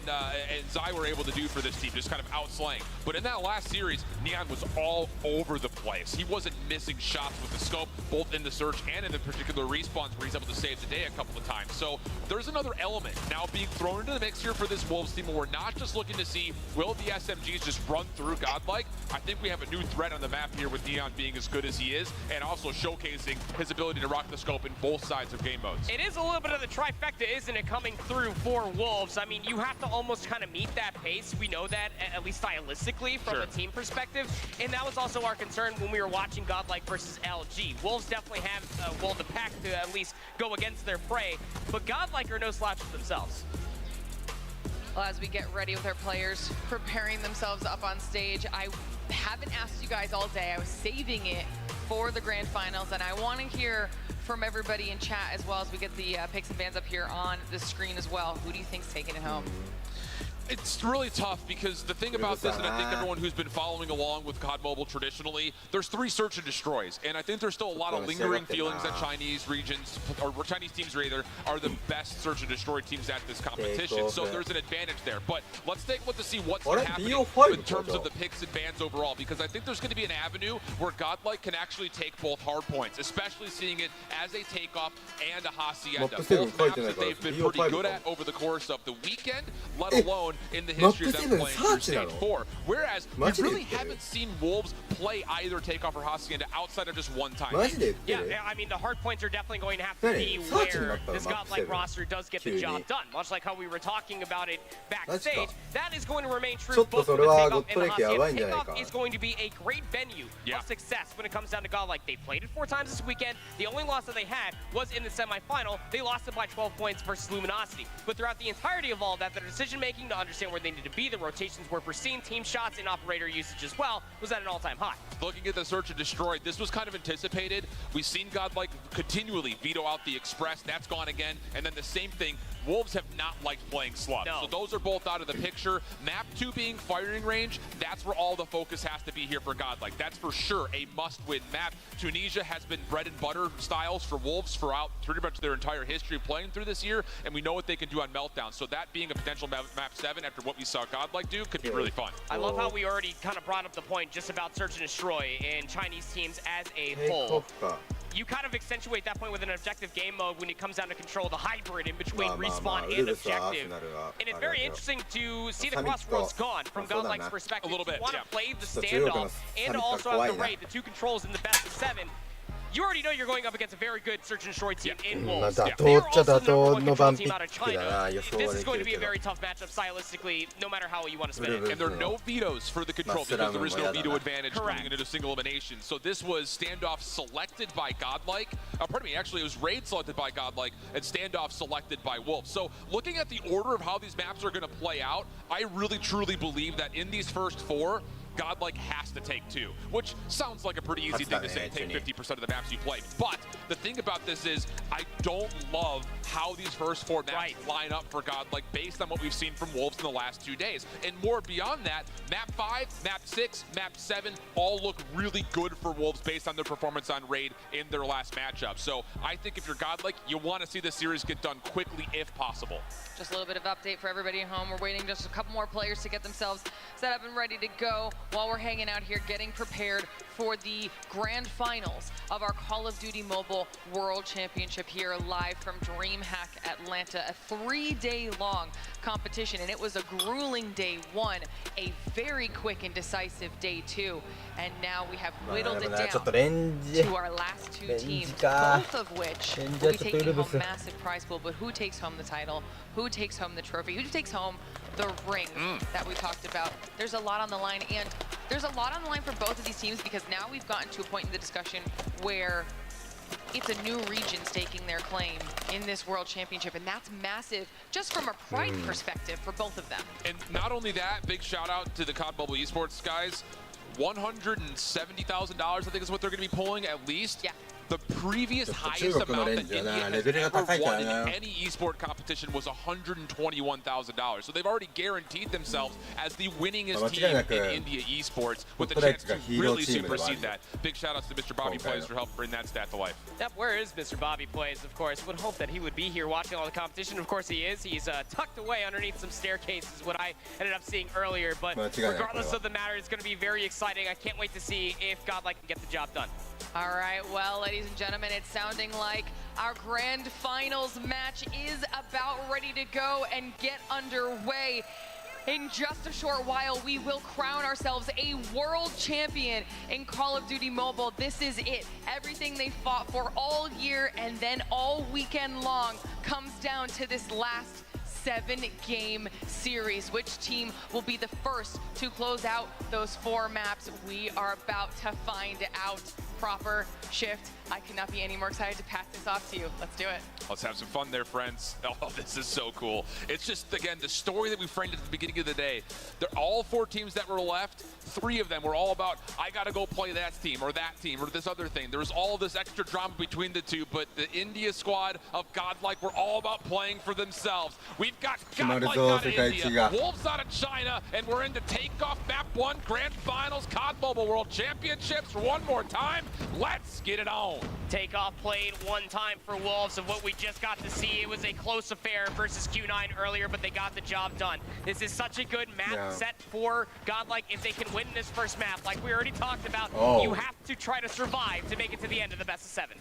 Zai were able to do for this team, just kind of outslaying. But in that last series, Neon was all over the place. He wasn't missing shots with the scope, both in the search and in the particular respawns where he's able to save the day a couple of times. So there's another element now being thrown into the mix here for this Wolves team, where we're not just looking to see, will the SMGs just run through Godlike? I think we have a new threat on the map here with Neon being as good as he is, and also showcasing his ability to rock the scope in both sides of game modes. It is a little bit of the trifecta, isn't it, coming through for Wolves? I mean, you have to almost kind of meet that pace. We know that, at least stylistically, from a team perspective. And that was also our concern when we were watching Godlike versus LG. Wolves definitely have, well, the pack to at least go against their prey, but Godlike are no slouches themselves. Well, as we get ready with our players preparing themselves up on stage, I haven't asked you guys all day. I was saving it for the grand finals, and I want to hear from everybody in chat as well as we get the picks and bans up here on the screen as well. Who do you think's taking it home? It's really tough because the thing about this, and I think everyone who's been following along with CoDMobile traditionally, there's 3 search and destroys, and I think there's still a lot of lingering feelings that Chinese regions, or Chinese teams rather, are the best search and destroy teams at this competition, so there's an advantage there. But let's take a look to see what's happening in terms of the picks and bans overall, because I think there's going to be an avenue where Godlike can actually actually take both hard points, especially seeing it as a takeoff and a hacienda. Both maps that they've been pretty good at over the course of the weekend, let alone in the history of them playing through Stage 4. Whereas we really haven't seen Wolves play either takeoff or hacienda outside of just one time. Yeah, I mean, the hard points are definitely going to have to be where this godlike roster does get the job done. Much like how we were talking about it backstage, that is going to remain true both for the takeoff and the hacienda. Takeoff is going to be a great venue of success when it comes down to godlike. They played it 4 times this weekend. The only loss that they had was in the semifinal. They lost it by 12 points versus Luminosity. But throughout the entirety of all that, their decision making to understand where they need to be, the rotations were foreseen, team shots and operator usage as well was at an all-time high. Looking at the search and destroy, this was kind of anticipated. We've seen godlike continually veto out the Express. That's gone again. And then the same thing, Wolves have not liked playing slubs. So those are both out of the picture. Map 2 being firing range, that's where all the focus has to be here for godlike. That's for sure a must-win map. Tunisia has been bread and butter styles for Wolves throughout pretty much their entire history of playing through this year, and we know what they can do on Meltdown. So that being a potential map 7 after what we saw godlike do could be really fun. I love how we already kind of brought up the point just about search and destroy in Chinese teams as a whole. You kind of accentuate that point with an objective game mode when it comes down to control the hybrid in between respawn and objective. And it's very interesting to see the crossroads gone from godlike's perspective. A little bit, you want to play the standoff and also have the raid, the 2 controls in the best of 7. You already know you're going up against a very good search and destroy team in Wolves. They are also the number 1 control team out of China. This is going to be a very tough matchup stylistically, no matter how you want to spin it. And there are no vetoes for the control because there is no veto advantage going into a single elimination. So this was standoff selected by godlike. Pardon me, actually it was raid selected by godlike and standoff selected by Wolves. So looking at the order of how these maps are going to play out, I really truly believe that in these first 4, godlike has to take 2, which sounds like a pretty easy thing to say, take 50% of the maps you play. But the thing about this is I don't love how these first 4 maps line up for godlike based on what we've seen from Wolves in the last 2 days. And more beyond that, map 5, map 6, map 7 all look really good for Wolves based on their performance on raid in their last matchup. So I think if you're godlike, you want to see the series get done quickly if possible. Just a little bit of update for everybody at home. We're waiting just a couple more players to get themselves set up and ready to go while we're hanging out here getting prepared for the grand finals of our Call of Duty Mobile World Championship here live from DreamHack Atlanta, a 3-day long competition, and it was a grueling day 1, a very quick and decisive day 2, and now we have whittled it down to our last 2 teams, both of which will be taking home massive prize pool. But who takes home the title? Who takes home the trophy? Who takes home the ring that we talked about? There's a lot on the line, and there's a lot on the line for both of these teams because now we've gotten to a point in the discussion where it's a new region staking their claim in this World Championship, and that's massive just from a pride perspective for both of them. And not only that, big shout out to the CoDMobile esports guys. $170,000, I think is what they're going to be pulling at least. Yeah. The previous highest amount that India has ever won in any esport competition was $121,000. So they've already guaranteed themselves as the winningest team in India esports with the chance to really supersede that. Big shout outs to Mr. Bobby Plays for helping bring that stat to life. Yep, where is Mr. Bobby Plays, of course? Would hope that he would be here watching all the competition. Of course he is. He's tucked away underneath some staircases, what I ended up seeing earlier. But regardless of the matter, it's going to be very exciting. I can't wait to see if godlike can get the job done. All right, well, ladies and gentlemen, it's sounding like our grand finals match is about ready to go and get underway. In just a short while, we will crown ourselves a world champion in Call of Duty Mobile. This is it. Everything they fought for all year and then all weekend long comes down to this last 7-game series. Which team will be the first to close out those 4 maps? We are about to find out. Proper shift. I cannot be any more excited to pass this off to you. Let's do it. Let's have some fun there, friends. Oh, this is so cool. It's just, again, the story that we framed at the beginning of the day. They're all 4 teams that were left. 3 of them were all about, I got to go play that team or this other thing. There was all this extra drama between the 2, but the India squad of godlike were all about playing for themselves. We've got godlike out of India, Wolves out of China, and we're into takeoff map 1 grand finals, CoDMobile World Championships for one more time. Let's get it on. Takeoff played one time for Wolves, and what we just got to see, it was a close affair versus Q9 earlier, but they got the job done. This is such a good map set for Godlike if they can win this first map. Like we already talked about, you have to try to survive to make it to the end of the best of 7.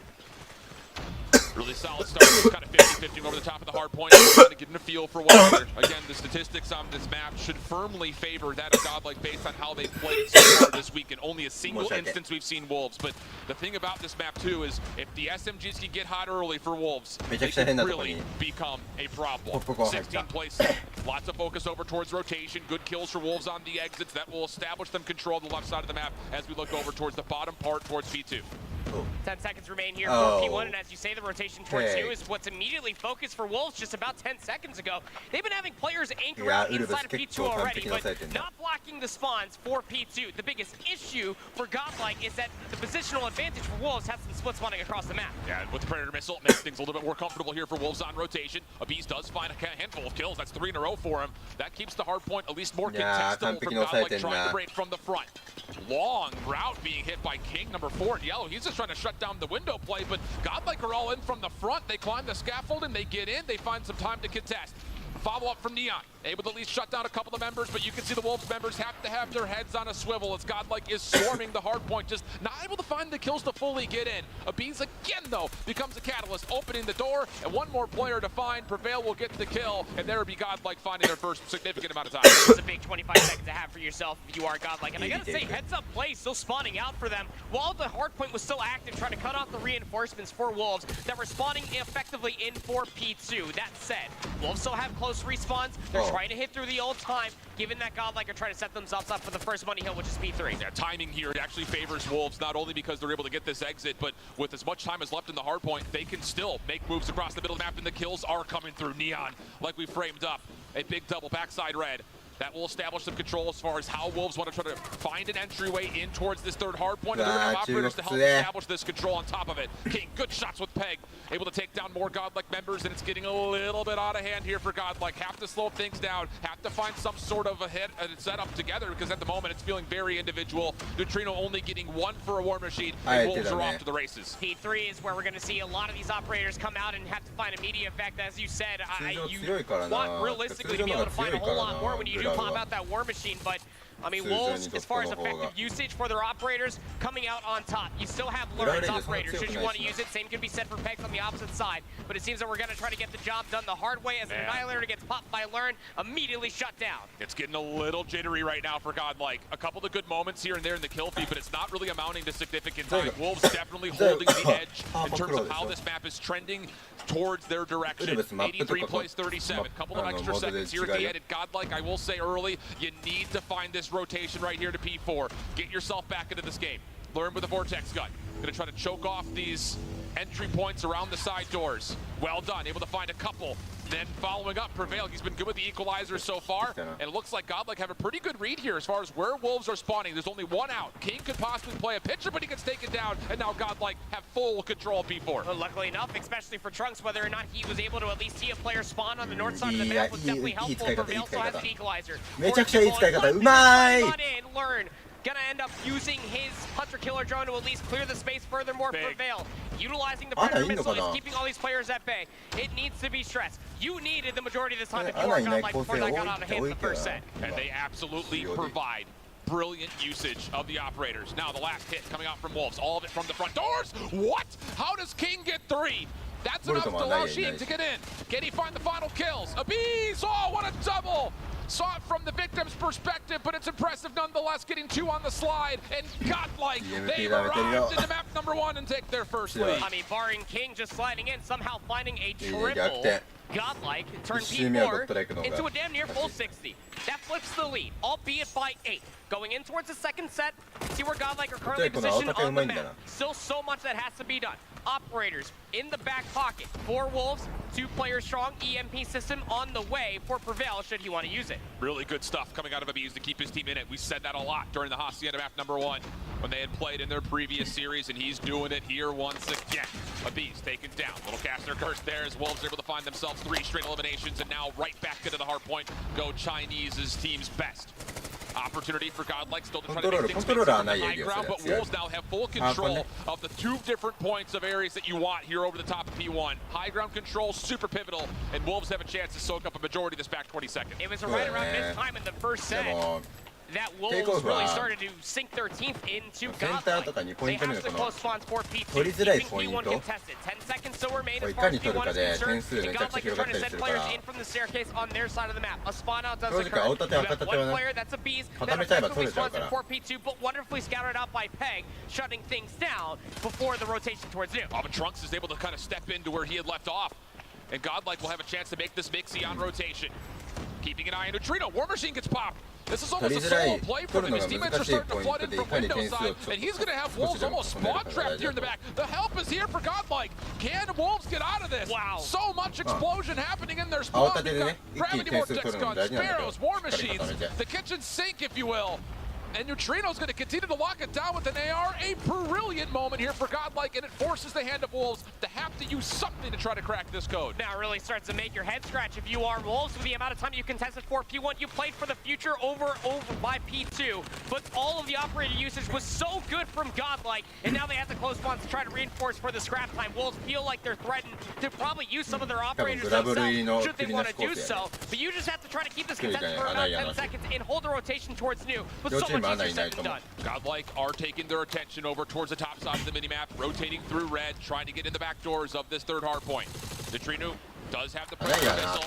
Really solid start. Kind of 50-50 over the top of the hard point. Trying to get a feel for one another. Again, the statistics on this map should firmly favor that of Godlike based on how they've played so far this week. In only a single instance we've seen Wolves. But the thing about this map too is if the SMGs can get hot early for Wolves, they can really become a problem. 16 places. Lots of focus over towards rotation. Good kills for Wolves on the exits. That will establish them control the left side of the map as we look over towards the bottom part towards P2. 10 seconds remain here for P1, and as you say, the rotation towards 2 is what's immediately focused for Wolves just about 10 seconds ago. They've been having players anchor out inside of P2 already, but not blocking the spawns for P2. The biggest issue for Godlike is that the positional advantage for Wolves has some split spawning across the map. Yeah, with the Predator missile, it makes things a little bit more comfortable here for Wolves on rotation. Abiz does find a handful of kills. That's 3 in a row for him. That keeps the hard point at least more contestable from Godlike trying to break from the front. Long route being hit by King, number 4 in yellow. He's just trying to shut down the window play, but Godlike are all in from the front. They climb the scaffolding, they get in, they find some time to contest. Follow up from Neon, able to at least shut down a couple of members, but you can see the Wolves members have to have their heads on a swivel as Godlike is swarming the hard point, just not able to find the kills to fully get in. Abiz again, though, becomes a catalyst, opening the door, and one more player to find. Prevail will get the kill, and there will be Godlike finding their first significant amount of time. It's a big 25 seconds to have for yourself if you are Godlike, and I gotta say, heads up play still spawning out for them. While the hard point was still active, trying to cut off the reinforcements for Wolves that were spawning effectively in for P2. That said, Wolves still have close respawns. They're trying to hit through the old time, given that Godlike are trying to set themselves up for the first money hill, which is P3. Yeah, timing here, it actually favors Wolves, not only because they're able to get this exit, but with as much time as left in the hard point, they can still make moves across the middle of the map, and the kills are coming through. Neon, like we framed up, a big double backside red. That will establish some control as far as how Wolves want to try to find an entryway in towards this third hard point. And they're going to have operators to help establish this control on top of it. King, good shots with Peg. Able to take down more Godlike members, and it's getting a little bit out of hand here for Godlike. Have to slow things down. Have to find some sort of a hit and set up together, because at the moment it's feeling very individual. Neutrino only getting 1 for a War Machine, and Wolves are off to the races. P3 is where we're going to see a lot of these operators come out and have to find immediate effect. As you said, you want realistically to be able to find a whole lot more when you do pop out that War Machine, but I mean, Wolves, as far as effective usage for their operators, coming out on top. You still have Lurn's operators, should you want to use it. Same can be said for Pegs on the opposite side. But it seems that we're going to try to get the job done the hard way as an Annihilator gets popped by Lurn, immediately shut down. It's getting a little jittery right now for Godlike. A couple of good moments here and there in the kill feed, but it's not really amounting to significant time. Wolves definitely holding the edge in terms of how this map is trending towards their direction. 83 plays 37. Couple of extra seconds here at the end. Godlike, I will say early, you need to find this rotation right here to P4. Get yourself back into this game. Learn with the Vortex Gun. Gonna try to choke off these entry points around the side doors. Well done, able to find a couple. Then following up, Prevail. He's been good with the equalizer so far, and it looks like Godlike have a pretty good read here as far as where Wolves are spawning. There's only one out. King could possibly play a pitcher, but he gets taken down, and now Godlike have full control of P4. Well, luckily enough, especially for Trunks, whether or not he was able to at least see a player spawn on the north side of the map was definitely helpful. Prevail still has an equalizer. めちゃくちゃいい使い方。うまい。 Learn. Gonna end up using his hunter-killer drone to at least clear the space furthermore. Prevail. Utilizing the Predator missile is keeping all these players at bay. It needs to be stressed. You needed the majority of this time if you are Godlike before that got out of hand in the first set. And they absolutely provide brilliant usage of the operators. Now the last hit coming out from Wolves. All of it from the front doors. What? How does King get 3? That's enough to allow Sheehan to get in. Can he find the final kills? Abiz! Oh, what a double! Saw it from the victim's perspective, but it's impressive nonetheless, getting 2 on the slide, and Godlike, they've arrived into map number 1 and take their first lead. I mean, barring King just sliding in, somehow finding a triple, Godlike turn P4 into a damn near full 60. That flips the lead, albeit by 8. Going in towards the second set, see where Godlike are currently positioned on the map. Still so much that has to be done. Operators in the back pocket. 4 Wolves, 2 players strong. EMP system on the way for Prevail should he want to use it. Really good stuff coming out of Abiz to keep his team in it. We said that a lot during the Hacienda map number 1 when they had played in their previous series, and he's doing it here once again. Abiz taken down. Little caster curse there as Wolves are able to find themselves 3 straight eliminations, and now right back into the hard point go Chinese's team's best. Opportunity for Godlike still to try to Control- make things control on theはないhigh よ ground, そ but れは Wolves now have full control of the 2 different points of areas that you want here over the top of P1. High ground control, super pivotal, and Wolves have a chance to soak up a majority of this back 20 seconds. It was right around this time in the first set that Wolves really started to sink their teeth into Godlike. They have the close spawns for P2, keeping P1 contested. 10 seconds still remain as far as P1 is concerned. And Godlike are trying to send players in from the staircase on their side of the map. A spawn out does occur. You have 1 player, that's a Bees, that effectively spawns in for P2, but wonderfully scouted out by Peg, shutting things down before the rotation towards New. Oh, but Trunks is able to kind of step into where he had left off. And Godlike will have a chance to make this Mixie on rotation. Keeping an eye on Neutrino. War Machine gets popped. This is almost a solo play for him. His teammates are starting to flood in from window side, and he's going to have Wolves almost spawn trapped here in the back. The help is here for Godlike. Can Wolves get out of this? Wow. So much explosion happening in their spawn. We've got gravity vortex guns, Sparrows, War Machines, the kitchen sink, if you will. And Neutrino's going to continue to lock it down with an AR. A brilliant moment here for Godlike, and it forces the hand of Wolves to have to use something to try to crack this code. Now it really starts to make your head scratch if you are Wolves. With the amount of time you contested for P1, you played for the future over by P2. But all of the operator usage was so good from Godlike, and now they have to close spawns to try to reinforce for the scrap time. Wolves feel like they're threatened to probably use some of their operators themselves should they want to do so. But you just have to try to keep this contested for about 10 seconds and hold the rotation towards New. But so much easier said than done. Godlike are taking their attention over towards the top side of the minimap, rotating through red, trying to get in the back doors of this 3rd hard point. Neutrino does have the pressure missile.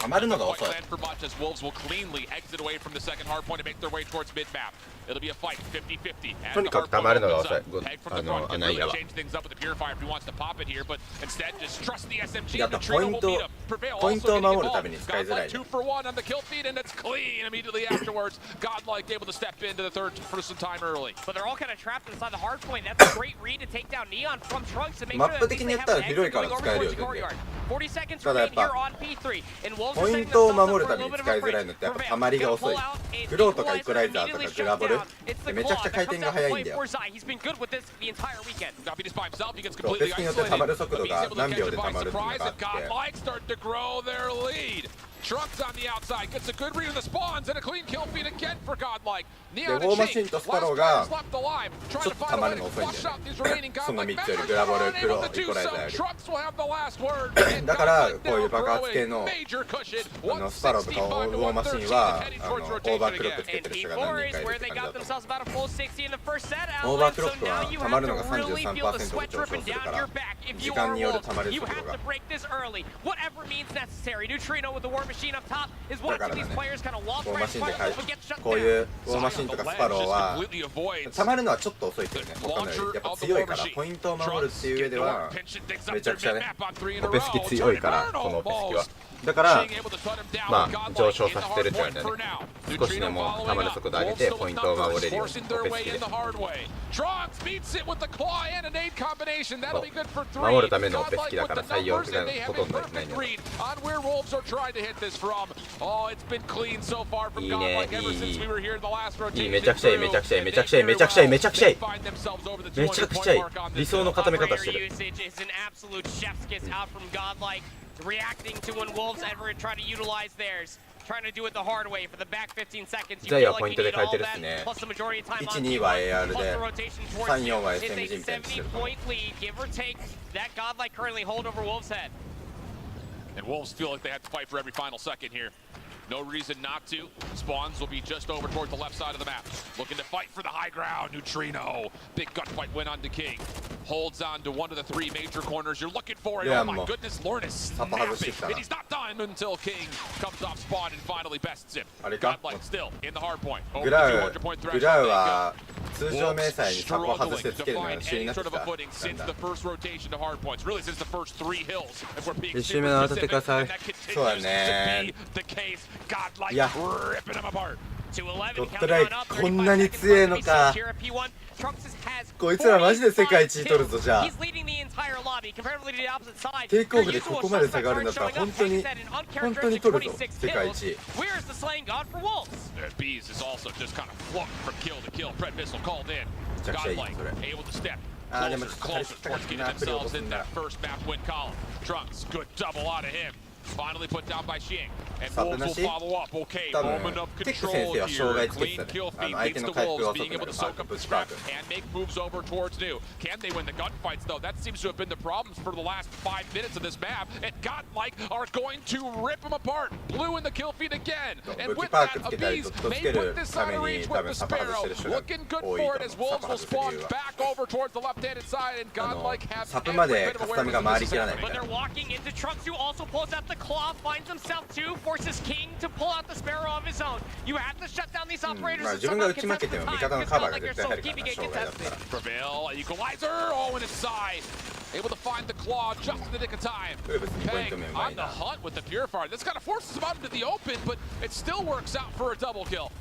Quite land for much as Wolves will cleanly exit away from the 2nd hard point and make their way towards mid-map. It'll be a fight, 50-50. Toにかく溜まるのが遅い。Peg from the front can really change things up with the Purifier if he wants to pop it here, but instead just trust the SMG and Neutrino will beat him. Prevail also getting involved. Godlike 2 for 1 on the kill feed, and it's clean immediately afterwards. Godlike able to step into the 3rd for some time early. But they're all kind of trapped inside the hard point. That's a great read to take down Neon from Trunks and make sure that at least they have an exit going over towards the courtyard. 40 seconds remain here on P3. And Wolves are setting themselves up for a little bit of a break. Prevail, pull out an equalizer immediately shut down. It's the claw that comes out to play for Zai. He's been good with this the entire weekend. Not just by himself, he gets completely isolated. But he's able to catch it by surprise, and Godlike starting to grow their lead. Trunks on the outside, gets a good read of the spawns, and a clean kill feed again for Godlike. Neon and Chink, last players left alive, trying to find a way to flush out these remaining Godlike members, are unable to do so. Trunks will have the last word. だからこういう爆発系のスパロとかウォーマシンはオーバークロックつけてる人が何人かいるって感じだと思う。オーバークロックは溜まるのが 33% で上昇するから時間による溜まる速度がだからねウォーマシンでこういうウォーマシンとかスパローは溜まるのはちょっと遅いけどね他のよりやっぱ強いからポイントを守るっていう上ではめちゃくちゃねオペスキ強いからこのオペスキはだからまあ上昇させてるって言われたね少しでも溜まる速度上げてポイントを守れるようにオペスキで守るためのオペスキだから採用がほとんどないんだよいいねいいめちゃくちゃいいめちゃくちゃいいめちゃくちゃいいめちゃくちゃいいめちゃくちゃいいめちゃくちゃいい理想の固め方してるReacting to when Wolves ever try to utilize theirs, trying to do it the hard way for the back 15 seconds. You feel like you need all that, plus the majority of time on P1, plus the rotation towards you. It's a 70-point lead, give or take. That Godlike currently hold over Wolves' head. And Wolves feel like they have to fight for every final second here. No reason not to. Spawns will be just over toward the left side of the map. Looking to fight for the high ground. Neutrino. Big gunfight went on to King. Holds on to one of the 3 major corners you're looking for. And oh my goodness, Lorne is snapping. And he's not done until King comes off spawn and finally bests him. Godlike still in the hard point. Over the 200 point threshold. 通常明細にサポ外してつけるのが主になってきた1周目の当たってくださいそうだねいやドットライこんなに強えのかこいつらマジで世界一取るぞじゃあテイクオフでここまで下がるんだったら本当に取るぞ世界一Bees is also just kind of flung from kill to kill. Pred missile called in. Godlike able to step closer towards getting themselves in that first map win column. Trunks, good double out of him. Finally put down by Xing. And サブ Wolves な will し follow up. Okay, 多分 moment of テック control 先生は障 here. 害つけて Clean たね kill feed 相 leads 手の to 回復が Wolves 遅 being くな able る to マー soak ク up プ the ッシュバー scrap ク and make moves over towards New. Can they win the gunfights though? That seems to have been the problems for the last 5 minutes of this map. And Godlike are going to rip them apart. Blue in the kill feed again. And with that, Abiz may put this out of reach with the Sparrow. Looking good for it as Wolves will spawn back over towards the left-handed side. And Godlike have every bit of awareness of this. But they're walking into Trunks, who also pulls out the claw, finds himself too, forces King to pull out the Sparrow of his own. You have to shut down these operators and somehow contest the time, because Godlike are so keeping it contested. Prevail, equalizer, oh, and inside. Able to find the claw just in the nick of time. Peg on the hunt with the Purifier. This kind of forces him out into the open, but it still works out for a double kill.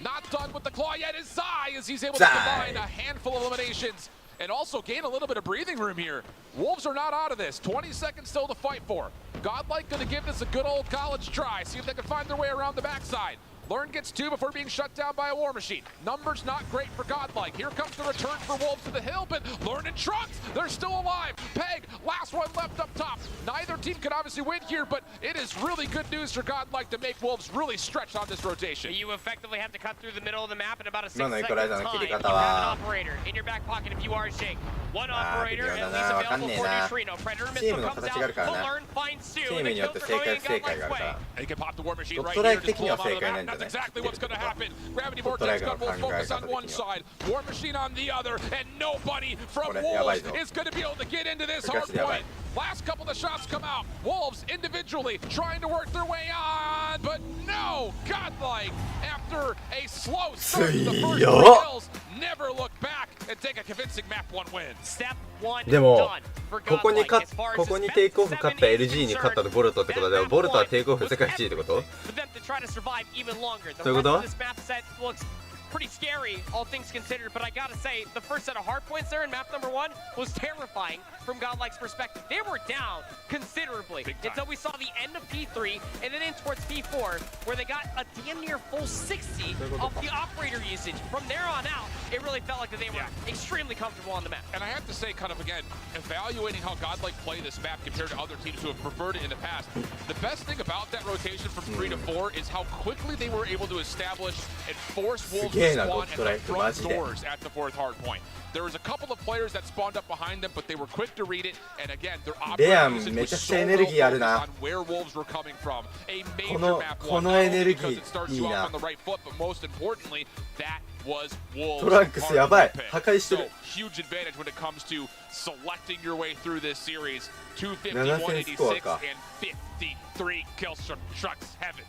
Not done with the claw yet is Zai, as he's able to combine a handful of eliminations and also gain a little bit of breathing room here. Wolves are not out of this. 20 seconds still to fight for. Godlike gonna give this a good old college try. See if they can find their way around the backside. Learn gets 2 before being shut down by a War Machine. Numbers not great for Godlike. Here comes the return for Wolves to the hill, but Learn and Trunks, they're still alive. Peg, last one left up top. Neither team could obviously win here, but it is really good news for Godlike to make Wolves really stretch on this rotation. You effectively have to cut through the middle of the map in about a 6-second time. You have an operator in your back pocket if you are Shake. One operator at least available for Neutrino. Predator missile comes out. Will Learn finds Stu, and the kills are going in Godlike's way. They can pop the War Machine right here, just pull him out of the map. That's exactly what's going to happen. Gravity Vortex gun will focus on one side, War Machine on the other, and nobody from Wolves is going to be able to get into this hard point. Last couple of shots come out. Wolves individually trying to work their way on, but no, Godlike, after a slow start to the first 3 kills, never look back and take a convincing map 1 win. Step 1 でも done for ここに Godlike. ここにテイクオフ勝った LG に勝ったとボルトってことでボルトはテイクオフ世界一位ってこと？ For them to try to survive even longer. The そういうこと？ rest of this map set looks pretty scary, all things considered, but I gotta say, the first set of hard points there in map number 1 was terrifying from Godlike's perspective. They were down considerably until we saw the end of P3 and then in towards P4, where they got a damn near full 60 of the operator usage. From there on out, it really felt like that they were extremely comfortable on the map. And I have to say, kind of again, evaluating how Godlike play this map compared to other teams who have preferred it in the past, the best thing about that rotation from 3 to 4 is how quickly they were able to establish and force Wolves to spawn at the front doors at the 4th hard point. There was a couple of players that spawned up behind them, but they were quick to read it. And again, their operator usage was so well focused on where Wolves were coming from. A major map 1, not only because it starts you off on the right foot, but most importantly, that was Wolves' hard pick. So huge advantage when it comes to selecting your way through this series. 250, 186, and 53 kills from Trucks Heavens.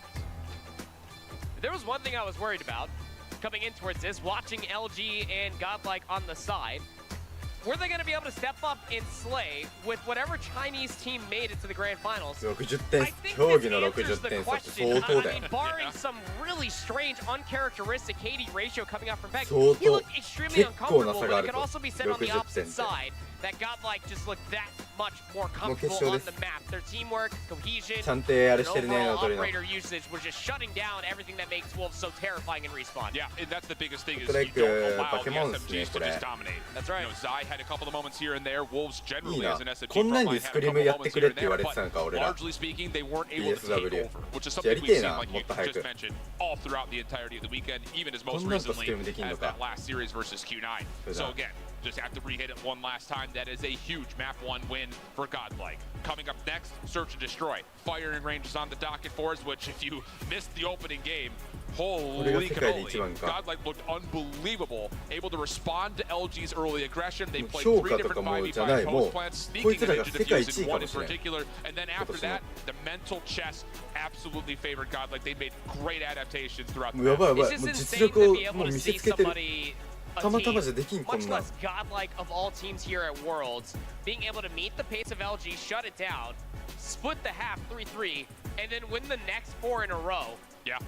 There was one thing I was worried about coming in towards this, watching LG and Godlike on the side. Were they going to be able to step up and slay with whatever Chinese team made it to the grand finals? 60点競技の60点差って相当だよね Barring some really strange, uncharacteristic KD ratio coming out from Peg, 相 he 当 looked extremely 結構な uncomfortable, 差 but があ it る could と also be said on the 60 点 opposite って side that Godlike just looked that much more もう決 comfortable 勝 on です the map. Their teamwork, cohesion, ちゃんとあれ and してるね overall ノトリの operator usage was just shutting down everything that makes Wolves so terrifying in respawn. Yeah, and that's the biggest thing is Like, you don't allow the Pokemon SMGs to just dominate. That's right. You know, Zai had a couple of moments here and there. Wolves いい generally な as an SMG こんなんで frontline ス had ク a リーム couple やって moments く here れっ and て言わ there, れてたの but か俺ら largely speaking, they weren't able to take DSW over, which is や something り we've てえ seen, な like も you っと早 just く mentioned, all throughout the entirety of the weekend, even as most こんなんとス recently クリームできんの as か that last series versus Q9. So again, just have to re-hit it one last time. That is a huge map 1 win for Godlike. Coming up next, Search and Destroy. Firing range is on the docket for us, which if you missed the opening game, holy cannoli. Godlike looked unbelievable, able to respond to LG's early aggression. They played 3 different 5v5 post plants, sneaking them into defuse in one in particular. And then after that, the mental chess absolutely favored Godlike. They made great adaptations throughout the やばいや map. ばいもう実力をもう見せつけてるたまたまじゃできんこん much なん less godlike of all teams here at Worlds, being able to meet the pace of LG, shut it down, split the half 3-3, and then win the next 4 in a row. Yeah.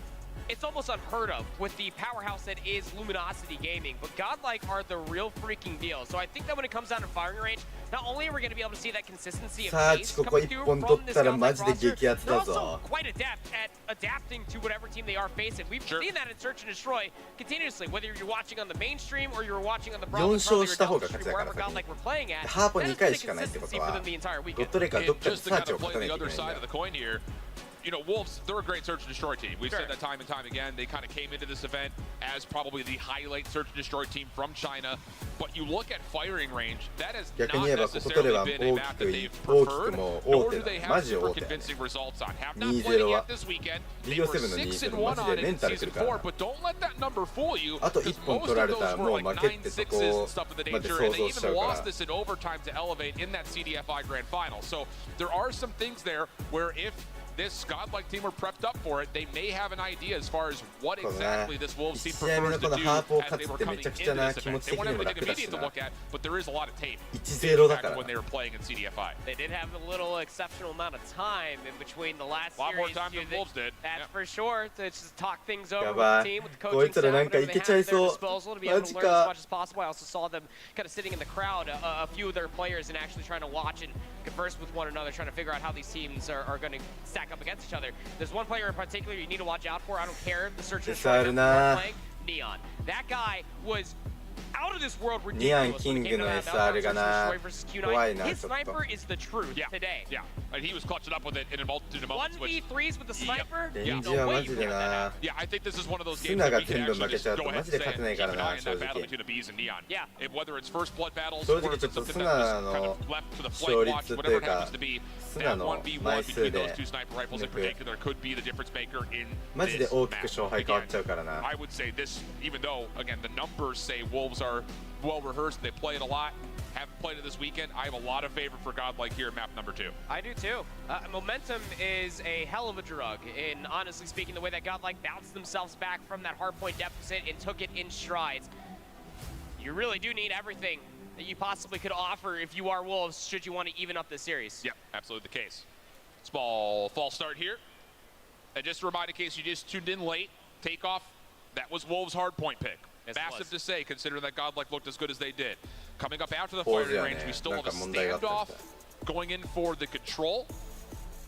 it's almost unheard of with the powerhouse that is Luminosity Gaming, but Godlike are the real freaking deal. So I think that when it comes down to firing range, not only are we going to be able to see that consistency of pace coming through from this Godlike roster, they're also quite adept at adapting to whatever team they are facing. We've seen that in Search and Destroy continuously, whether you're watching on the mainstream or you're watching on the broadcast stream, wherever Godlike we're playing at. That has been a consistency for them the entire weekend. Just to kind of play the other side of the coin here, you know, Wolves, they're a great search and destroy team. We've said that time and time again. They kind of came into this event as probably the highlight search and destroy team from China. But you look at firing range, that has not necessarily been a map that they've preferred, nor do they have super convincing results on. Have not played it yet this weekend. They were 6-1 on it in Season 4, but don't let that number fool you, because most of those were like 9-6s and stuff of the nature, and they even lost this in overtime to elevate in that CDFI Grand Final. So there are some things there where if this Godlike team were prepped up for it, they may have an idea as far as what exactly this Wolves team prefers to do as they were coming into this event. They won't have anything immediate to look at, but there is a lot of tape back to when they were playing in CDFI. They did have a little exceptional amount of time in between the last series. A lot more time than Wolves did. That's for sure. To just talk things over with the team, with the coaching staff, whatever they have at their disposal to be able to learn as much as possible. I also saw them kind of sitting in the crowd, a few of their players, and actually trying to watch and converse with one another, trying to figure out how these teams are going to stack up against each other. There's one player in particular you need to watch out for. I don't care the search and destroy playing. Neon. That guy was out of this world ridiculous when it came to that search and destroy versus Q9. His sniper is the truth today. Yeah, and he was clutching up with it in a multitude of moments. 1v3s with the sniper? Yeah, I think this is one of those games that we can actually just go ahead and say, keep an eye on that battle between the Bees and Neon. Yeah. Whether it's first blood battles or if it's something that was kind of left to the flight watch, whatever it happens to be, that 1v1 between those two sniper rifles in particular could be the difference maker in this match. Again, I would say this, even though, again, the numbers say Wolves are well rehearsed, they play it a lot, haven't played it this weekend, I have a lot of favor for Godlike here in map number 2. I do too. Momentum is a hell of a drug, and honestly speaking, the way that Godlike bounced themselves back from that hardpoint deficit and took it in strides, you really do need everything that you possibly could offer if you are Wolves, should you want to even up this series. Yep, absolutely the case. Small false start here. And just a reminder, in case you just tuned in late, takeoff, that was Wolves' hardpoint pick. Yes, massive to say, considering that Godlike looked as good as they did. Coming up after the firing range, we still have a standoff going in for the control.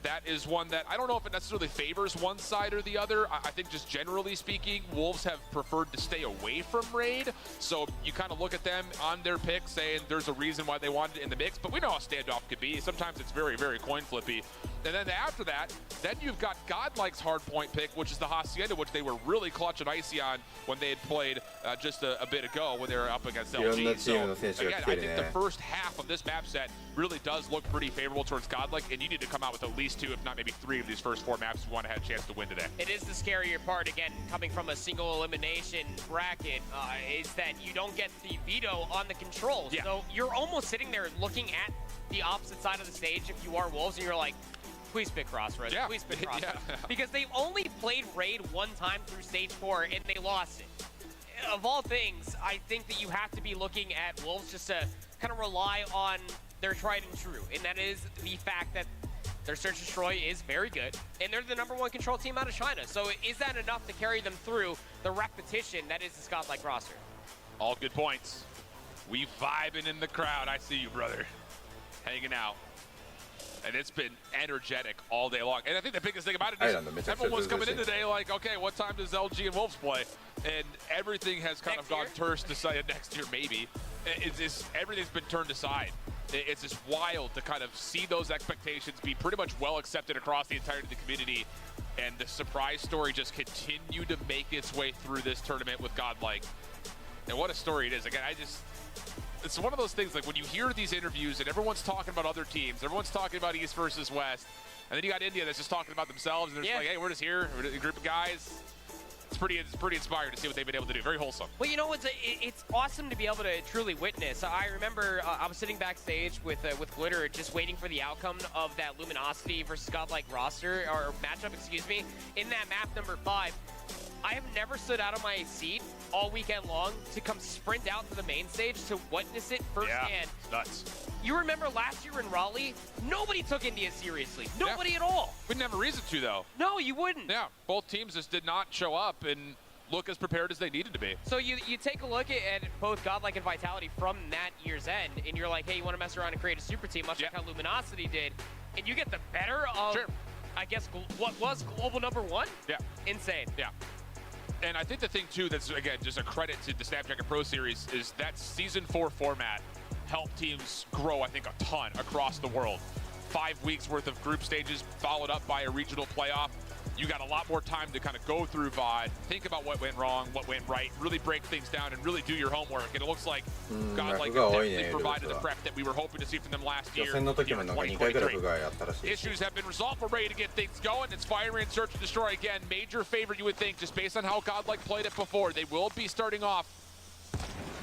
That is one that I don't know if it necessarily favors one side or the other. I think just generally speaking, Wolves have preferred to stay away from Raid. So you kind of look at them on their pick saying there's a reason why they wanted it in the mix, but we know how standoff could be. Sometimes it's very, very coin flippy. And then after that, then you've got Godlike's hardpoint pick, which is the Hacienda, which they were really clutch and icy on when they had played just a bit ago when they were up against LG. So again, I think the first half of this map set really does look pretty favorable towards Godlike, and you need to come out with at least 2, if not maybe 3 of these first 4 maps if you want to have a chance to win today. It is the scarier part, again, coming from a single elimination bracket, is that you don't get the veto on the controls. Yeah. So you're almost sitting there looking at the opposite side of the stage if you are Wolves, and you're like, please pick Crossroads, please pick Crossroads. Because they only played Raid one time through stage 4, and they lost it. Of all things, I think that you have to be looking at Wolves just to kind of rely on their tried and true, and that is the fact that their search and destroy is very good, and they're the #1 control team out of China. So is that enough to carry them through the repetition that is the Godlike roster? All good points. We vibing in the crowd. I see you, brother. Hanging out. And it's been energetic all day long. And I think the biggest thing about it is everyone's coming in today like, okay, what time does LG and Wolves play? And everything has kind of gone terse to say next year, maybe. Everything's been turned aside. It's just wild to kind of see those expectations be pretty much well accepted across the entirety of the community. And the surprise story just continue to make its way through this tournament with Godlike. And what a story it is. Again, it's one of those things, like when you hear these interviews and everyone's talking about other teams, everyone's talking about East versus West, and then you got India that's just talking about themselves, and they're just like, hey, we're just here, we're a group of guys. It's pretty inspiring to see what they've been able to do. Very wholesome. Well, you know, it's awesome to be able to truly witness. I remember I was sitting backstage with Glitter, just waiting for the outcome of that Luminosity versus Godlike roster, or matchup, excuse me, in that map number 5. I have never stood out of my seat all weekend long to come sprint out to the main stage to witness it firsthand. Yeah, nuts. You remember last year in Raleigh? Nobody took India seriously. Nobody at all. We didn't have a reason to, though. No, you wouldn't. Yeah, both teams just did not show up and look as prepared as they needed to be. So you take a look at both Godlike and Vitality from that year's end, and you're like, hey, you want to mess around and create a super team, much like how Luminosity did, and you get the better of, I guess, what was global #1? Yeah. Insane. Yeah. And I think the thing, too, that's, again, just a credit to the Snapdragon Pro Series is that Season 4 format helped teams grow, I think, a ton across the world. 5 weeks worth of group stages followed up by a regional playoff. You got a lot more time to kind of go through VOD, think about what went wrong, what went right, really break things down, and really do your homework. And it looks like Godlike definitely provided the prep that we were hoping to see from them last year. 2023. Issues have been resolved. We're ready to get things going. It's Fire and Search and Destroy again. Major favorite, you would think, just based on how Godlike played it before. They will be starting off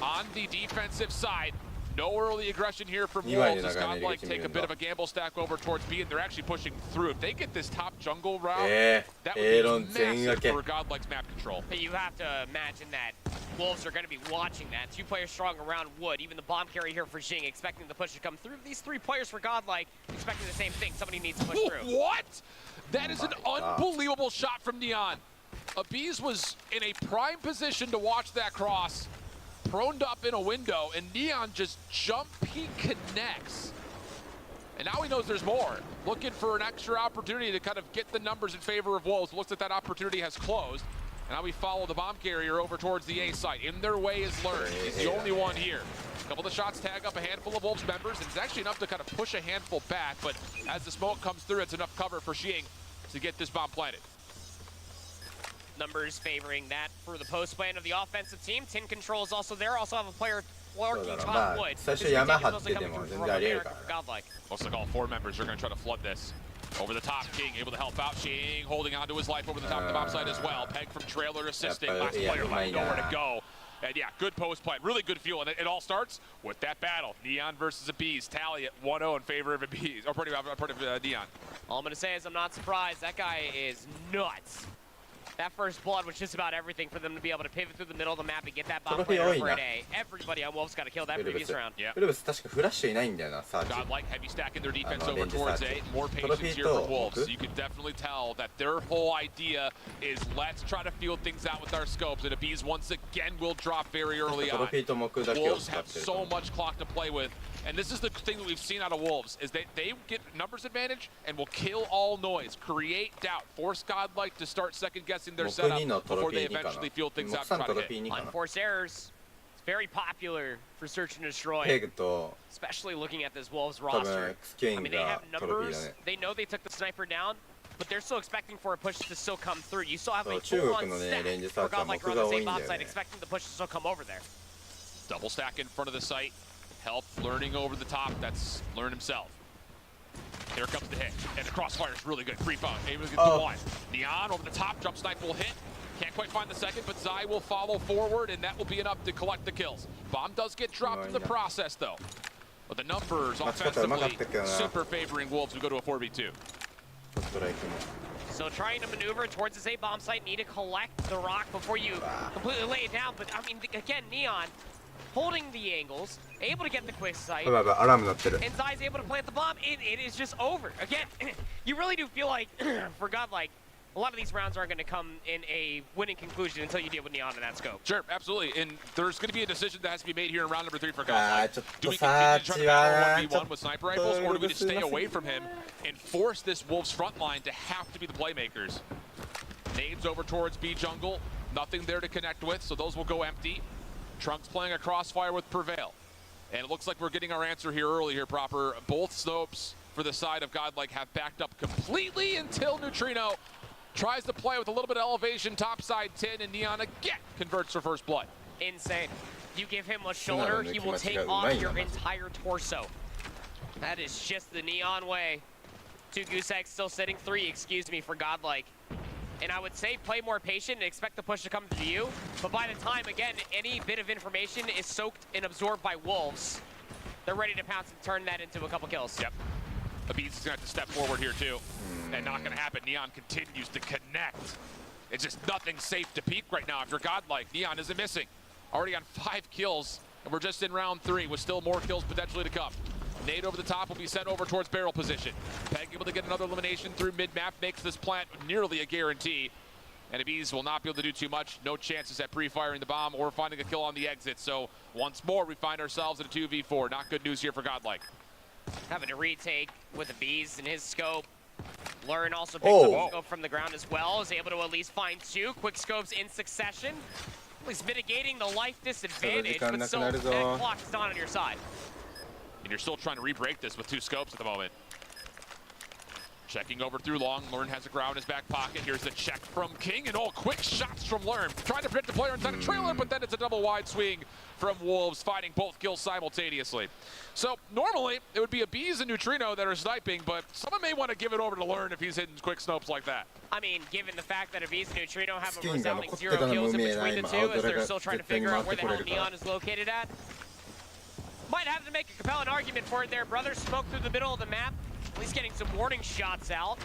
on the defensive side. No early aggression here from Wolves as Godlike take a bit of a gamble stack over towards B, and they're actually pushing through. If they get this top jungle route, that would be massive for Godlike's map control. But you have to imagine that Wolves are going to be watching that. 2 players strong around Wood. Even the bomb carry here for Jing, expecting the push to come through. These 3 players for Godlike expecting the same thing. Somebody needs to push through. What? That is an unbelievable shot from Neon. Abiz was in a prime position to watch that cross. Proned up in a window, and Neon just jump peek connects. And now he knows there's more. Looking for an extra opportunity to kind of get the numbers in favor of Wolves. Looks like that opportunity has closed. And now we follow the bomb carrier over towards the A site. In their way is Learn. He's the only one here. A couple of the shots tag up a handful of Wolves members, and it's actually enough to kind of push a handful back, but as the smoke comes through, it's enough cover for Xing to get this bomb planted. Numbers favoring that for the post plan of the offensive team. Tin Control is also there. Also have a player lurking top wood. Godlike. Looks like all 4 members are going to try to flood this. Over the top, King able to help out. Xing holding on to his life over the top of the bomb site as well. Peg from trailer assisting. Last player left nowhere to go. And yeah, good post play. Really good fuel. And it all starts with that battle. Neon versus Abiz. Tally at 1-0 in favor of Abiz. Or part of Neon. All I'm going to say is I'm not surprised. That guy is nuts. That first blood was just about everything for them to be able to pivot through the middle of the map and get that bomb player for an A. Everybody on Wolves got to kill that previous round. Yeah. Godlike heavy stacking their defense over towards A. More patience here for Wolves. So you can definitely tell that their whole idea is let's try to feel things out with our scopes. And Abiz once again will drop very early on. Wolves have so much clock to play with. And this is the thing that we've seen out of Wolves, is they get numbers advantage and will kill all noise, create doubt, force Godlike to start second-guessing their setup before they eventually feel things out and try to hit. Unforced errors. It's very popular for Search and Destroy, especially looking at this Wolves roster. I mean, they have numbers. They know they took the sniper down, but they're still expecting for a push to still come through. You still have a full-on stack for Godlike on the same bomb site, expecting the push to still come over there. Double stack in front of the site. Help learning over the top. That's Learn himself. Here comes the hit. And the crossfire is really good. Free phone. Able to get to 1. Neon over the top. Jump snipe will hit. Can't quite find the second, but Zai will follow forward, and that will be enough to collect the kills. Bomb does get dropped in the process, though. But the numbers offensively super favoring Wolves who go to a 4v2. So trying to maneuver towards this A bomb site. Need to collect the rock before you completely lay it down. But, I mean, again, Neon holding the angles, able to get the quick sight, and Zai's able to plant the bomb. It is just over. Again, you really do feel like, for Godlike, a lot of these rounds aren't going to come in a winning conclusion until you deal with Neon in that scope. Sure, absolutely. And there's going to be a decision that has to be made here in round number 3 for Godlike. Do we continue to try to battle 1v1 with sniper rifles, or do we just stay away from him and force this Wolves front line to have to be the playmakers? Nades over towards B jungle. Nothing there to connect with, so those will go empty. Trunks playing a crossfire with Prevail. And it looks like we're getting our answer here early here, Proper. Both Snopes for the side of Godlike have backed up completely until Neutrino tries to play with a little bit of elevation, topside 10, and Neon again converts for first blood. Insane. You give him a shoulder, he will take off your entire torso. That is just the Neon way. 2 goose eggs still sitting, 3, excuse me, for Godlike. And I would say play more patient and expect the push to come to you. But by the time, again, any bit of information is soaked and absorbed by Wolves, they're ready to pounce and turn that into a couple kills. Yep. Abiz is going to have to step forward here, too. And not going to happen. Neon continues to connect. It's just nothing safe to peek right now if you're godlike. Neon isn't missing. Already on 5 kills, and we're just in round 3 with still more kills potentially to come. Nade over the top will be sent over towards barrel position. Peg able to get another elimination through mid-map, makes this plant nearly a guarantee. And Abiz will not be able to do too much. No chances at pre-firing the bomb or finding a kill on the exit. So once more, we find ourselves in a 2v4. Not good news here for Godlike. Having a retake with Abiz in his scope. Learn also picks up a scope from the ground as well. Is able to at least find 2 quick scopes in succession. At least mitigating the life disadvantage, but still that clock's not on your side. And you're still trying to re-break this with 2 scopes at the moment. Checking over through long. Learn has a ground in his back pocket. Here's the check from King, and quick shots from Learn. Trying to predict the player inside a trailer, but then it's a double wide swing from Wolves, finding both kills simultaneously. So normally it would be Abiz and Neutrino that are sniping, but someone may want to give it over to Learn if he's hitting quick snopes like that. I mean, given the fact that Abiz and Neutrino have a resounding 0 kills in between the 2 as they're still trying to figure out where the hell Neon is located at. Might have to make a compelling argument for it there, brother. Smoke through the middle of the map. At least getting some warning shots out.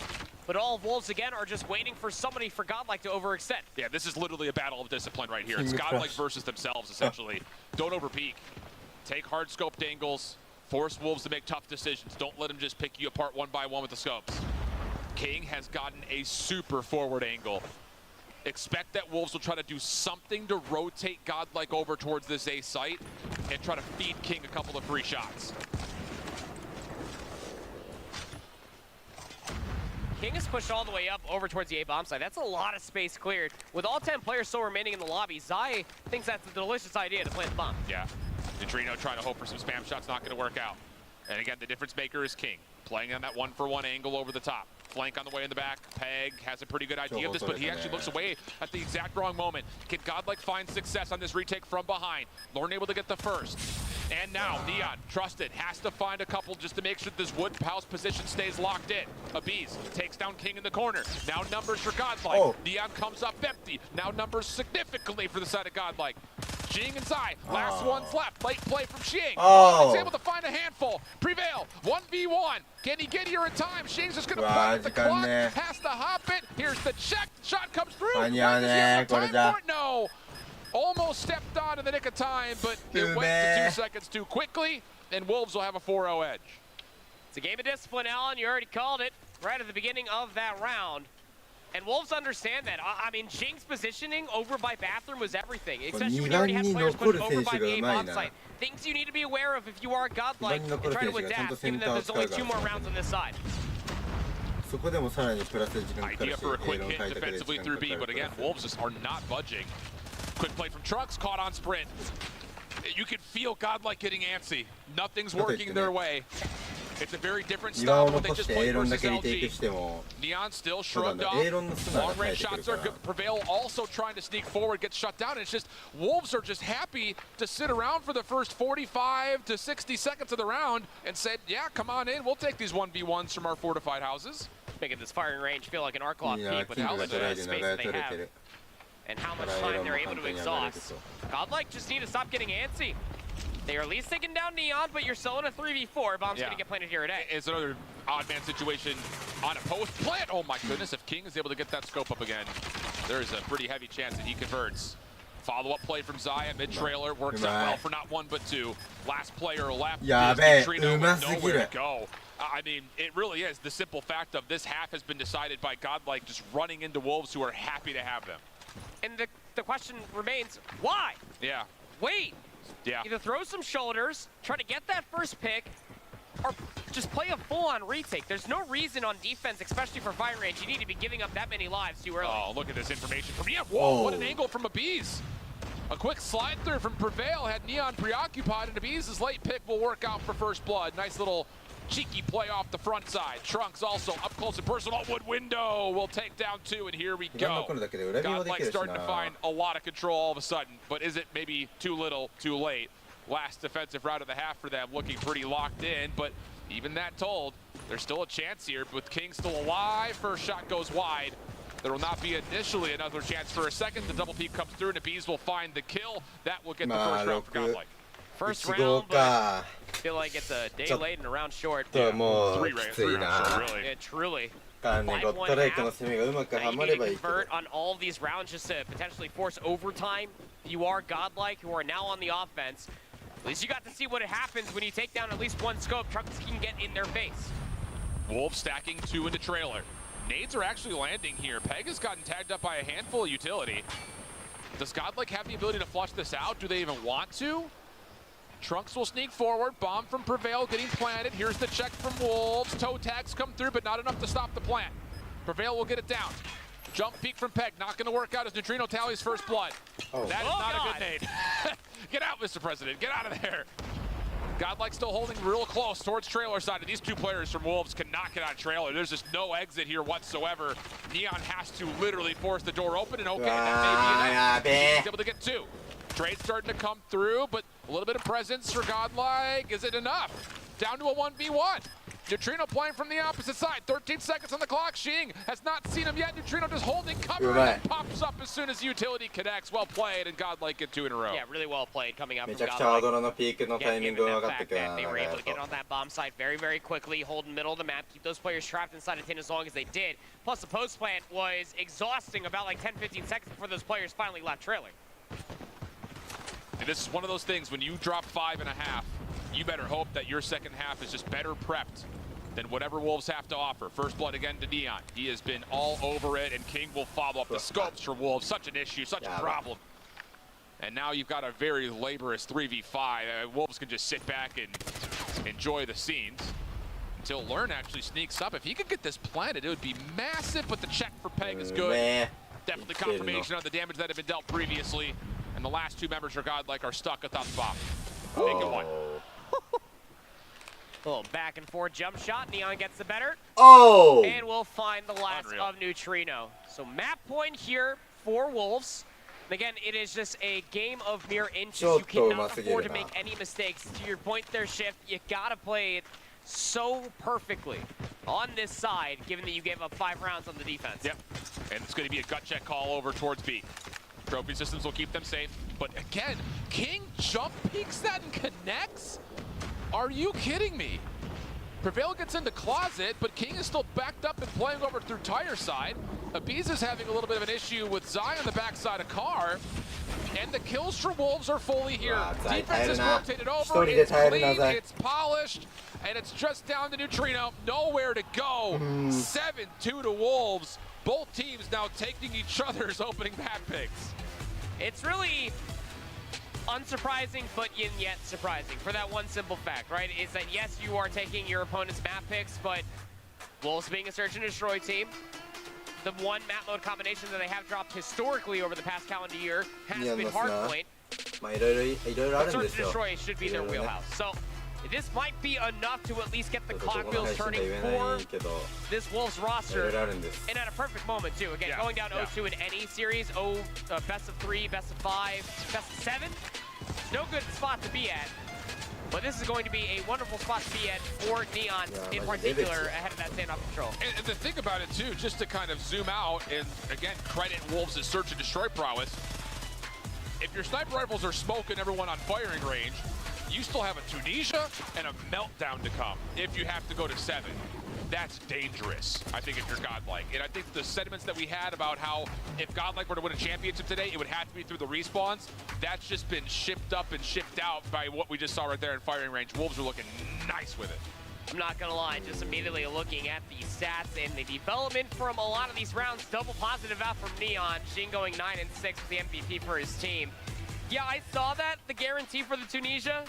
But all of Wolves, again, are just waiting for somebody for Godlike to overextend. Yeah, this is literally a battle of discipline right here. It's Godlike versus themselves, essentially. Don't overpeak. Take hard scoped angles. Force Wolves to make tough decisions. Don't let them just pick you apart one by one with the scopes. King has gotten a super forward angle. Expect that Wolves will try to do something to rotate Godlike over towards this A site and try to feed King a couple of free shots. King is pushed all the way up over towards the A-bomb side. That's a lot of space cleared. With all 10 players still remaining in the lobby, Zai thinks that's a delicious idea to plant the bomb. Yeah. Neutrino trying to hope for some spam shots, not going to work out. And again, the difference maker is King, playing on that 1-for-1 angle over the top. Flank on the way in the back. Peg has a pretty good idea of this, but he actually looks away at the exact wrong moment. Can Godlike find success on this retake from behind? Lorne able to get the first. And now Neon, trusted, has to find a couple just to make sure this wood house position stays locked in. Abiz takes down King in the corner. Now numbers for Godlike. Neon comes up empty. Now numbers significantly for the side of Godlike. Jing and Zai, last one's left. Late play from Xing. He's able to find a handful. Prevail, 1v1. Can he get here in time? Xing's just going to play the clock. Has to hop it. Here's the check. Shot comes through. Time for it? No. Almost stepped on in the nick of time, but it went to 2 seconds too quickly, and Wolves will have a 4-0 edge. It's a game of discipline, Alan. You already called it right at the beginning of that round. And Wolves understand that. I mean, Jing's positioning over by Bathroom was everything, especially when you already had players pushed over by the A-bomb site. Things you need to be aware of if you are Godlike and try to adapt, given that there's only 2 more rounds on this side. Idea for a quick hit defensively through B, but again, Wolves just are not budging. Quick play from Trunks, caught on sprint. You can feel Godlike getting antsy. Nothing's working their way. It's a very different style than what they just played versus LG. Neon still shrugged off. Long range shots are good. Prevail also trying to sneak forward, gets shut down. It's just Wolves are just happy to sit around for the first 45 to 60 seconds of the round and said, yeah, come on in. We'll take these 1v1s from our fortified houses. Making this firing range feel like an Arclock peak with how much space they have and how much time they're able to exhaust. Godlike just need to stop getting antsy. They are at least taking down Neon, but you're still in a 3v4. Bomb's going to get planted here today. It's another odd man situation on a post plant. Oh my goodness, if King is able to get that scope up again, there's a pretty heavy chance that he converts. Follow-up play from Zaya, mid-trailer, works out well for not 1 but 2. Last player left is Neutrino with nowhere to go. I mean, it really is the simple fact of this half has been decided by Godlike just running into Wolves who are happy to have them. And the question remains, why? Yeah. Wait. Yeah. Either throw some shoulders, try to get that first pick, or just play a full-on retake. There's no reason on defense, especially for fire range, you need to be giving up that many lives too early. Oh, look at this information from Neon. Whoa, what an angle from Abiz. A quick slide through from Prevail had Neon preoccupied, and Abiz's late pick will work out for first blood. Nice little cheeky play off the front side. Trunks also up close and personal. Wood window will take down 2, and here we go. Godlike starting to find a lot of control all of a sudden, but is it maybe too little, too late? Last defensive round of the half for them, looking pretty locked in, but even that told, there's still a chance here. With King still alive, first shot goes wide. There will not be initially another chance for a second. The double peek comes through, and Abiz will find the kill. That will get the first round for Godlike. First round, but I feel like it's a day late and a round short. Yeah, もう3 rounds short, really. Yeah, truly. からね、ゴッドレイクの攻めがうまくはまればいいけど。 convert on all of these rounds just to potentially force overtime. You are godlike, who are now on the offense. At least you got to see what happens when you take down at least one scope. Trunks can get in their face. Wolves stacking 2 into trailer. Nades are actually landing here. Peg has gotten tagged up by a handful of utility. Does Godlike have the ability to flush this out? Do they even want to? Trunks will sneak forward. Bomb from Prevail getting planted. Here's the check from Wolves. Toe tags come through, but not enough to stop the plant. Prevail will get it down. Jump peek from Peg. Not going to work out as Neutrino tallies first blood. Oh. That is not a good nade. Get out, Mr. President. Get out of there. Godlike still holding real close towards trailer side. And these two players from Wolves cannot get on trailer. There's just no exit here whatsoever. Neon has to literally force the door open, and okay, that may be enough. He's able to get 2. Trade starting to come through, but a little bit of presence for Godlike. Is it enough? Down to a 1v1. Neutrino playing from the opposite side. 13 seconds on the clock. Shing has not seen him yet. Neutrino just holding cover and pops up as soon as utility connects. Well played, and Godlike get 2 in a row. Yeah, really well played coming up from Godlike. They were able to get on that bomb site very, very quickly, hold in the middle of the map, keep those players trapped inside a tin as long as they did. Plus, the post plant was exhausting about like 10-15 seconds before those players finally left trailing. And this is one of those things, when you drop 5.5, you better hope that your second half is just better prepped than whatever Wolves have to offer. First blood again to Neon. He has been all over it, and King will follow up. The scopes for Wolves, such an issue, such a problem. And now you've got a very laborious 3v5. Wolves can just sit back and enjoy the scenes until Learn actually sneaks up. If he could get this planted, it would be massive, but the check for Peg is good. Definitely confirmation of the damage that had been dealt previously. And the last 2 members of Godlike are stuck without the bomb. Make it 1. A little back and forth jump shot. Neon gets the better. Oh! And we'll find the last of Neutrino. So map point here for Wolves. And again, it is just a game of mere inches. You cannot afford to make any mistakes. To your point there, Shift, you gotta play it so perfectly on this side, given that you gave up 5 rounds on the defense. Yep. And it's going to be a gut check call over towards B. Trophy systems will keep them safe. But again, King jump peeks that and connects? Are you kidding me? Prevail gets into closet, but King is still backed up and playing over through tire side. Abiz is having a little bit of an issue with Zai on the backside of Car. And the kills for Wolves are fully here. Defense is rotated over, it's clean, it's polished, and it's just down to Neutrino. Nowhere to go. 7-2 to Wolves. Both teams now taking each other's opening map picks. It's really unsurprising, but yet surprising for that one simple fact, right? Is that yes, you are taking your opponent's map picks, but Wolves being a search and destroy team, the one map mode combination that they have dropped historically over the past calendar year has been Hardpoint. Search and destroy should be their wheelhouse. So this might be enough to at least get the clock wheels turning for this Wolves roster, and at a perfect moment too. Again, going down 0-2 in any series, best of 3, best of 5, best of 7, no good spot to be at. But this is going to be a wonderful spot to be at for Neon in particular ahead of that standoff control. And to think about it too, just to kind of zoom out and again credit Wolves' search and destroy prowess. If your sniper rifles are smoking everyone on firing range, you still have a Tunisia and a meltdown to come if you have to go to 7. That's dangerous, I think, if you're Godlike. And I think the sentiments that we had about how if Godlike were to win a championship today, it would have to be through the respawns. That's just been shipped up and shipped out by what we just saw right there in firing range. Wolves are looking nice with it. I'm not gonna lie, just immediately looking at the stats and the development from a lot of these rounds, double positive out from Neon. Sheen going 9-6 with the MVP for his team. Yeah, I saw that, the guarantee for the Tunisia,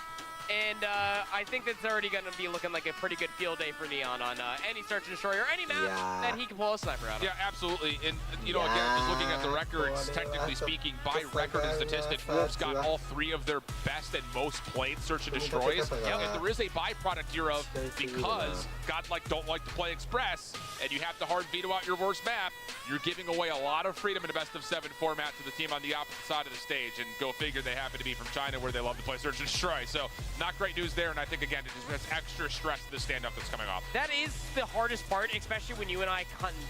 and I think that's already going to be looking like a pretty good field day for Neon on any search and destroy or any map that he can pull a sniper out of. Yeah, absolutely. And, you know, again, just looking at the records, technically speaking, by record and statistics, Wolves got all 3 of their best and most played search and destroys. And there is a byproduct here of, because Godlike don't like to play Express, and you have to hard veto out your worst map, you're giving away a lot of freedom in a best-of-7 format to the team on the opposite side of the stage. And go figure, they happen to be from China, where they love to play search and destroy. So not great news there, and I think, again, it just adds extra stress to the standoff that's coming off. That is the hardest part, especially when you and I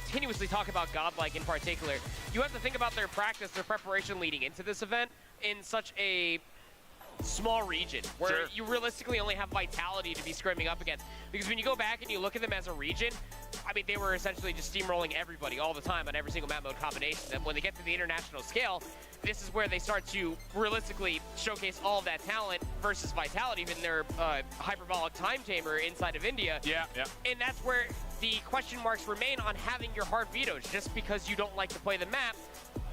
continuously talk about Godlike in particular. You have to think about their practice, their preparation leading into this event in such a small region where you realistically only have Vitality to be scrimming up against. Because when you go back and you look at them as a region, I mean, they were essentially just steamrolling everybody all the time on every single map mode combination. And when they get to the international scale, this is where they start to realistically showcase all of that talent versus vitality in their hyperbolic time chamber inside of India. Yeah. And that's where the question marks remain on having your hard vetoes. Just because you don't like to play the map,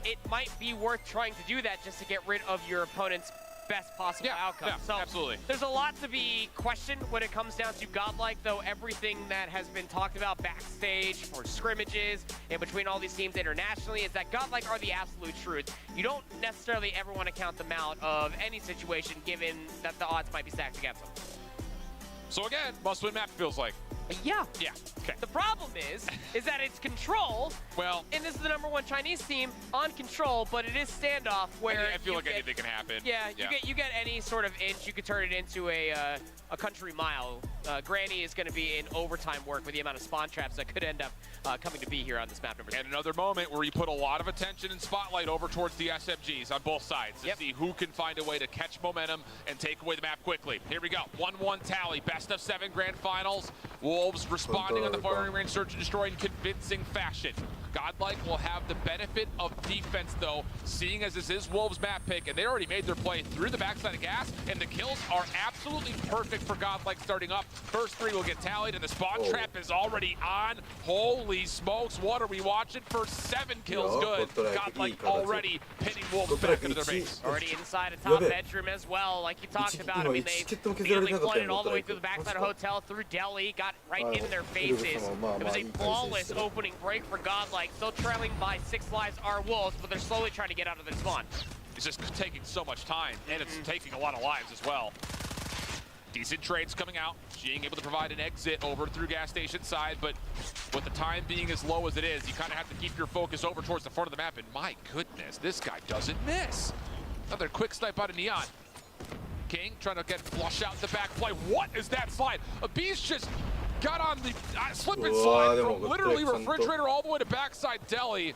it might be worth trying to do that just to get rid of your opponent's best possible outcome. Yeah, so absolutely. There's a lot to be questioned when it comes down to Godlike, though everything that has been talked about backstage for scrimmages and between all these teams internationally is that Godlike are the absolute truth. You don't necessarily ever want to count them out of any situation given that the odds might be stacked against them. So again, must-win map feels like. Yeah. Okay. The problem is that it's Control. Well, and this is the #1 Chinese team on Control, but it is standoff where I feel like anything can happen. Yeah, you get any sort of inch, you could turn it into a country mile. Granny is going to be in overtime work with the amount of spawn traps that could end up coming to be here on this map #2. And another moment where you put a lot of attention and spotlight over towards the SMGs on both sides to see who can find a way to catch momentum and take away the map quickly. Here we go, 1-1 tally, best of 7 grand finals. Wolves responding on the firing range, search and destroy in convincing fashion. Godlike will have the benefit of defense, though, seeing as this is Wolves' map pick, and they already made their play through the backside of gas, and the kills are absolutely perfect for Godlike starting up. First 3 will get tallied, and the spawn trap is already on. Holy smokes, what are we watching for 7 kills? Good. Godlike already pinning Wolves back into their base. Already inside a top bedroom as well, like you talked about. I mean, they immediately flooded all the way through the backside of Hotel, through Delhi, got right in their faces. It was a flawless opening break for Godlike. Still trailing by 6 lives are Wolves, but they're slowly trying to get out of their spawn. It's just taking so much time, and it's taking a lot of lives as well. Decent trades coming out, being able to provide an exit over through gas station side, but with the time being as low as it is, you kind of have to keep your focus over towards the front of the map, and my goodness, this guy doesn't miss. Another quick snipe out of Neon. King trying to get flush out the back play. What is that slide? A beast just got on the slip and slide from literally refrigerator all the way to backside Delhi,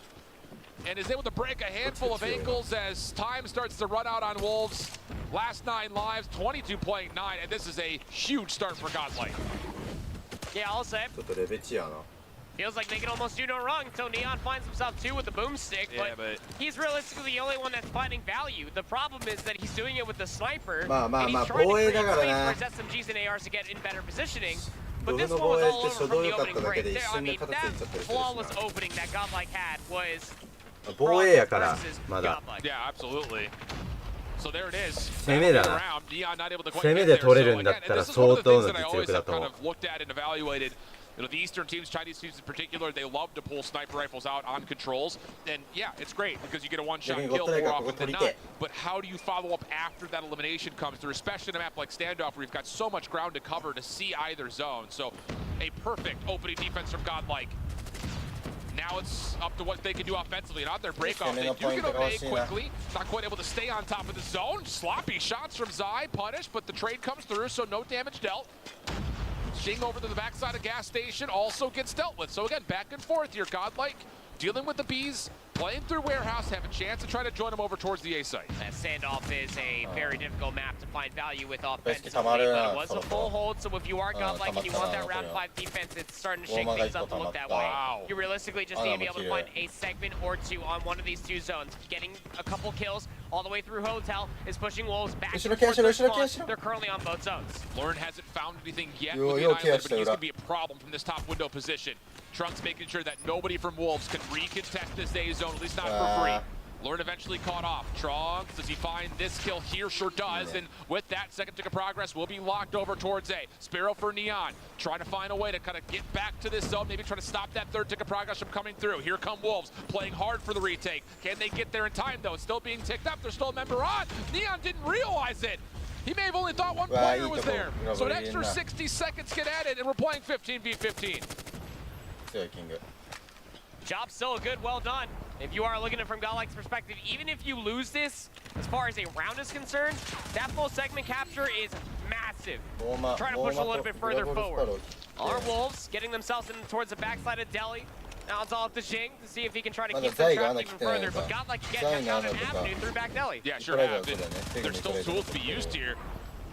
and is able to break a handful of ankles as time starts to run out on Wolves. Last 9 lives, 22 playing 9, and this is a huge start for Godlike. Yeah, I'll say. Feels like they can almost do no wrong until Neon finds himself too with the boomstick, but he's realistically the only one that's finding value. The problem is that he's doing it with the sniper, and he's trying to create space for his SMGs and ARs to get in better positioning. But this one was all over from the opening break. I mean, that flawless opening that Godlike had was Yeah, absolutely. So there it is. 攻めだな。攻めで取れるんだったら相当の実力だと思う。 You know, the Eastern teams, Chinese teams in particular, they love to pull sniper rifles out on controls. And yeah, it's great because you get a one-shot kill more often than not. But how do you follow up after that elimination comes through, especially in a map like Standoff where you've got so much ground to cover to see either zone. So a perfect opening defense from Godlike. Now it's up to what they can do offensively. And on their breakoff, they do get away quickly. Not quite able to stay on top of the zone. Sloppy shots from Zai, punished, but the trade comes through, so no damage dealt. Shing over to the backside of gas station also gets dealt with. So again, back and forth here. Godlike dealing with the bees, playing through warehouse, have a chance to try to join them over towards the A site. That standoff is a very difficult map to find value with offensively, but it was a full hold, so if you are Godlike and you want that round 5 defense, it's starting to shake things up to look that way. You realistically just need to be able to find a segment or 2 on one of these 2 zones. Getting a couple kills all the way through Hotel is pushing Wolves back towards their spawn. They're currently on both zones. Lurn hasn't found anything yet with the island, but he's going to be a problem from this top window position. Trunks making sure that nobody from Wolves can recontest this A zone, at least not for free. Lurn eventually caught off. Trunks, does he find this kill here? Sure does. And with that, second tick of progress will be locked over towards A. Sparrow for Neon, trying to find a way to kind of get back to this zone, maybe try to stop that third tick of progress from coming through. Here come Wolves, playing hard for the retake. Can they get there in time, though? It's still being ticked up. There's still a member on. Neon didn't realize it. He may have only thought one player was there. So an extra 60 seconds get added, and we're playing 15v15. Job still good, well done. If you are looking at it from Godlike's perspective, even if you lose this, as far as a round is concerned, that full segment capture is massive. Trying to push a little bit further forward. Our Wolves getting themselves in towards the backside of Delhi. Now it's all up to Xing to see if he can try to keep the trap even further, but Godlike again has found an avenue through back Delhi. Yeah, sure have. There's still tools to be used here.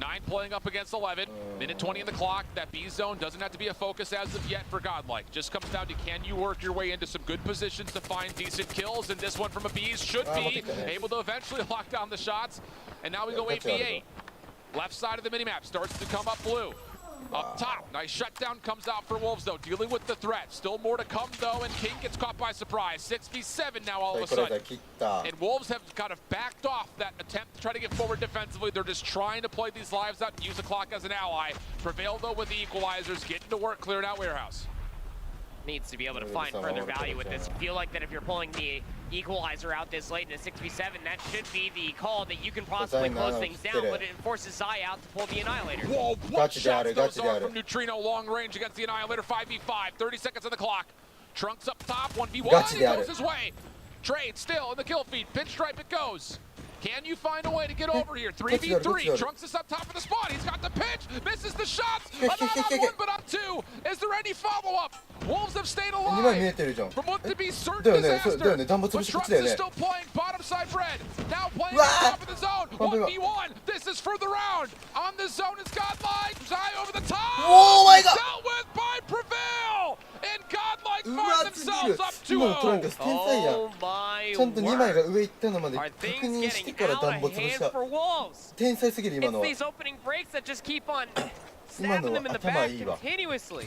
9 playing up against 11. Minute 20 in the clock. That B zone doesn't have to be a focus as of yet for Godlike. Just comes down to can you work your way into some good positions to find decent kills, and this one from a B's should be able to eventually lock down the shots. And now we go 8v8. Left side of the minimap starts to come up blue. Up top, nice shutdown comes out for Wolves though, dealing with the threat. Still more to come though, and King gets caught by surprise. 6v7 now all of a sudden. And Wolves have kind of backed off that attempt to try to get forward defensively. They're just trying to play these lives out and use the clock as an ally. Prevail though with the equalizers, getting to work, clearing out Warehouse. Needs to be able to find further value with this. Feel like that if you're pulling the equalizer out this late in a 6v7, that should be the call that you can possibly close things down, but it forces Zai out to pull the Annihilator. Whoa, what shots those are from Neutrino, long range against the Annihilator, 5v5, 30 seconds on the clock. Trunks up top, 1v1, it goes his way. Trade still in the kill feed, pinstripe it goes. Can you find a way to get over here? 3v3, Trunks is up top of the spot, he's got the pitch, misses the shots, not on one but on two. Is there any follow-up? Wolves have stayed alive from what to be certain disaster, but Trunks is still playing bottom side red, now playing on top of the zone, 1v1, this is for the round, on the zone is Godlike, Zai over the top, oh my God. Dealt with by Prevail, and Godlike find themselves up 2-0. Oh my word. Are things getting out of hand for Wolves? It's these opening breaks that just keep on stabbing them in the back continuously.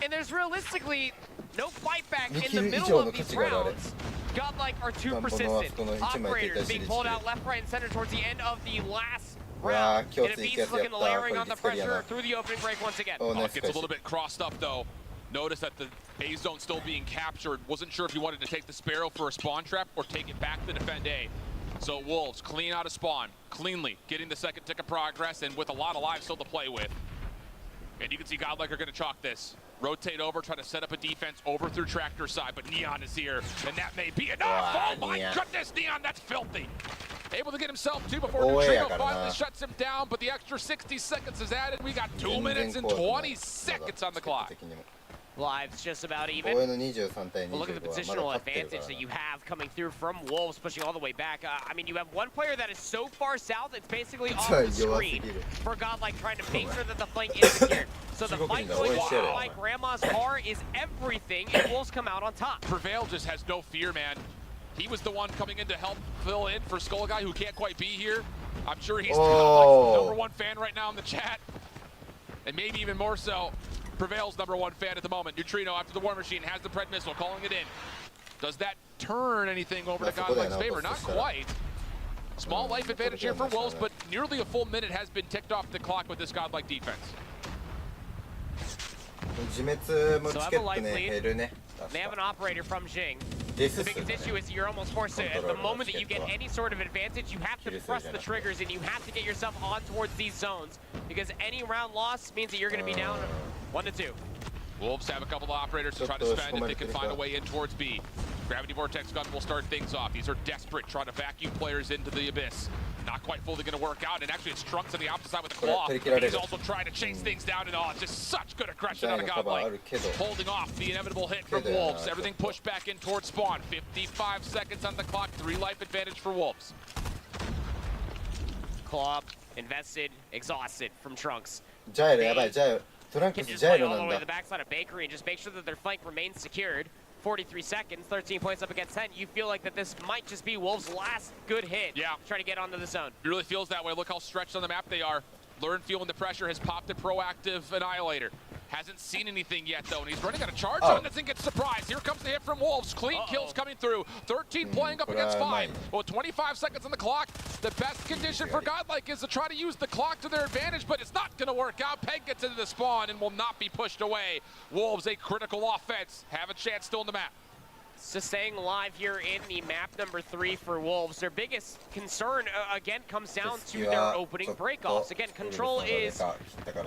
And there's realistically no fight back in the middle of these rounds. Godlike are too persistent. Operators being pulled out left, right, and center towards the end of the last round. And a Beast looking to layering on the pressure through the opening break once again. Gets a little bit crossed up though. Notice that the A zone still being captured. Wasn't sure if he wanted to take the Sparrow for a spawn trap or take it back to defend A. So Wolves clean out of spawn, cleanly getting the second tick of progress and with a lot of lives still to play with. And you can see Godlike are going to chalk this. Rotate over, try to set up a defense over through Tractor side, but Neon is here, and that may be enough. Oh my goodness, Neon, that's filthy. Able to get himself two before Neutrino finally shuts him down, but the extra 60 seconds is added. We got 2 minutes and 20 seconds on the clock. Lives just about even. Well, look at the positional advantage that you have coming through from Wolves, pushing all the way back. I mean, you have one player that is so far south, it's basically off the screen for Godlike trying to make sure that the flank is secured. So the fight going on by Grandma's car is everything, and Wolves come out on top. Prevail just has no fear, man. He was the one coming in to help fill in for Skull Guy, who can't quite be here. I'm sure he's Godlike's #1 fan right now in the chat. And maybe even more so, Prevail's #1 fan at the moment. Neutrino after the War Machine has the Pred Missile, calling it in. Does that turn anything over to Godlike's favor? Not quite. Small life advantage here for Wolves, but nearly a full minute has been ticked off the clock with this Godlike defense. So have a life lead. They have an operator from Jing. The biggest issue is you're almost forced to, at the moment that you get any sort of advantage, you have to press the triggers and you have to get yourself on towards these zones, because any round loss means that you're going to be down 1-2. Wolves have a couple of operators to try to spend if they can find a way in towards B. Gravity Vortex gun will start things off. These are desperate, trying to vacuum players into the abyss. Not quite fully going to work out, and actually it's Trunks on the opposite side with the claw. He's also trying to chase things down, and it's just such good aggression out of Godlike. Holding off the inevitable hit from Wolves. Everything pushed back in towards spawn. 55 seconds on the clock, 3 life advantage for Wolves. Claw, invested, exhausted from Trunks. Can just play all the way to the backside of Bakery and just make sure that their flank remains secured. 43 seconds, 13 points up against 10. You feel like that this might just be Wolves' last good hit. Yeah. Trying to get onto the zone. It really feels that way. Look how stretched on the map they are. Learn feeling the pressure, has popped a proactive Annihilator. Hasn't seen anything yet, though, and he's running out of charge on this and gets surprised. Here comes the hit from Wolves. Clean kills coming through. 13 playing up against 5. Well, 25 seconds on the clock. The best condition for Godlike is to try to use the clock to their advantage, but it's not going to work out. Peg gets into the spawn and will not be pushed away. Wolves, a critical offense, have a chance still in the map. So staying alive here in the map #3 for Wolves. Their biggest concern, again, comes down to their opening breakoffs. Again, control is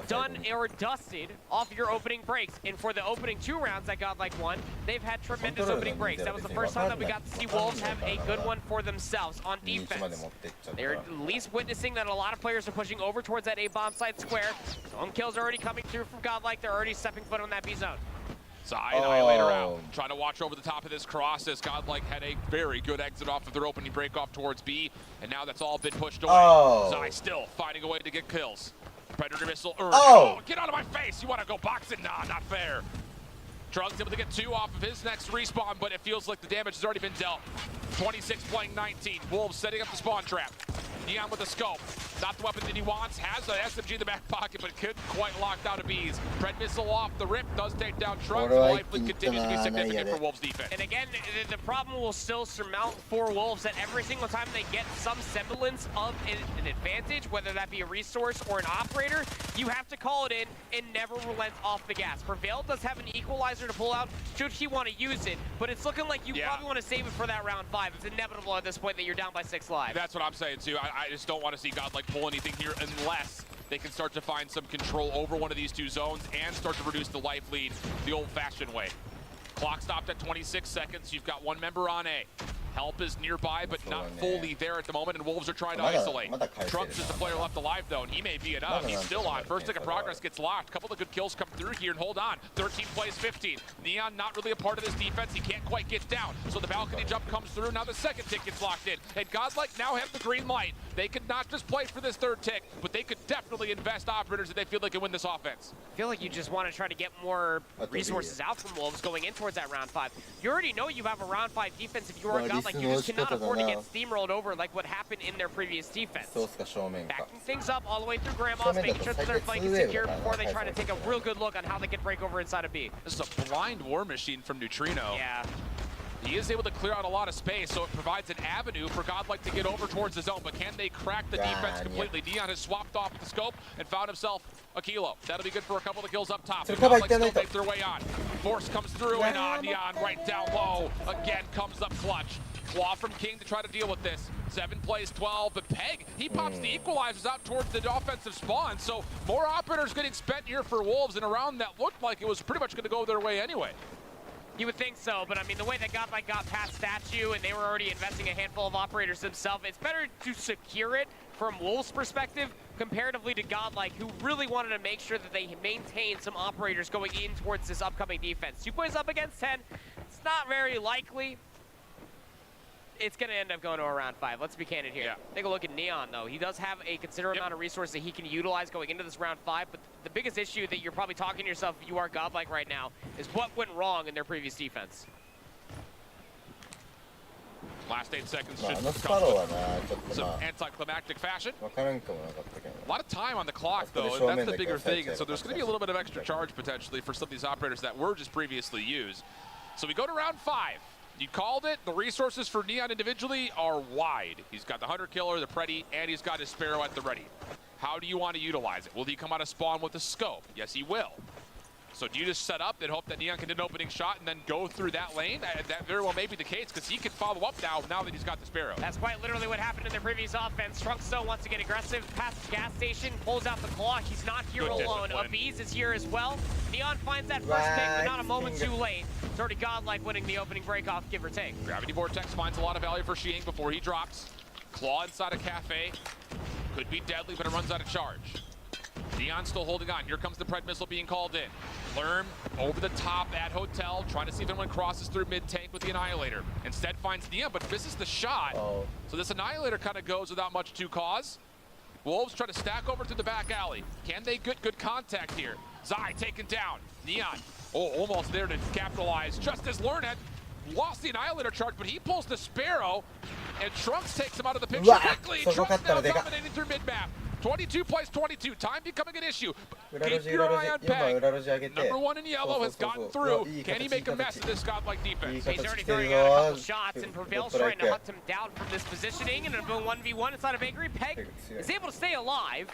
done or dusted off your opening breaks. And for the opening 2 rounds that Godlike won, they've had tremendous opening breaks. That was the first time that we got to see Wolves have a good one for themselves on defense. They're at least witnessing that a lot of players are pushing over towards that A-bomb site square. Home kills are already coming through from Godlike. They're already stepping foot on that B zone. Annihilator out. Trying to watch over the top of this cross as Godlike had a very good exit off of their opening break off towards B, and now that's all been pushed away. Zai still finding a way to get kills. Predator missile earned. Oh, get out of my face! You want to go boxing? Nah, not fair. Trunks able to get 2 off of his next respawn, but it feels like the damage has already been dealt. 26 playing 19. Wolves setting up the spawn trap. Neon with the scope. Not the weapon that he wants. Has an SMG in the back pocket, but couldn't quite lock down a Bees. Pred missile off the rip. Does take down Trunks. Life continues to be significant for Wolves defense. And again, the problem will still surmount for Wolves that every single time they get some semblance of an advantage, whether that be a resource or an operator, you have to call it in and never relent off the gas. Prevail does have an equalizer to pull out should he want to use it, but it's looking like you probably want to save it for that round 5. It's inevitable at this point that you're down by 6 lives. That's what I'm saying too. I just don't want to see Godlike pull anything here unless they can start to find some control over one of these 2 zones and start to reduce the life lead the old-fashioned way. Clock stopped at 26 seconds. You've got 1 member on A. Help is nearby, but not fully there at the moment, and Wolves are trying to isolate. Trunks is the player left alive, though, and he may be enough. He's still on. First tick of progress gets locked. A couple of good kills come through here, and hold on. 13 plays 15. Neon not really a part of this defense. He can't quite get down, so the balcony jump comes through. Now the second tick gets locked in, and Godlike now have the green light. They could not just play for this 3rd tick, but they could definitely invest operators if they feel they can win this offense. I feel like you just want to try to get more resources out from Wolves going in towards that round 5. You already know you have a round 5 defense if you are Godlike. You just cannot afford to get steamrolled over like what happened in their previous defense. Backing things up all the way through Grandma's, making sure that they're flanking secure before they try to take a real good look on how they can break over inside of B. This is a blind war machine from Neutrino. Yeah. He is able to clear out a lot of space, so it provides an avenue for Godlike to get over towards the zone, but can they crack the defense completely? Neon has swapped off the scope and found himself a kilo. That'll be good for a couple of kills up top. Godlike still makes their way on. Force comes through, and Neon right down low. Again comes up clutch. Claw from King to try to deal with this. 7 plays 12, but Peg, he pops the equalizers out towards the offensive spawn, so more operators getting spent here for Wolves in a round that looked like it was pretty much going to go their way anyway. You would think so, but I mean, the way that Godlike got past Statue and they were already investing a handful of operators themselves, it's better to secure it from Wolves' perspective comparatively to Godlike, who really wanted to make sure that they maintain some operators going in towards this upcoming defense. 2 plays up against 10, it's not very likely. It's going to end up going to a round 5. Let's be candid here. Take a look at Neon, though. He does have a considerable amount of resources that he can utilize going into this round 5, but the biggest issue that you're probably talking to yourself if you are Godlike right now is what went wrong in their previous defense. Last 8 seconds should come with some anticlimactic fashion. A lot of time on the clock, though, and that's the bigger thing. And so there's going to be a little bit of extra charge, potentially, for some of these operators that were just previously used. So we go to round 5. You called it. The resources for Neon individually are wide. He's got the Hunter Killer, the Preddy, and he's got his Sparrow at the ready. How do you want to utilize it? Will he come out of spawn with a scope? Yes, he will. So do you just set up and hope that Neon can get an opening shot and then go through that lane? That very well may be the case, because he can follow up now that he's got the Sparrow. That's quite literally what happened in their previous offense. Trunks still wants to get aggressive, past the gas station, pulls out the claw. He's not here alone. Abiz is here as well. Neon finds that first pick, but not a moment too late. It's already Godlike winning the opening breakoff, give or take. Gravity Vortex finds a lot of value for Shiying before he drops. Claw inside a cafe. Could be deadly, but it runs out of charge. Neon still holding on. Here comes the Pred missile being called in. Lerm over the top at Hotel, trying to see if anyone crosses through mid-tank with the Annihilator. Instead finds Neon, but misses the shot. So this Annihilator kind of goes without much to cause. Wolves try to stack over through the back alley. Can they get good contact here? Zai taken down. Neon, almost there to capitalize. Just as Lern had lost the Annihilator charge, but he pulls the Sparrow, and Trunks takes him out of the picture quickly. Trunks now dominating through mid-map. 22 plays 22, time becoming an issue. Keep your eye on Peg. Number 1 in yellow has gotten through. Can he make a mess of this Godlike defense? He's already throwing out a couple shots, and Prevail's trying to hunt him down from this positioning, and a 1v1 inside of Bakery. Peg is able to stay alive.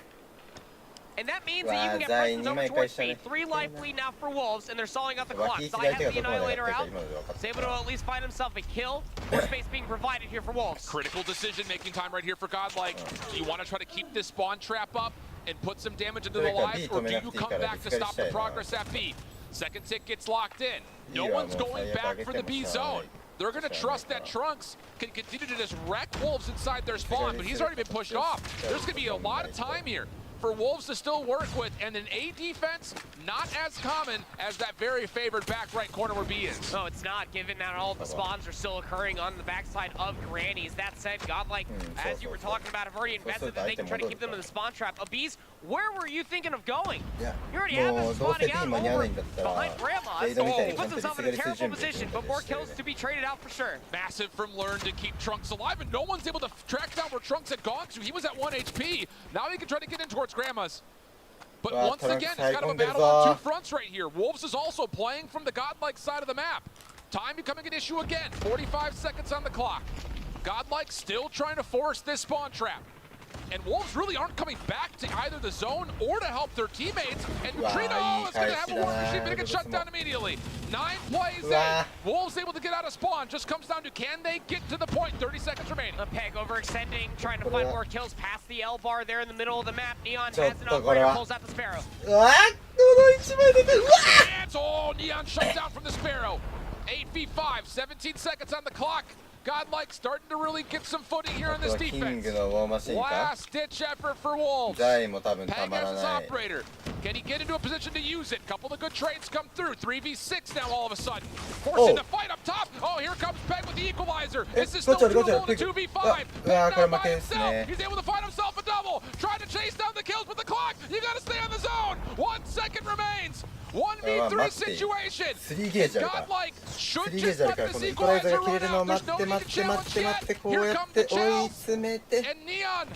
And that means that you can get persons over towards me. 3 life lead now for Wolves, and they're stalling out the clock. Zai has the Annihilator out. He's able to at least find himself a kill. More space being provided here for Wolves. Critical decision-making time right here for Godlike. Do you want to try to keep this spawn trap up and put some damage into the lives, or do you come back to stop the progress at B? Second tick gets locked in. No one's going back for the B zone. They're going to trust that Trunks can continue to just wreck Wolves inside their spawn, but he's already been pushed off. There's going to be a lot of time here for Wolves to still work with, and an A defense not as common as that very favored back right corner where B is. No, it's not, given that all the spawns are still occurring on the backside of Grannies. That said, Godlike, as you were talking about, have already invested that they can try to keep them in the spawn trap. Abiz, where were you thinking of going? Yeah. You already have them spawning out over behind Grandma's. Oh, he puts himself in a terrible position, but more kills to be traded out for sure. Massive from Learn to keep Trunks alive, and no one's able to track down where Trunks had gone to. He was at 1 HP. Now he can try to get in towards Grandma's. But once again, it's kind of a battle on two fronts right here. Wolves is also playing from the Godlike side of the map. Time becoming an issue again. 45 seconds on the clock. Godlike still trying to force this spawn trap. And Wolves really aren't coming back to either the zone or to help their teammates. And Trino is going to have a war machine, but it gets shut down immediately. 9 plays in. Wolves able to get out of spawn. Just comes down to, can they get to the point? 30 seconds remaining. The Peg overextending, trying to find more kills past the L bar there in the middle of the map. Neon has an operator, pulls out the Sparrow. Oh, Neon shut down from the Sparrow. 8v5, 17 seconds on the clock. Godlike starting to really get some footing here in this defense. Last ditch effort for Wolves. Peg has his operator. Can he get into a position to use it? Couple of good trades come through. 3v6 now all of a sudden. Forcing the fight up top. Oh, here comes Peg with the equalizer. This is still doable in a 2v5. Peg now by himself. He's able to find himself a double. Trying to chase down the kills with the clock. You got to stay on the zone. 1 second remains. 1v3 situation. Godlike should just let this equalizer run out. There's no need to challenge yet. Here comes the challenge. And Neon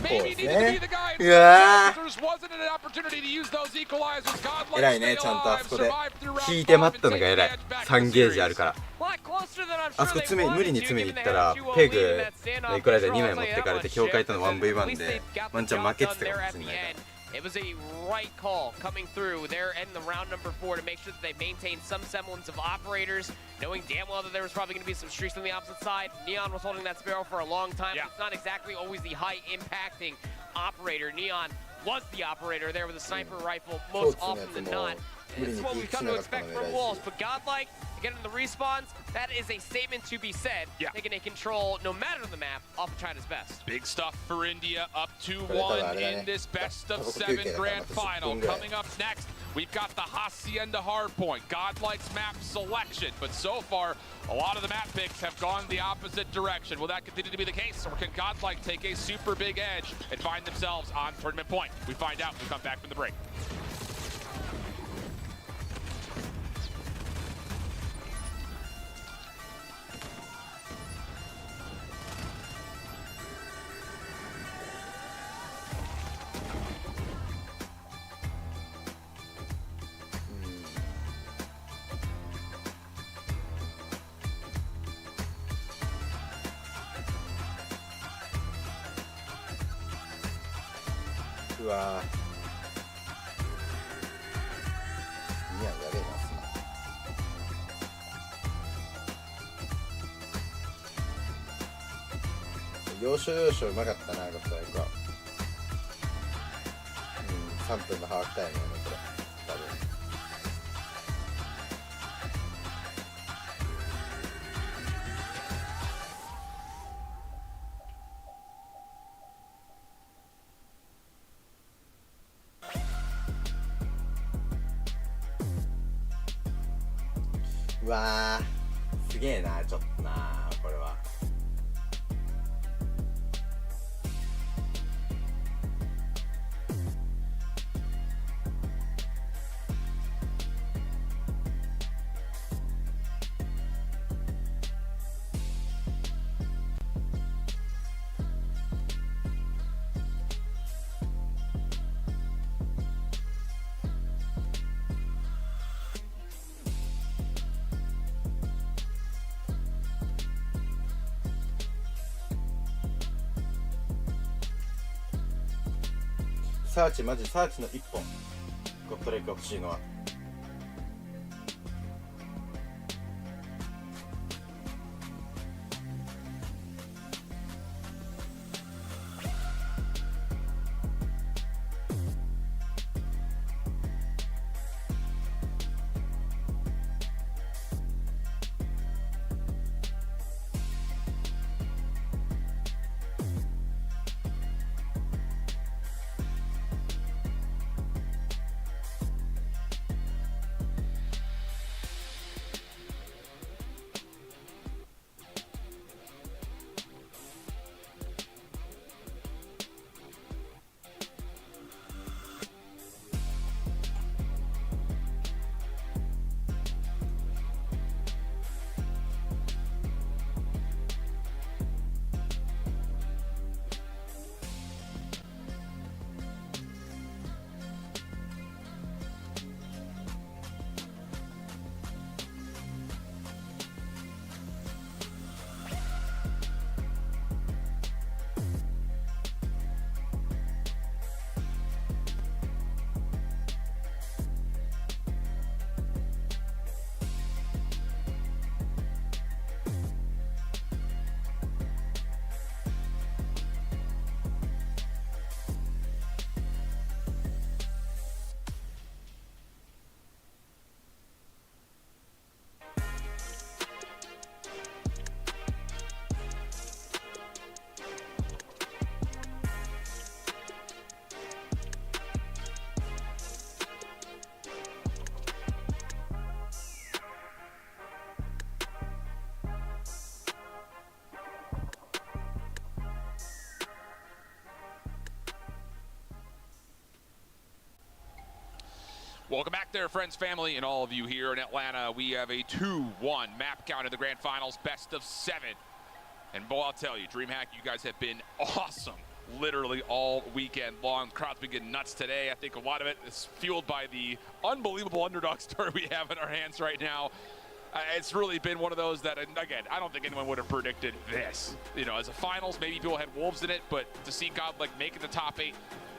maybe needed to be the guy. There wasn't an opportunity to use those equalizers. Godlike stay alive, survived through round 5 and take the edge back in the series. あそこ無理に詰めに行ったらペグのイコライザー2枚持ってかれて境界との 1v1 でワンチャン負けてたかもしれないから。 It was a right call coming through there in the round number 4 to make sure that they maintain some semblance of operators, knowing damn well that there was probably going to be some streaks on the opposite side. Neon was holding that Sparrow for a long time. It's not exactly always the high impacting operator. Neon was the operator there with a sniper rifle most often than not. It's what we've come to expect from Wolves, but Godlike, again in the respawns, that is a statement to be said. Taking a control, no matter the map, off of China's best. Big stuff for India, up 2-1 in this best of 7 grand final. Coming up next, we've got the Hacienda Hardpoint, Godlike's map selection, but so far, a lot of the map picks have gone the opposite direction. Will that continue to be the case, or can Godlike take a super big edge and find themselves on tournament point? We find out when we come back from the break.うわーいややべえな要所要所うまかったなゴッドライクは3分のハーフタイムやねこれ多分うわーすげえなちょっとなこれはサーチマジサーチの1本ゴッドレイクが欲しいのは Welcome back there, friends, family, and all of you here in Atlanta. We have a 2-1 map count in the grand finals, best of 7. And boy, I'll tell you, DreamHack, you guys have been awesome literally all weekend long. The crowd's been getting nuts today. I think a lot of it is fueled by the unbelievable underdog story we have in our hands right now. It's really been one of those that, again, I don't think anyone would have predicted this. You know, as a finals, maybe people had Wolves in it, but to see Godlike make it the top 8,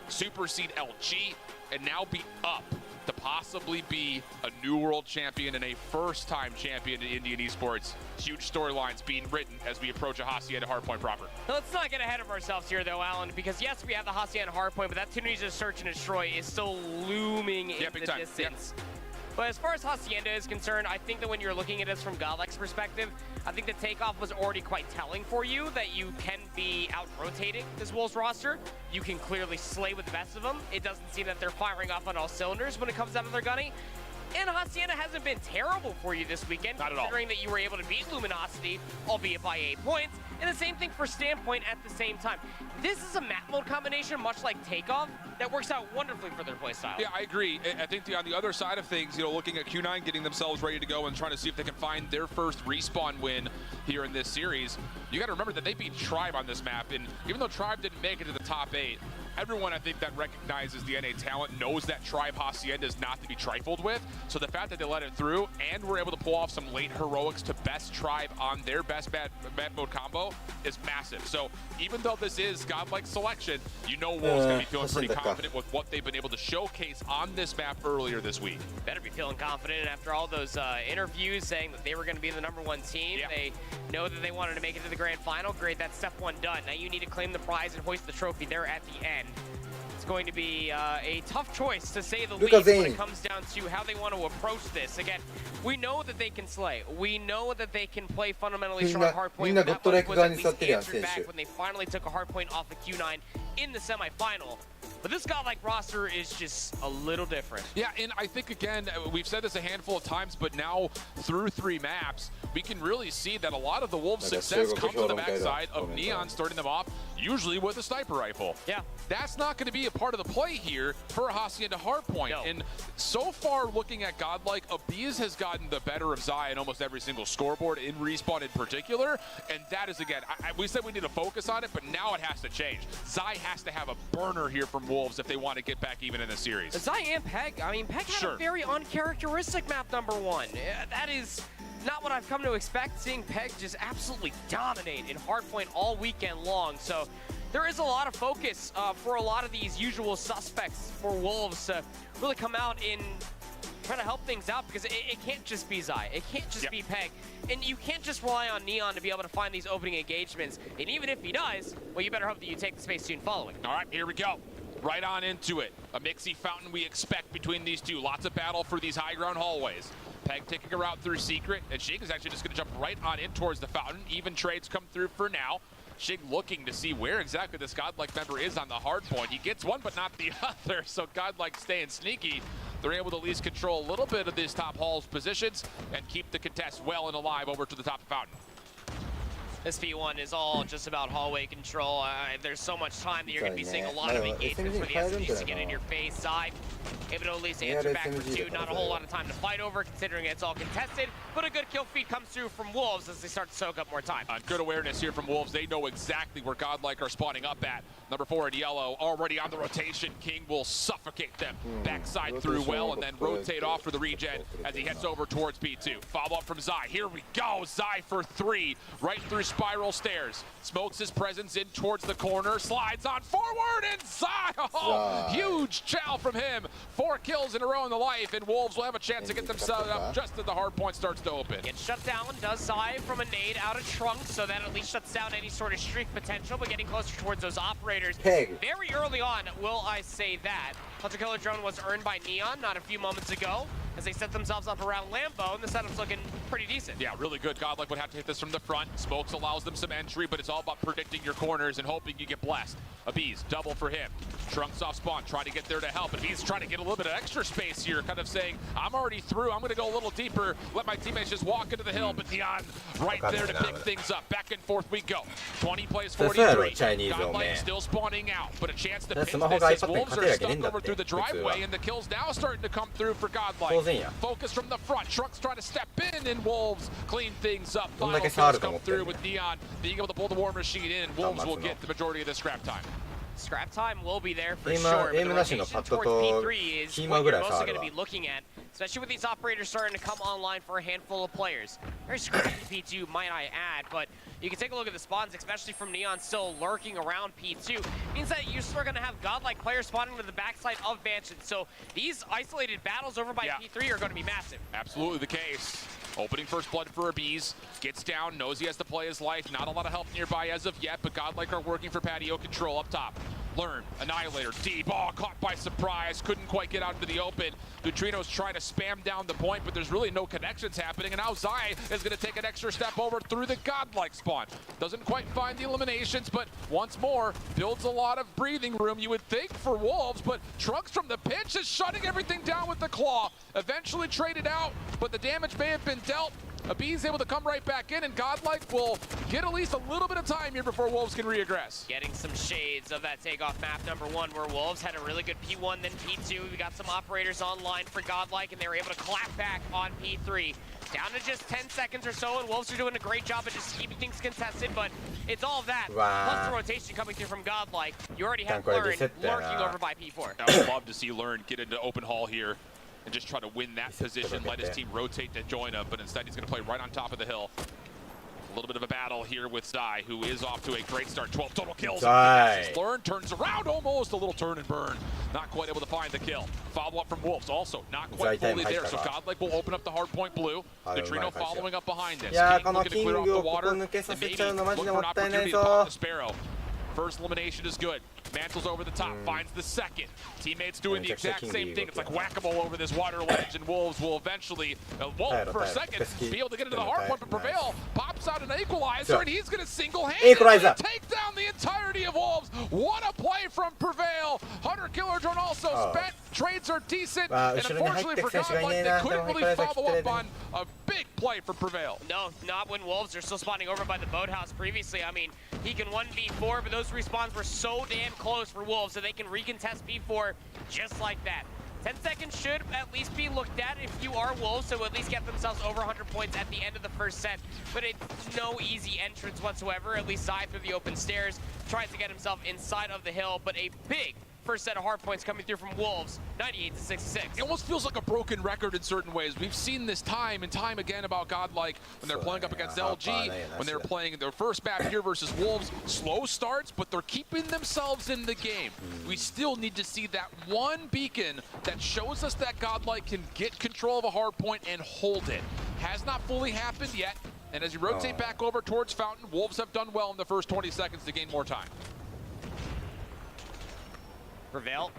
supersede LG, and now be up to possibly be a new world champion and a first-time champion in Indian esports. Huge storylines being written as we approach a Hacienda Hardpoint proper. Now, let's not get ahead of ourselves here, though, Alan, because yes, we have the Hacienda Hardpoint, but that Tunisia Search and Destroy is still looming in the distance. Yep. But as far as Hacienda is concerned, I think that when you're looking at this from Godlike's perspective, I think the takeoff was already quite telling for you that you can be out-rotating this Wolves roster. You can clearly slay with the best of them. It doesn't seem that they're firing off on all cylinders when it comes out of their gunny. And Hacienda hasn't been terrible for you this weekend, considering that you were able to beat Luminosity, albeit by 8 points. And the same thing for Standpoint at the same time. This is a map mode combination, much like Takeoff, that works out wonderfully for their playstyle. Yeah, I agree. I think on the other side of things, you know, looking at Q9 getting themselves ready to go and trying to see if they can find their first respawn win here in this series, you got to remember that they beat Tribe on this map. And even though Tribe didn't make it to the top 8, everyone, I think, that recognizes the NA talent knows that Tribe Hacienda is not to be trifled with. So the fact that they let it through and were able to pull off some late heroics to best Tribe on their best map mode combo is massive. So even though this is Godlike selection, you know Wolves going to be feeling pretty confident with what they've been able to showcase on this map earlier this week. Better be feeling confident after all those interviews saying that they were going to be the #1 team. Yeah. They know that they wanted to make it to the grand final. Great, that's step 1 done. Now you need to claim the prize and hoist the trophy there at the end. It's going to be a tough choice, to say the least, when it comes down to how they want to approach this. Again, we know that they can slay. We know that they can play fundamentally strong hardpoint. That was at least answered back when they finally took a hardpoint off the Q9 in the semifinal. But this Godlike roster is just a little different. Yeah, and I think, again, we've said this a handful of times, but now through 3 maps, we can really see that a lot of the Wolves' success comes on the backside of Neon starting them off, usually with a sniper rifle. Yeah. That's not going to be a part of the play here for Hacienda Hardpoint. No. And so far, looking at Godlike, Abiz has gotten the better of Zai in almost every single scoreboard, in Respawn in particular. And that is, again, we said we need to focus on it, but now it has to change. Zai has to have a burner here from Wolves if they want to get back even in the series. Zai and Peg, I mean, Peg had a very uncharacteristic map #1. That is not what I've come to expect, seeing Peg just absolutely dominate in hardpoint all weekend long. So there is a lot of focus for a lot of these usual suspects for Wolves to really come out in trying to help things out, because it can't just be Zai. It can't just be Peg. And you can't just rely on Neon to be able to find these opening engagements. And even if he does, well, you better hope that you take the space soon following. All right, here we go. Right on into it. A mixy fountain we expect between these two. Lots of battle for these high ground hallways. Peg taking a route through Secret, and Shig is actually just going to jump right on in towards the fountain. Even trades come through for now. Shig looking to see where exactly this Godlike member is on the hard point. He gets one, but not the other, so Godlike staying sneaky. They're able to at least control a little bit of these top hall's positions and keep the contest well and alive over to the top of the fountain. This V1 is all just about hallway control. There's so much time that you're going to be seeing a lot of engagements for the SMGs to get in your face. Side, able to at least answer back for 2. Not a whole lot of time to fight over, considering it's all contested. But a good kill feed comes through from Wolves as they start to soak up more time. Good awareness here from Wolves. They know exactly where Godlike are spawning up at. #4 in yellow, already on the rotation. King will suffocate them. Backside through well, and then rotate off for the regen as he heads over towards B2. Follow up from Zai. Here we go. Zai for 3. Right through spiral stairs. Smokes his presence in towards the corner. Slides on forward, and Zai! Oh, huge chow from him. 4 kills in a row in the life, and Wolves will have a chance to get themselves up just as the hard point starts to open. Gets shut down, does Zai from a nade out of Trunk, so that at least shuts down any sort of streak potential, but getting closer towards those operators. Very early on, will I say that. Hunter Killer Drone was earned by Neon not a few moments ago as they set themselves up around Lambo, and the setup's looking pretty decent. Yeah, really good. Godlike would have to hit this from the front. Smokes allows them some entry, but it's all about predicting your corners and hoping you get blessed. Abiz, double for him. Trunks off spawn, trying to get there to help. Abiz trying to get a little bit of extra space here, kind of saying, I'm already through. I'm going to go a little deeper. Let my teammates just walk into the hill, but Neon right there to pick things up. Back and forth we go. 20 plays 43. Godlike still spawning out, but a chance to pinch this as Wolves are stuck over through the driveway, and the kills now starting to come through for Godlike. Focus from the front. Trunks trying to step in, and Wolves clean things up. Final kills come through with Neon being able to pull the war machine in, and Wolves will get the majority of the scrap time. Scrap time will be there for sure, but the rotation towards P3 is what you're mostly going to be looking at, especially with these operators starting to come online for a handful of players. Very scrappy P2, might I add, but you can take a look at the spawns, especially from Neon still lurking around P2. Means that you're still going to have Godlike players spawning to the backside of Mansion, so these isolated battles over by P3 are going to be massive. Absolutely the case. Opening first blood for Abiz. Gets down, knows he has to play his life. Not a lot of help nearby as of yet, but Godlike are working for patio control up top. Learn, Annihilator, deep, caught by surprise. Couldn't quite get out into the open. Neutrino's trying to spam down the point, but there's really no connections happening. And now Zai is going to take an extra step over through the Godlike spawn. Doesn't quite find the eliminations, but once more, builds a lot of breathing room, you would think, for Wolves. But Trunks from the pinch is shutting everything down with the claw. Eventually traded out, but the damage may have been dealt. Abiz able to come right back in, and Godlike will get at least a little bit of time here before Wolves can reaggress. Getting some shades of that takeoff map number 1, where Wolves had a really good P1, then P2. We got some operators online for Godlike, and they were able to clap back on P3. Down to just 10 seconds or so, and Wolves are doing a great job of just keeping things contested, but it's all of that, plus the rotation coming through from Godlike. You already have Learn lurking over by P4. I would love to see Learn get into open hall here and just try to win that position, let his team rotate to join him, but instead he's going to play right on top of the hill. A little bit of a battle here with Zai, who is off to a great start. 12 total kills. Learn turns around almost, a little turn and burn. Not quite able to find the kill. Follow up from Wolves, also not quite fully there, so Godlike will open up the hard point blue. Neutrino following up behind this. King looking to clear off the water, and maybe look for an opportunity to pop the Sparrow. First elimination is good. Mantles over the top, finds the second. Teammates doing the exact same thing. It's like whack-a-mole over this water ledge, and Wolves will eventually, for a second, be able to get into the hard point, but Prevail pops out an equalizer, and he's going to single-handedly take down the entirety of Wolves. What a play from Prevail. Hunter Killer Drone also spent. Trades are decent, and unfortunately for Godlike, they couldn't really follow up on a big play for Prevail. No, not when Wolves are still spawning over by the boathouse previously. I mean, he can 1v4, but those respawns were so damn close for Wolves, so they can recontest P4 just like that. 10 seconds should at least be looked at if you are Wolves, so at least get themselves over 100 points at the end of the first set. But it's no easy entrance whatsoever. At least Zai through the open stairs tries to get himself inside of the hill, but a big first set of hard points coming through from Wolves, 98-66. It almost feels like a broken record in certain ways. We've seen this time and time again about Godlike when they're playing up against LG, when they're playing their first map here versus Wolves. Slow starts, but they're keeping themselves in the game. We still need to see that one beacon that shows us that Godlike can get control of a hard point and hold it. Has not fully happened yet, and as you rotate back over towards Fountain, Wolves have done well in the first 20 seconds to gain more time. Prevail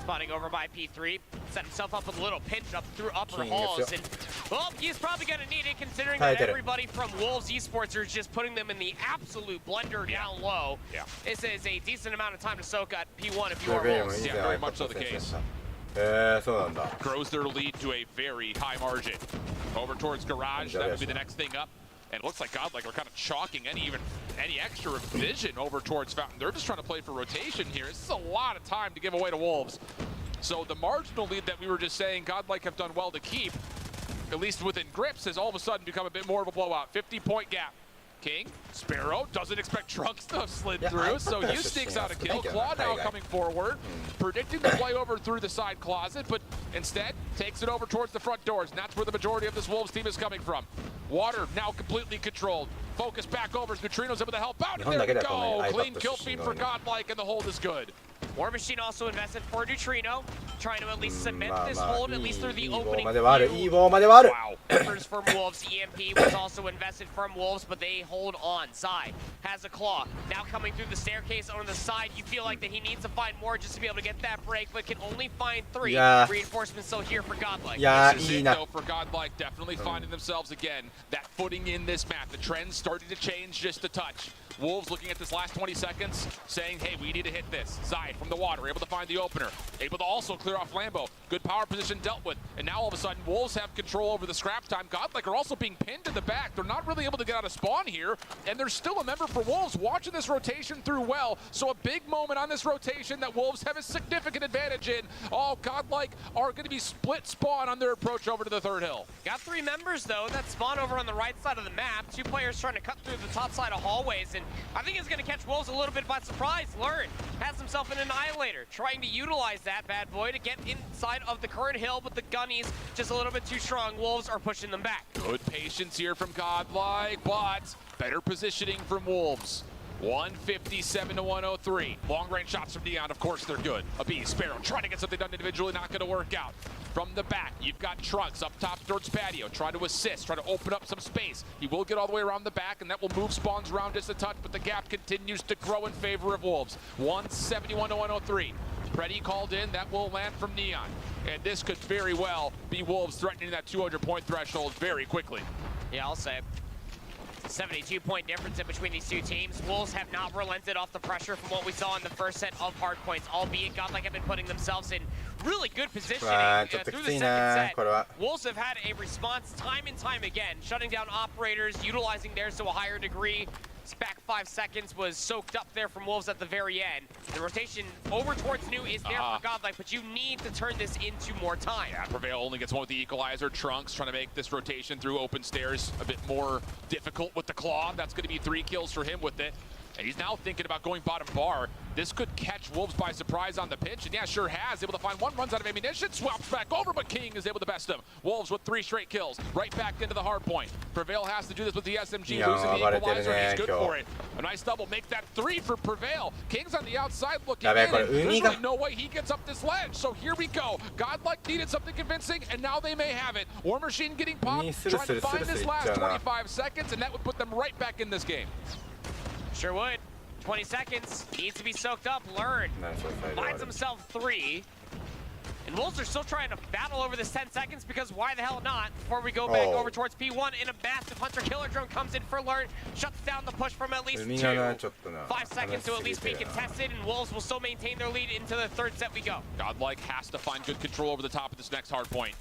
spotting over by P3, set himself up with a little pinch up through upper halls, and well, he's probably going to need it considering that everybody from Wolves Esports are just putting them in the absolute blender down low. This is a decent amount of time to soak at P1 if you are Wolves. Yeah, very much so the case. Grows their lead to a very high margin. Over towards Garage, that would be the next thing up. And it looks like Godlike are kind of chalking any extra vision over towards Fountain. They're just trying to play for rotation here. This is a lot of time to give away to Wolves. So the marginal lead that we were just saying Godlike have done well to keep, at least within grips, has all of a sudden become a bit more of a blowout. 50-point gap. King, Sparrow, doesn't expect Trunks to have slid through, so you sneaks out a kill. Claw now coming forward, predicting the play over through the side closet, but instead takes it over towards the front doors, and that's where the majority of this Wolves team is coming from. Water now completely controlled. Focus back over as Neutrino's able to help out, and there we go. Clean kill feed for Godlike, and the hold is good. War Machine also invested for Neutrino, trying to at least cement this hold, at least through the opening. Wow. Numbers from Wolves. EMP was also invested from Wolves, but they hold on. Zai has a claw. Now coming through the staircase on the side, you feel like that he needs to find more just to be able to get that break, but can only find 3. Yeah. Reinforcements still here for Godlike. This is it, though, for Godlike, definitely finding themselves again. That footing in this map. The trend's starting to change just a touch. Wolves looking at this last 20 seconds, saying, hey, we need to hit this. Zai from the water, able to find the opener. Able to also clear off Lambo. Good power position dealt with. And now all of a sudden, Wolves have control over the scrap time. Godlike are also being pinned to the back. They're not really able to get out of spawn here. And there's still a member for Wolves watching this rotation through well. So a big moment on this rotation that Wolves have a significant advantage in. All Godlike are going to be split spawn on their approach over to the third hill. Got 3 members, though, that spawn over on the right side of the map. 2 players trying to cut through the top side of hallways. And I think it's going to catch Wolves a little bit by surprise. Learn has himself an Annihilator, trying to utilize that bad boy to get inside of the current hill, but the gunnies just a little bit too strong. Wolves are pushing them back. Good patience here from Godlike, but better positioning from Wolves. 157 to 103. Long range shots from Neon, of course they're good. A B, Sparrow trying to get something done individually, not going to work out. From the back, you've got Trunks up top towards Patio, trying to assist, trying to open up some space. He will get all the way around the back, and that will move spawns around just a touch, but the gap continues to grow in favor of Wolves. 171 to 103. Preddy called in, that will land from Neon. And this could very well be Wolves threatening that 200-point threshold very quickly. Yeah, I'll say. 72-point difference in between these two teams. Wolves have not relented off the pressure from what we saw in the first set of hard points, albeit Godlike have been putting themselves in really good positioning through the second set. Wolves have had a response time and time again, shutting down operators, utilizing theirs to a higher degree. This back 5 seconds was soaked up there from Wolves at the very end. The rotation over towards New is there for Godlike, but you need to turn this into more time. Yeah, Prevail only gets one with the equalizer. Trunks trying to make this rotation through open stairs a bit more difficult with the claw. That's going to be 3 kills for him with it. And he's now thinking about going bottom bar. This could catch Wolves by surprise on the pinch, and yeah, sure has. Able to find one, runs out of ammunition, swaps back over, but King is able to best him. Wolves with 3 straight kills, right back into the hard point. Prevail has to do this with the SMG, losing the equalizer, and he's good for it. A nice double, make that 3 for Prevail. King's on the outside looking in, and there's really no way he gets up this ledge, so here we go. Godlike needed something convincing, and now they may have it. War Machine getting popped, trying to find this last 25 seconds, and that would put them right back in this game. Sure would. 20 seconds, needs to be soaked up. Learn, finds himself 3. And Wolves are still trying to battle over this 10 seconds because why the hell not? Before we go back over towards P1, in a massive Hunter-Killer drone comes in for Learn, shuts down the push from at least 2. 5 seconds to at least be contested, and Wolves will still maintain their lead into the 3rd set we go. Godlike has to find good control over the top of this next hard point.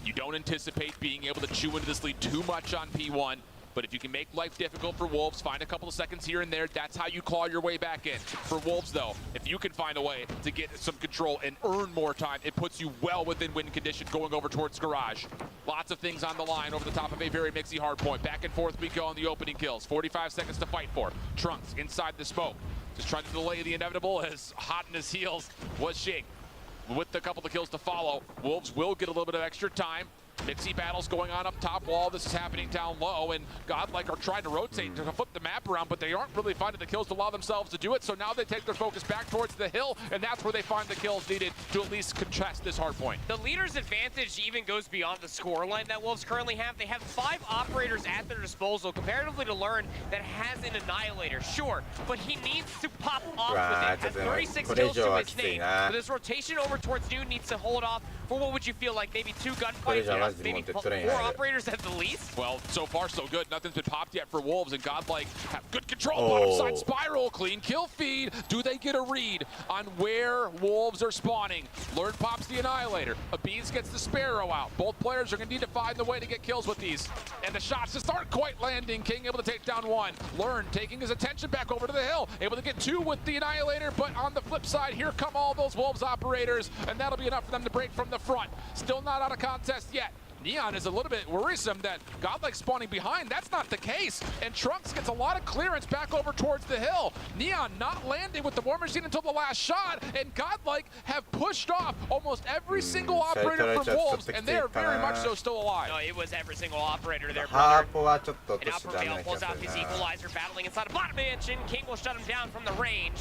You don't anticipate being able to chew into this lead too much on P1. But if you can make life difficult for Wolves, find a couple of seconds here and there, that's how you claw your way back in. For Wolves, though, if you can find a way to get some control and earn more time, it puts you well within win condition going over towards Garage. Lots of things on the line over the top of a very mixy hard point. Back and forth we go on the opening kills. 45 seconds to fight for. Trunks inside the smoke. Just trying to delay the inevitable, as hot in his heels was Shig. With a couple of kills to follow, Wolves will get a little bit of extra time. Mixy battles going on up top wall. This is happening down low, and Godlike are trying to rotate to flip the map around, but they aren't really finding the kills to allow themselves to do it, so now they take their focus back towards the hill, and that's where they find the kills needed to at least contest this hard point. The leader's advantage even goes beyond the scoreline that Wolves currently have. They have 5 operators at their disposal, comparatively to Learn, that has an Annihilator, sure, but he needs to pop off with it. Has 36 kills to his name, but this rotation over towards New needs to hold off for what would you feel like, maybe 2 gunfights, maybe 4 operators at the least? Well, so far so good. Nothing's been popped yet for Wolves, and Godlike have good control. Bottom side spiral, clean kill feed. Do they get a read on where Wolves are spawning? Learn pops the Annihilator. Abiz gets the Sparrow out. Both players are going to need to find the way to get kills with these. And the shots just aren't quite landing. King able to take down 1. Learn taking his attention back over to the hill. Able to get 2 with the Annihilator, but on the flip side, here come all those Wolves operators, and that'll be enough for them to break from the front. Still not out of contest yet. Neon is a little bit worrisome that Godlike spawning behind. That's not the case. And Trunks gets a lot of clearance back over towards the hill. Neon not landing with the War Machine until the last shot. And Godlike have pushed off almost every single operator from Wolves. And they're very much so still alive. No, it was every single operator there, brother. And now Prevail pulls out his equalizer, battling inside a bottom mansion. King will shut him down from the range.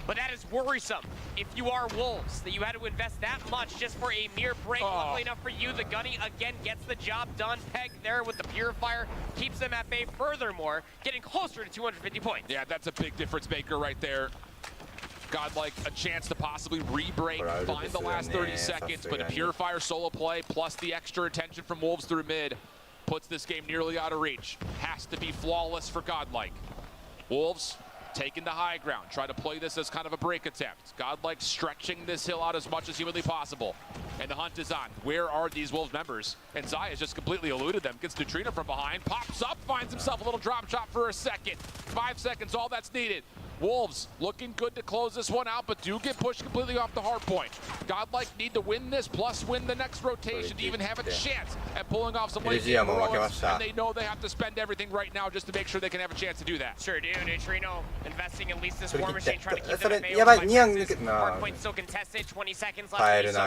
But that is worrisome if you are Wolves, that you had to invest that much just for a mere break. Luckily enough for you, the Gunny again gets the job done. Peg there with the Purifier keeps them at bay. Furthermore, getting closer to 250 points. Yeah, that's a big difference maker right there. Godlike a chance to possibly re-break, find the last 30 seconds, but a Purifier solo play plus the extra attention from Wolves through mid puts this game nearly out of reach. Has to be flawless for Godlike. Wolves taking the high ground, try to play this as kind of a break attempt. Godlike stretching this hill out as much as humanly possible. And the hunt is on. Where are these Wolves members? And Zai has just completely eluded them. Gets Neutrino from behind, pops up, finds himself a little drop shot for a second. 5 seconds, all that's needed. Wolves looking good to close this one out, but do get pushed completely off the hard point. Godlike need to win this, plus win the next rotation to even have a chance at pulling off some late game runs. And they know they have to spend everything right now just to make sure they can have a chance to do that. Sure do. Neutrino investing at least this war machine, trying to keep them at bay. Hard point still contested, 20 seconds left.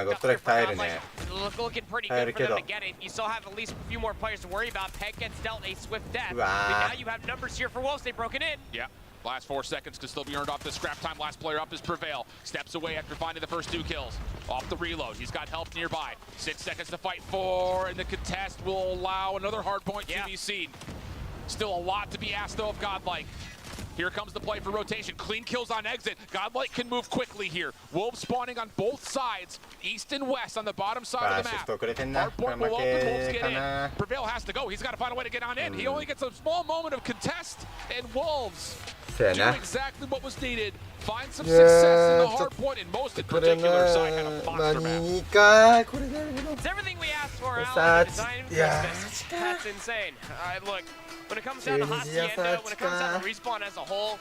Looking pretty good for them to get it. You still have at least a few more players to worry about. Peg gets dealt a swift death. But now you have numbers here for Wolves. They've broken in. Yeah. Last 4 seconds can still be earned off the scrap time. Last player up is Prevail. Steps away after finding the first 2 kills. Off the reload. He's got help nearby. 6 seconds to fight for, and the contest will allow another hard point to be seen. Still a lot to be asked though of Godlike. Here comes the play for rotation. Clean kills on exit. Godlike can move quickly here. Wolves spawning on both sides, east and west on the bottom side of the map. Hard point will open, Wolves get in. Prevail has to go. He's got to find a way to get on in. He only gets a small moment of contest, and Wolves do exactly what was needed. Find some success in the hard point, and most in particular, Zai had a monster map. It's everything we asked for, Alan. That's insane. Look, when it comes down to Hacienda, when it comes down to Respawn as a whole,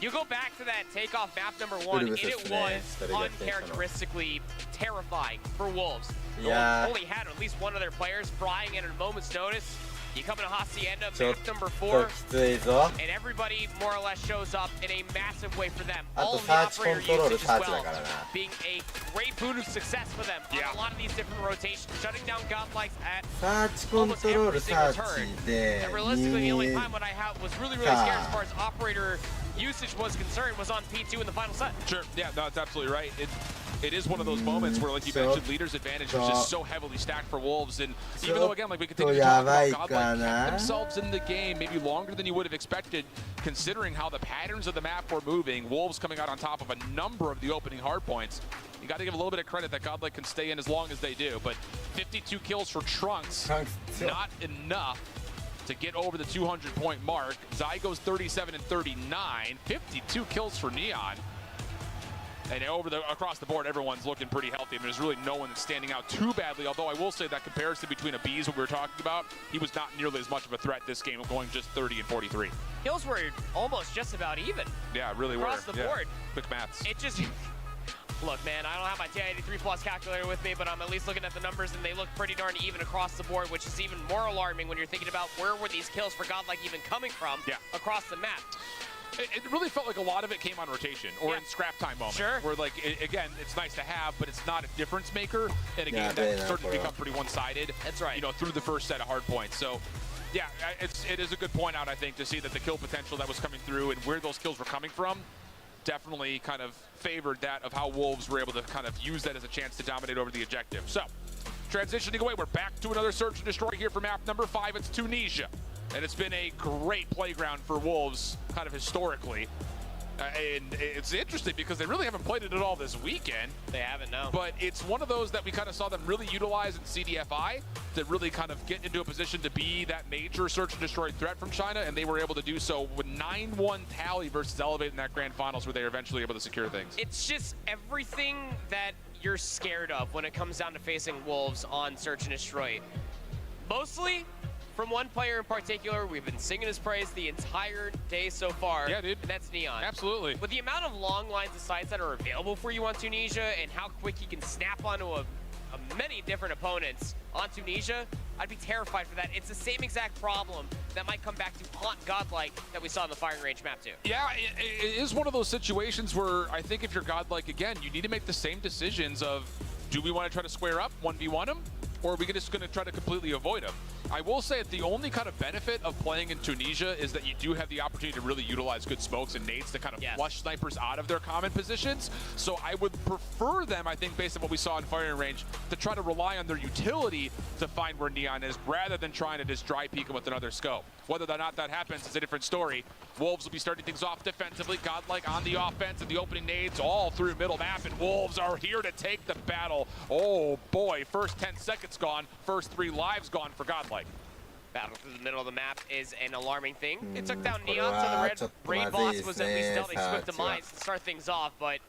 you go back to that takeoff map number 1, and it was uncharacteristically terrifying for Wolves. Only had at least one of their players frying at a moment's notice. You come into Hacienda, map number 4, and everybody more or less shows up in a massive way for them. All of the operator usage as well, being a great boon of success for them on a lot of these different rotations, shutting down Godlikes at almost every single turn. And realistically, the only time when I was really scared as far as operator usage was concerned was on P2 in the final set. Sure, yeah, no, that's absolutely right. It is one of those moments where, like you mentioned, leader's advantage was just so heavily stacked for Wolves, and even though, again, like we continue to talk about Godlike kept themselves in the game maybe longer than you would have expected, considering how the patterns of the map were moving, Wolves coming out on top of a number of the opening hard points. You got to give a little bit of credit that Godlike can stay in as long as they do, but 52 kills for Trunks, not enough to get over the 200-point mark. Zai goes 37 and 39, 52 kills for Neon. And across the board, everyone's looking pretty healthy. I mean, there's really no one that's standing out too badly, although I will say that comparison between Abiz, what we were talking about, he was not nearly as much of a threat this game, going just 30 and 43. Kills were almost just about even. Yeah, really across the board. Quick maths. It just... Look, man, I don't have my TI-83 Plus calculator with me, but I'm at least looking at the numbers, and they look pretty darn even across the board, which is even more alarming when you're thinking about where were these kills for Godlike even coming from across the map. It really felt like a lot of it came on rotation or in scrap time moments. Sure. Where, like, again, it's nice to have, but it's not a difference maker in a game that started to become pretty one-sided. That's right. You know, through the first set of hard points. So, yeah, it is a good point out, I think, to see that the kill potential that was coming through and where those kills were coming from definitely kind of favored that of how Wolves were able to kind of use that as a chance to dominate over the objective. So, transitioning away, we're back to another search and destroy here for map number 5. It's Tunisia. And it's been a great playground for Wolves, kind of historically. And it's interesting because they really haven't played it at all this weekend. They haven't, no. But it's one of those that we kind of saw them really utilize in CDFI to really kind of get into a position to be that major search and destroy threat from China, and they were able to do so with 9-1 tally versus Elevate in that grand finals where they were eventually able to secure things. It's just everything that you're scared of when it comes down to facing Wolves on search and destroy. Mostly from one player in particular, we've been singing his praise the entire day so far. Yeah, dude. And that's Neon. Absolutely. With the amount of long lines of sights that are available for you on Tunisia and how quick he can snap onto many different opponents on Tunisia, I'd be terrified for that. It's the same exact problem that might come back to haunt Godlike that we saw in the firing range map too. Yeah, it is one of those situations where I think if you're Godlike, again, you need to make the same decisions of, do we want to try to square up, 1v1 him, or are we just going to try to completely avoid him? I will say that the only kind of benefit of playing in Tunisia is that you do have the opportunity to really utilize good smokes and nades to kind of flush snipers out of their common positions. So I would prefer them, I think, based on what we saw in firing range, to try to rely on their utility to find where Neon is, rather than trying to just dry peek him with another scope. Whether or not that happens is a different story. Wolves will be starting things off defensively. Godlike on the offense and the opening nades all through middle map, and Wolves are here to take the battle. Oh boy, first 10 seconds gone, first 3 lives gone for Godlike. Battle through the middle of the map is an alarming thing. It took down Neon, so the raid boss was at least dealt a swift demise to start things off, but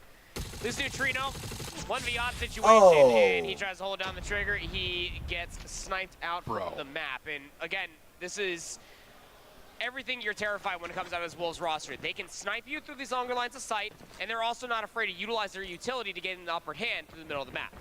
this neutrino, 1v odd situation, and he tries to hold down the trigger. He gets sniped out from the map, and again, this is everything you're terrified when it comes out of this Wolves roster. They can snipe you through these longer lines of sight, and they're also not afraid to utilize their utility to get in the upper hand through the middle of the map.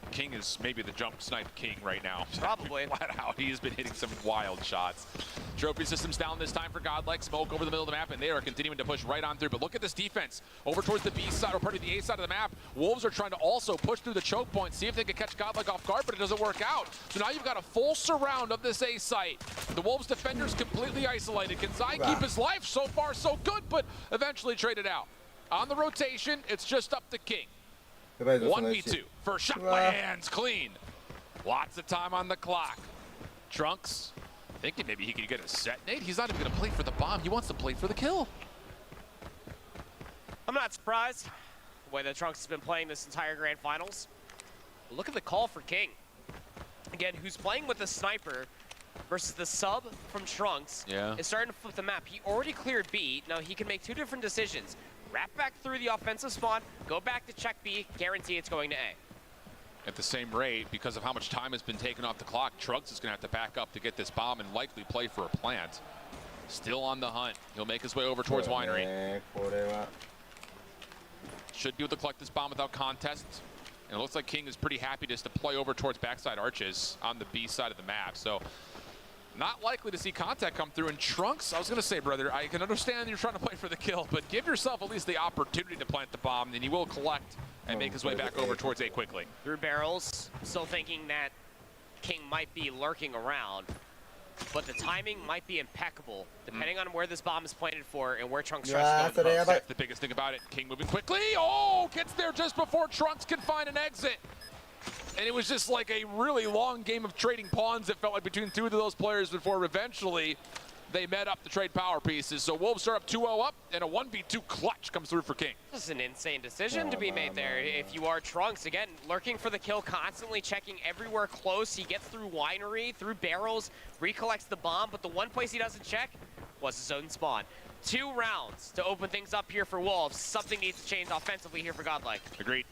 King is maybe the jump snipe king right now. Probably. Flat out, he has been hitting some wild shots. Trophy systems down this time for Godlike. Smoke over the middle of the map, and they are continuing to push right on through. But look at this defense. Over towards the B side, or part of the A side of the map. Wolves are trying to also push through the choke point, see if they can catch Godlike off guard, but it doesn't work out. So now you've got a full surround of this A site. The Wolves defenders completely isolated. Can Zai keep his life? So far, so good, but eventually traded out. On the rotation, it's just up to King. 1v2. First shot lands clean. Lots of time on the clock. Trunks thinking maybe he could get a set nade. He's not even going to play for the bomb. He wants to play for the kill. I'm not surprised the way that Trunks has been playing this entire Grand Finals. But look at the call for King. Again, who's playing with the sniper versus the sub from Trunks is starting to flip the map. He already cleared B. Now he can make 2 different decisions. Wrap back through the offensive spawn, go back to check B, guarantee it's going to A. At the same rate, because of how much time has been taken off the clock, Trunks is going to have to back up to get this bomb and likely play for a plant. Still on the hunt. He'll make his way over towards Winery. Should be able to collect this bomb without contest. And it looks like King is pretty happy just to play over towards backside arches on the B side of the map. So not likely to see contact come through. And Trunks, I was going to say, brother, I can understand you're trying to play for the kill, but give yourself at least the opportunity to plant the bomb, and he will collect and make his way back over towards A quickly. Through barrels, still thinking that King might be lurking around, but the timing might be impeccable, depending on where this bomb is planted for and where Trunks tries to go. That's the biggest thing about it. King moving quickly. Oh, gets there just before Trunks can find an exit. And it was just like a really long game of trading pawns, it felt like, between 2 of those players before eventually they met up to trade power pieces. So Wolves are up 2-0 up, and a 1v2 clutch comes through for King. This is an insane decision to be made there. If you are Trunks, again, lurking for the kill, constantly checking everywhere close. He gets through Winery, through barrels, recollects the bomb, but the one place he doesn't check was his own spawn. 2 rounds to open things up here for Wolves. Something needs to change offensively here for Godlike. Agreed.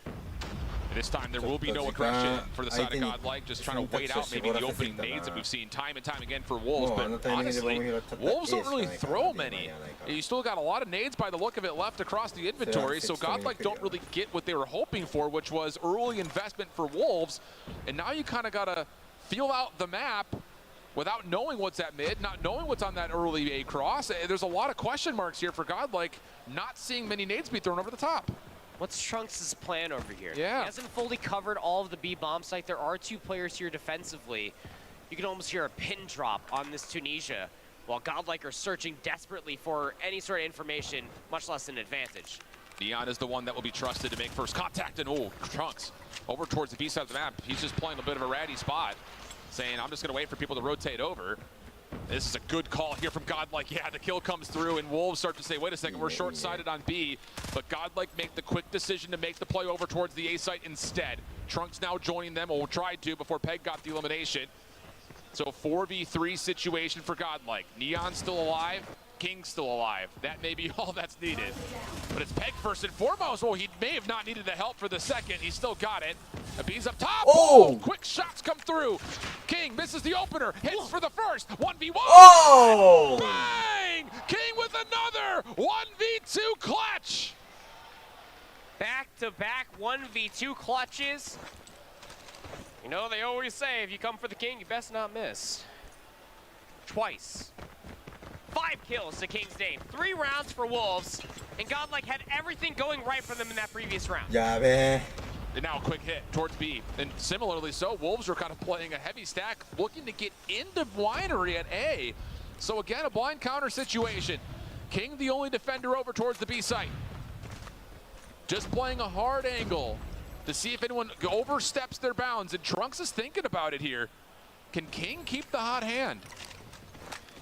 This time there will be no aggression for the side of Godlike, just trying to wait out maybe the opening nades that we've seen time and time again for Wolves. But honestly, Wolves don't really throw many. You still got a lot of nades by the look of it left across the inventory, so Godlike don't really get what they were hoping for, which was early investment for Wolves. And now you kind of got to feel out the map without knowing what's at mid, not knowing what's on that early A cross. There's a lot of question marks here for Godlike, not seeing many nades be thrown over the top. What's Trunks' plan over here? Yeah. He hasn't fully covered all of the B bomb site. There are 2 players here defensively. You can almost hear a pin drop on this Tunisia, while Godlike are searching desperately for any sort of information, much less an advantage. Neon is the one that will be trusted to make first contact, and Trunks over towards the B side of the map. He's just playing a bit of a ratty spot, saying, I'm just going to wait for people to rotate over. This is a good call here from Godlike. Yeah, the kill comes through, and Wolves start to say, wait a second, we're short-sighted on B. But Godlike make the quick decision to make the play over towards the A site instead. Trunks now joining them, or tried to before Peg got the elimination. So 4v3 situation for Godlike. Neon still alive, King still alive. That may be all that's needed. But it's Peg first and foremost. Oh, he may have not needed the help for the second. He still got it. Abi's up top. Oh! Quick shots come through. King misses the opener. Hits for the first. 1v1. Oh! Bang! King with another 1v2 clutch. Back-to-back 1v2 clutches. You know, they always say, if you come for the King, you best not miss. Twice. 5 kills to King's name. 3 rounds for Wolves, and Godlike had everything going right for them in that previous round. やべえ And now a quick hit towards B. And similarly so, Wolves are kind of playing a heavy stack, looking to get into Winery at A. So again, a blind counter situation. King the only defender over towards the B site. Just playing a hard angle to see if anyone oversteps their bounds. And Trunks is thinking about it here. Can King keep the hot hand?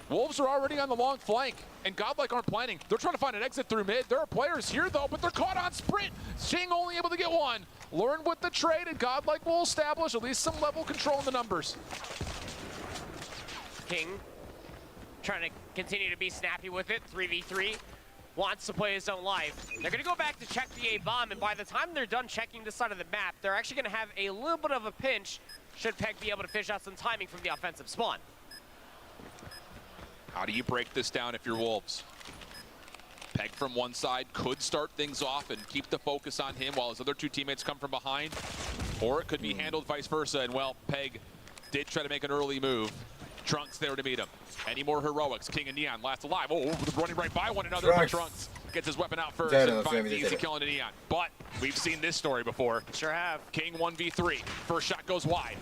Wolves are already on the long flank, and Godlike aren't planning. They're trying to find an exit through mid. There are players here, though, but they're caught on sprint. Xing only able to get one. Learn with the trade, and Godlike will establish at least some level control in the numbers. King trying to continue to be snappy with it. 3v3. Wants to play his own life. They're going to go back to check the A bomb, and by the time they're done checking this side of the map, they're actually going to have a little bit of a pinch should Peg be able to fish out some timing from the offensive spawn. How do you break this down if you're Wolves? Peg from one side could start things off and keep the focus on him while his other two teammates come from behind. Or it could be handled vice versa, and well, Peg did try to make an early move. Trunks there to meet him. Any more heroics? King and Neon last alive. Oh, running right by one another, but Trunks gets his weapon out first and finds the easy kill into Neon. But we've seen this story before. Sure have. King 1v3. First shot goes wide.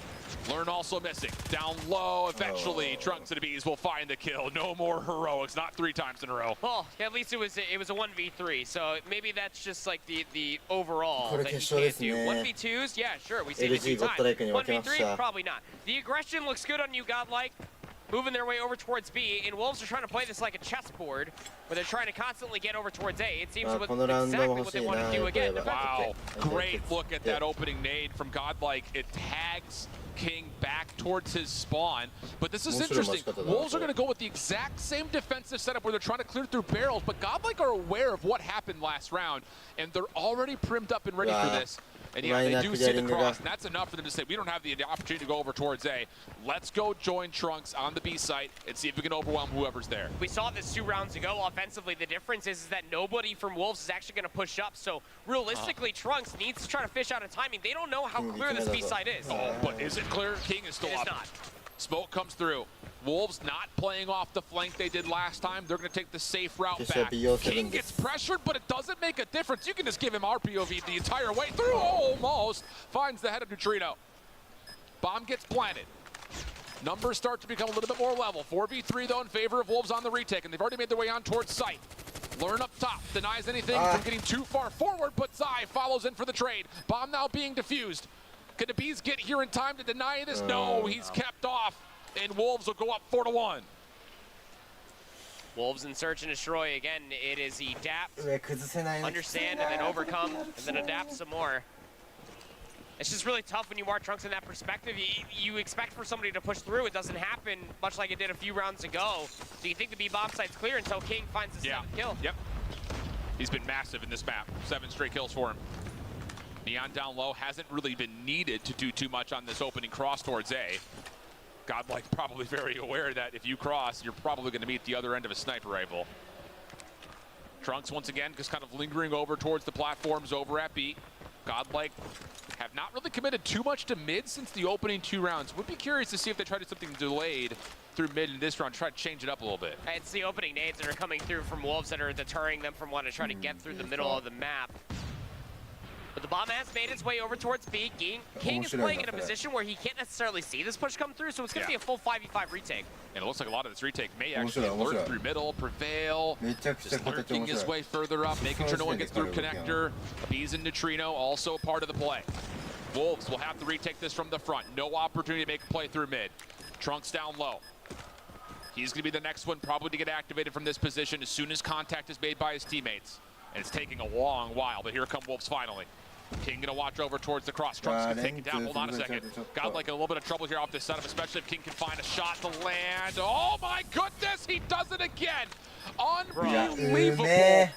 Learn also missing. Down low, eventually, Trunks and the Bees will find the kill. No more heroics, not 3 times in a row. Well, at least it was a 1v3, so maybe that's just like the overall that you can't do. 1v2s, yeah, sure, we see it a few times. 1v3, probably not. The aggression looks good on you, Godlike. Moving their way over towards B, and Wolves are trying to play this like a chessboard, where they're trying to constantly get over towards A. It seems exactly what they want to do again. Wow, great look at that opening nade from Godlike. It tags King back towards his spawn, but this is interesting. Wolves are going to go with the exact same defensive setup where they're trying to clear through barrels, but Godlike are aware of what happened last round, and they're already primed up and ready for this. And yeah, they do sit across, and that's enough for them to say, we don't have the opportunity to go over towards A. Let's go join Trunks on the B site and see if we can overwhelm whoever's there. We saw this 2 rounds ago. Offensively, the difference is that nobody from Wolves is actually going to push up. So realistically, Trunks needs to try to fish out a timing. They don't know how clear this B site is. Oh, but is it clear? King is still up. It is not. Smoke comes through. Wolves not playing off the flank they did last time. They're going to take the safe route back. King gets pressured, but it doesn't make a difference. You can just give him RPOV the entire way through. Almost finds the head of Neutrino. Bomb gets planted. Numbers start to become a little bit more level. 4v3 though in favor of Wolves on the retake, and they've already made their way on towards site. Learn up top, denies anything from getting too far forward, but Zai follows in for the trade. Bomb now being defused. Can the Bees get here in time to deny this? No, he's kept off. And Wolves will go up 4-1. Wolves in search and destroy again. It is adapt, understand, and then overcome, and then adapt some more. It's just really tough when you are Trunks in that perspective. You expect for somebody to push through. It doesn't happen, much like it did a few rounds ago. So you think the B bomb site's clear until King finds the 7th kill. Yep. He's been massive in this map. 7 straight kills for him. Neon down low hasn't really been needed to do too much on this opening cross towards A. Godlike probably very aware that if you cross, you're probably going to meet the other end of a sniper rifle. Trunks once again just kind of lingering over towards the platforms over at B. Godlike have not really committed too much to mid since the opening 2 rounds. Would be curious to see if they try to do something delayed through mid in this round, try to change it up a little bit. It's the opening nades that are coming through from Wolves that are deterring them from wanting to try to get through the middle of the map. But the bomb has made its way over towards B. King is playing in a position where he can't necessarily see this push come through, so it's going to be a full 5v5 retake. And it looks like a lot of this retake may actually lurk through middle, prevail, just lurking his way further up, making sure no one gets through connector. Bees and Neutrino also part of the play. Wolves will have to retake this from the front. No opportunity to make a play through mid. Trunks down low. He's going to be the next one probably to get activated from this position as soon as contact is made by his teammates. And it's taking a long while, but here come Wolves finally. King gonna watch over towards the cross. Trunks can take it down. Hold on a second. Godlike in a little bit of trouble here off this setup, especially if King can find a shot to land. Oh my goodness, he does it again. Unbelievable. They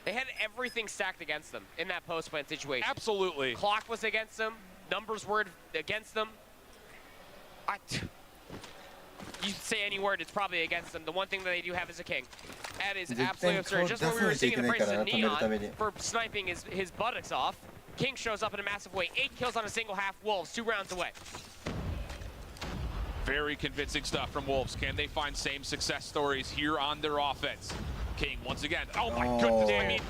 had everything stacked against them in that post-plant situation. Absolutely. Clock was against them. Numbers were against them. You say any word, it's probably against them. The one thing that they do have is a King. That is absolutely absurd. Just when we were singing the praises of Neon for sniping his buttocks off, King shows up in a massive way. 8 kills on a single half. Wolves 2 rounds away. Very convincing stuff from Wolves. Can they find same success stories here on their offense? King once again. Oh my goodness, I mean,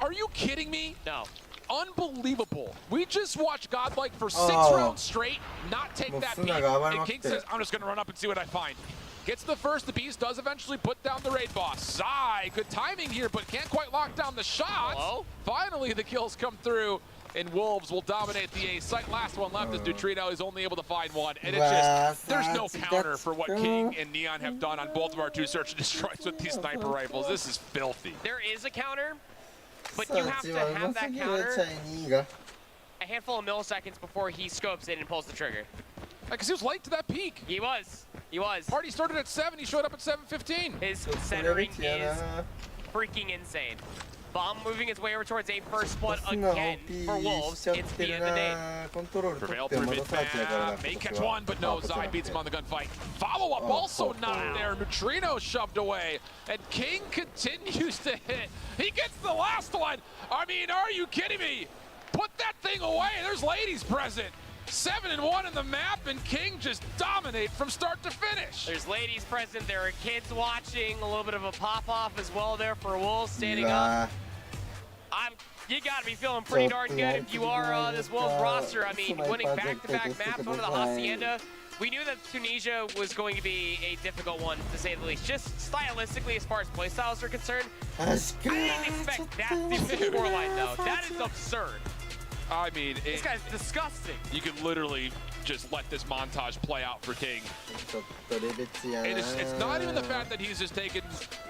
are you kidding me? No. Unbelievable. We just watched Godlike for 6 rounds straight, not take that peak. And King says, I'm just going to run up and see what I find. Gets the first, the Beast does eventually put down the raid boss. Zai, good timing here, but can't quite lock down the shot. Hello? Finally, the kills come through, and Wolves will dominate the A site. Last one left is Neutrino is only able to find one, and it's just, there's no counter for what King and Neon have done on both of our 2 search and destroys with these sniper rifles. This is filthy. There is a counter, but you have to have that counter a handful of milliseconds before he scopes it and pulls the trigger. Because he was late to that peak. He was. He was. Party started at 7. He showed up at 7:15. His centering is freaking insane. Bomb moving its way over towards a first blood again for Wolves. It's the end of the day. Prevail through mid-map. May catch one, but no. Zai beats him on the gunfight. Follow-up also not there. Neutrino shoved away. And King continues to hit. He gets the last one. I mean, are you kidding me? Put that thing away. There's ladies present. 7-1 in the map, and King just dominate from start to finish. There's ladies present, there are kids watching, a little bit of a pop-off as well there for Wolves standing up. You gotta be feeling pretty darn good if you are this Wolves roster. I mean, winning back-to-back maps over the Hacienda. We knew that Tunisia was going to be a difficult one, to say the least. Just stylistically, as far as playstyles are concerned, I didn't expect that to be the scoreline, though. That is absurd. I mean, this guy's disgusting. You could literally just let this montage play out for King. And it's not even the fact that he's just taking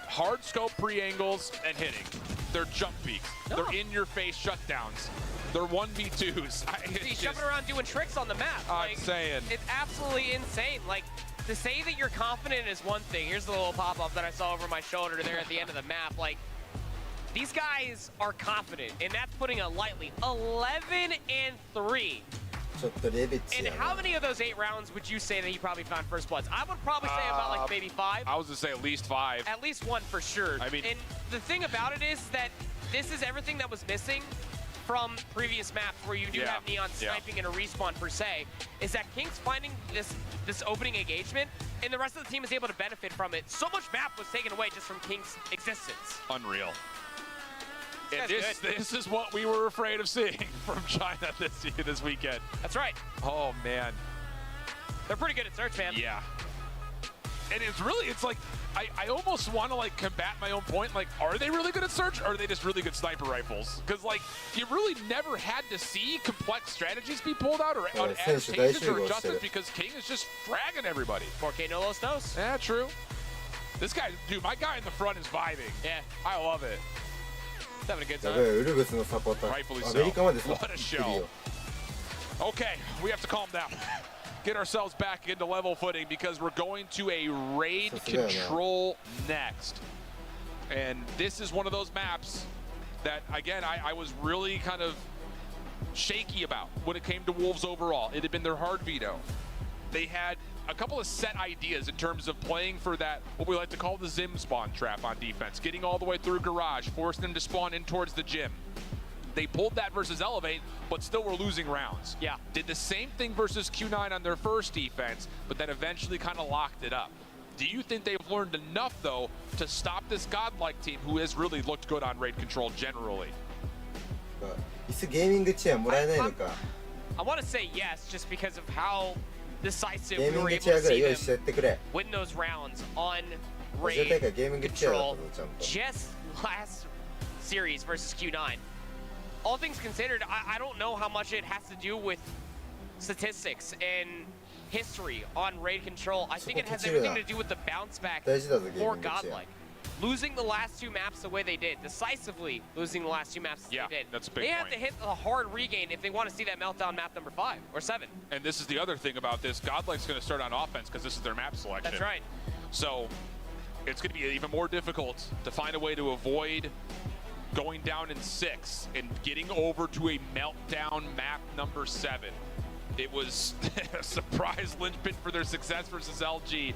hard scope pre-angles and hitting. They're jump peaks. No. They're in-your-face shutdowns. They're 1v2s. He's jumping around doing tricks on the map. I'm saying. It's absolutely insane. Like, to say that you're confident is one thing. Here's the little pop-up that I saw over my shoulder there at the end of the map. Like, these guys are confident, and that's putting it lightly. 11-3. And how many of those 8 rounds would you say that he probably found first bloods? I would probably say about like maybe 5. I was gonna say at least 5. At least 1 for sure. I mean, and the thing about it is that this is everything that was missing from previous maps where you do have Neon sniping in a respawn per se, is that King's finding this opening engagement, and the rest of the team is able to benefit from it. So much map was taken away just from King's existence. Unreal. And this is what we were afraid of seeing from China this weekend. That's right. Oh, man. They're pretty good at search, man. Yeah. And it's like, I almost want to like combat my own point. Like, are they really good at search, or are they just really good sniper rifles? Because like, you really never had to see complex strategies be pulled out or adaptations or adjustments because King is just fragging everybody. 4K no los dos. Yeah, true. This guy, dude, my guy in the front is vibing. Yeah. I love it. He's having a good time. Rightfully so. What a show. Okay, we have to calm down. Get ourselves back into level footing because we're going to a raid control next. And this is one of those maps that, again, I was really kind of shaky about when it came to Wolves overall. It had been their hard veto. They had a couple of set ideas in terms of playing for that, what we like to call the Zim spawn trap on defense, getting all the way through Garage, forcing them to spawn in towards the gym. They pulled that versus Elevate, but still were losing rounds. Yeah. Did the same thing versus Q9 on their first defense, but then eventually kind of locked it up. Do you think they've learned enough, though, to stop this godlike team who has really looked good on raid control generally? I want to say yes, just because of how decisive we were able to see them win those rounds on raid control just last series versus Q9. All things considered, I don't know how much it has to do with statistics and history on raid control. I think it has everything to do with the bounce back for Godlike. Losing the last 2 maps the way they did, decisively losing the last 2 maps they did. That's a big They have to hit the hard regain if they want to see that meltdown map number 5 or 7. And this is the other thing about this. Godlike's going to start on offense because this is their map selection. That's right. So it's going to be even more difficult to find a way to avoid going down in 6 and getting over to a meltdown map number 7. It was a surprise linchpin for their success versus LG.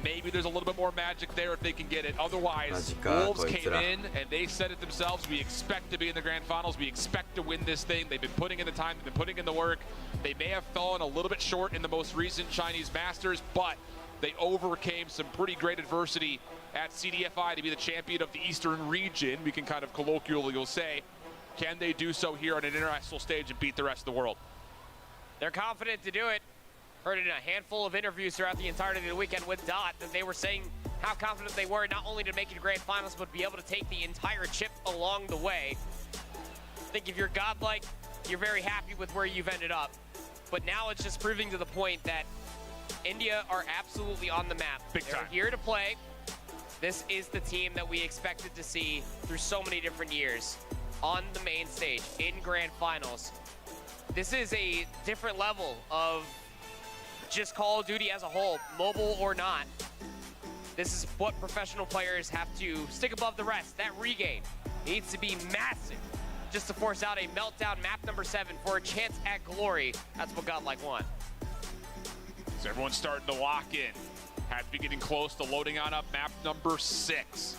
Maybe there's a little bit more magic there if they can get it. Otherwise, Wolves came in and they said it themselves. We expect to be in the grand finals. We expect to win this thing. They've been putting in the time. They've been putting in the work. They may have fallen a little bit short in the most recent Chinese Masters, but They overcame some pretty great adversity at CDFI to be the champion of the Eastern region, we can kind of colloquially say. Can they do so here on an international stage and beat the rest of the world? They're confident to do it. Heard in a handful of interviews throughout the entirety of the weekend with Dot that they were saying how confident they were not only to make it to grand finals, but be able to take the entire chip along the way. I think if you're godlike, you're very happy with where you've ended up. But now it's just proving to the point that India are absolutely on the map. They're here to play. This is the team that we expected to see through so many different years on the main stage in grand finals. This is a different level of just Call of Duty as a whole, mobile or not. This is what professional players have to stick above the rest. That regain needs to be massive just to force out a meltdown map number 7 for a chance at glory. That's what Godlike want. So everyone's starting to lock in. Had to be getting close to loading on up map number 6.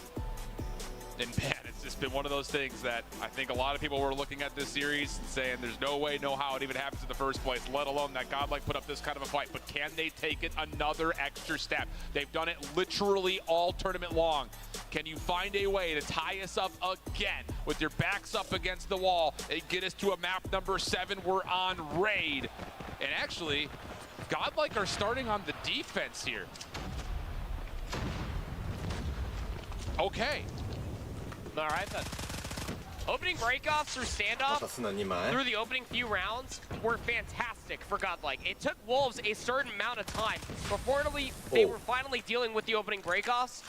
And man, it's just been one of those things that I think a lot of people were looking at this series and saying there's no way, no how it even happens in the first place, let alone that Godlike put up this kind of a fight. But can they take it another extra step? They've done it literally all tournament long. Can you find a way to tie us up again with your backs up against the wall and get us to a map number 7? We're on raid. And actually, Godlike are starting on the defense here. Okay. All right, then. Opening breakoffs through standoff through the opening few rounds were fantastic for Godlike. It took Wolves a certain amount of time before they were finally dealing with the opening breakoffs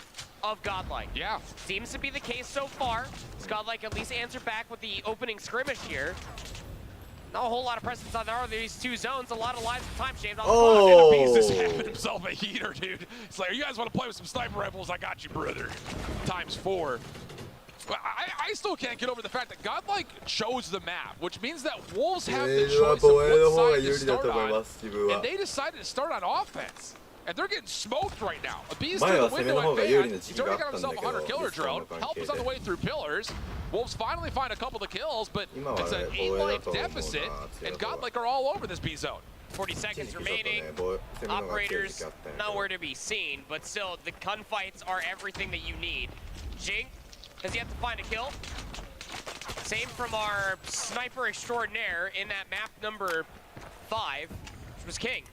of Godlike. Yeah. Seems to be the case so far. As Godlike at least answered back with the opening skirmish here. Not a whole lot of presence on there are these two zones. A lot of lives and time shaved on the clock. And Beast is having himself a heater, dude. It's like, you guys want to play with some sniper rifles? I got you, brother. ×4. I still can't get over the fact that Godlike chose the map, which means that Wolves have the choice of what side to start on, and they decided to start on offense. And they're getting smoked right now. A Beast through the window at Van. He's already got himself a 100 killer drone. Help us on the way through pillars. Wolves finally find a couple of kills, but it's an 8-life deficit, and Godlike are all over this B zone. 40 seconds remaining. Operators nowhere to be seen, but still, the gunfights are everything that you need. Jing has yet to find a kill. Same from our sniper extraordinaire in that map number 5, which was King.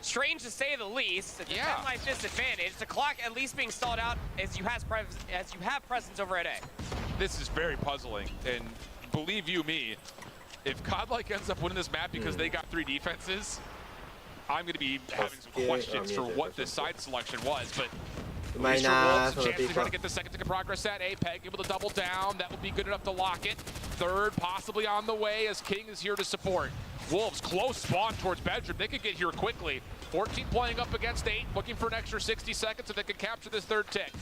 Strange to say the least. At the 10-life disadvantage, the clock at least being stalled out as you have presence over at A. This is very puzzling, and believe you me, if Godlike ends up winning this map because they got 3 defenses, I'm going to be having some questions for what this side selection was, but Wolves a chance to try to get the second to progress at APEG, able to double down. That will be good enough to lock it. Third possibly on the way as King is here to support. Wolves close spawn towards bedroom. They could get here quickly. 14 playing up against 8, looking for an extra 60 seconds so they can capture this third tick.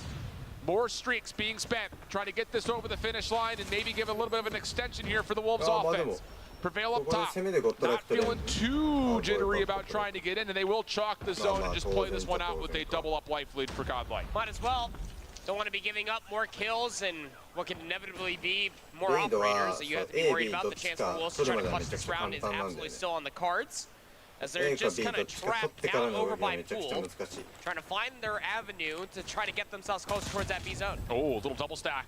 More streaks being spent, trying to get this over the finish line and maybe give a little bit of an extension here for the Wolves offense. Prevail up top, not feeling too jittery about trying to get in, and they will chalk the zone and just play this one out with a double up life lead for Godlike. Might as well. Don't want to be giving up more kills and what can inevitably be more operators that you have to be worried about. The chance for Wolves to try to clutch this round is absolutely still on the cards, as they're just kind of trapped down over by pool, trying to find their avenue to try to get themselves closer towards that B zone. Oh, a little double stack.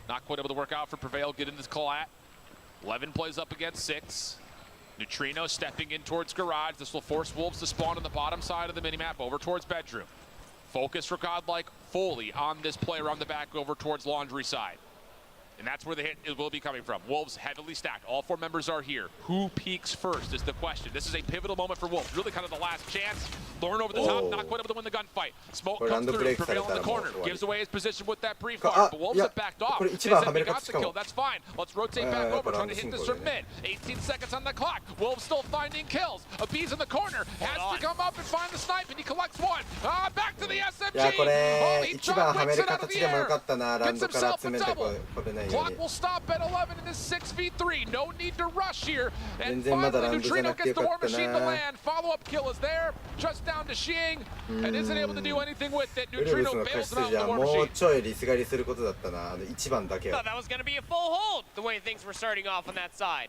Not quite able to work out for Prevail, get into this collat. 11 plays up against 6. Neutrino stepping in towards garage. This will force Wolves to spawn on the bottom side of the minimap over towards bedroom. Focus for Godlike fully on this play around the back over towards laundry side. And that's where the hit will be coming from. Wolves heavily stacked. All 4 members are here. Who peaks first is the question. This is a pivotal moment for Wolves. Really kind of the last chance. Lorne over the top, not quite able to win the gunfight. Smoke comes through, Prevail in the corner. Gives away his position with that pre-fire, but Wolves have backed off. They said we got the kill, that's fine. Let's rotate back over, trying to hit this from mid. 18 seconds on the clock. Wolves still finding kills. Abiz in the corner, has to come up and find the snipe, and he collects one. Back to the SMG. Oh, he John Wicks it out of the air. Gets himself a double. Clock will stop at 11 in this 6v3. No need to rush here. And finally, Neutrino gets the War Machine to land. Follow-up kill is there. Just down to Xing. And isn't able to do anything with it. Neutrino bails him out with the War Machine. Thought that was going to be a full hold, the way things were starting off on that side.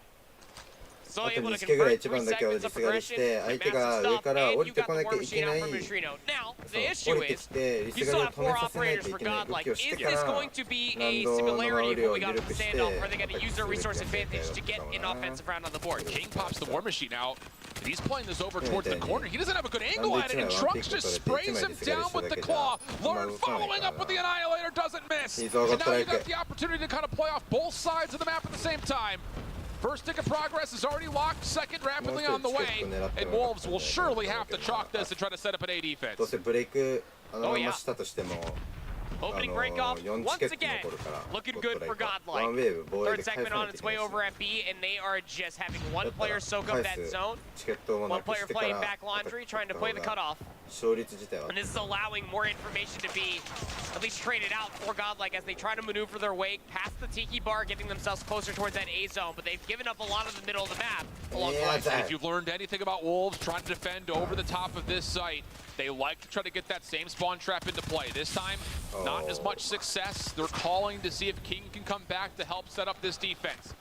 So あと able 2 to スケぐらい convert 一番 3だけを seconds ディ of スがりし progression, て相手が上から and 降 you りて got こ the な war きゃいけな machine い out from Neutrino. Now, そう the 降 issue りて is きてリ you スガ still リを have 止め 4 させない operators とい for けない動 Godlike. きをして Is から this going to be ラウン a ドの similarity 煽 of り what を we got 緩 from くし the て standoff, where they're ア going タ to ック use す their るっていう resource 展開 advantage だっ to た get か an な offensive round on the board? King pops the war machine out. And he's playing this over towards the corner. He doesn't have a good angle at it, and Trunks just sprays him down with the claw. Lord following up with the Annihilator, doesn't miss. And now you got the opportunity to kind of play off both sides of the map at the same time. First tick of progress is already locked, second rapidly on the way, and Wolves will surely have to chalk this and try to set up an A defense. どうせブレイクあのまましたとしても Opening break off 4 once チケット again. 残るから Looking good for ワンウ Godlike. ェーブ防衛 Third で返 segment さな on いとい its けな way いし over at B, and they are just having だ one ったら player soak up 返 that す zone. チケットをな One くし player てか playing ら back laundry, trying to play the cutoff. 勝率自体は And this is allowing more information to be at least traded out for Godlike as they try to maneuver their way past the Tiki Bar, getting themselves closer towards that A zone, but they've given up a lot of the middle of the map along the line. If you've learned anything about Wolves trying to defend over the top of this site, they like to try to get that same spawn trap into play. This time, not as much success. They're calling to see if King can come back to help set up this defense.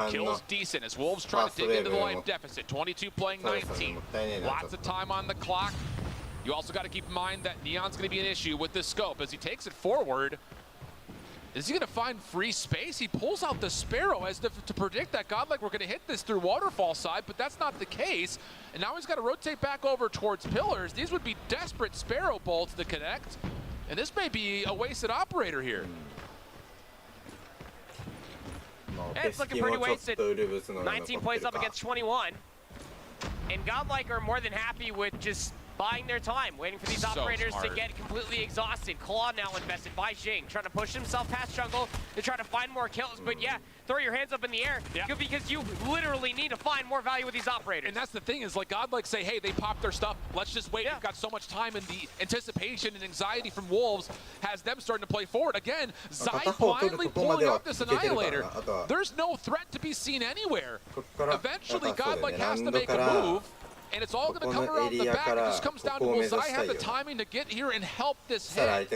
Kills decent as Wolves try to dig into the life deficit. 22 playing 19. Lots of time on the clock. You also got to keep in mind that Neon's going to be an issue with this scope as he takes it forward. Is he going to find free space? He pulls out the Sparrow as to predict that Godlike we're going to hit this through Waterfall side, but that's not the case. And now he's got to rotate back over towards Pillars. These would be desperate Sparrow bolts to connect. And this may be a wasted operator here. It's looking pretty wasted. 19 plays up against 21. And Godlike are more than happy with just buying their time, waiting for these operators to get completely exhausted. Claw now invested by Jing, trying to push himself past jungle to try to find more kills. But yeah, throw your hands up in the air because you literally need to find more value with these operators. And that's the thing is, like, Godlike say, hey, they popped their stuff. Let's just wait. We've got so much time, and the anticipation and anxiety from Wolves has them starting to play forward. Again, Zai blindly pulling out this Annihilator. There's no threat to be seen anywhere. Eventually, Godlike has to make a move. And it's all going to come around the back. It just comes down to will Zai have the timing to get here and help this hit.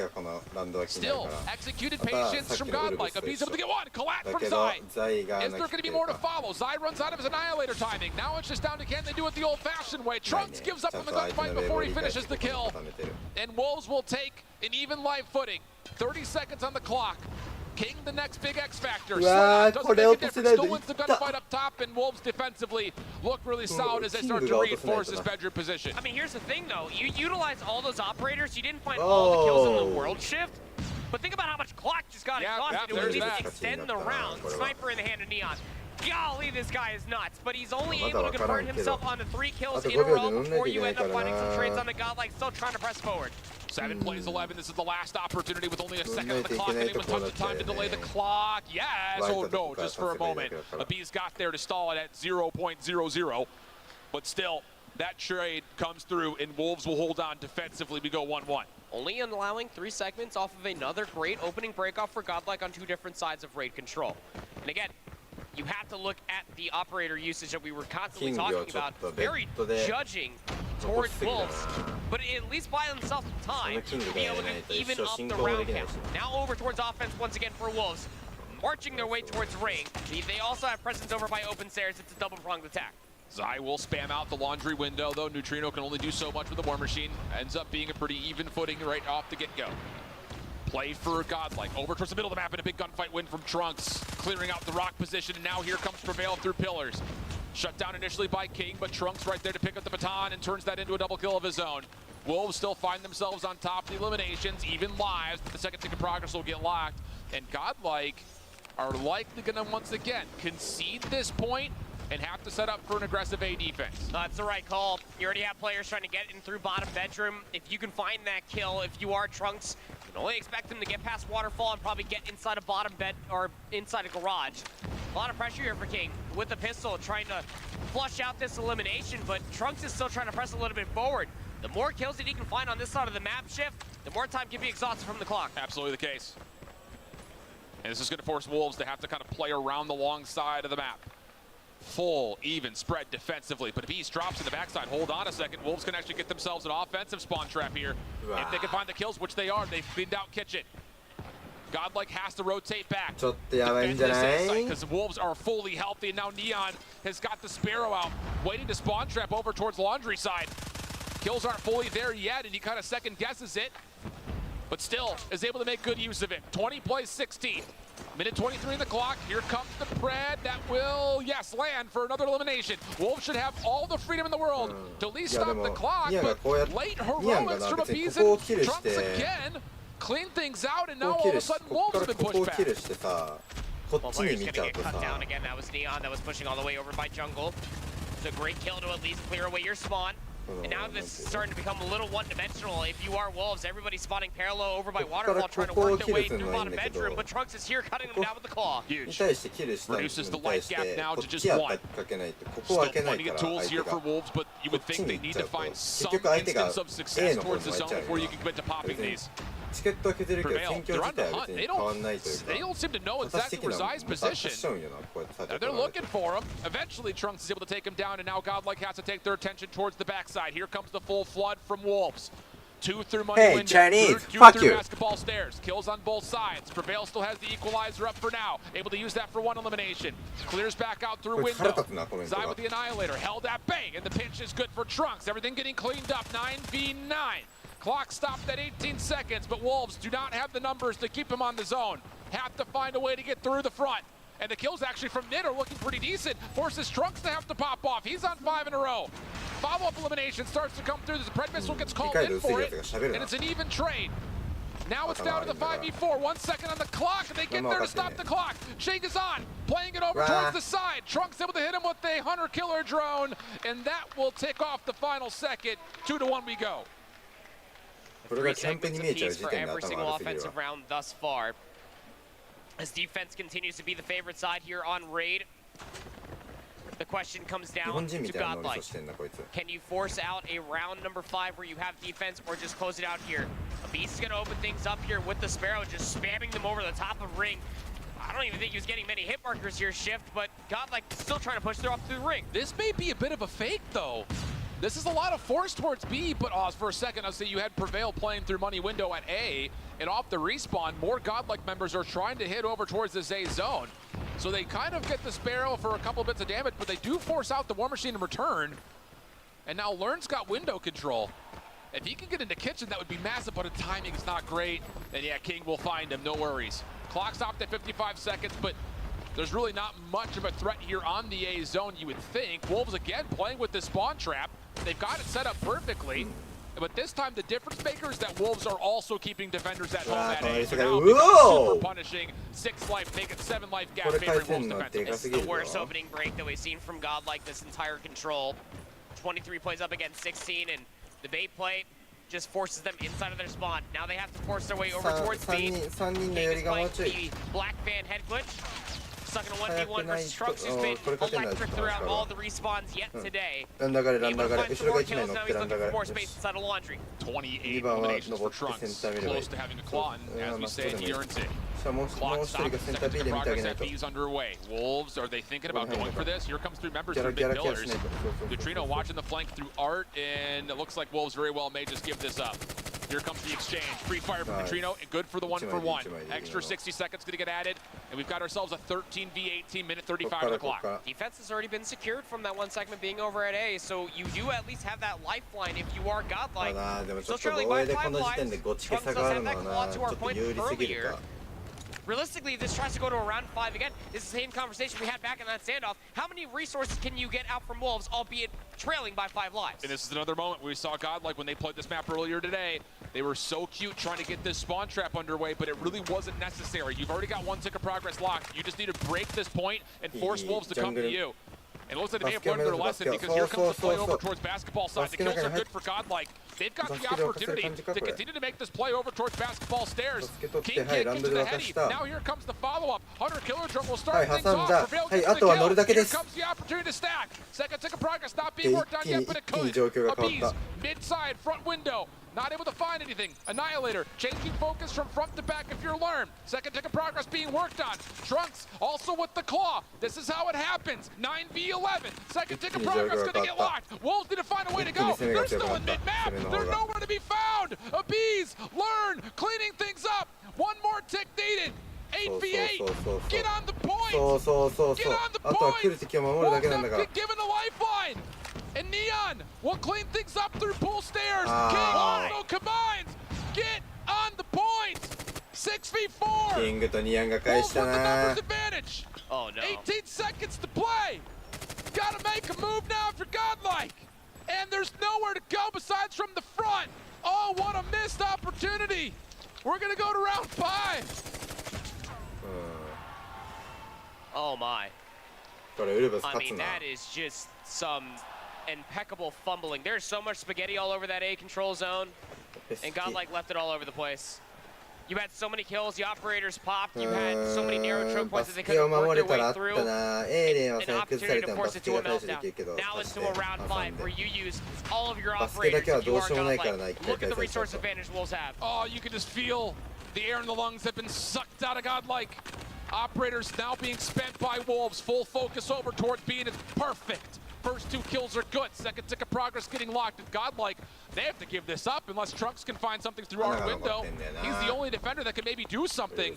Still, executed patience from Godlike. Abi's able to get one. Collat from Zai. Is there going to be more to follow? Zai runs out of his Annihilator timing. Now it's just down to can they do it the old-fashioned way. Trunks gives up on the gunfight before he finishes the kill. And Wolves will take an even life footing. 30 seconds on the clock. King, the next big X factor. Doesn't make a difference. Still wins the gunfight up top, and Wolves defensively look really solid as they start to reinforce this bedroom position. I mean, here's the thing, though. You utilize all those operators. You didn't find all the kills in the world shift. But think about how much clock just got exhausted. It was even extend the round. Sniper in the hand of Neon. Golly, this guy is nuts. But he's only able to convert himself onto 3 kills in a row before you end up finding some trades on the Godlike, still trying to press forward. 7 plays 11. This is the last opportunity with only a second on the clock. Anyone touch the time to delay the clock? Yes. Oh, no, just for a moment. Abi's got there to stall it at 0.00. But still, that trade comes through, and Wolves will hold on defensively. We go 1-1. Only allowing 3 segments off of another great opening breakoff for Godlike on 2 different sides of raid control. And again, you have to look at the operator usage that we were constantly talking about. Very judging towards Wolves, but at least buy themselves some time to be able to even up the round count. Now over towards offense once again for Wolves, marching their way towards ring. They also have presence over by open stairs. It's a double-pronged attack. Zai will spam out the laundry window, though. Neutrino can only do so much with the war machine. Ends up being a pretty even footing right off the get-go. Play for Godlike. Over towards the middle of the map and a big gunfight win from Trunks. Clearing out the rock position, and now here comes Prevail through Pillars. Shut down initially by King, but Trunks right there to pick up the baton and turns that into a double kill of his own. Wolves still find themselves on top of the eliminations, even lives, but the second tick of progress will get locked. And Godlike are likely going to once again concede this point and have to set up for an aggressive A defense. That's the right call. You already have players trying to get in through bottom bedroom. If you can find that kill, if you are Trunks, you can only expect them to get past Waterfall and probably get inside a bottom bed or inside a garage. A lot of pressure here for King with the pistol, trying to flush out this elimination, but Trunks is still trying to press a little bit forward. The more kills that he can find on this side of the map shift, the more time can be exhausted from the clock. Absolutely the case. And this is going to force Wolves to have to kind of play around the long side of the map. Full, even spread defensively, but if East drops in the backside, hold on a second. Wolves can actually get themselves an offensive spawn trap here. If they can find the kills, which they are, they've thinned out Kitchen. Godlike has to rotate back. ちょっとやばいんじゃない？ Because Wolves are fully healthy, and now Neon has got the Sparrow out, waiting to spawn trap over towards Laundry side. Kills aren't fully there yet, and he kind of second guesses it, but still is able to make good use of it. 20 plays 16. Minute 23 in the clock. Here comes the Pred that will, yes, land for another elimination. Wolves should have all the freedom in the world to at least stop the clock, but late heroics from Appeasin. Trunks again. Clean things out, and now all of a sudden Wolves have been pushed back. Well, players gonna get cut down again. That was Neon that was pushing all the way over by Jungle. It's a great kill to at least clear away your spawn. And now this is starting to become a little one-dimensional. If you are Wolves, everybody's spawning parallel over by Waterfall, trying to work their way through bottom bedroom, but Trunks is here cutting them down with the claw. Huge. Reduces the life gap now to just one. Still plenty of tools here for Wolves, but you would think they need to find some instance of success towards the zone before you can commit to popping these. Prevail. They're on the hunt. They don't seem to know exactly where Zai's position. They're looking for him. Eventually, Trunks is able to take him down, and now Godlike has to take their attention towards the backside. Here comes the full flood from Wolves. 2 through money window. Chinese, fuck you. Basketball stairs. Kills on both sides. Prevail still has the equalizer up for now. Able to use that for one elimination. Clears back out through window. Zai with the Annihilator. Held at bay, and the pinch is good for Trunks. Everything getting cleaned up. 9v9. Clock stopped at 18 seconds, but Wolves do not have the numbers to keep him on the zone. Have to find a way to get through the front. And the kills actually from Nid are looking pretty decent. Forces Trunks to have to pop off. He's on 5 in a row. Follow-up elimination starts to come through. The Pred missile gets called in for it, and it's an even trade. Now it's down to the 5v4. 1 second on the clock, and they get there to stop the clock. Shake is on, playing it over towards the side. Trunks able to hit him with a hunter-killer drone, and that will tick off the final second. 2-1 we go. 3 segments apiece for every single offensive round thus far. As defense continues to be the favorite side here on Raid, the question comes down to Godlike. Can you force out a round number 5 where you have defense, or just close it out here? Beast is going to open things up here with the Sparrow, just spamming them over the top of Ring. I don't even think he was getting many hit markers here, Shift, but Godlike still trying to push through up through the Ring. This may be a bit of a fake, though. This is a lot of force towards B, but for a second, I'll say you had Prevail playing through money window at A, and off the respawn, more Godlike members are trying to hit over towards this A zone. So they kind of get the Sparrow for a couple bits of damage, but they do force out the War Machine in return. And now Learn's got window control. If he can get into kitchen, that would be massive, but the timing is not great. And yeah, King will find him, no worries. Clock stopped at 55 seconds, but there's really not much of a threat here on the A zone, you would think. Wolves again playing with this spawn trap. They've got it set up perfectly, but this time the difference maker is that Wolves are also keeping defenders at home at A. So now super punishing. 6 life, make it 7 life gap favoring Wolves defense. It's the worst opening break that we've seen from Godlike this entire control. 23 plays up against 16, and the bait play just forces them inside of their spawn. Now they have to force their way over towards B. King is playing the Black Fan head glitch. Stuck in a 1v1 versus Trunks, who's been electric throughout all the respawns yet today. Able to find some more kills, now he's looking for more space inside of Laundry. 28 eliminations for Trunks, close to having a claw, and as we say, he earns it. Clock stopped, second progress at B is underway. Wolves, are they thinking about going for this? Here comes 3 members through mid pillars. Neutrino watching the flank through Art, and it looks like Wolves very well may just give this up. Here comes the exchange. Free fire from Neutrino, and good for the 1-for-1. Extra 60 seconds gonna get added, and we've got ourselves a 13v18, minute 35 on the clock. Defense has already been secured from that 1 segment being over at A, so you do at least have that lifeline if you are Godlike. Still trailing by 5 lives. Trunks does have that claw to our point earlier. Realistically, if this tries to go to a round 5 again, it's the same conversation we had back in that standoff. How many resources can you get out from Wolves, albeit trailing by 5 lives? And this is another moment we saw Godlike when they played this map earlier today. They were so cute trying to get this spawn trap underway, but it really wasn't necessary. You've already got 1 tick of progress locked. You just need to break this point and force Wolves to come to you. And it looks like they may have learned their lesson, because here comes the play over towards basketball side. The kills are good for Godlike. They've got the opportunity to continue to make this play over towards basketball stairs. King can't get to the heady. Now here comes the follow-up. Hunter Killer Drum will start things off. Prevail gets the kill. Here comes the opportunity to stack. Second tick of progress not being worked on yet, but it could. Abiz, mid-side, front window. Not able to find anything. Annihilator, changing focus from front to back if you're Learn. Second tick of progress being worked on. Trunks also with the claw. This is how it happens. 9v11. Second tick of progress gonna get locked. Wolves need to find a way to go. They're still in mid-map. They're nowhere to be found. Abiz, Learn, cleaning things up. One more tick needed. 8v8. Get on the point. そうそうそうそう。あとは来る敵を守るだけなんだから。 Given a lifeline. And Neon will clean things up through pool stairs. King also combines. Get on the point. 6v4. キングとニアンが返したな。 Oh no. 18 seconds to play. Gotta make a move now if you're godlike. And there's nowhere to go besides from the front. Oh, what a missed opportunity. We're gonna go to round 5. Oh my. I mean, that is just some impeccable fumbling. There's so much spaghetti all over that A control zone. And Godlike left it all over the place. You had so many kills, the operators popped, you had so many narrow choke points that they couldn't work their way through. An opportunity to force it to a meltdown. Now into a round 5 where you use all of your operators if you are Godlike. Look at the resource advantage Wolves have. Oh, you can just feel the air in the lungs have been sucked out of Godlike. Operators now being spent by Wolves. Full focus over towards B, and it's perfect. First 2 kills are good. Second tick of progress getting locked. And Godlike, they have to give this up unless Trunks can find something through our window. He's the only defender that can maybe do something.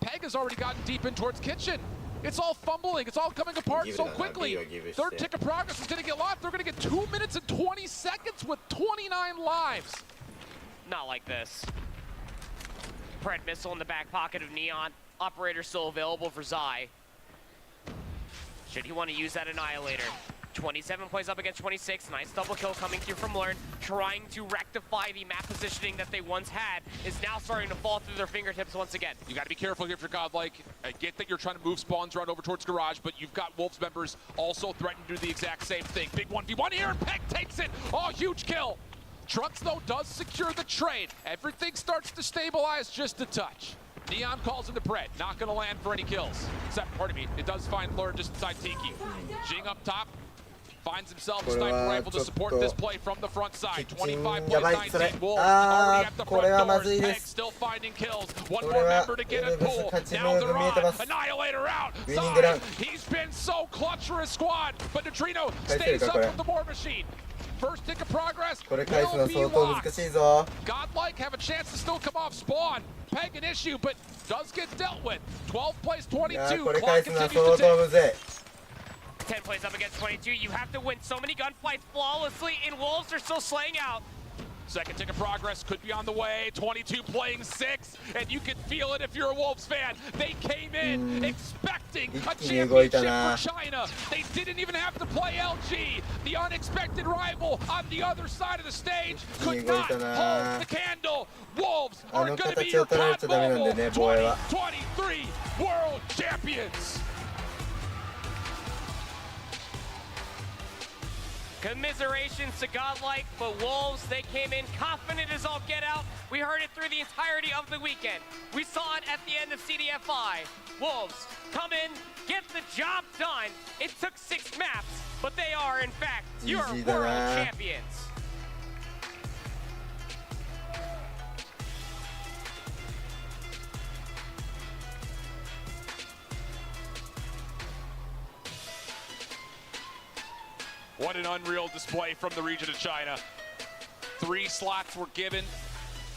Peg has already gotten deep in towards Kitchen. It's all fumbling. It's all coming apart so quickly. Third tick of progress is going to get locked. They're going to get 2 minutes and 20 seconds with 29 lives. Not like this. Pred missile in the back pocket of Neon. Operator still available for Zai. Should he want to use that Annihilator? 27 plays up against 26. Nice double kill coming through from Learn. Trying to rectify the map positioning that they once had is now starting to fall through their fingertips once again. You got to be careful here for Godlike. I get that you're trying to move spawns around over towards Garage, but you've got Wolves members also threatening to do the exact same thing. Big 1v1 here, and Peg takes it. Oh, huge kill. Trunks, though, does secure the trade. Everything starts to stabilize just a touch. Neon calls into Pred, not gonna land for any kills. Except, pardon me, it does find Lure just inside Tiki. Jing up top, finds himself a sniper rifle to support this play from the front side. 25 plays, 19 Wolves, already at the front doors. Peg still finding kills. One more member to get a pull. Now they're on. Annihilator out. Side. He's been so clutch for his squad, but Neutrino stays up with the War Machine. First tick of progress will be locked. Godlike have a chance to still come off spawn. Peg an issue, but does get dealt with. 12 plays 22. Clock continues to tick. 10 plays up against 22. You have to win so many gunfights flawlessly, and Wolves are still slaying out. Second tick of progress could be on the way. 22 playing 6, and you can feel it if you're a Wolves fan. They came in expecting a championship for China. They didn't even have to play LG. The unexpected rival on the other side of the stage could not hold the candle. Wolves are going to be your CoDMobile 2023 World Champions. Commiserations to Godlike, but Wolves, they came in confident as all get out. We heard it through the entirety of the weekend. We saw it at the end of CDFI. Wolves come in, get the job done. It took 6 maps, but they are, in fact, your world champions. What an unreal display from the region of China. 3 slots were given.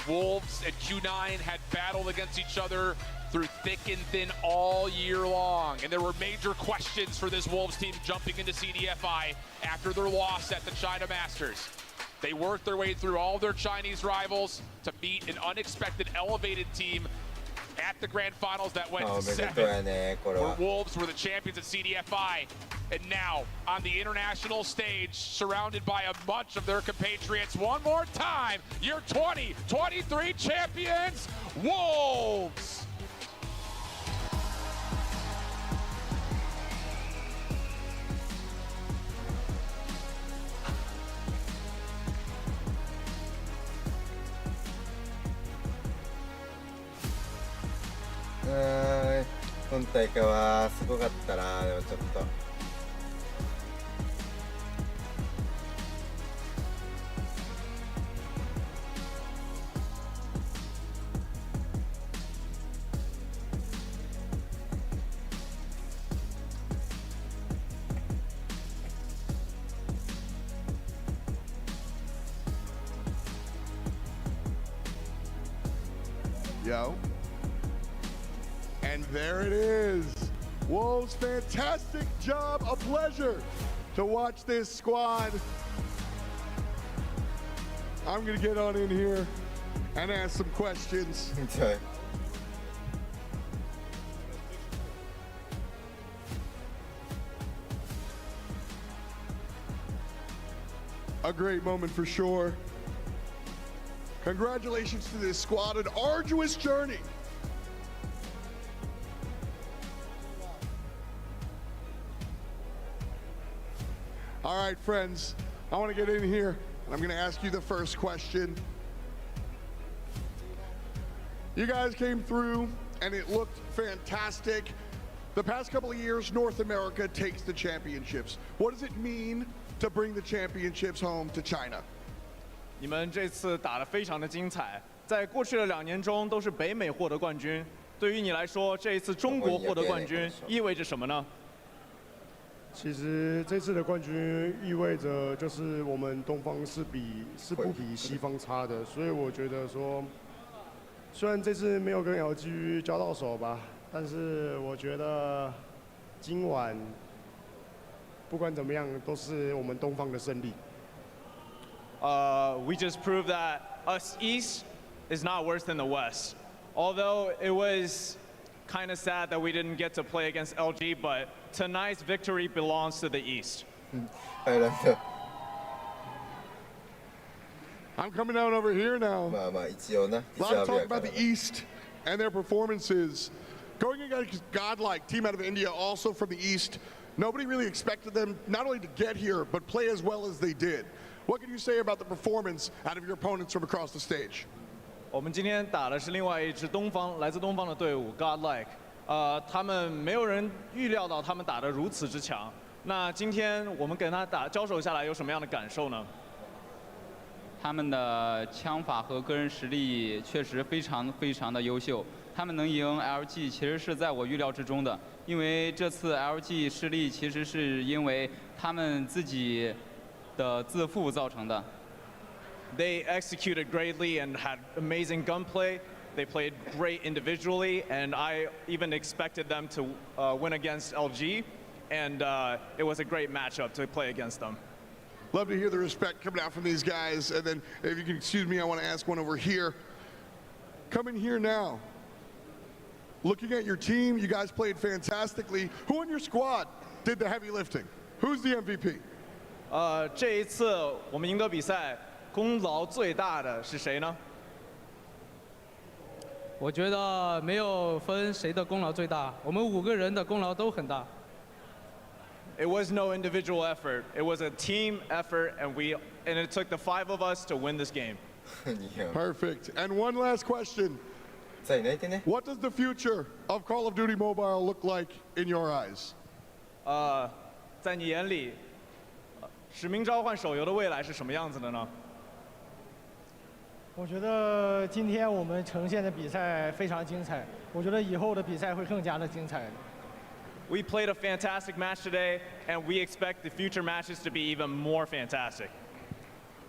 Wolves and Q9 had battled against each other through thick and thin all year long. And there were major questions for this Wolves team jumping into CDFI after their loss at the China Masters. They worked their way through all their Chinese rivals to beat an unexpected elevated team at the grand finals that went to 7, where Wolves were the champions at CDFI. And now, on the international stage, surrounded by a bunch of their compatriots, one more time, your 2023 champions, Wolves!今大会はすごかったな。でもちょっとYo. And there it is. Wolves, fantastic job. A pleasure to watch this squad. I'm going to get on in here and ask some questions. Okay. A great moment for sure. Congratulations to this squad, an arduous journey. All right, friends, I want to get in here, and I'm going to ask you the first question. You guys came through, and it looked fantastic. The past couple of years, North America takes the championships. What does it mean to bring the championships home to China? 你们这次打得非常的精彩，在过去的2年中都是北美获得冠军。对于你来说，这一次中国获得冠军意味着什么呢？其实这次的冠军意味着就是我们东方是不比西方差的，所以我觉得说，虽然这次没有跟 LG 交到手吧，但是我觉得今晚不管怎么样都是我们东方的胜利。We just proved that us East is not worse than the West. Although it was kind of sad that we didn't get to play against LG, but tonight's victory belongs to the East. I'm coming down over here now. A lot of talk about the East and their performances. Going against Godlike, team out of India, also from the East. Nobody really expected them not only to get here, but play as well as they did. What can you say about the performance out of your opponents from across the stage? 我们今天打的是另外一支来自东方的队伍 Godlike， 他们没有人预料到他们打得如此之强。那今天我们跟他交手下来有什么样的感受呢？他们的枪法和个人实力确实非常的优秀，他们能赢 LG 其实是在我预料之中的，因为这次 LG 失利其实是因为他们自己的自负造成的。They executed greatly and had amazing gunplay. They played great individually, and I even expected them to win against LG, and it was a great matchup to play against them. Love to hear the respect coming out from these guys. And then, if you can excuse me, I want to ask one over here. Coming here now, looking at your team, you guys played fantastically. Who in your squad did the heavy lifting? Who's the MVP? 这一次我们赢得比赛，功劳最大的是谁呢？我觉得没有分谁的功劳最大，我们5个人的功劳都很大。It was no individual effort. It was a team effort, and it took the 5 of us to win this game. Perfect. And one last question. What does the future of Call of Duty Mobile look like in your eyes? 在你眼里，使命召唤手游的未来是什么样子的呢？我觉得今天我们呈现的比赛非常精彩，我觉得以后的比赛会更加的精彩。We played a fantastic match today, and we expect the future matches to be even more fantastic.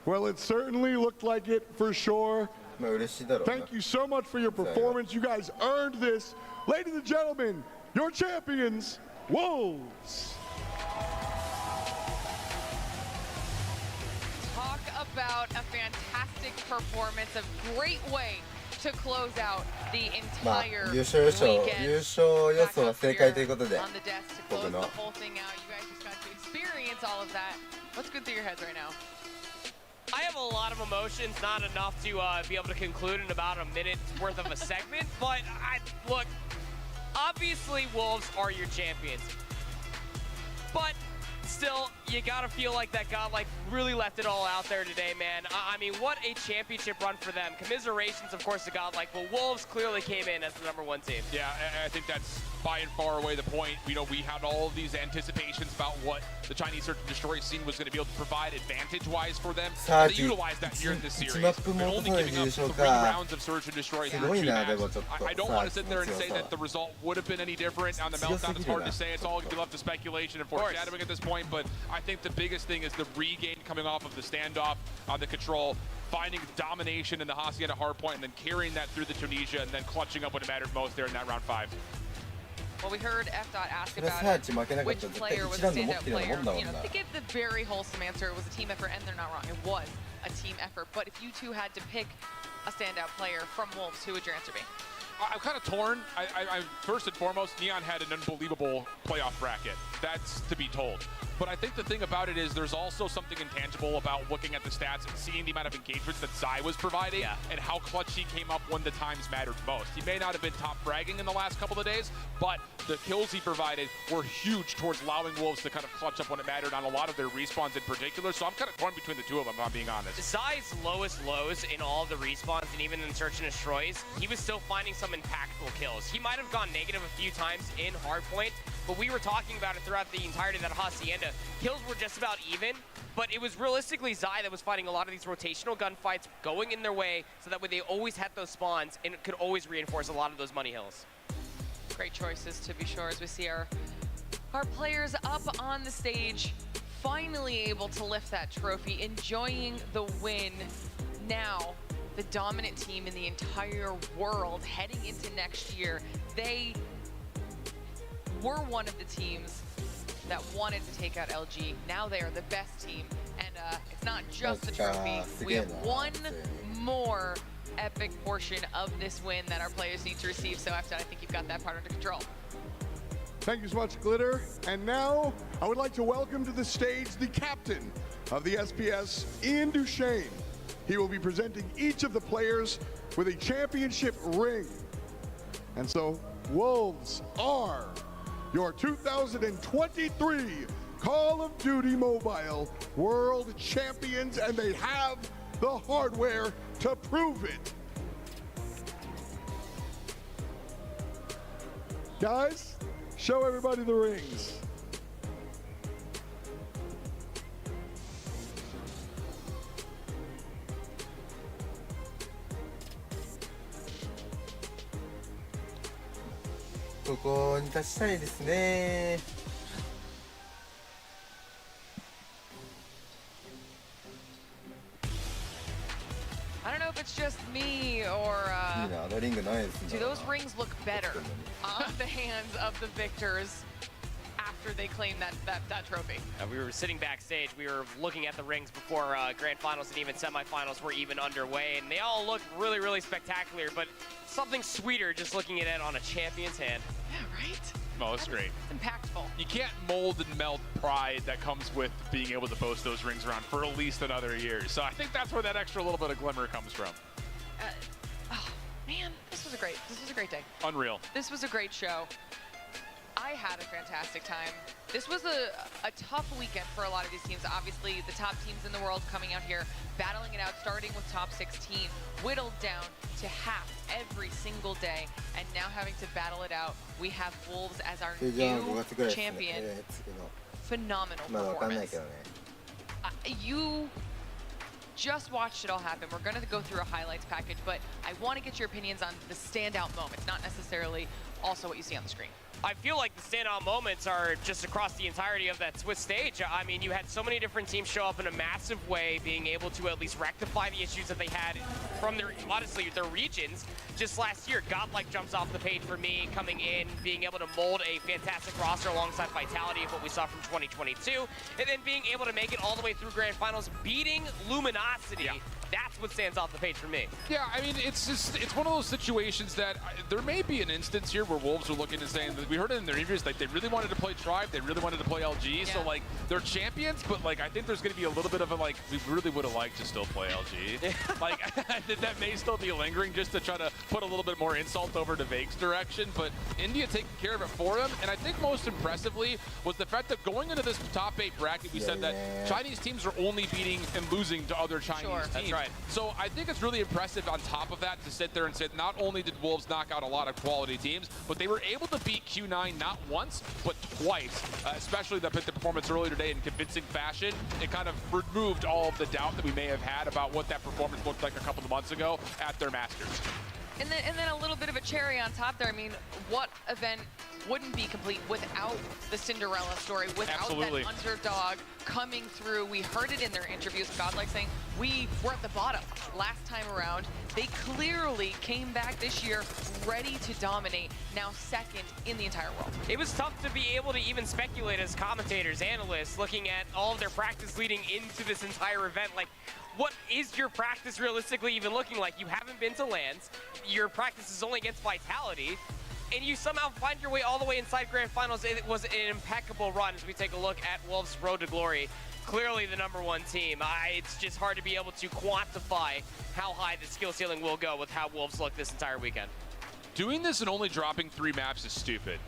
Well, it certainly looked like it for sure. Thank you so much for your performance. You guys earned this. Ladies and gentlemen, your champions, Wolves. Talk about a fantastic performance, a great way to close out the entire weekend. 優勝予想は正解ということで、僕の。The whole thing out. You guys just got to experience all of that. What's going through your heads right now? I have a lot of emotions, not enough to be able to conclude in about a minute's worth of a segment. But look, obviously Wolves are your champions. But still, you gotta feel like that Godlike really left it all out there today, man. I mean, what a championship run for them. Commiserations, of course, to Godlike, but Wolves clearly came in as the #1 team. Yeah, I think that's by and far away the point. You know, we had all of these anticipations about what the Chinese search and destroy scene was going to be able to provide advantage-wise for them. They utilized that here in this series. But only giving up 3 rounds of search and destroy through 2 maps. I don't want to sit there and say that the result would have been any different. On the meltdown, it's hard to say. It's all going to be left to speculation and foreshadowing at this point. But I think the biggest thing is the regain coming off of the standoff on the control, finding domination in the Hacienda hardpoint, and then carrying that through the Tunisia, and then clutching up when it mattered most there in that round 5. Well, we heard F. ask about which player was a standout player. You know, they gave the very wholesome answer. It was a team effort, and they're not wrong. It was a team effort. But if you two had to pick a standout player from Wolves, who would your answer be? I'm kind of torn. I first and foremost, Neon had an unbelievable playoff bracket. That's to be told. But I think the thing about it is there's also something intangible about looking at the stats and seeing the amount of engagements that Zai was providing and how clutch he came up when the times mattered most. He may not have been top fragging in the last couple of days, but the kills he provided were huge towards allowing Wolves to kind of clutch up when it mattered on a lot of their respawns in particular. So I'm kind of torn between the two of them, if I'm being honest. Zai's lowest lows in all of the respawns and even in Search and Destroys, he was still finding some impactful kills. He might have gone negative a few times in Hardpoint, but we were talking about it throughout the entirety of that Hacienda. Kills were just about even, but it was realistically Zai that was fighting a lot of these rotational gunfights, going in their way, so that way they always had those spawns and could always reinforce a lot of those money hills. Great choices, to be sure, as we see our players up on the stage, finally able to lift that trophy, enjoying the win. Now, the dominant team in the entire world heading into next year. They were one of the teams that wanted to take out LG. Now they are the best team, and it's not just the trophy. We have one more epic portion of this win that our players need to receive. So after that, I think you've got that part under control. Thank you so much, Glitter. And now I would like to welcome to the stage the captain of the SPS, Ian Duchesne. He will be presenting each of the players with a championship ring. And so, Wolves are your 2023 Call of Duty Mobile World Champions, and they have the hardware to prove it. Guys, show everybody the rings.ここに立ちたいですね。I don't know if it's just me or do those rings look better on the hands of the victors after they claim that trophy? We were sitting backstage, we were looking at the rings before Grand Finals and even semifinals were even underway, and they all look really, really spectacular, but something sweeter just looking at it on a champion's hand. Yeah, right? Oh, that's great. It's impactful. You can't mold and melt pride that comes with being able to boast those rings around for at least another year. So I think that's where that extra little bit of glimmer comes from. Oh, man, this was a great day. Unreal. This was a great show. I had a fantastic time. This was a tough weekend for a lot of these teams. Obviously, the top teams in the world coming out here, battling it out, starting with top 16, whittled down to half every single day, and now having to battle it out. We have Wolves as our new champion. Phenomenal performance. You just watched it all happen. We're going to go through a highlights package, but I want to get your opinions on the standout moments, not necessarily also what you see on the screen. I feel like the standout moments are just across the entirety of that Swiss stage. I mean, you had so many different teams show up in a massive way, being able to at least rectify the issues that they had from their, honestly, their regions. Just last year, Godlike jumps off the page for me, coming in, being able to mold a fantastic roster alongside Vitality of what we saw from 2022, and then being able to make it all the way through Grand Finals, beating Luminosity. Yeah. That's what stands off the page for me. Yeah, I mean, it's one of those situations that there may be an instance here where Wolves are looking and saying that we heard it in their interviews, like they really wanted to play Tribe, they really wanted to play LG, so like they're champions, but like I think there's going to be a little bit of a like we really would have liked to still play LG. Like that may still be lingering just to try to put a little bit more insult over to Vake's direction, but India taking care of it for them, and I think most impressively was the fact that going into this top 8 bracket, we said that Chinese teams are only beating and losing to other Chinese teams. That's right. So I think it's really impressive on top of that to sit there and say not only did Wolves knock out a lot of quality teams, but they were able to beat Q9 not once, but twice, especially the performance earlier today in convincing fashion. It kind of removed all of the doubt that we may have had about what that performance looked like a couple of months ago at their Masters. And then a little bit of a cherry on top there. I mean, what event wouldn't be complete without the Cinderella story, without Absolutely. that underdog coming through. We heard it in their interviews, Godlike saying, we were at the bottom last time around. They clearly came back this year ready to dominate, now second in the entire world. It was tough to be able to even speculate as commentators, analysts, looking at all of their practice leading into this entire event. Like, what is your practice realistically even looking like? You haven't been to lands, your practice is only against Vitality, and you somehow find your way all the way inside Grand Finals. It was an impeccable run as we take a look at Wolves' road to glory. Clearly the #1 team. It's just hard to be able to quantify how high the skill ceiling will go with how Wolves look this entire weekend. Doing this and only dropping 3 maps is stupid.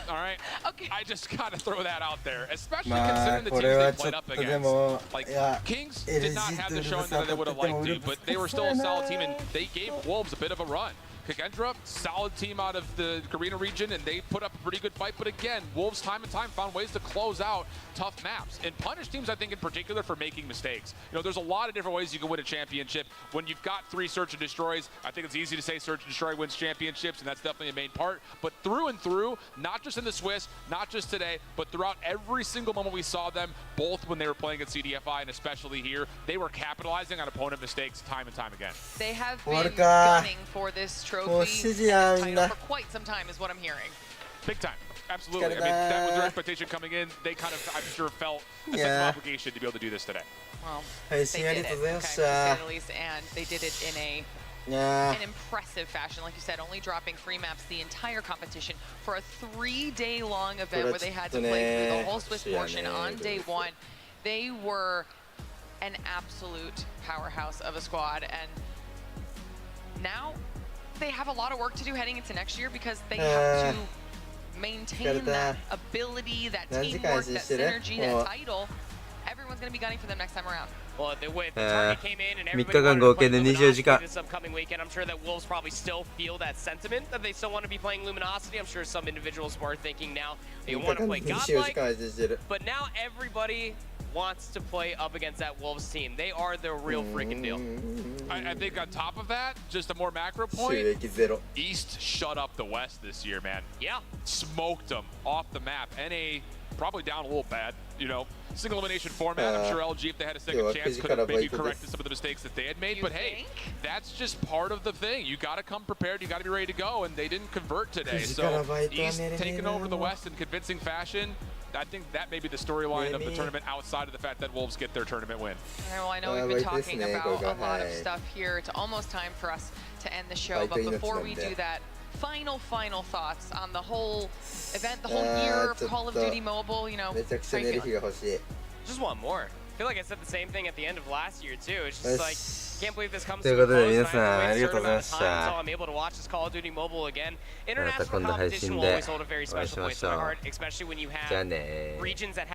All right? Okay. I just gotta throw that out there, especially considering the teams they played up against. Like, Kings did not have the showing that they would have liked to, but they were still a solid team, and they gave Wolves a bit of a run. Kagendra, solid team out of the Karina region, and they put up a pretty good fight. But again, Wolves time and time found ways to close out tough maps and punish teams, I think, in particular for making mistakes. You know, there's a lot of different ways you can win a championship. When you've got 3 Search and Destroys, I think it's easy to say Search and Destroy wins championships, and that's definitely a main part. But through and through, not just in the Swiss, not just today, but throughout every single moment we saw them, both when they were playing at CDFI and especially here, they were capitalizing on opponent mistakes time and time again. They have been gunning for this trophy title for quite some time is what I'm hearing. Big time. Absolutely. I mean, that was their expectation coming in. They kind of, I'm sure, felt a sense of obligation to be able to do this today. Well, they did it, okay, to say the least, and they did it in an impressive fashion. Like you said, only dropping 3 maps the entire competition for a 3-day-long event where they had to play through the whole Swiss portion on day 1. They were an absolute powerhouse of a squad, and now they have a lot of work to do heading into next year because they have to maintain that ability, that teamwork, that synergy, that title. Everyone's going to be gunning for them next time around. Well, the way the target came in and 3 everybody 日間 wanted 合 to 計 play で20時間 Luminosity this upcoming weekend, I'm sure that Wolves probably still feel that sentiment that they still want to be playing Luminosity. I'm sure some individuals are thinking now they want to play Godlike, but now everybody wants to play up against that Wolves team. They are the real freaking deal. I think on top of that, just a more macro point, East shut up the West this year, man. Yeah. Smoked them off the map. NA probably down a little bad, you know. Single elimination format. I'm sure LG, if they had a second chance, could have maybe corrected some of the mistakes that they had made. But hey, that's just part of the thing. You got to come prepared. You got to be ready to go. And they didn't convert today. So East taking over the West in convincing fashion. I think that may be the storyline of the tournament outside of the fact that Wolves get their tournament win. All right, well, I know we've been talking about a lot of stuff here. It's almost time for us to end the show. But before we do that, final thoughts on the whole event, the whole year of Call of Duty Mobile. You know, how you feeling? Just want more. I feel like I said the same thing at the end of last year too. It's just like, can't believe this comes to a close. I have to wait a certain amount of time until I'm able to watch this Call of Duty Mobile again. International competition will always hold a very special place in my heart, especially when you have regions that have